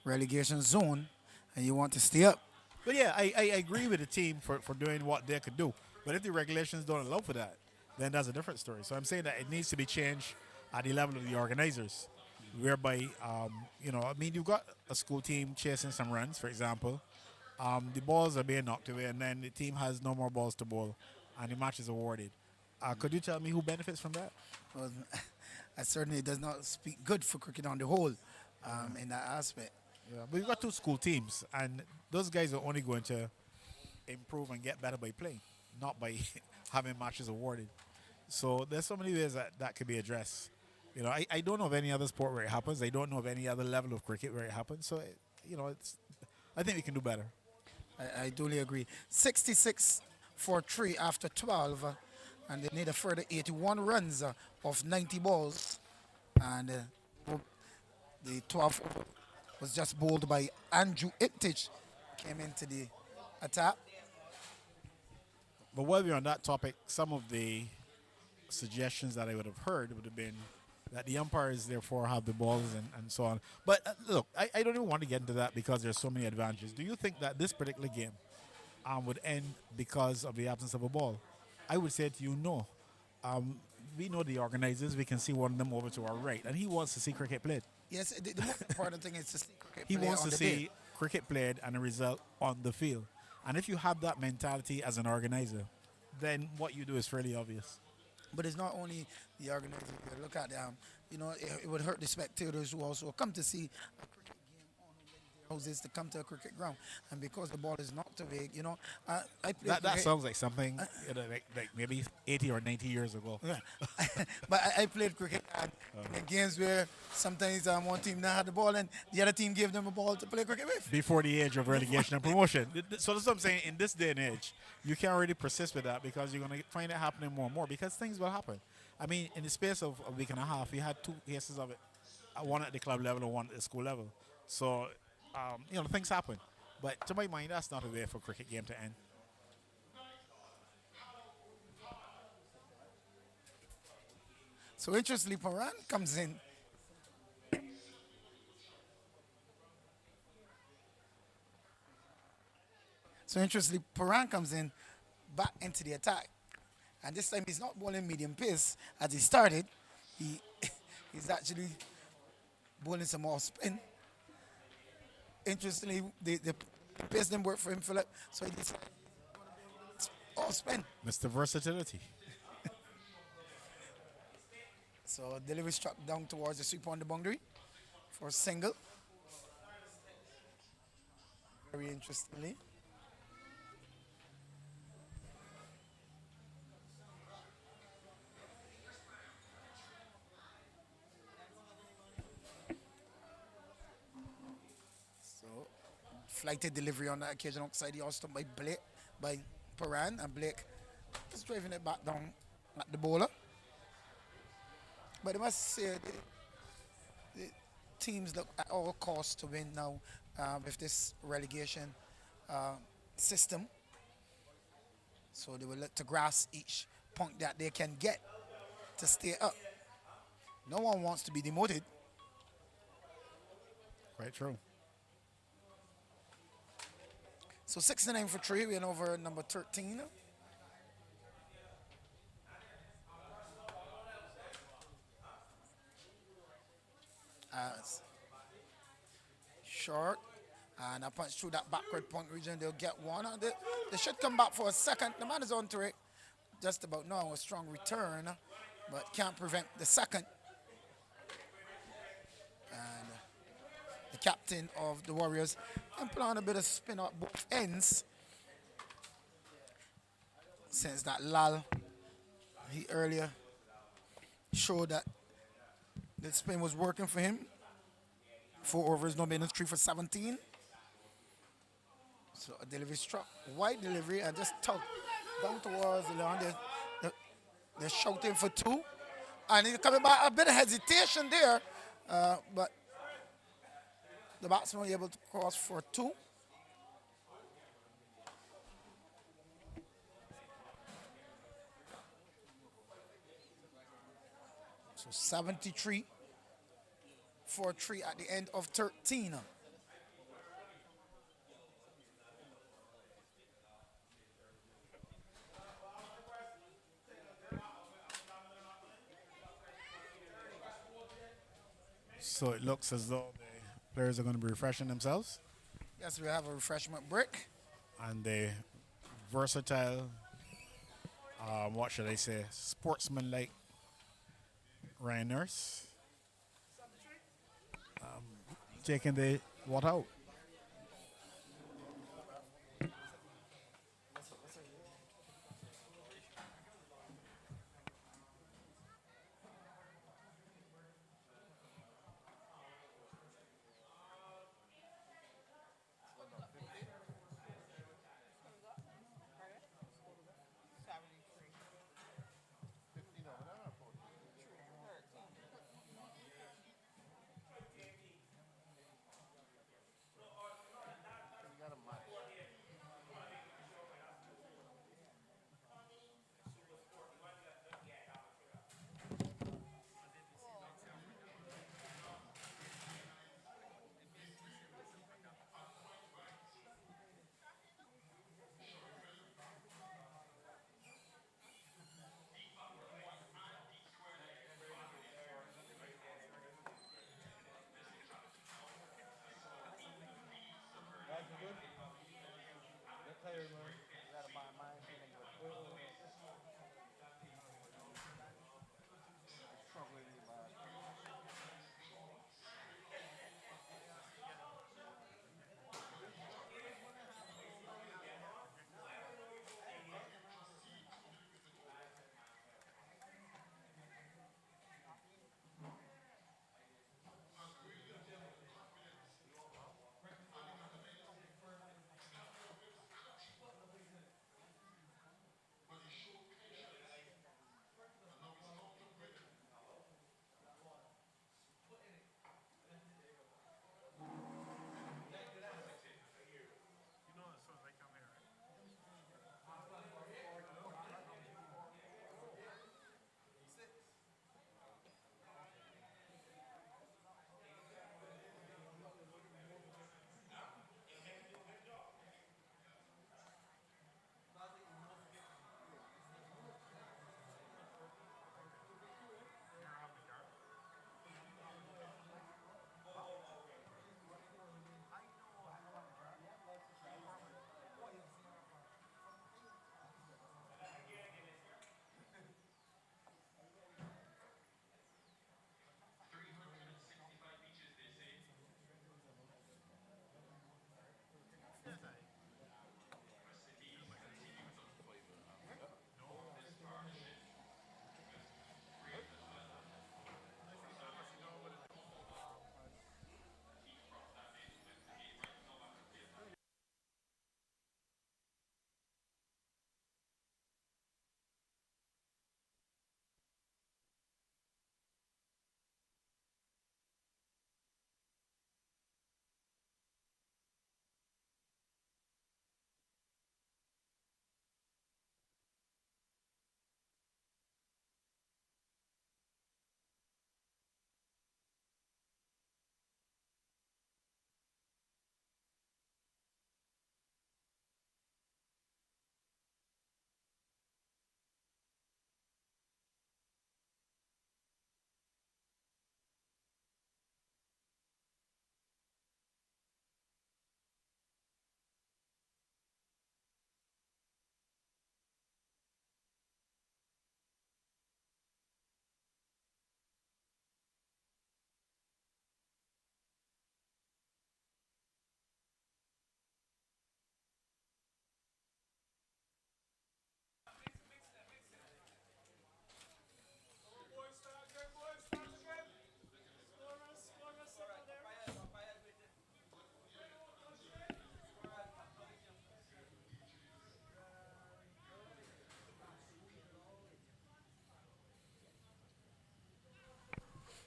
relegation zone, and you want to stay up. But yeah, I agree with the team for doing what they could do. But if the regulations don't allow for that, then that's a different story. So I'm saying that it needs to be changed at the level of the organizers, whereby, you've got a school team chasing some runs, for example. The balls are being knocked away, and then the team has no more balls to bowl, and the match is awarded. Could you tell me who benefits from that? Well, that certainly does not speak good for cricket on the whole in that aspect. Yeah, but you've got two school teams, and those guys are only going to improve and get better by playing, not by having matches awarded. So there's so many ways that could be addressed. I don't know of any other sport where it happens. I don't know of any other level of cricket where it happens. So, I think we can do better. I duly agree. 66 for 3 after 12, and they need a further 81 runs of 90 balls. And the 12th was just bowled by Andrew Iptich, came into the attack. But while we're on that topic, some of the suggestions that I would have heard would have been that the umpires therefore have the balls and so on. But look, I don't even want to get into that because there's so many advantages. Do you think that this particular game would end because of the absence of a ball? I would say to you, no. We know the organizers. We can see one of them over to our right, and he wants to see cricket played. Yes, the most important thing is to see cricket He play wants on to the see day. cricket played and a result on the field. And if you have that mentality as an organizer, then what you do is fairly obvious. But it's not only the organizers. Look at them. It would hurt the spectators who also come to see a cricket game on their houses, to come to a cricket ground. And because the ball is knocked away, I play That sounds like something like maybe 80 or 90 years ago. Yeah. But I played cricket in games where sometimes one team now had the ball and the other team gave them a ball to play cricket with. Before the age of relegation and promotion. So that's what I'm saying. In this day and age, you can't really persist with that because you're going to find it happening more and more because things will happen. I mean, in the space of a week and a half, we had 2 cases of it, one at the club level and one at the school level. So, things happen. But to my mind, that's not a way for a cricket game to end. So interestingly, Paran comes in. Back into the attack. And this time he's not bowling medium pace as he started. He's actually bowling some more spin. Interestingly, the pace didn't work for him, Philip. So he decided all spin. Mr. Versatility. So delivery struck down towards the sweep on the boundary for a single. Very interestingly. flighted delivery on that occasion outside the Austin by Paran, and Blake just driving it back down at the bowler. But I must say, the teams look at all costs to win now with this relegation system. So they will look to grasp each point that they can get to stay up. No one wants to be demoted. Quite true. So 69 for 3, we're over number 13. As short, and a punch through that backward point region, they'll get one. They should come back for a second. The man is on to it just about now, a strong return, but can't prevent the second. And the captain of the Warriors employing a bit of spin at both ends since that lull. He earlier showed that the spin was working for him. 4 overs, no minutes, 3 for 17. So a delivery struck, wide delivery, and just tugged down towards the lawn. They're shouting for 2. And he's coming back, a bit of hesitation there, but the batsman was able to cross for 2. So 73 for 3 at the end of 13. So it looks as though the players are going to be refreshing themselves. Yes, we have a refreshment break. And the versatile, what should I say, sportsman-like Ryan Nurse taking the what out.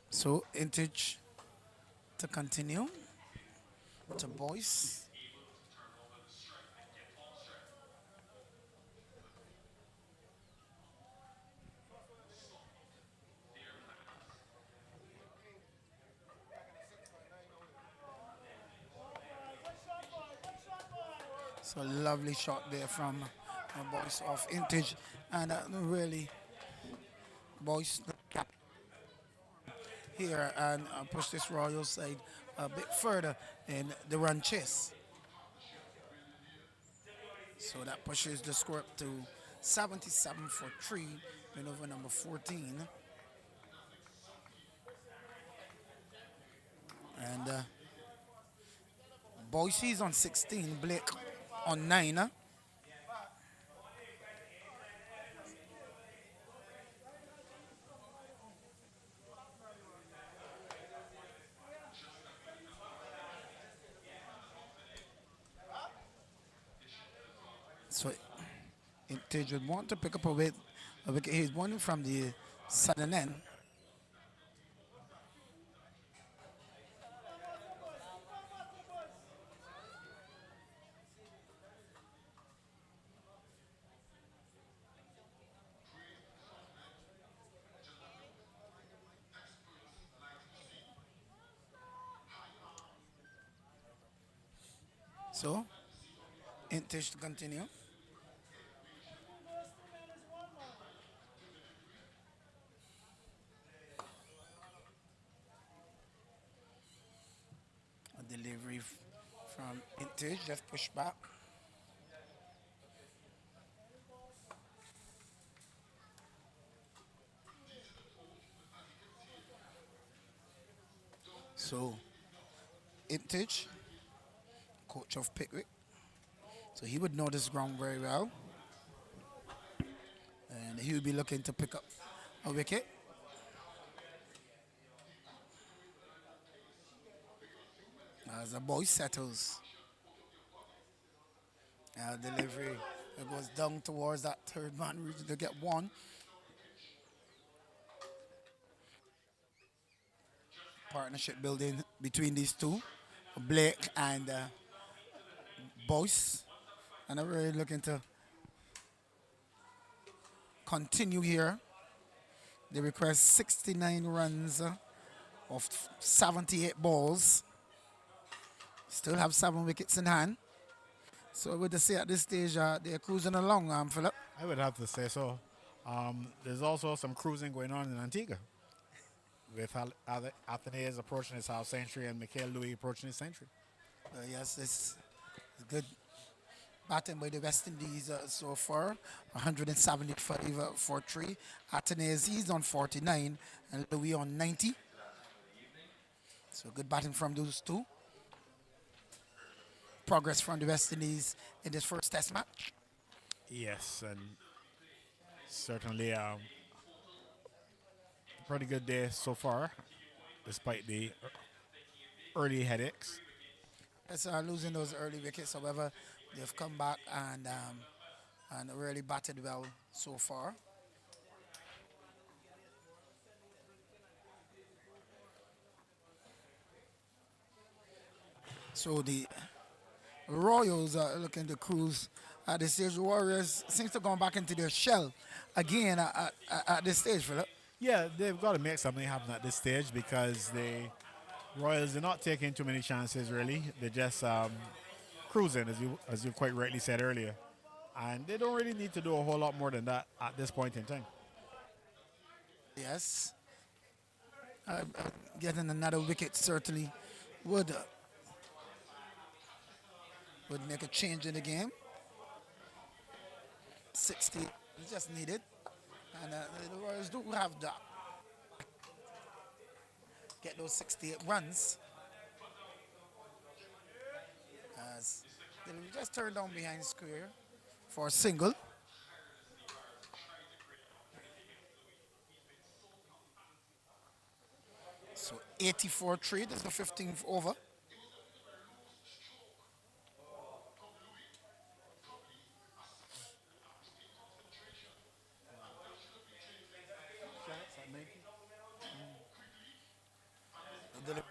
So Intage to continue to Boyce. So lovely shot there from Boyce off Intage, and really Boyce the cap here and push this Royal side a bit further in the run chase. So that pushes the score up to 77 for 3, win over number 14. And Boise's on 16, Blake on 9. So Intage would want to pick up a wicket. He's one from the southern end. So Intage to continue. A delivery from Intage, just push back. So Intage, coach of Pickwick, so he would know this ground very well, and he would be looking to pick up a wicket. As the boy settles, delivery, it goes down towards that third man region to get one. Partnership building between these two, Blake and Boyce, and I'm really looking to continue here. They request 69 runs of 78 balls. Still have 7 wickets in hand. So I would say at this stage they're cruising along, Philip. I would have to say so. There's also some cruising going on in Antigua with Athenaeus approaching his half century and Mikhail Louis approaching his century. Yes, it's good batting by the West Indies so far. 175 for 3. Athenaeus, he's on 49 and Louis on 90. So good batting from those two. Progress from the West Indies in this first test match. Yes, and certainly pretty good day so far, despite the early headaches. Yes, losing those early wickets. However, they've come back and really batted well so far. So the Royals are looking to cruise at this stage. The Warriors seems to go back into their shell again at this stage, Philip. Yeah, they've got to make something happen at this stage because the Royals are not taking too many chances, really. They're just cruising, as you quite rightly said earlier. And they don't really need to do a whole lot more than that at this point in time. Yes. Getting another wicket certainly would make a change in the game. 60 is just needed. And the Royals do have that. Get those 68 runs. As they just turn down behind square for a single. So 84-3, this is the 15th over. Delivery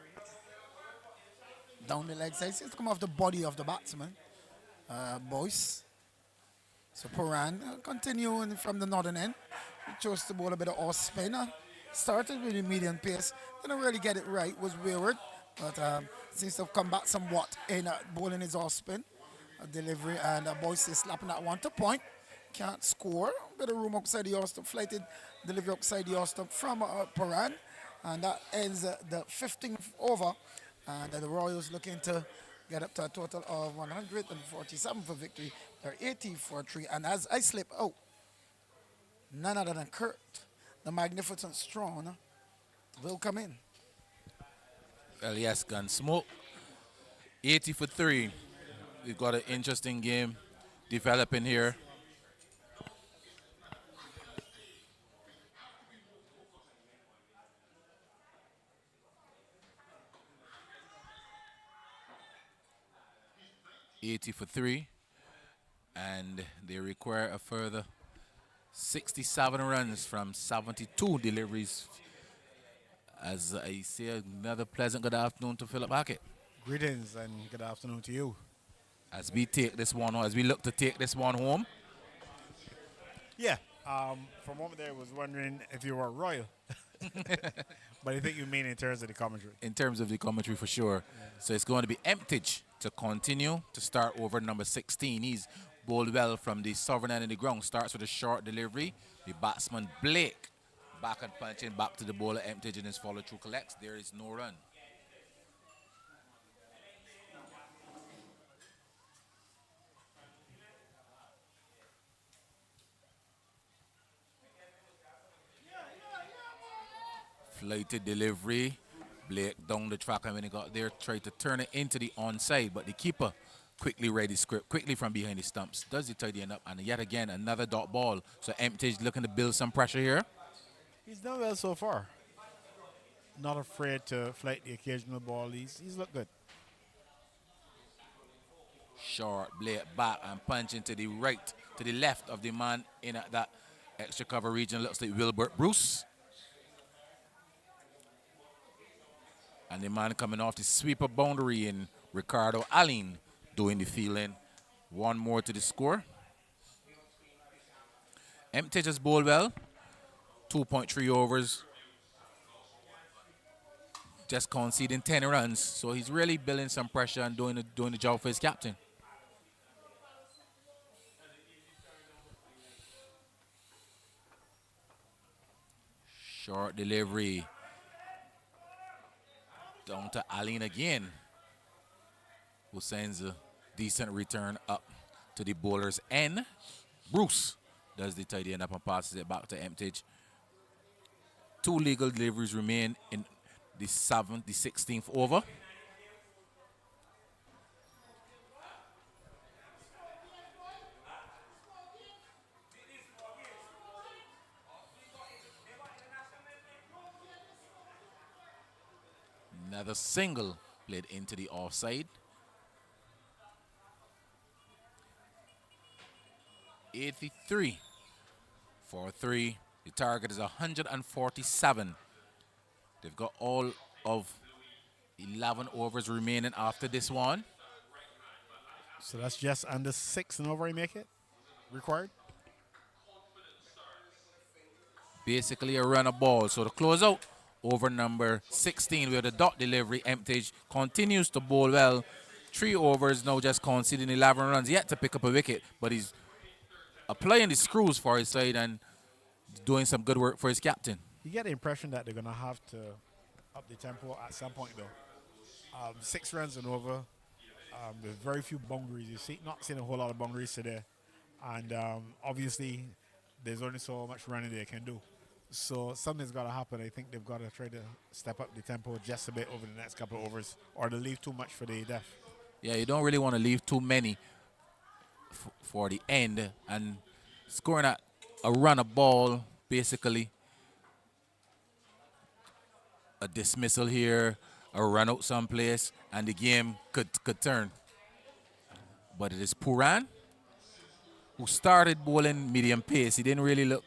down the leg side. Seems to come off the body of the batsman, Boyce. So Puran continuing from the northern end. He chose to bowl a bit of off spin. Started with a medium pace. Didn't really get it right. Was wayward. But seems to have come back somewhat in bowling his off spin. Delivery. And Boyce is slapping that one to point. Can't score. Bit of room outside the off stump. Flighted delivery outside the off stump from Puran. And that ends the 15th over. And the Royals looking to get up to a total of 147 for victory. They're 80 for 3. And as I slip out, none other than Kurt, the magnificent Strawn, will come in. Well, yes, Gunsmoke. 80 for 3. We've got an interesting game developing here. $80 for 3, and they require a further 67 runs from 72 deliveries. As I say, another pleasant good afternoon to Philip Hackett. Greetings and good afternoon to you. As we take this one, as we look to take this one home. Yeah, for a moment there I was wondering if you were royal. But I think you mean in terms of the commentary. In terms of the commentary, for sure. Yeah. So it's going to be Emptage to continue to start over number 16. He's bowled well from the southern end of the ground. Starts with a short delivery. The batsman Blake back and punching back to the bowler Emptage, and his follow through collects. There is no run. Flighted delivery. Blake down the track, and when he got there, tried to turn it into the onside, but the keeper quickly read his script, quickly from behind the stumps, does the tidying up, and yet again another dot ball. So Emptage looking to build some pressure here. He's done well so far. Not afraid to flight the occasional ball. He's looked good. Short, Blake back and punching to the right, to the left of the man in that extra cover region. Looks like Wilbert Bruce. And the man coming off the sweeper boundary in Ricardo Allen doing the fielding. One more to the score. Emptage has bowled well. 2.3 overs. Just conceding 10 runs. So he's really building some pressure and doing the job for his captain. Short delivery. Down to Allen again, who sends a decent return up to the bowler's end. Bruce does the tidying up and passes it back to Emptage. 2 legal deliveries remain in the 16th over. Another single played into the offside. 83 for 3. The target is 147. They've got all of 11 overs remaining after this one. So that's just under 6 and over, you make it required? Basically a run of ball. So to close out, over number 16 with a dot delivery, Emptage continues to bowl well. 3 overs, now just conceding 11 runs, yet to pick up a wicket, but he's applying the screws for his side and doing some good work for his captain. You get the impression that they're going to have to up the tempo at some point, though. 6 runs and over, with very few boundaries. Not seeing a whole lot of boundaries today. And obviously, there's only so much running they can do. So something's got to happen. I think they've got to try to step up the tempo just a bit over the next couple of overs, or they leave too much for the death. Yeah, you don't really want to leave too many for the end. And scoring a run of ball, basically a dismissal here, a run out someplace, and the game could turn. But it is Puran who started bowling medium pace. He didn't really look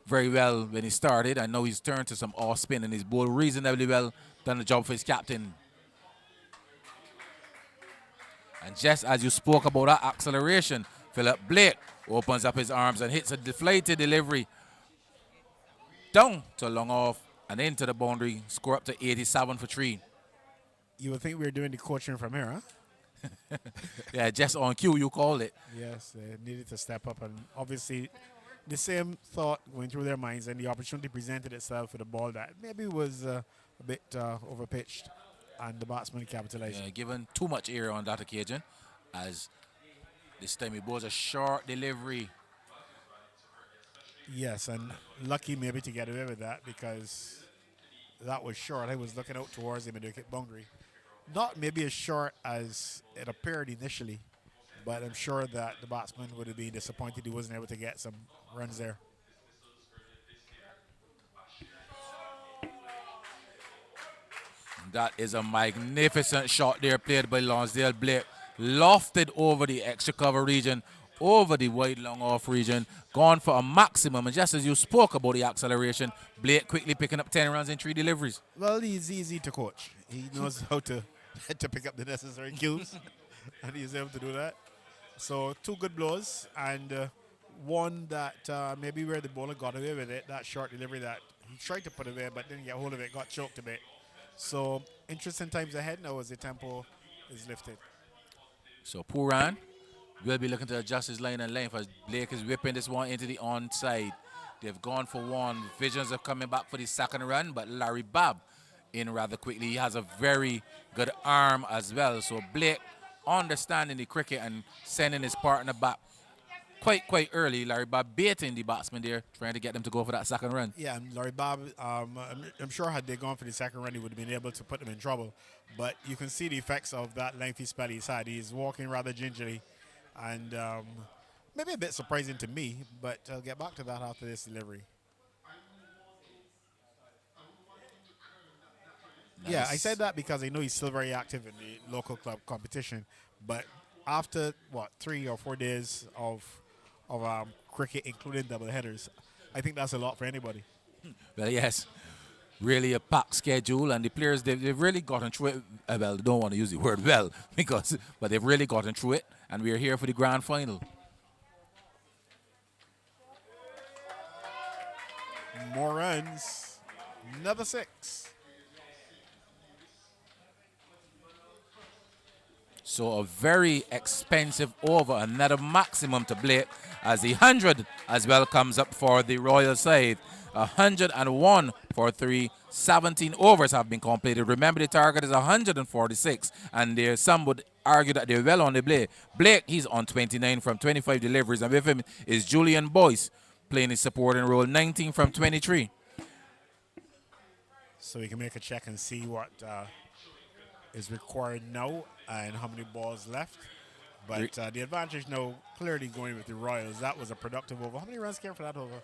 very well when he started. I know he's turned to some off spin and he's bowled reasonably well, done the job for his captain. And just as you spoke about that acceleration, Philip Blake opens up his arms and hits a deflated delivery down to long off and into the boundary, score up to 87 for 3. You would think we were doing the coaching from here, huh? Yeah, just on cue, you called it. Yes, they needed to step up, and obviously the same thought going through their minds, and the opportunity presented itself with a ball that maybe was a bit overpitched, and the batsman capitalized. Yeah, given too much air on that occasion, as this time he bowls a short delivery. Yes, and lucky maybe to get away with that because that was short. I was looking out towards him in the wicket boundary. Not maybe as short as it appeared initially, but I'm sure that the batsman would have been disappointed he wasn't able to get some runs there. That is a magnificent shot there played by Lonsdale Blake. Lofted over the extra cover region, over the wide long off region, gone for a maximum. And just as you spoke about the acceleration, Blake quickly picking up 10 runs in 3 deliveries. Well, he's easy to coach. He knows how to pick up the necessary cues, and he's able to do that. So 2 good blows, and one that maybe where the bowler got away with it, that short delivery that he tried to put away but didn't get hold of it, got choked a bit. So interesting times ahead now as the tempo is lifted. So Pooran will be looking to adjust his line and length as Blake is whipping this one into the onside. They've gone for one. Visions of coming back for the second run, but Larry Babb in rather quickly. He has a very good arm as well. So Blake understanding the cricket and sending his partner back quite early. Larry Babb baiting the batsman there, trying to get them to go for that second run. Yeah, and Larry Babb, I'm sure had they gone for the second run, he would have been able to put them in trouble. But you can see the effects of that lengthy spell he's had. He's walking rather gingerly, and maybe a bit surprising to me, but I'll get back to that after this delivery. Nice. Yeah, I said that because I know he's still very active in the local club competition, but after, 3 or 4 days of cricket, including double headers, I think that's a lot for anybody. Well, yes, really a packed schedule, and the players, they've really gotten through it. Well, don't want to use the word well, but they've really gotten through it, and we're here for the grand final. More runs, another 6. So a very expensive over, another maximum to Blake, as the 100 as well comes up for the Royal side. 101 for 3. 17 overs have been completed. Remember, the target is 146, and there some would argue that they're well on the play. Blake, he's on 29 from 25 deliveries, and with him is Julian Boyce playing his supporting role, 19 from 23. So we can make a check and see what is required now and how many balls left. But the advantage now clearly going with the Royals. That was a productive over. How many runs came from that over?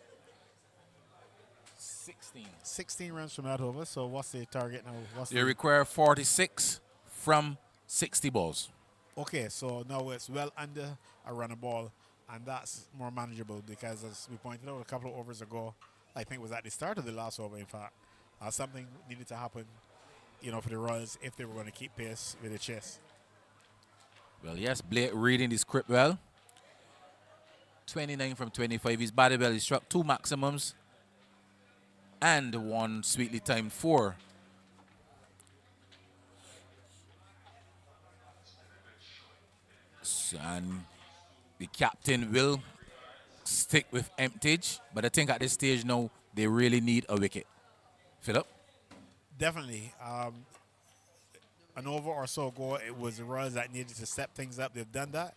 16. 16 runs from that over. So what's the target now? They require 46 from 60 balls. Okay, so now it's well under a run a ball, and that's more manageable because, as we pointed out a couple of overs ago, I think it was at the start of the last over, in fact, something needed to happen, for the Royals if they were going to keep pace with the chase. Well, yes, Blake reading the script well. 29 from 25. He's batted well. He struck 2 maximums and 1 sweetly timed 4. So, and the captain will stick with emptage, but I think at this stage now they really need a wicket. Philip? Definitely. An over or so ago, it was the Royals that needed to step things up. They've done that.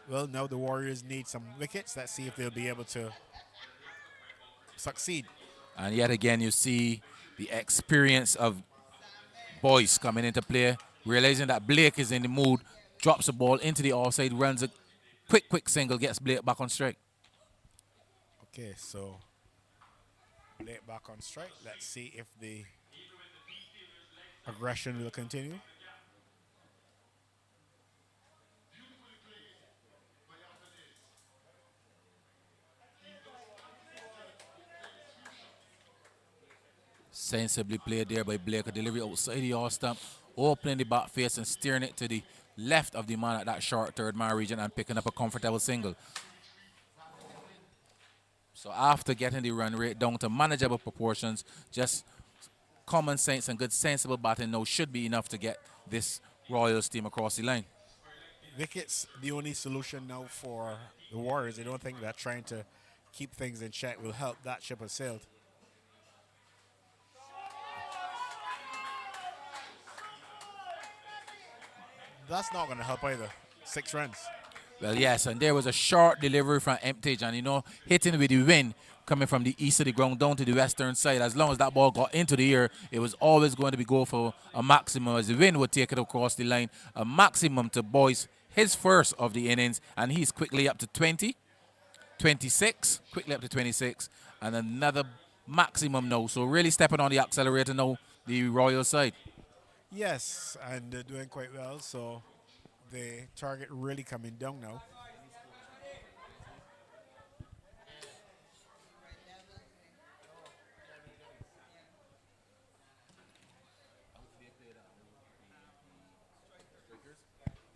Well, now the Warriors need some wickets. Let's see if they'll be able to succeed. And yet again, you see the experience of Boyce coming into play, realizing that Blake is in the mood, drops the ball into the offside, runs a quick single, gets Blake back on strike. Okay, so Blake back on strike. Let's see if the aggression will continue. Sensibly played there by Blake. A delivery outside the off stump, opening the back face and steering it to the left of the man at that short third man region and picking up a comfortable single. So after getting the run rate down to manageable proportions, just common sense and good sensible batting now should be enough to get this Royals team across the line. Wickets the only solution now for the Warriors. I don't think that trying to keep things in check will help that ship have sailed. That's not going to help either. 6 runs. Well, yes, and there was a short delivery from Emptage, and hitting with the wind coming from the east of the ground down to the western side. As long as that ball got into the air, it was always going to be go for a maximum as the wind would take it across the line. A maximum to Boyce, his first of the innings, and he's quickly up to 20, 26, quickly up to 26, and another maximum now. So really stepping on the accelerator now, the Royal side. Yes, and they're doing quite well, so the target really coming down now.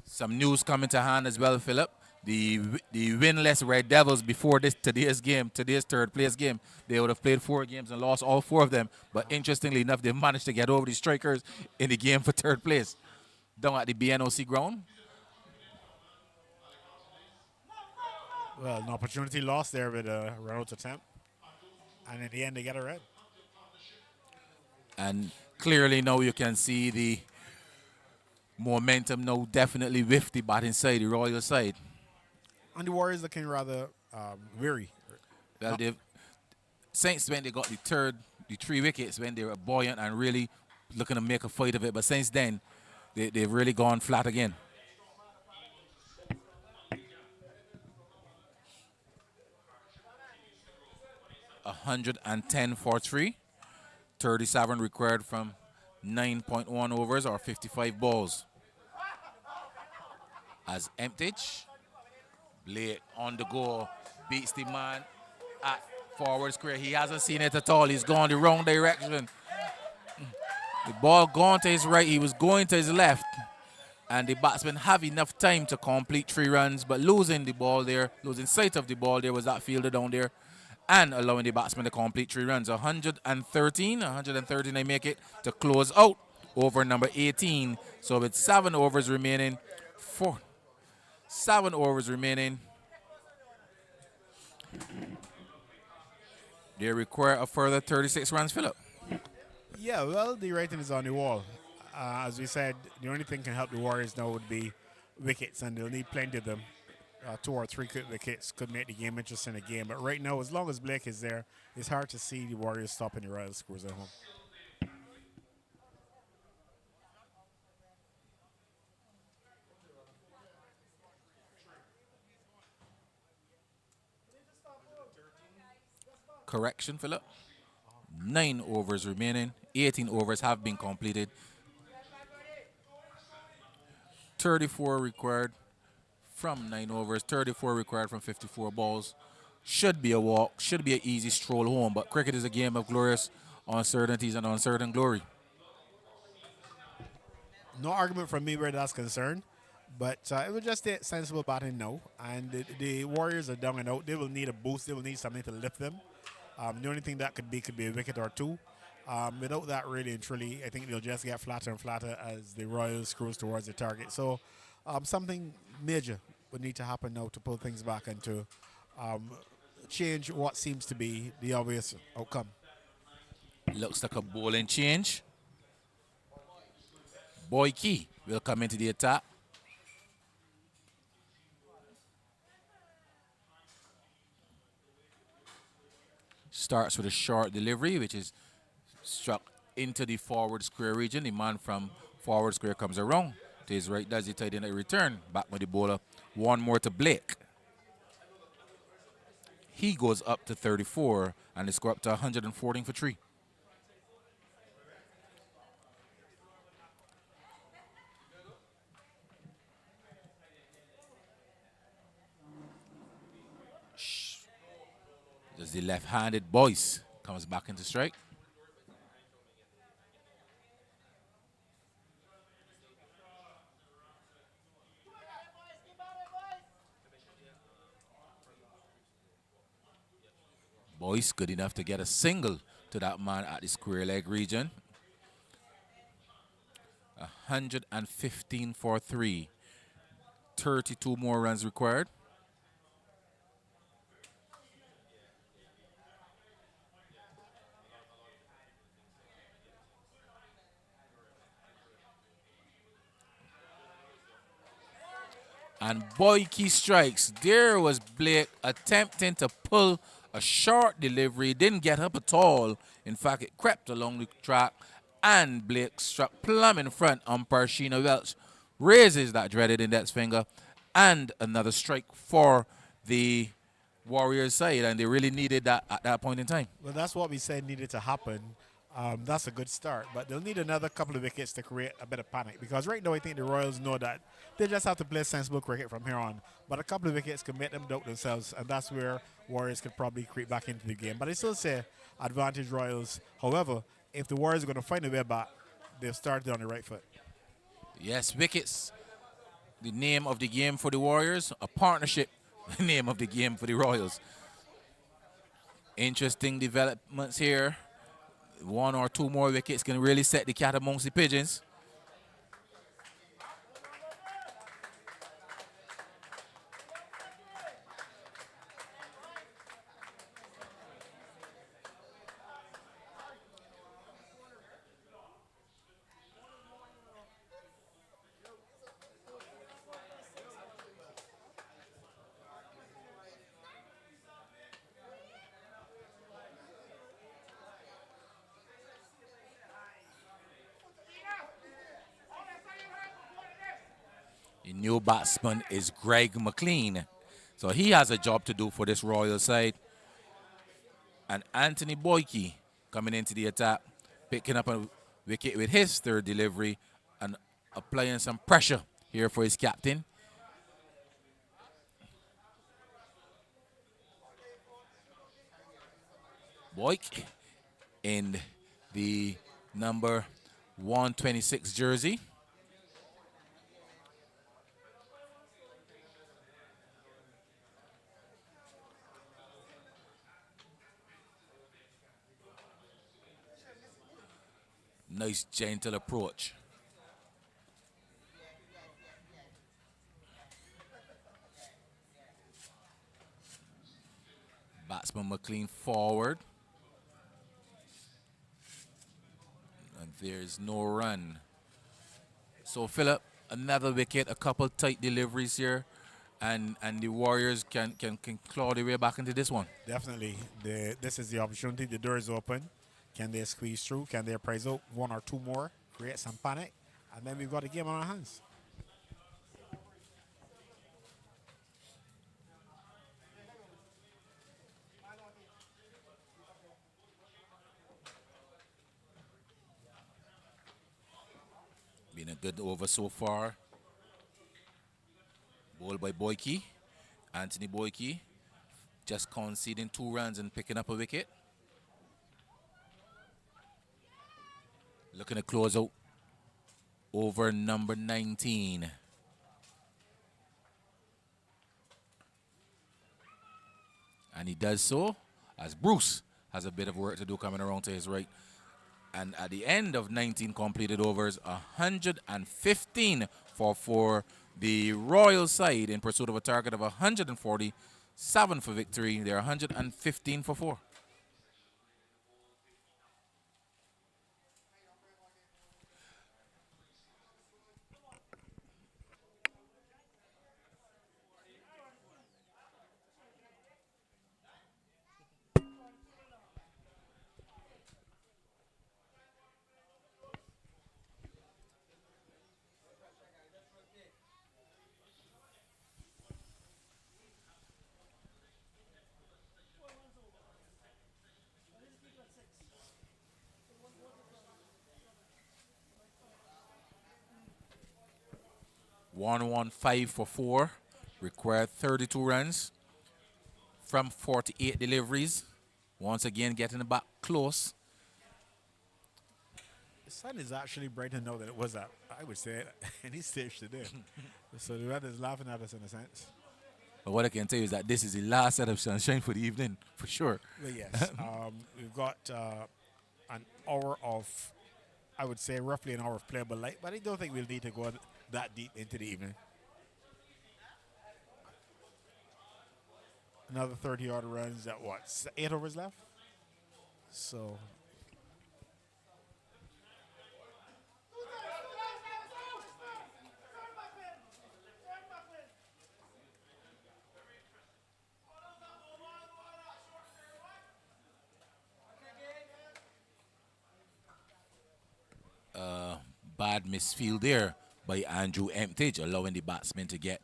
Some news coming to hand as well, Philip. The winless Red Devils before today's third place game, they would have played 4 games and lost all 4 of them. But interestingly enough, they managed to get over the Strikers in the game for third place down at the BNOC ground. Well, an opportunity lost there with a run-out attempt. And in the end, they get a red. And clearly now you can see the momentum now definitely with the batting side, the Royal side. And the Warriors looking rather weary. Well, since when they got the 3 wickets, when they were buoyant and really looking to make a fight of it, but since then, they've really gone flat again. $110 for 3, 37 required from 9.1 overs or 55 balls. As Emptage, Blake on the go, beats the man at forward square. He hasn't seen it at all. He's gone the wrong direction. The ball gone to his right. He was going to his left. And the batsman have enough time to complete 3 runs, but losing the ball there, losing sight of the ball, there was that fielder down there, and allowing the batsman to complete 3 runs. 113 they make it to close out over number 18. So with 7 overs remaining, 7 overs remaining, they require a further 36 runs, Philip. Yeah, well, the writing is on the wall. As we said, the only thing can help the Warriors now would be wickets, and they'll need plenty of them. 2 or 3 quick wickets could make the game interesting again. But right now, as long as Blake is there, it's hard to see the Warriors stopping the Royal scores at home. Correction, Philip. 9 overs remaining. 18 overs have been completed. 34 required from 9 overs. 34 required from 54 balls. Should be a walk. Should be an easy stroll home. But cricket is a game of glorious uncertainties and uncertain glory. No argument from me where that's concerned. But it was just a sensible batting now. And the Warriors are down and out. They will need a boost. They will need something to lift them. The only thing that could be a wicket or 2. Without that, really and truly, I think they'll just get flatter and flatter as the Royals cruise towards the target. So something major would need to happen now to pull things back and to change what seems to be the obvious outcome. Looks like a bowling change. Boyke will come into the attack. Starts with a short delivery, which is struck into the forward square region. The man from forward square comes around to his right, does the tight end return. Back with the bowler. 1 more to Blake. He goes up to 34, and they score up to 114 for 3. Just the left-handed Boyce comes back into strike. Boyce good enough to get a single to that man at the square leg region. 115 for 3. 32 more runs required. And Boyke strikes. There was Blake attempting to pull a short delivery. Didn't get up at all. In fact, it crept along the track. And Blake struck plumb in front. Umpire Sheena Welch raises that dreaded index finger. And another strike for the Warriors side. And they really needed that at that point in time. Well, that's what we said needed to happen. That's a good start, but they'll need another couple of wickets to create a bit of panic, because right now I think the Royals know that they just have to play sensible cricket from here on. But a couple of wickets can make them doubt themselves, and that's where Warriors could probably creep back into the game. But I still say advantage Royals. However, if the Warriors are going to find a way back, they've started on the right foot. Yes, wickets. The name of the game for the Warriors, a partnership. The name of the game for the Royals. Interesting developments here. 1 or 2 more wickets can really set the cat amongst the pigeons. The new batsman is Greg McLean. So he has a job to do for this Royal side. And Anthony Boyke coming into the attack, picking up a wicket with his third delivery and applying some pressure here for his captain. Boyke in the number 126 jersey. Nice gentle approach. Batsman McLean forward. And there's no run. So Philip, another wicket, a couple tight deliveries here, and the Warriors can claw their way back into this one. Definitely. This is the opportunity. The door is open. Can they squeeze through? Can they prize out 1 or 2 more, create some panic? And then we've got a game on our hands. Been a good over so far. Bowled by Boyke. Anthony Boyke just conceding 2 runs and picking up a wicket. Looking to close out over number 19. And he does so as Bruce has a bit of work to do coming around to his right. And at the end of 19 completed overs, 115 for the Royal side in pursuit of a target of 147 for victory. They're 115 for 4. One 5 for 4, required 32 runs from 48 deliveries. Once again, getting the back close. The sun is actually brighter now than it was at, I would say, any stage today. So the weather's laughing at us in a sense. But what I can tell you is that this is the last set of sunshine for the evening, for sure. Well, yes. We've got an hour of, I would say, roughly an hour of playable light, but I don't think we'll need to go that deep into the evening. Another 30-odd runs at what? 8 overs left? So bad misfield there by Andrew Emptage, allowing the batsman to get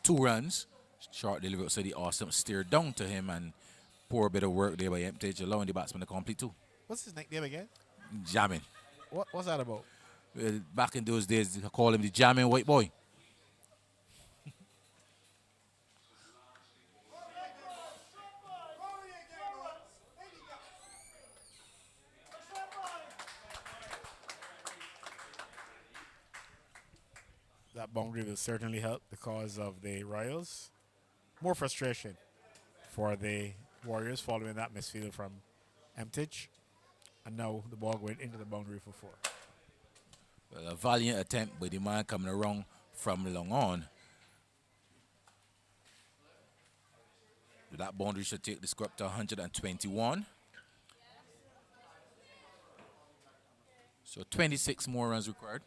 2 runs. Short delivery, so the awesome steered down to him, and poor bit of work there by Emptage, allowing the batsman to complete 2. what's his nickname again? Jamming. What's that about? Well, back in those days, they call him the jamming white boy. That boundary will certainly help the cause of the Royals. More frustration for the Warriors following that misfield from Emptage. And now the ball went into the boundary for 4. Well, a valiant attempt by the man coming around from long on. That boundary should take the score up to 121. So 26 more runs required.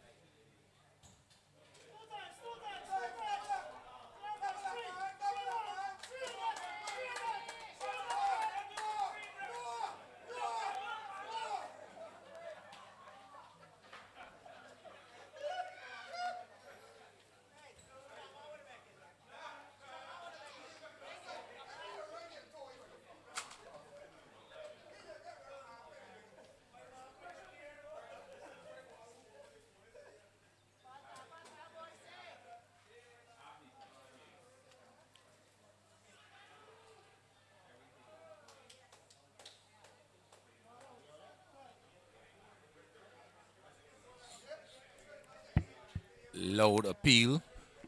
Loud appeal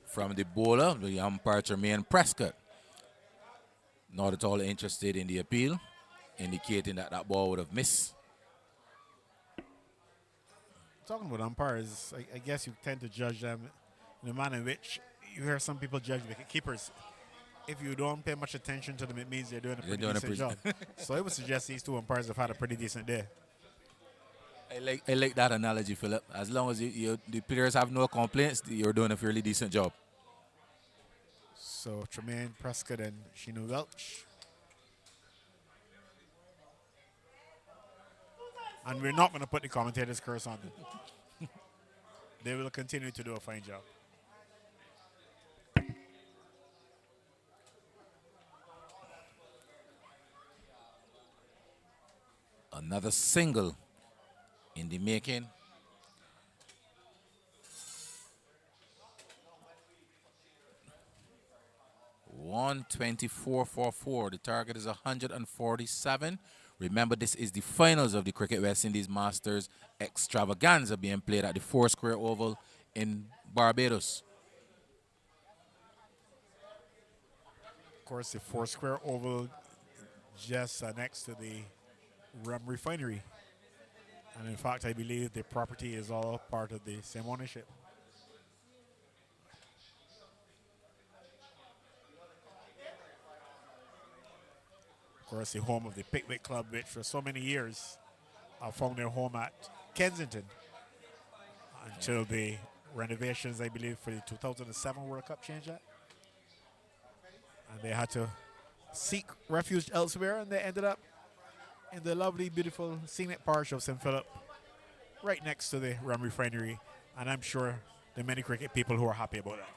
from the bowler, the umpire Jermaine Prescott. Not at all interested in the appeal, indicating that that ball would have missed. Talking about umpires, I guess you tend to judge them in a manner in which you hear some people judge wicket keepers. If you don't pay much attention to them, it means they're doing a pretty decent job. So I would suggest these 2 umpires have had a pretty decent day. I like that analogy, Philip. As long as the players have no complaints, you're doing a fairly decent job. So Tremaine Prescott and Sheenu Welch. And we're not going to put the commentator's curse on them. They will continue to do a fine job. Another single in the making. $124 for 4. The target is 147. Remember, this is the finals of the Cricket West Indies Masters Extravaganza being played at the Foursquare Oval in Barbados. Of course, the Foursquare Oval just next to the rum refinery. And in fact, I believe the property is all part of the same ownership. Of course, the home of the Pickwick Club, which for so many years found their home at Kensington until the renovations, I believe, for the 2007 World Cup changed that. And they had to seek refuge elsewhere, and they ended up in the lovely, beautiful, scenic parish of St. Philip, right next to the rum refinery. And I'm sure there are many cricket people who are happy about that.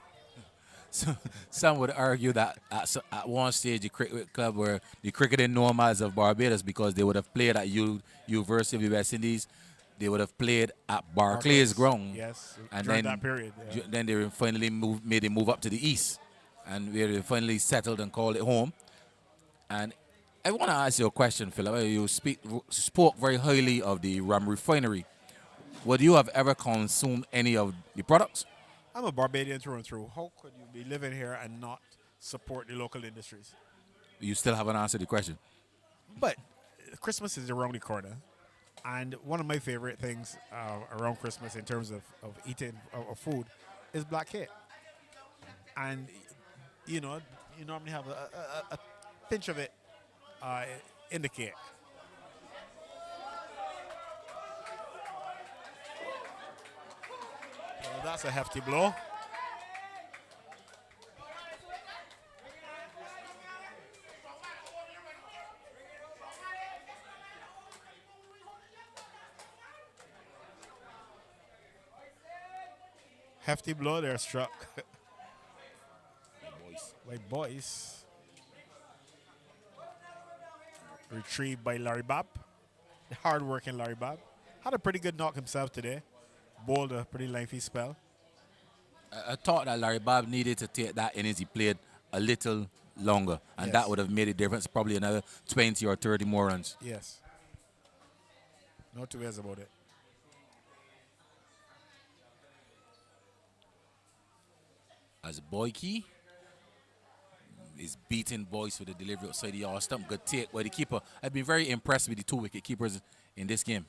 So, some would argue that at one stage the cricket club were the cricketing nomads of Barbados because they would have played at University of the West Indies. They would have played at Barclays ground. Yes, and during then that period. Yeah. then they finally made a move up to the east, and where they finally settled and called it home. And I want to ask you a question, Philip. You spoke very highly of the rum refinery. Would you have ever consumed any of the products? I'm a Barbadian through and through. How could you be living here and not support the local industries. You still haven't answered the question. But Christmas is around the corner. And one of my favorite things around Christmas in terms of eating of food is black cake. And, you know, you normally have a pinch of it in the cake. Well, that's a hefty blow. Hefty blow there struck by Boyce. Retrieved by Larry Babb. The hard-working Larry Babb. Had a pretty good knock himself today. Bowled a pretty lengthy spell. I thought that Larry Babb needed to take that innings he played a little longer, and that would have made a difference, probably another 20 or 30 more runs. Yes. No two ways about it. As Boyke is beating Boyce with the delivery outside the yard stump. Good take by the keeper. I've been very impressed with the 2 wicket keepers in this game.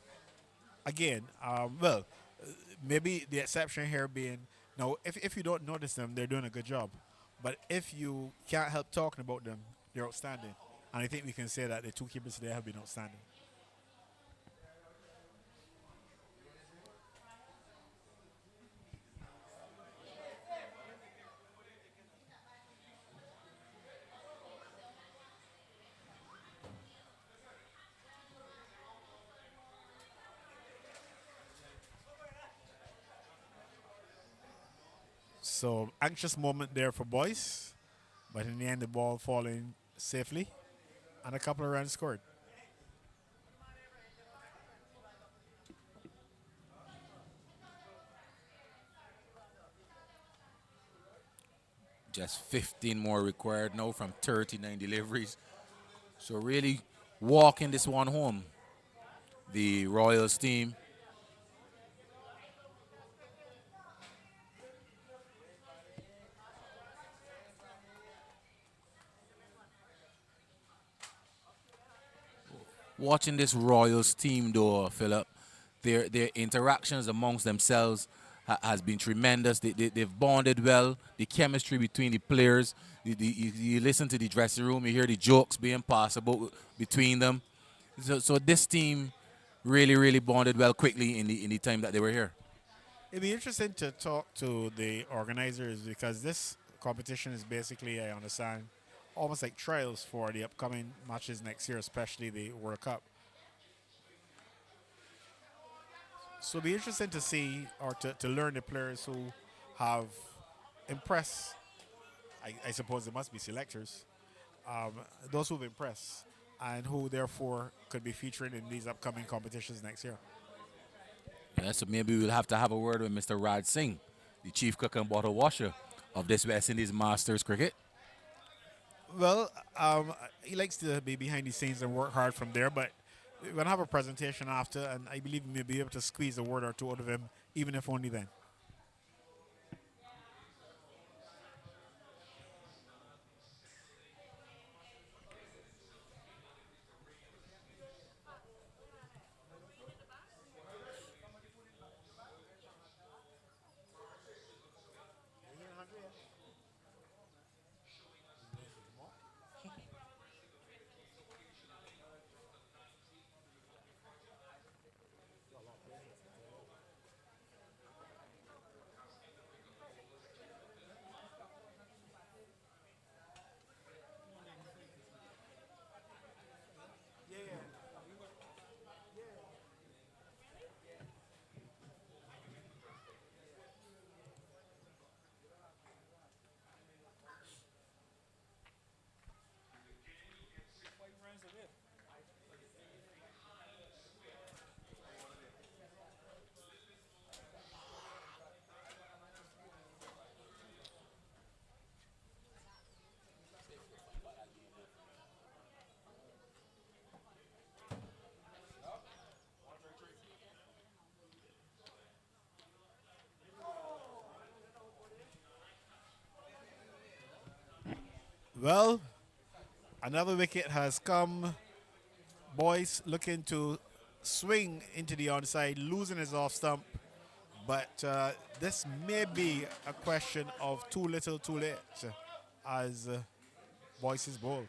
Again, maybe the exception here being, now, if you don't notice them, they're doing a good job. But if you can't help talking about them, they're outstanding. And I think we can say that the 2 keepers today have been outstanding. So anxious moment there for Boyce, but in the end the ball falling safely and a couple of runs scored. Just 15 more required now from 39 deliveries. So really walking this one home. The Royals team. Watching this Royals team, though, Philip, their interactions amongst themselves has been tremendous. They've bonded well. The chemistry between the players. You listen to the dressing room, you hear the jokes being passed about between them. So this team really bonded well quickly in the time that they were here. It'd be interesting to talk to the organizers because this competition is basically, I understand, almost like trials for the upcoming matches next year, especially the World Cup. So it'll be interesting to see or to learn the players who have impressed. I suppose there must be selectors. Those who've impressed and who therefore could be featuring in these upcoming competitions next year. Yeah, so maybe we'll have to have a word with Mr. Raj Singh, the chief cook and bottle washer of this West Indies Masters cricket. Well, he likes to be behind the scenes and work hard from there, but we're going to have a presentation after, and I believe we may be able to squeeze a word or two out of him, even if only then. Well, another wicket has come. Boyce looking to swing into the onside, losing his off stump. But this may be a question of too little, too late, as Boyce is bowled.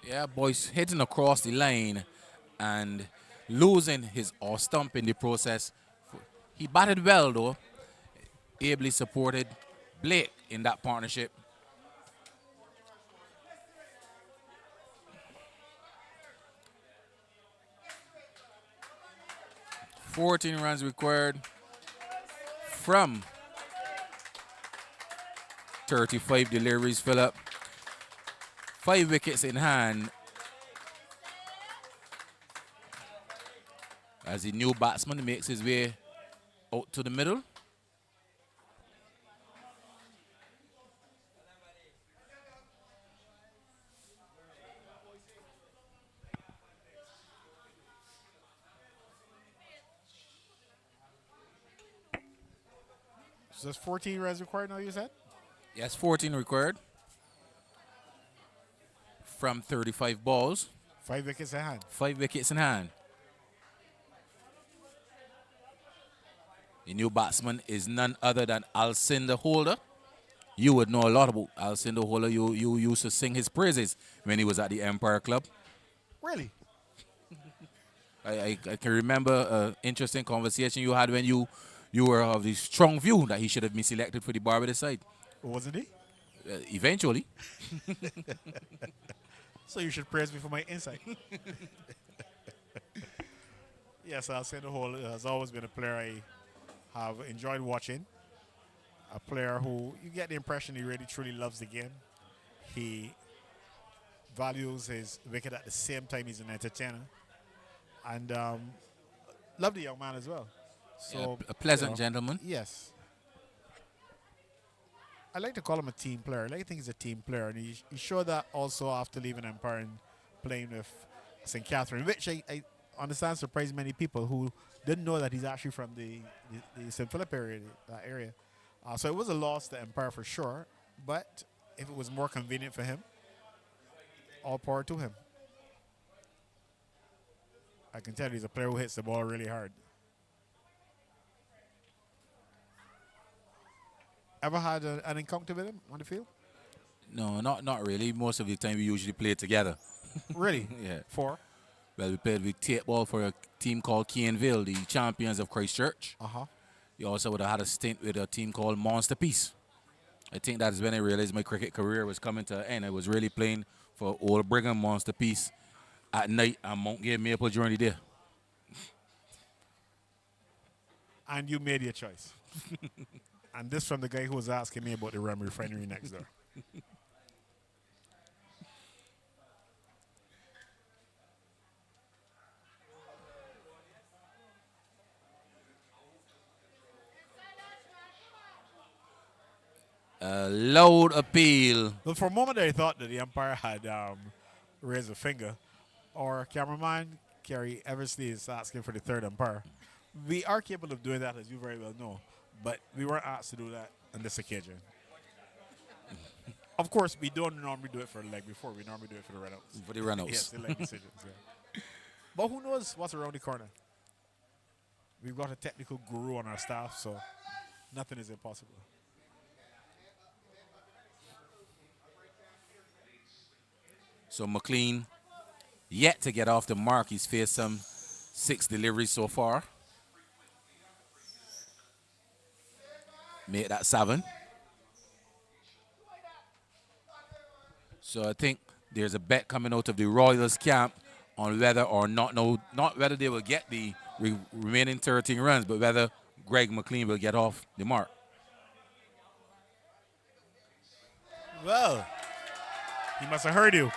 Yeah, boys hitting across the line and losing his off stump in the process. He batted well though, ably supported Blake in that partnership. 14 runs required from 35 deliveries, Philip. 5 wickets in hand as the new batsman makes his way out to the middle. So there's 14 runs required now, you said? Yes, 14 required from 35 balls. 5 wickets in hand. 5 wickets in hand. The new batsman is none other than Alcindor Holder. You would know a lot about Alcindor Holder. You used to sing his praises when he was at the Empire Club. Really? I can remember an interesting conversation you had when you were of the strong view that he should have been selected for the Barbados side. Wasn't he? Eventually. So you should praise me for my insight. Yes, Alcindor Holder has always been a player I have enjoyed watching. A player who you get the impression he really truly loves the game. He values his wicket at the same time he's an entertainer. And lovely young man as well. So Yeah, a pleasant gentleman. Yes. I like to call him a team player. I like to think he's a team player. And he showed that also after leaving Empire and playing with St. Catherine, which I understand surprised many people who didn't know that he's actually from the St. Philip area, that area. So it was a loss to Empire for sure. But if it was more convenient for him, all power to him. I can tell he's a player who hits the ball really hard. Ever had an encounter with him on the field? No, not really. Most of the time we usually play together. Really? Yeah. For? Well, we played with tape ball for a team called Caneville, the champions of Christchurch. Uh-huh. You also would have had a stint with a team called Monster Peace. I think that's when I realized my cricket career was coming to an end. I was really playing for Old Brigham Monster Peace at night and Mount Gay Maple during the day. And you made your choice. And this from the guy who was asking me about the rum refinery next door. A loud appeal. But for a moment I thought that the umpire had raised a finger. Our cameraman, Kerry Eversley, is asking for the third umpire. We are capable of doing that, as you very well know. But we weren't asked to do that on this occasion. Of course, we don't normally do it for the leg before. We normally do it for the run-outs. For the run-outs. Yes, the leg decisions, yeah. But who knows what's around the corner? We've got a technical guru on our staff, so nothing is impossible. So McLean yet to get off the mark. He's faced some 6 deliveries so far. Made that 7. So I think there's a bet coming out of the Royals camp on whether or not whether they will get the remaining 13 runs, but whether Greg McLean will get off the mark. Well, he must have heard you.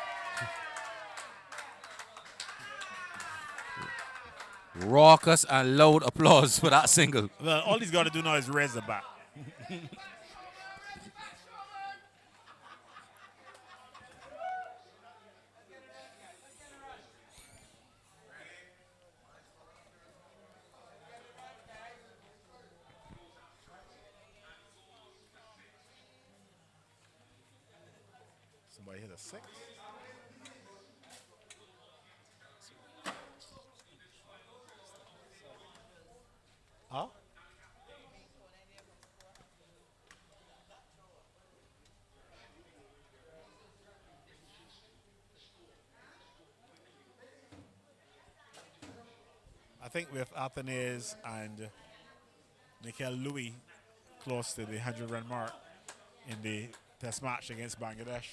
Raucous and loud applause for that single. Well, all he's got to do now is raise the bat. 6. Huh? I think with Athenaeus and Nikhil Louis close to the 100-run mark in the test match against Bangladesh,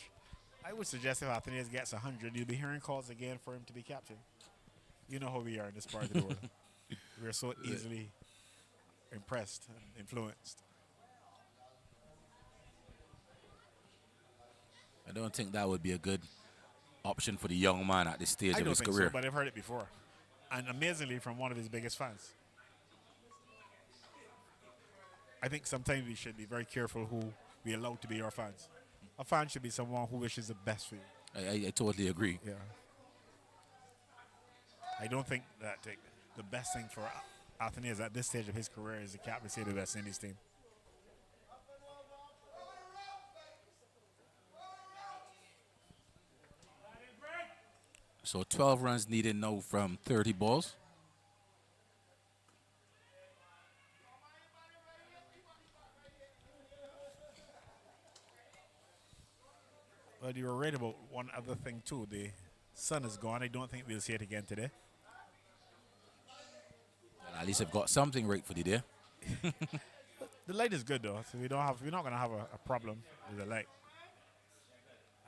I would suggest if Athenaeus gets 100, you'll be hearing calls again for him to be captain. You know how we are in this part of the world. We're so easily impressed and influenced. I don't think that would be a good option for the young man at this stage I of don't his think career. so, but I've heard it before. And amazingly from one of his biggest fans. I think sometimes we should be very careful who we allow to be our fans. A fan should be someone who wishes the best for you. I totally agree. Yeah. I don't think that the best thing for Athenaeus at this stage of his career is the captaincy of the West Indies team. So 12 runs needed now from 30 balls. Well, you were right about one other thing too. The sun is gone. I don't think we'll see it again today. Well, at least I've got something right for the day. The light is good though, so we're not going to have a problem with the light.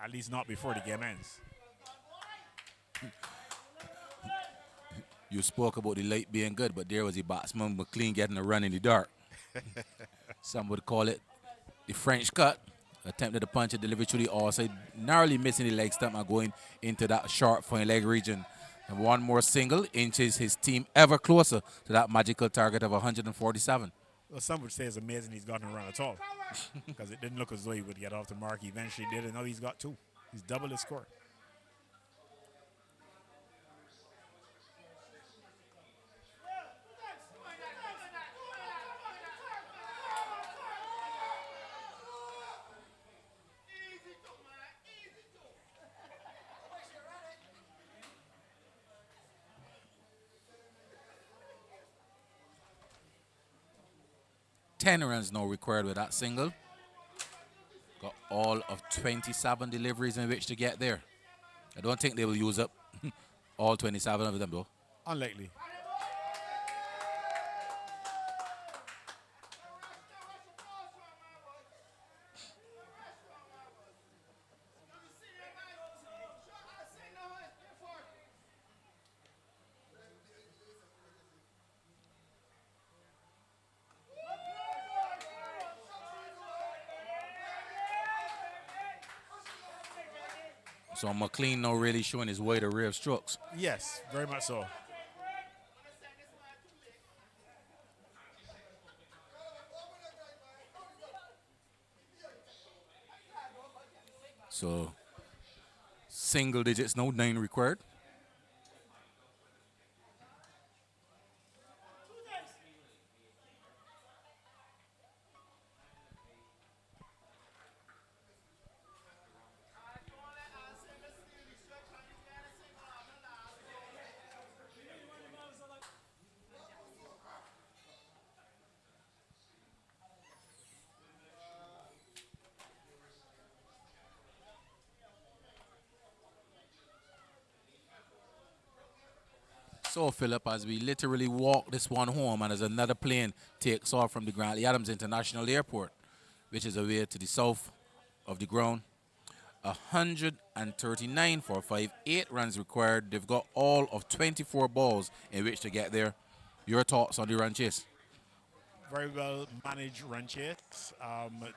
At least not before the game ends. You spoke about the light being good, but there was the batsman McLean getting a run in the dark. Some would call it the French cut. Attempted to punch it, delivered to the offside, narrowly missing the leg stump and going into that short fine leg region. And one more single inches his team ever closer to that magical target of 147. Well, some would say it's amazing he's gotten a run at all, because it didn't look as though he would get off the mark. He eventually did, and now he's got 2. He's doubled his score. Ten runs now required with that single. Got all of 27 deliveries in which to get there. I don't think they will use up all 27 of them though. Unlikely. So McLean now really showing his wide array of strokes. Yes, very much so. So single digits now, 9 required. So, Philip, as we literally walk this one home and as another plane takes off from the Grantley Adams International Airport, which is away to the south of the ground, 139 for 5, 8 runs required. They've got all of 24 balls in which to get there. Your thoughts on the run chase? Very well managed run chase.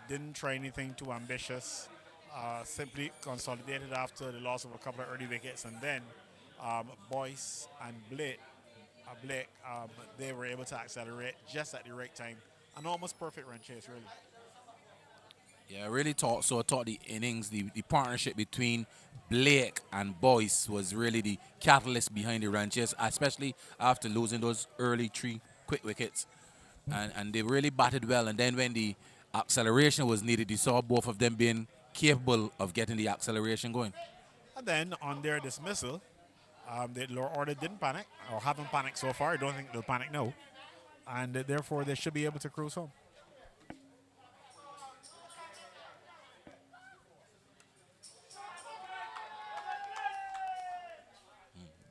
Didn't try anything too ambitious. Simply consolidated after the loss of a couple of early wickets, and then Boyce and Blake, they were able to accelerate just at the right time. An almost perfect run chase, really. Yeah, I really thought so. I thought the innings, the partnership between Blake and Boyce was really the catalyst behind the run chase, especially after losing those early 3 quick wickets. And they really batted well. And then when the acceleration was needed, you saw both of them being capable of getting the acceleration going. And then on their dismissal, the lower order didn't panic or haven't panicked so far. I don't think they'll panic now. And therefore, they should be able to cruise home.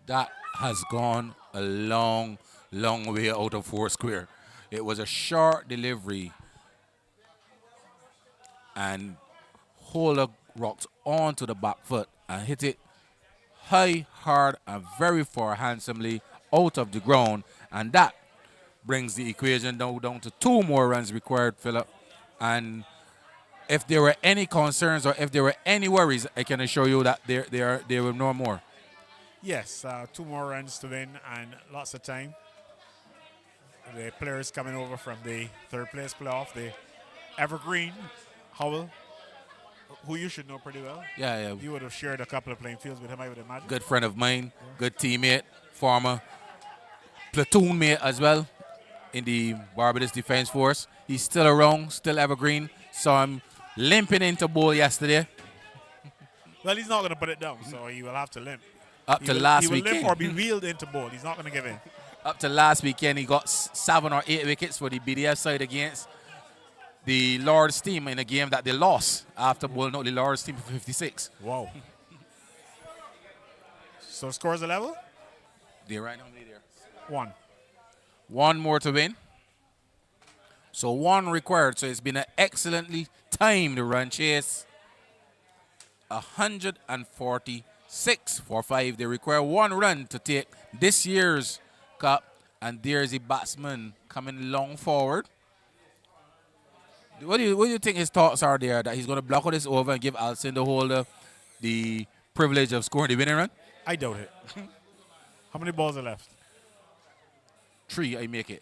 That has gone a long, long way out of four square. It was a short delivery, and Holder rocked onto the back foot and hit it high, hard, and very far handsomely out of the ground. And that brings the equation down to 2 more runs required, Philip. And if there were any concerns or if there were any worries, I can assure you that there were no more. Yes, 2 more runs to win and lots of time. The players coming over from the third place playoff, the Evergreen, Howell, who you should know pretty well. Yeah. You would have shared a couple of playing fields with him, I would imagine. Good friend of mine, good teammate, former platoon mate as well in the Barbados Defense Force. He's still around, still evergreen. Saw him limping into bowl yesterday. Well, he's not going to put it down, so he will have to limp. He will limp or be wheeled into bowl. He's not going to give in. Up to last weekend, he got 7 or 8 wickets for the BDF side against the Lord's team in a game that they lost after bowling out the Lord's team for 56. Wow. So scores a level? They're right, how many there? 1. 1 more to win. So 1 required. So it's been an excellently timed run chase. 146 for 5. They require 1 run to take this year's cup. And there's the batsman coming long forward. What do you think his thoughts are there? That he's going to block all this over and give Alcindor Holder the privilege of scoring the winning run? I doubt it. How many balls are left? 3, I make it.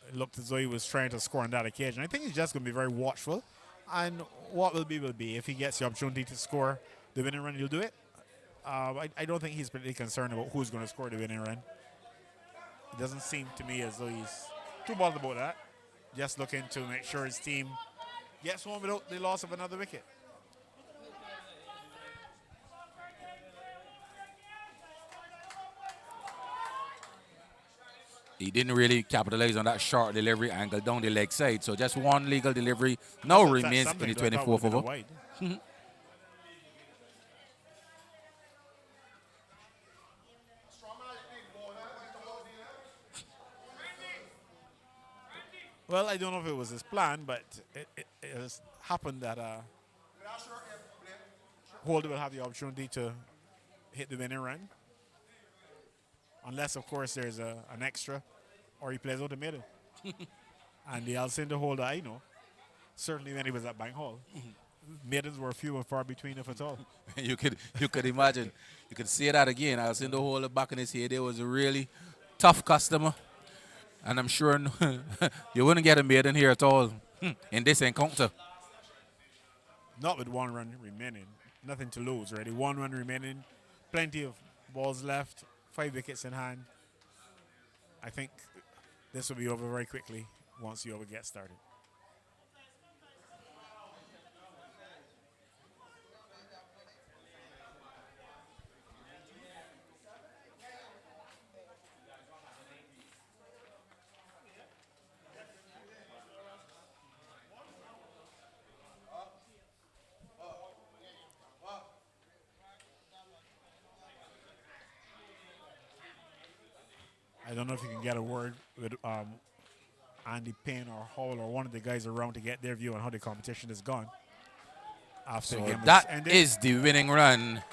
It looked as though he was trying to score on that occasion. I think he's just going to be very watchful. And what will be will be. If he gets the opportunity to score the winning run, he'll do it. I don't think he's particularly concerned about who's going to score the winning run. It doesn't seem to me as though he's too bothered about that. Just looking to make sure his team gets home without the loss of another wicket. He didn't really capitalize on that short delivery angle down the leg side. So just 1 legal delivery now remains in the 24th over. Well, I don't know if it was his plan, but it has happened that Holder will have the opportunity to hit the winning run. Unless, of course, there's an extra or he plays out the middle. And the Alcindor Holder, I know, certainly when he was at Bank Hall, maidens were few and far between, if at all. You could imagine. You could see that again. Alcindor Holder back in his head, there was a really tough customer. And I'm sure you wouldn't get a maiden here at all in this encounter. Not with 1 run remaining. Nothing to lose, really. 1 run remaining. Plenty of balls left. 5 wickets in hand. I think this will be over very quickly once the over gets started. I don't know if you can get a word with Andy Payne or Hall or one of the guys around to get their view on how the competition has gone. After So the game that is the winning run.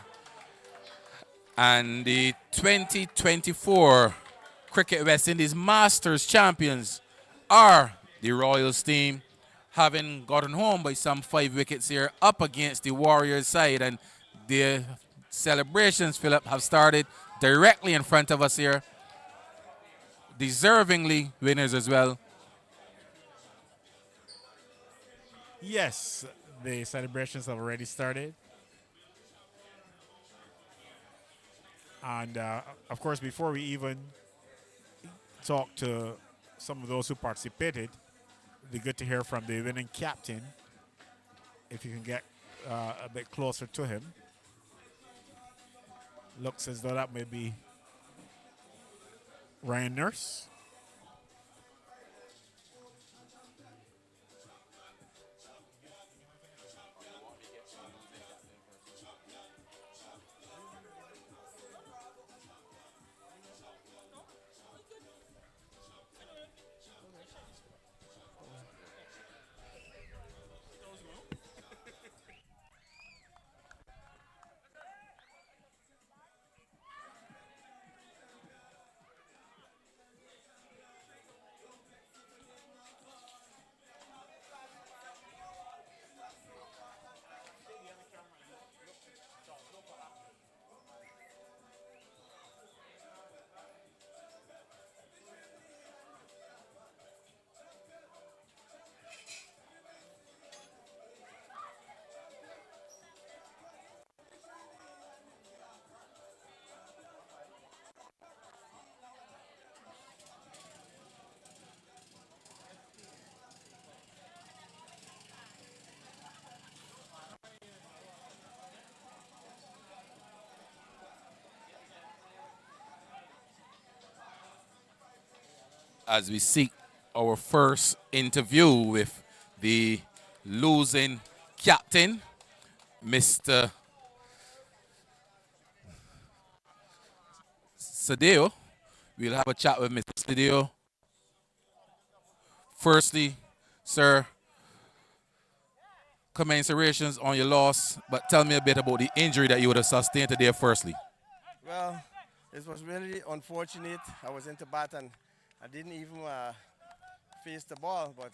And the 2024 Cricket West Indies Masters champions are the Royals team, having gotten home by some 5 wickets here up against the Warriors side. And the celebrations, Philip, have started directly in front of us here. Deservingly winners as well. Yes, the celebrations have already started. And, of course, before we even talk to some of those who participated, it'd be good to hear from the winning captain, if you can get a bit closer to him. Looks as though that may be Ryan Nurse. As we seek our first interview with the losing captain, Mr. Sadeo. We'll have a chat with Mr. Sadeo. Firstly, sir, commiserations on your loss, but tell me a bit about the injury that you would have sustained today firstly. Well, it was really unfortunate. I was into bat and I didn't even face the ball, but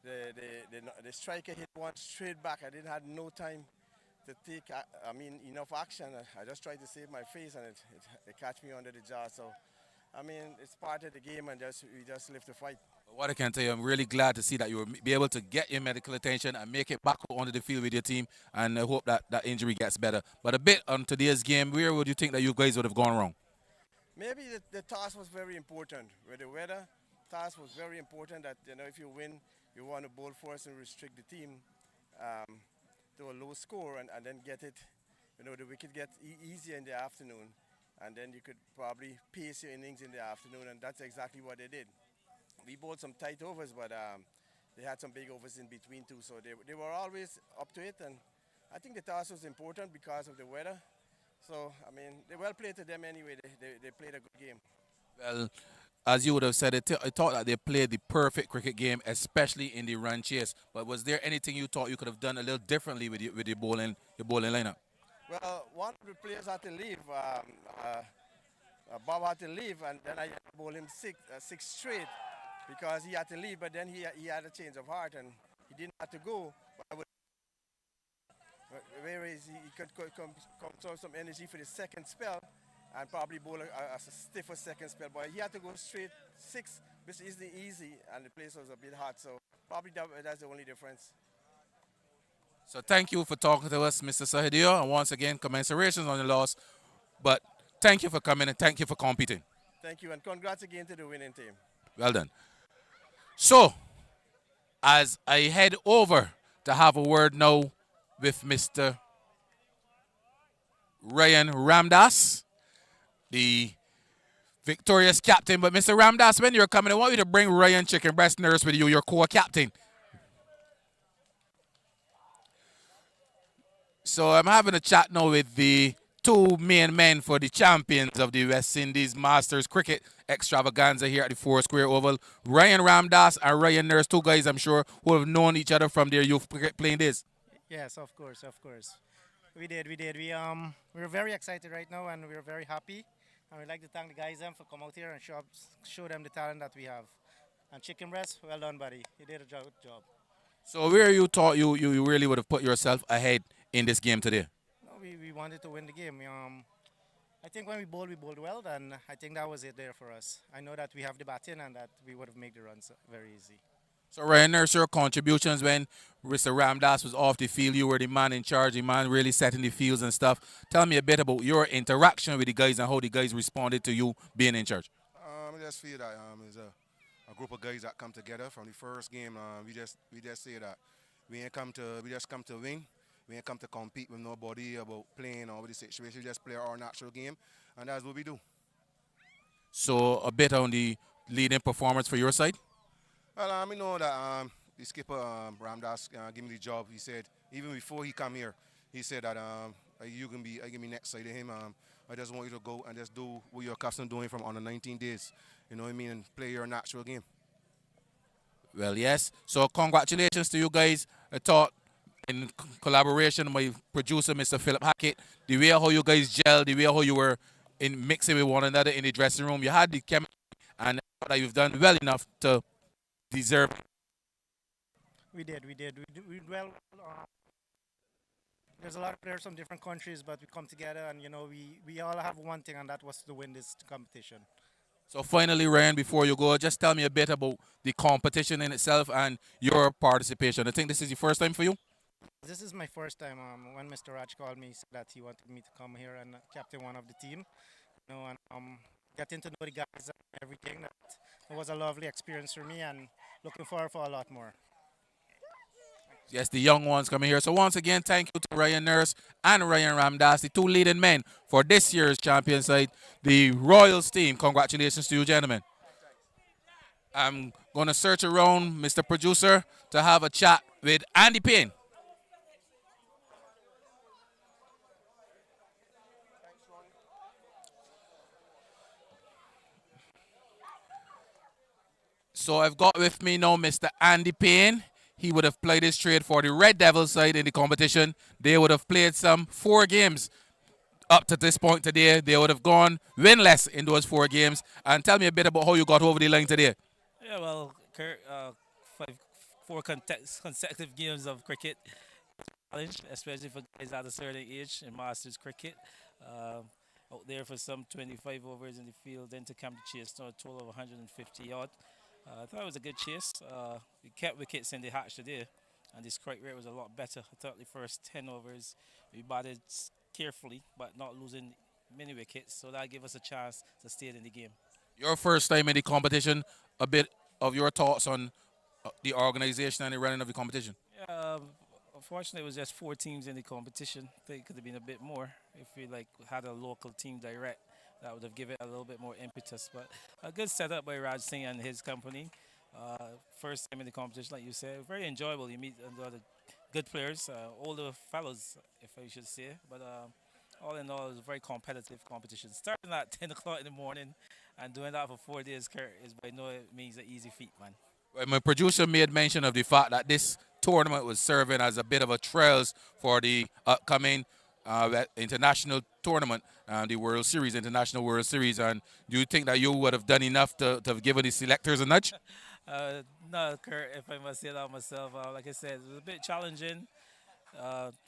the striker hit one straight back. I didn't have no time to take, enough action. I just tried to save my face and it catch me under the jaw. So, it's part of the game and we just live to fight. What I can tell you, I'm really glad to see that you will be able to get your medical attention and make it back onto the field with your team, and I hope that that injury gets better. But a bit on today's game, where would you think that you guys would have gone wrong? Maybe the task was very important. With the weather, task was very important that, if you win, you want to bowl first and restrict the team to a low score and then get it, the wicket get easier in the afternoon, and then you could probably pace your innings in the afternoon, and that's exactly what they did. We bowled some tight overs, but they had some big overs in between too, so they were always up to it, and I think the task was important because of the weather. So, they well played to them anyway. They played a good game. Well, as you would have said, I thought that they played the perfect cricket game, especially in the run chase. But was there anything you thought you could have done a little differently with your bowling lineup? Well, one of the players had to leave. Bob had to leave, and then I had to bowl him six straight because he had to leave. But then he had a change of heart, and he didn't have to go. Whereas he could conserve some energy for the second spell and probably bowl a stiffer second spell. But he had to go straight six, which isn't easy, and the place was a bit hot. So probably that's the only difference. So thank you for talking to us, Mr. Sahidio. And once again, commiserations on your loss. But thank you for coming and thank you for competing. Thank you, and congrats again to the winning team. Well done. So, as I head over to have a word now with Mr. Ryan Ramdas, the victorious captain. But Mr. Ramdas, when you're coming, I want you to bring Ryan Chicken Breast Nurse with you, your co-captain. So I'm having a chat now with the two main men for the champions of the West Indies Masters Cricket Extravaganza here at the Four Square Oval. Ryan Ramdas and Ryan Nurse, two guys I'm sure who have known each other from their youth cricket playing days. Yes, of course. We did. We're very excited right now, and we're very happy. And we'd like to thank the guys for coming out here and show them the talent that we have. And Chicken Breast, well done, buddy. You did a good job. So where you thought you really would have put yourself ahead in this game today? No, we wanted to win the game. I think when we bowled well, and I think that was it there for us. I know that we have the batting and that we would have made the runs very easy. So Ryan Nurse, your contributions when Mr. Ramdas was off the field, you were the man in charge, the man really setting the fields and stuff. Tell me a bit about your interaction with the guys and how the guys responded to you being in charge. I just feel that it's a group of guys that come together from the first game. We just say that We ain't come to, we just come to win. We ain't come to compete with nobody about playing or with the situation. We just play our natural game, and that's what we do. So a bit on the leading performance for your side. Well, I know that the skipper Ramdas gave me the job. He said even before he come here, he said that you can be, I give me next side of him. I just want you to go and just do what you're accustomed doing from on the 19 days. You know what I mean, and play your natural game. Well, yes. So congratulations to you guys. I thought in collaboration with my producer, Mr. Philip Hackett, the way how you guys gel, the way how you were in mixing with one another in the dressing room, you had the chemistry, and that you've done well enough to deserve. We did well. There's a lot of players from different countries, but we come together and, we all have one thing, and that was to win this competition. So finally, Ryan, before you go, just tell me a bit about the competition in itself and your participation. I think this is the first time for you. This is my first time. When Mr. Raj called me, he said that he wanted me to come here and captain one of the team. And getting to know the guys and everything. That it was a lovely experience for me, and looking forward for a lot more. Yes, the young ones coming here. So once again, thank you to Ryan Nurse and Ryan Ramdas, the two leading men for this year's champion side, the Royals team. Congratulations to you, gentlemen. I'm going to search around, Mr. Producer, to have a chat with Andy Payne. So I've got with me now Mr. Andy Payne. He would have played his trade for the Red Devil side in the competition. They would have played some 4 games up to this point today. They would have gone winless in those 4 games. And tell me a bit about how you got over the line today. Yeah, well, Kurt, 4 consecutive games of cricket, challenge, especially for guys at a certain age in Masters cricket. Out there for some 25 overs in the field, then to come to chase a total of 150 odd. I thought it was a good chase. We kept wickets in the hatch today, and the strike rate was a lot better. I thought the first 10 overs we batted carefully, but not losing many wickets, so that gave us a chance to stay in the game. Your first time in the competition, a bit of your thoughts on the organization and the running of the competition. Yeah, unfortunately, it was just 4 teams in the competition. I think it could have been a bit more if we had a local team direct. That would have given it a little bit more impetus. But a good setup by Raj Singh and his company. First time in the competition, like you said, very enjoyable. You meet a lot of good players, older fellows, if I should say. But all in all, it was a very competitive competition. Starting at 10 o'clock in the morning and doing that for 4 days, Kurt, is by no means an easy feat, man. Well, my producer made mention of the fact that this tournament was serving as a bit of a trails for the upcoming international tournament, the World Series, International World Series. And do you think that you would have done enough to have given the selectors a nudge? No, Kurt, if I must say that myself, like I said, it was a bit challenging.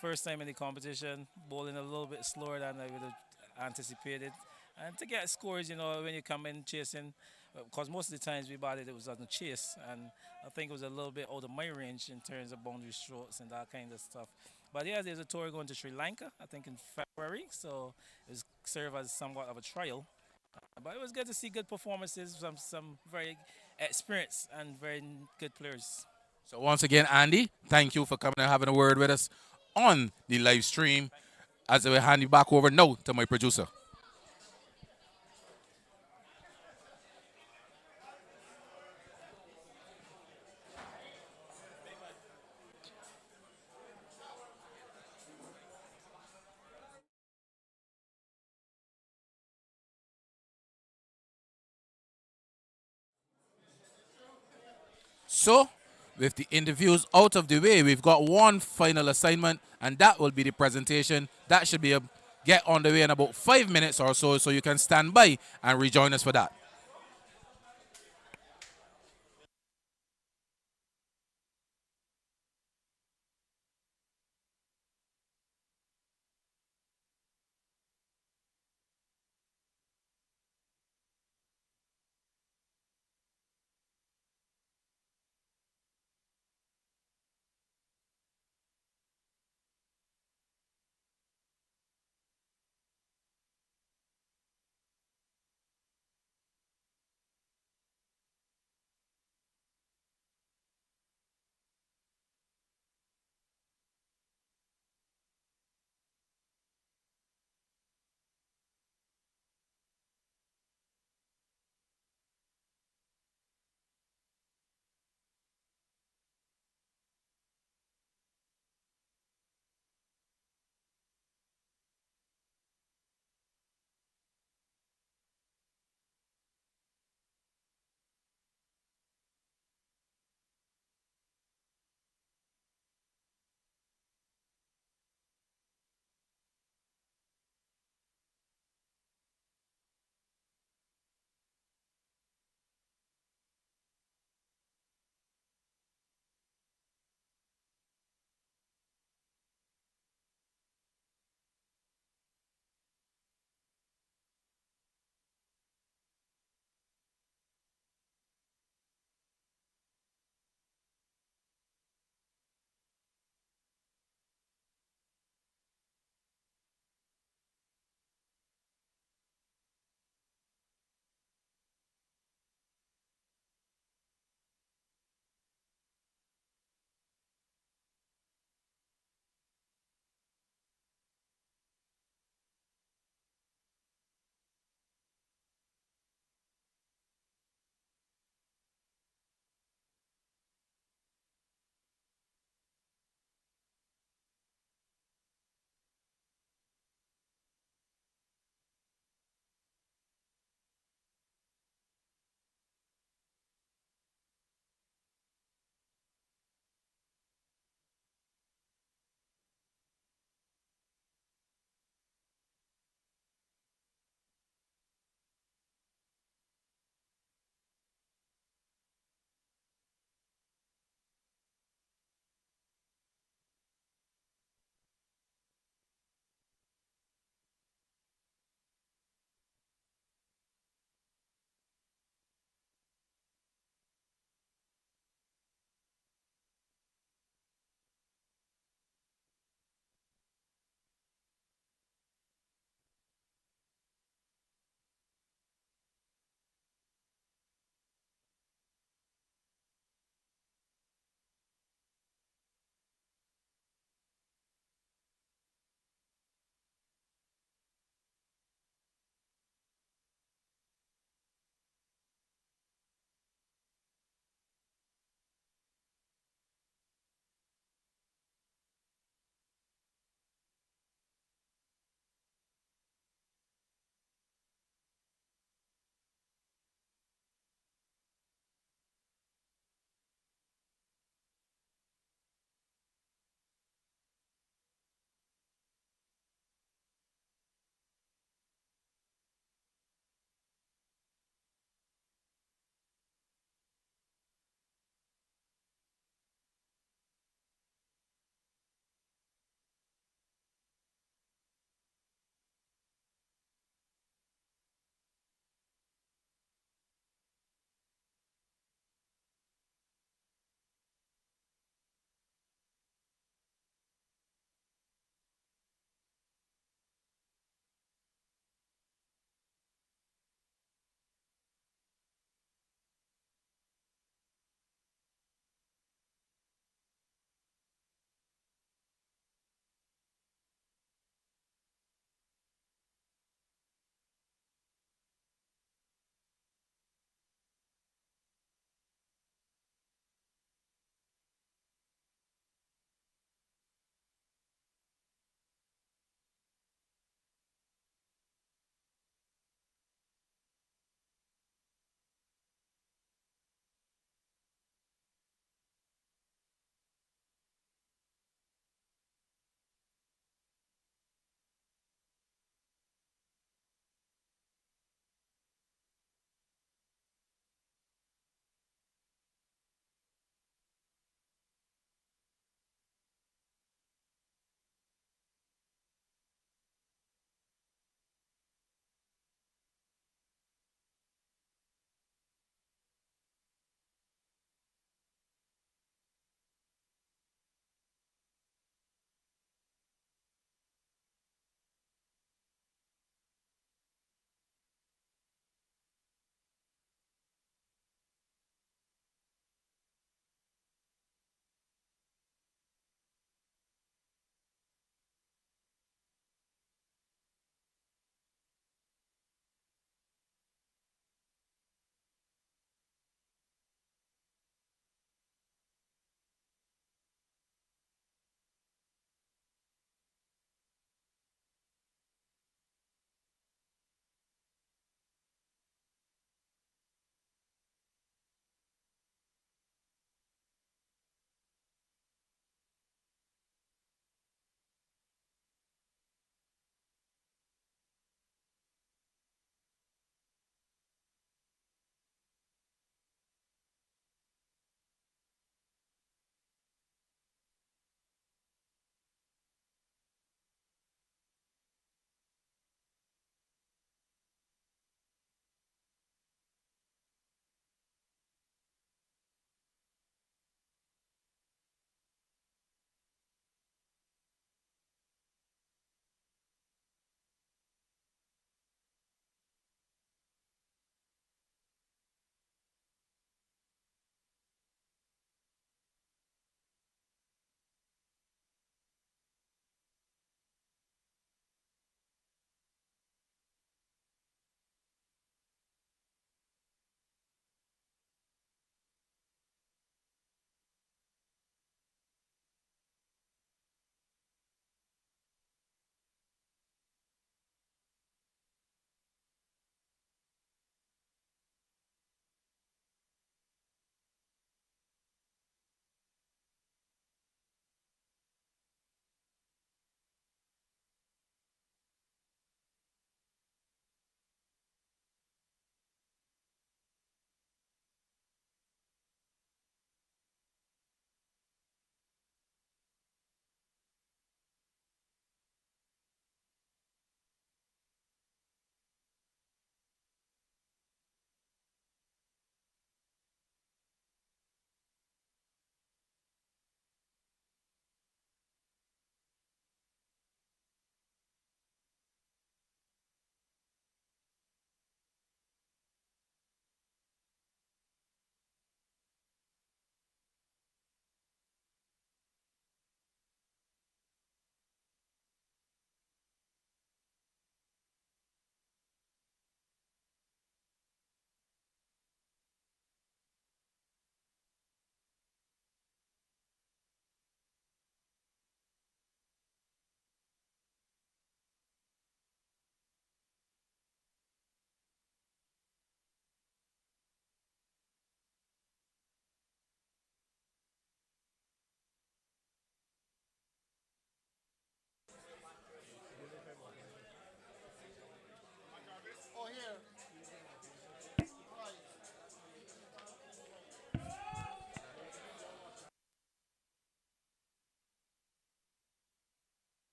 First time in the competition, bowling a little bit slower than I would have anticipated. And to get scores, when you come in chasing, because most of the times we batted, it was on the chase. And I think it was a little bit out of my range in terms of boundary strokes and that kind of stuff. But yeah, there's a tour going to Sri Lanka, I think in February. So it was served as somewhat of a trial. But it was good to see good performances from some very experienced and very good players. So once again, Andy, thank you for coming and having a word with us on the live stream. As I will hand you back over now to my producer. So, with the interviews out of the way, we've got one final assignment, and that will be the presentation. That should be get on the way in about 5 minutes or so you can stand by and rejoin us for that.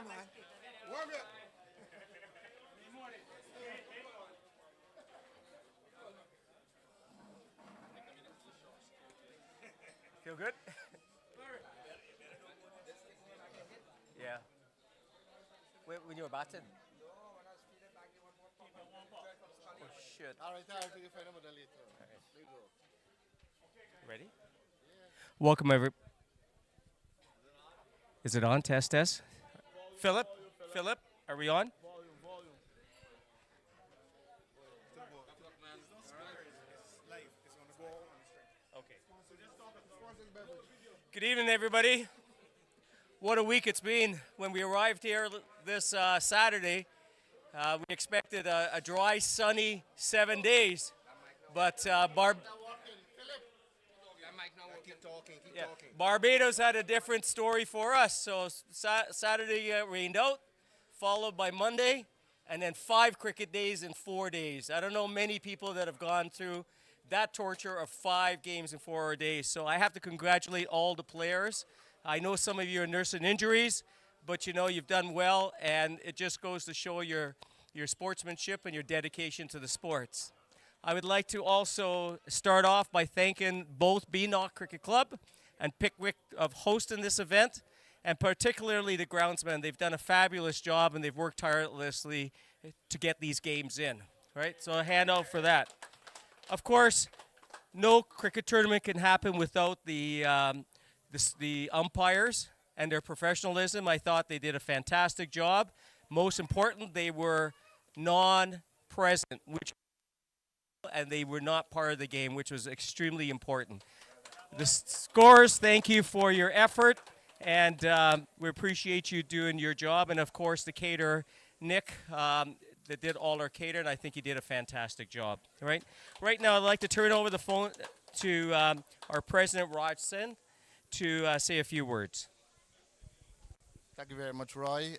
man. Warm it. Feel good? Yeah. When you were batting? Oh, shit. All right, you find out later. There you go. Ready? Welcome, every. Is it on? Test, test. Philip, are we on? Okay. Good evening, everybody. What a week it's been. When we arrived here this Saturday, we expected a dry, sunny 7 days, but Barbados had a different story for us. So Saturday rained out, followed by Monday, and then 5 cricket days in 4 days. I don't know many people that have gone through that torture of 5 games in 4 days. So I have to congratulate all the players. I know some of you are nursing injuries, but you know you've done well, and it just goes to show your sportsmanship and your dedication to the sports. I would like to also start off by thanking both BNOC Cricket Club and Pickwick of hosting this event, and particularly the groundsmen. They've done a fabulous job, and they've worked tirelessly to get these games in. Right? So a hand out for that. Of course, no cricket tournament can happen without the umpires and their professionalism. I thought they did a fantastic job. Most important, they were non-present, and they were not part of the game, which was extremely important. The scorers, thank you for your effort, and we appreciate you doing your job. And of course, the caterer, Nick, that did all our catering. I think he did a fantastic job. Right now, I'd like to turn over the phone to our president, Raj Sen, to say a few words. Thank you very much, Roy.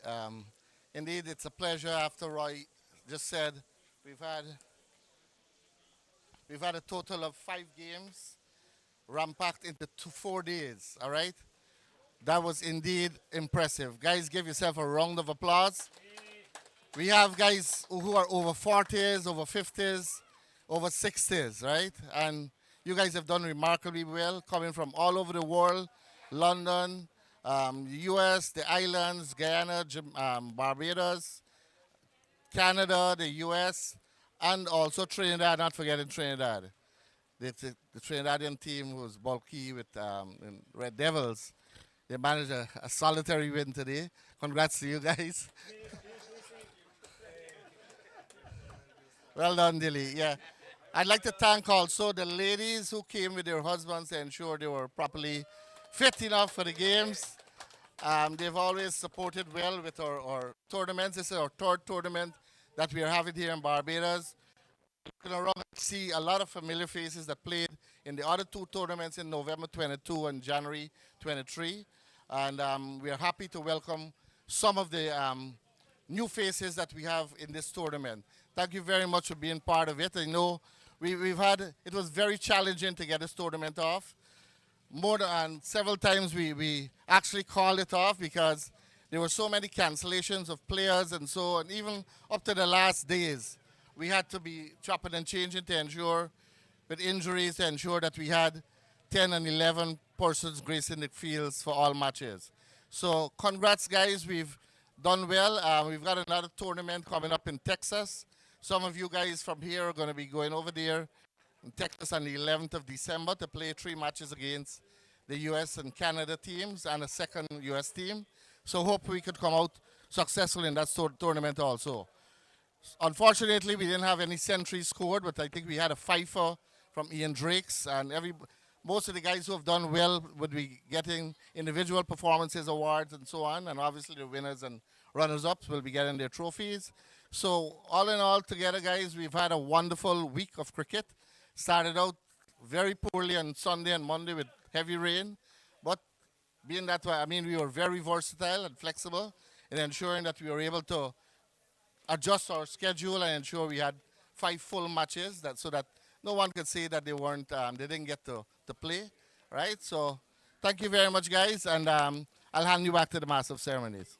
Indeed, it's a pleasure. After Roy just said, we've had a total of 5 games rampacked into 4 days. All right, that was indeed impressive. Guys, give yourself a round of applause. We have guys who are over 40s, over 50s, over 60s, right? And you guys have done remarkably well, coming from all over the world, London, US, the islands, Guyana, Barbados, Canada, the US, and also Trinidad, not forgetting Trinidad. The Trinidadian team was bulky with Red Devils. They managed a solitary win today. Congrats to you guys. Well done, Dilly. Yeah. I'd like to thank also the ladies who came with their husbands to ensure they were properly fit enough for the games. They've always supported well with our tournaments. This is our 3rd tournament that we are having here in Barbados. Looking around, see a lot of familiar faces that played in the other 2 tournaments in November 22 and January 23. And we are happy to welcome some of the new faces that we have in this tournament. Thank you very much for being part of it. I know it was very challenging to get this tournament off. More than several times we actually called it off because there were so many cancellations of players and so on. Even up to the last days, we had to be chopping and changing to ensure, with injuries, to ensure that we had 10 and 11 persons gracing the fields for all matches. So congrats, guys. We've done well. We've got another tournament coming up in Texas. Some of you guys from here are going to be going over there in Texas on the 11th of December to play 3 matches against the US and Canada teams and a second US team. So hope we could come out successful in that tournament also. Unfortunately, we didn't have any centuries scored, but I think we had a fifer from Ian Drakes, and most of the guys who have done well would be getting individual performances awards and so on, and obviously the winners and runners-ups will be getting their trophies. So all in all together, guys, we've had a wonderful week of cricket. Started out very poorly on Sunday and Monday with heavy rain, but being that way, we were very versatile and flexible in ensuring that we were able to adjust our schedule and ensure we had 5 full matches, so that no one could say that they didn't get to play, right? So thank you very much, guys, and I'll hand you back to the Master of Ceremonies.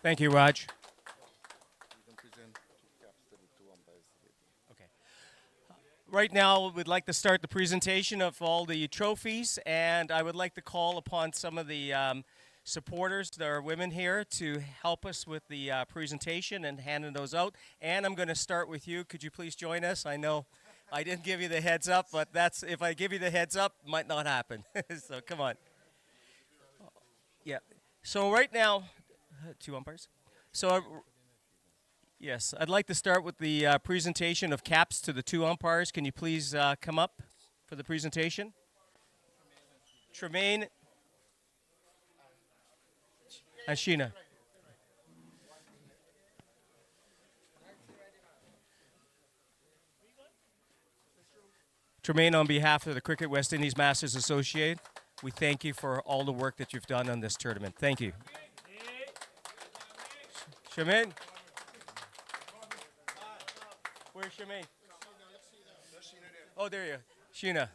Thank you, Raj. Okay. Right now, we'd like to start the presentation of all the trophies, and I would like to call upon some of the supporters, there are women here, to help us with the presentation and handing those out. And I'm going to start with you. Could you please join us? I know I didn't give you the heads up, but that's if I give you the heads up, it might not happen. So come on. Yeah. So right now, two umpires. So yes, I'd like to start with the presentation of caps to the two umpires. Can you please come up for the presentation? Tremaine and Sheena. Tremaine, on behalf of the Cricket West Indies Masters Associate, we thank you for all the work that you've done on this tournament. Thank you. Tremaine? Where's Tremaine? Oh, there you are. Sheena.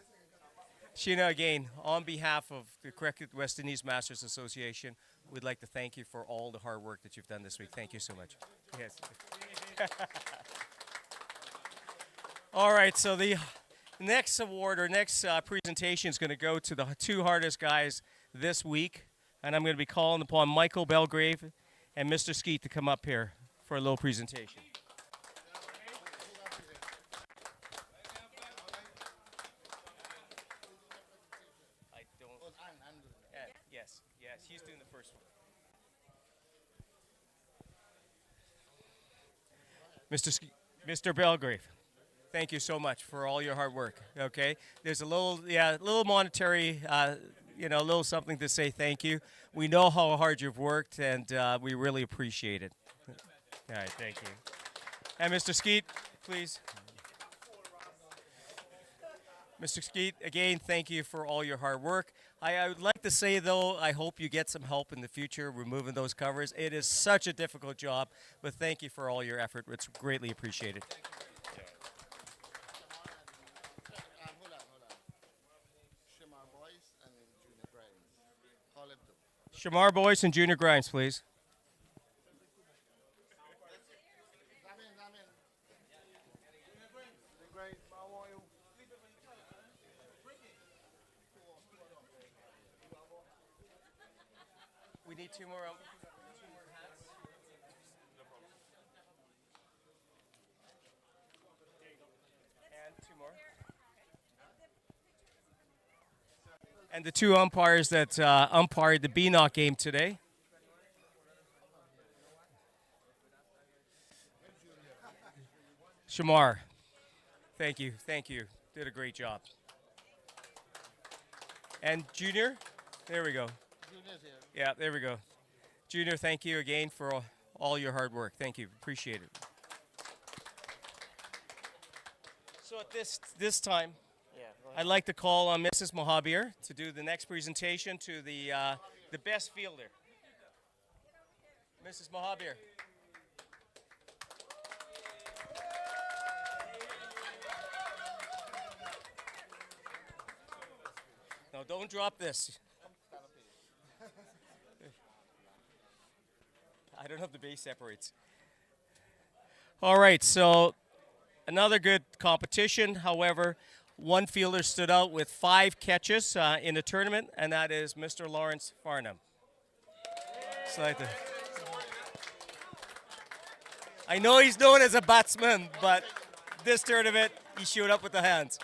Sheena, again, on behalf of the Cricket West Indies Masters Association, we'd like to thank you for all the hard work that you've done this week. Thank you so much. Yes. All right, so the next award or next presentation is going to go to the two hardest guys this week, and I'm going to be calling upon Michael Belgrave and Mr. Skeet to come up here for a little presentation. I don't. Yes, he's doing the first one. Mr. Belgrave, thank you so much for all your hard work. Okay, there's a little monetary, a little something to say thank you. We know how hard you've worked, and we really appreciate it. All right, thank you. And Mr. Skeet, please. Mr. Skeet, again, thank you for all your hard work. I would like to say, though, I hope you get some help in the future removing those covers. It is such a difficult job, but thank you for all your effort. It's greatly appreciated. Shamar Boyce and Junior Grimes, please. We need two more hats. And two more. And the two umpires that umpired the BNOC game today. Shamar, thank you. Did a great job. And Junior, there we go. Yeah, there we go. Junior, thank you again for all your hard work. Thank you. Appreciate it. So at this time, I'd like to call on Mrs. Mohabir to do the next presentation to the best fielder. Mrs. Mohabir. No, don't drop this. I don't know if the base separates. All right, so another good competition. However, one fielder stood out with 5 catches in the tournament, and that is Mr. Lawrence Farnham. I know he's known as a batsman, but this tournament, he showed up with the hands.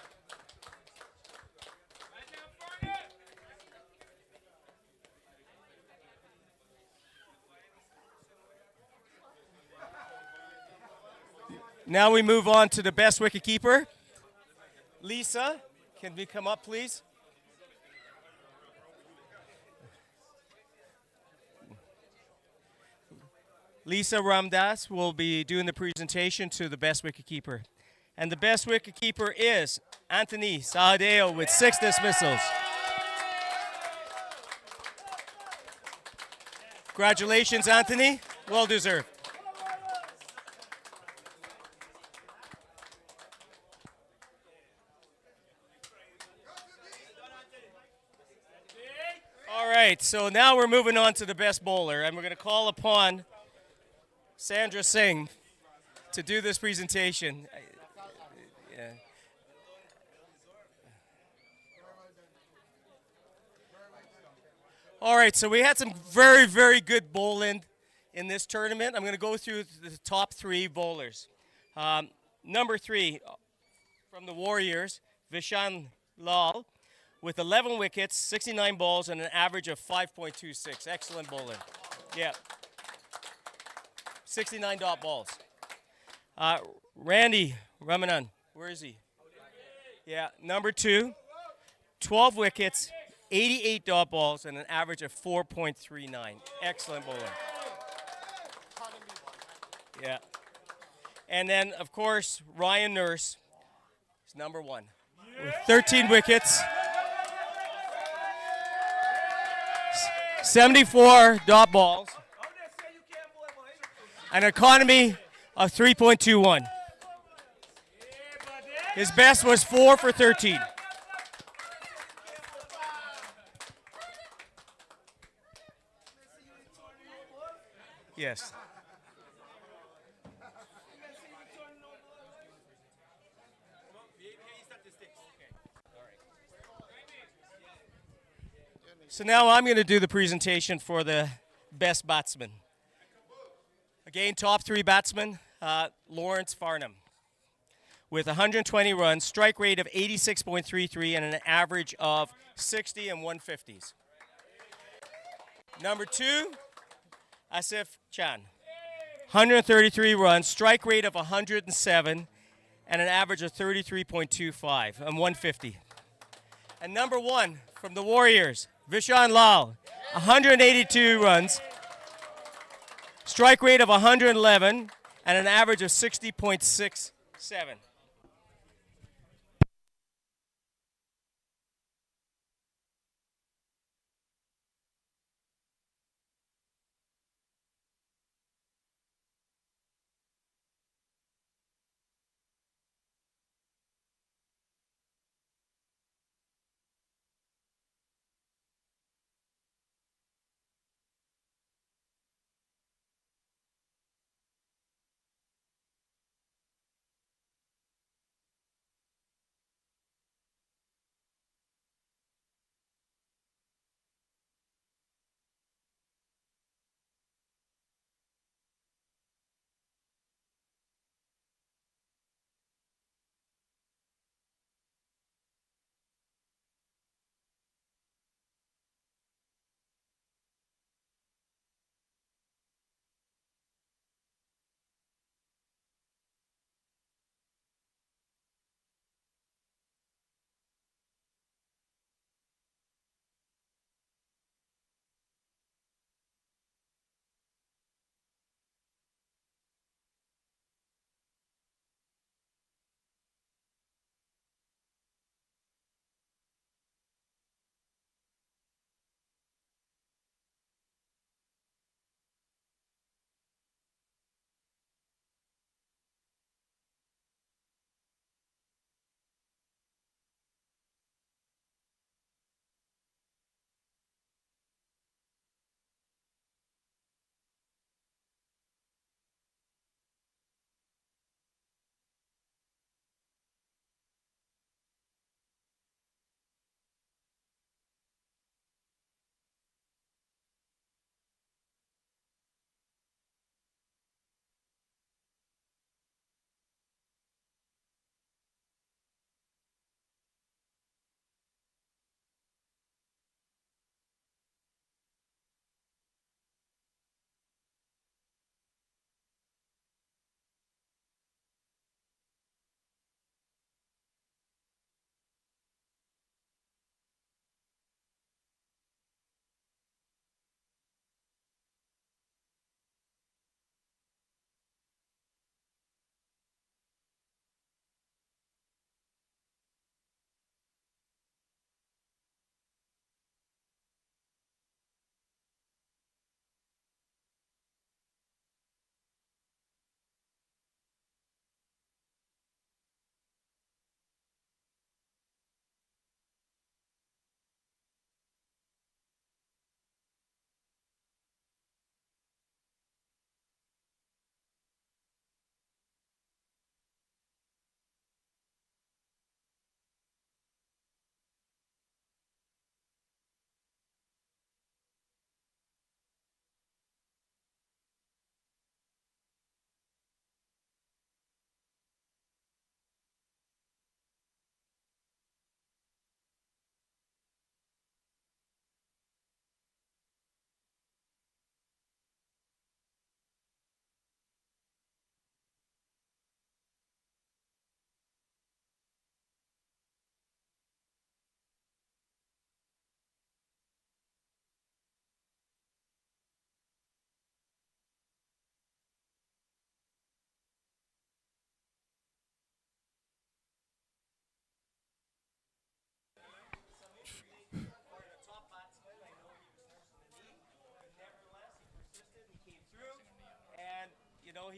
Now we move on to the best wicketkeeper. Lisa, can we come up, please? Lisa Ramdas will be doing the presentation to the best wicketkeeper. And the best wicketkeeper is Anthony Sahadeo with 6 dismissals. Congratulations, Anthony. Well deserved. All right, so now we're moving on to the best bowler, and we're going to call upon Sandra Singh to do this presentation. Yeah. All right, so we had some very, very good bowling in this tournament. I'm going to go through the top 3 bowlers. Number 3 from the Warriors, Vishan Lal, with 11 wickets, 69 balls, and an average of 5.26. Excellent bowling. Yeah. 69 dot balls. Randy Ramanan, where is he? Yeah, number 2, 12 wickets, 88 dot balls, and an average of 4.39. Excellent bowling. Yeah. And then, of course, Ryan Nurse is number 1 with 13 wickets, 74 dot balls, an economy of 3.21. His best was 4 for 13. Yes. So now I'm going to do the presentation for the best batsman. Again, top 3 batsmen, Lawrence Farnham with 120 runs, strike rate of 86.33, and an average of 60 and 150s. Number 2, Asif Chan, 133 runs, strike rate of 107, and an average of 33.25 and 150. And number 1 from the Warriors, Vishan Lal, 182 runs, strike rate of 111, and an average of 60.67. know,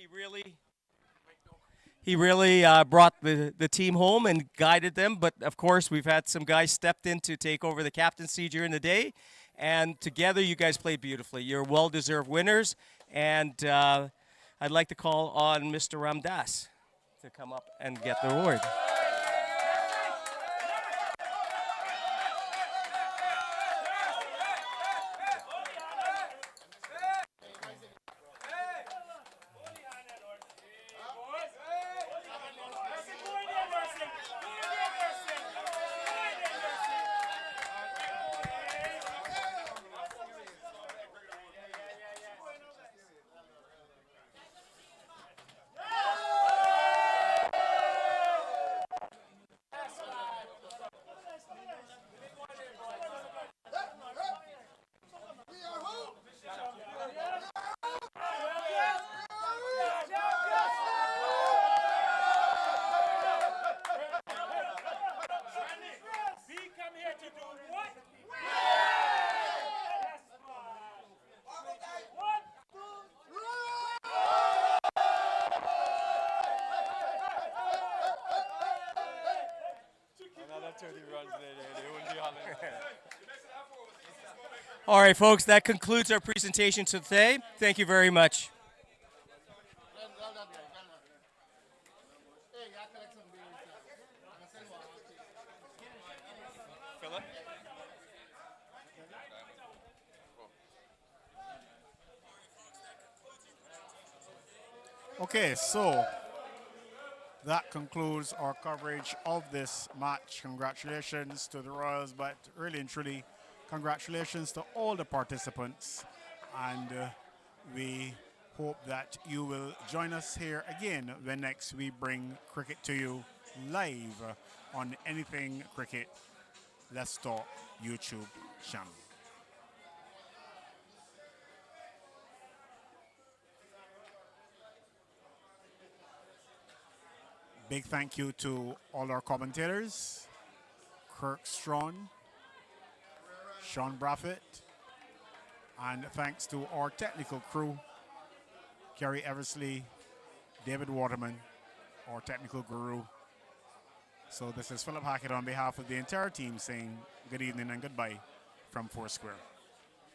he really brought the team home and guided them. But of course, we've had some guys stepped in to take over the captaincy during the day, and together you guys played beautifully. You're well-deserved winners, and I'd like to call on Mr. Ramdas to come up and get the award. All right, folks, that concludes our presentation today. Thank you very much. Philip? Okay, so that concludes our coverage of this match. Congratulations to the Royals, but really and truly, congratulations to all the participants. And we hope that you will join us here again when next we bring cricket to you live on Anything Cricket Let's Talk YouTube channel. Big thank you to all our commentators, Kirk Strawn, Sean Braffett, and thanks to our technical crew, Kerry Eversley, David Waterman, our technical guru. So this is Philip Hackett on behalf of the entire team saying good evening and goodbye from Foursquare.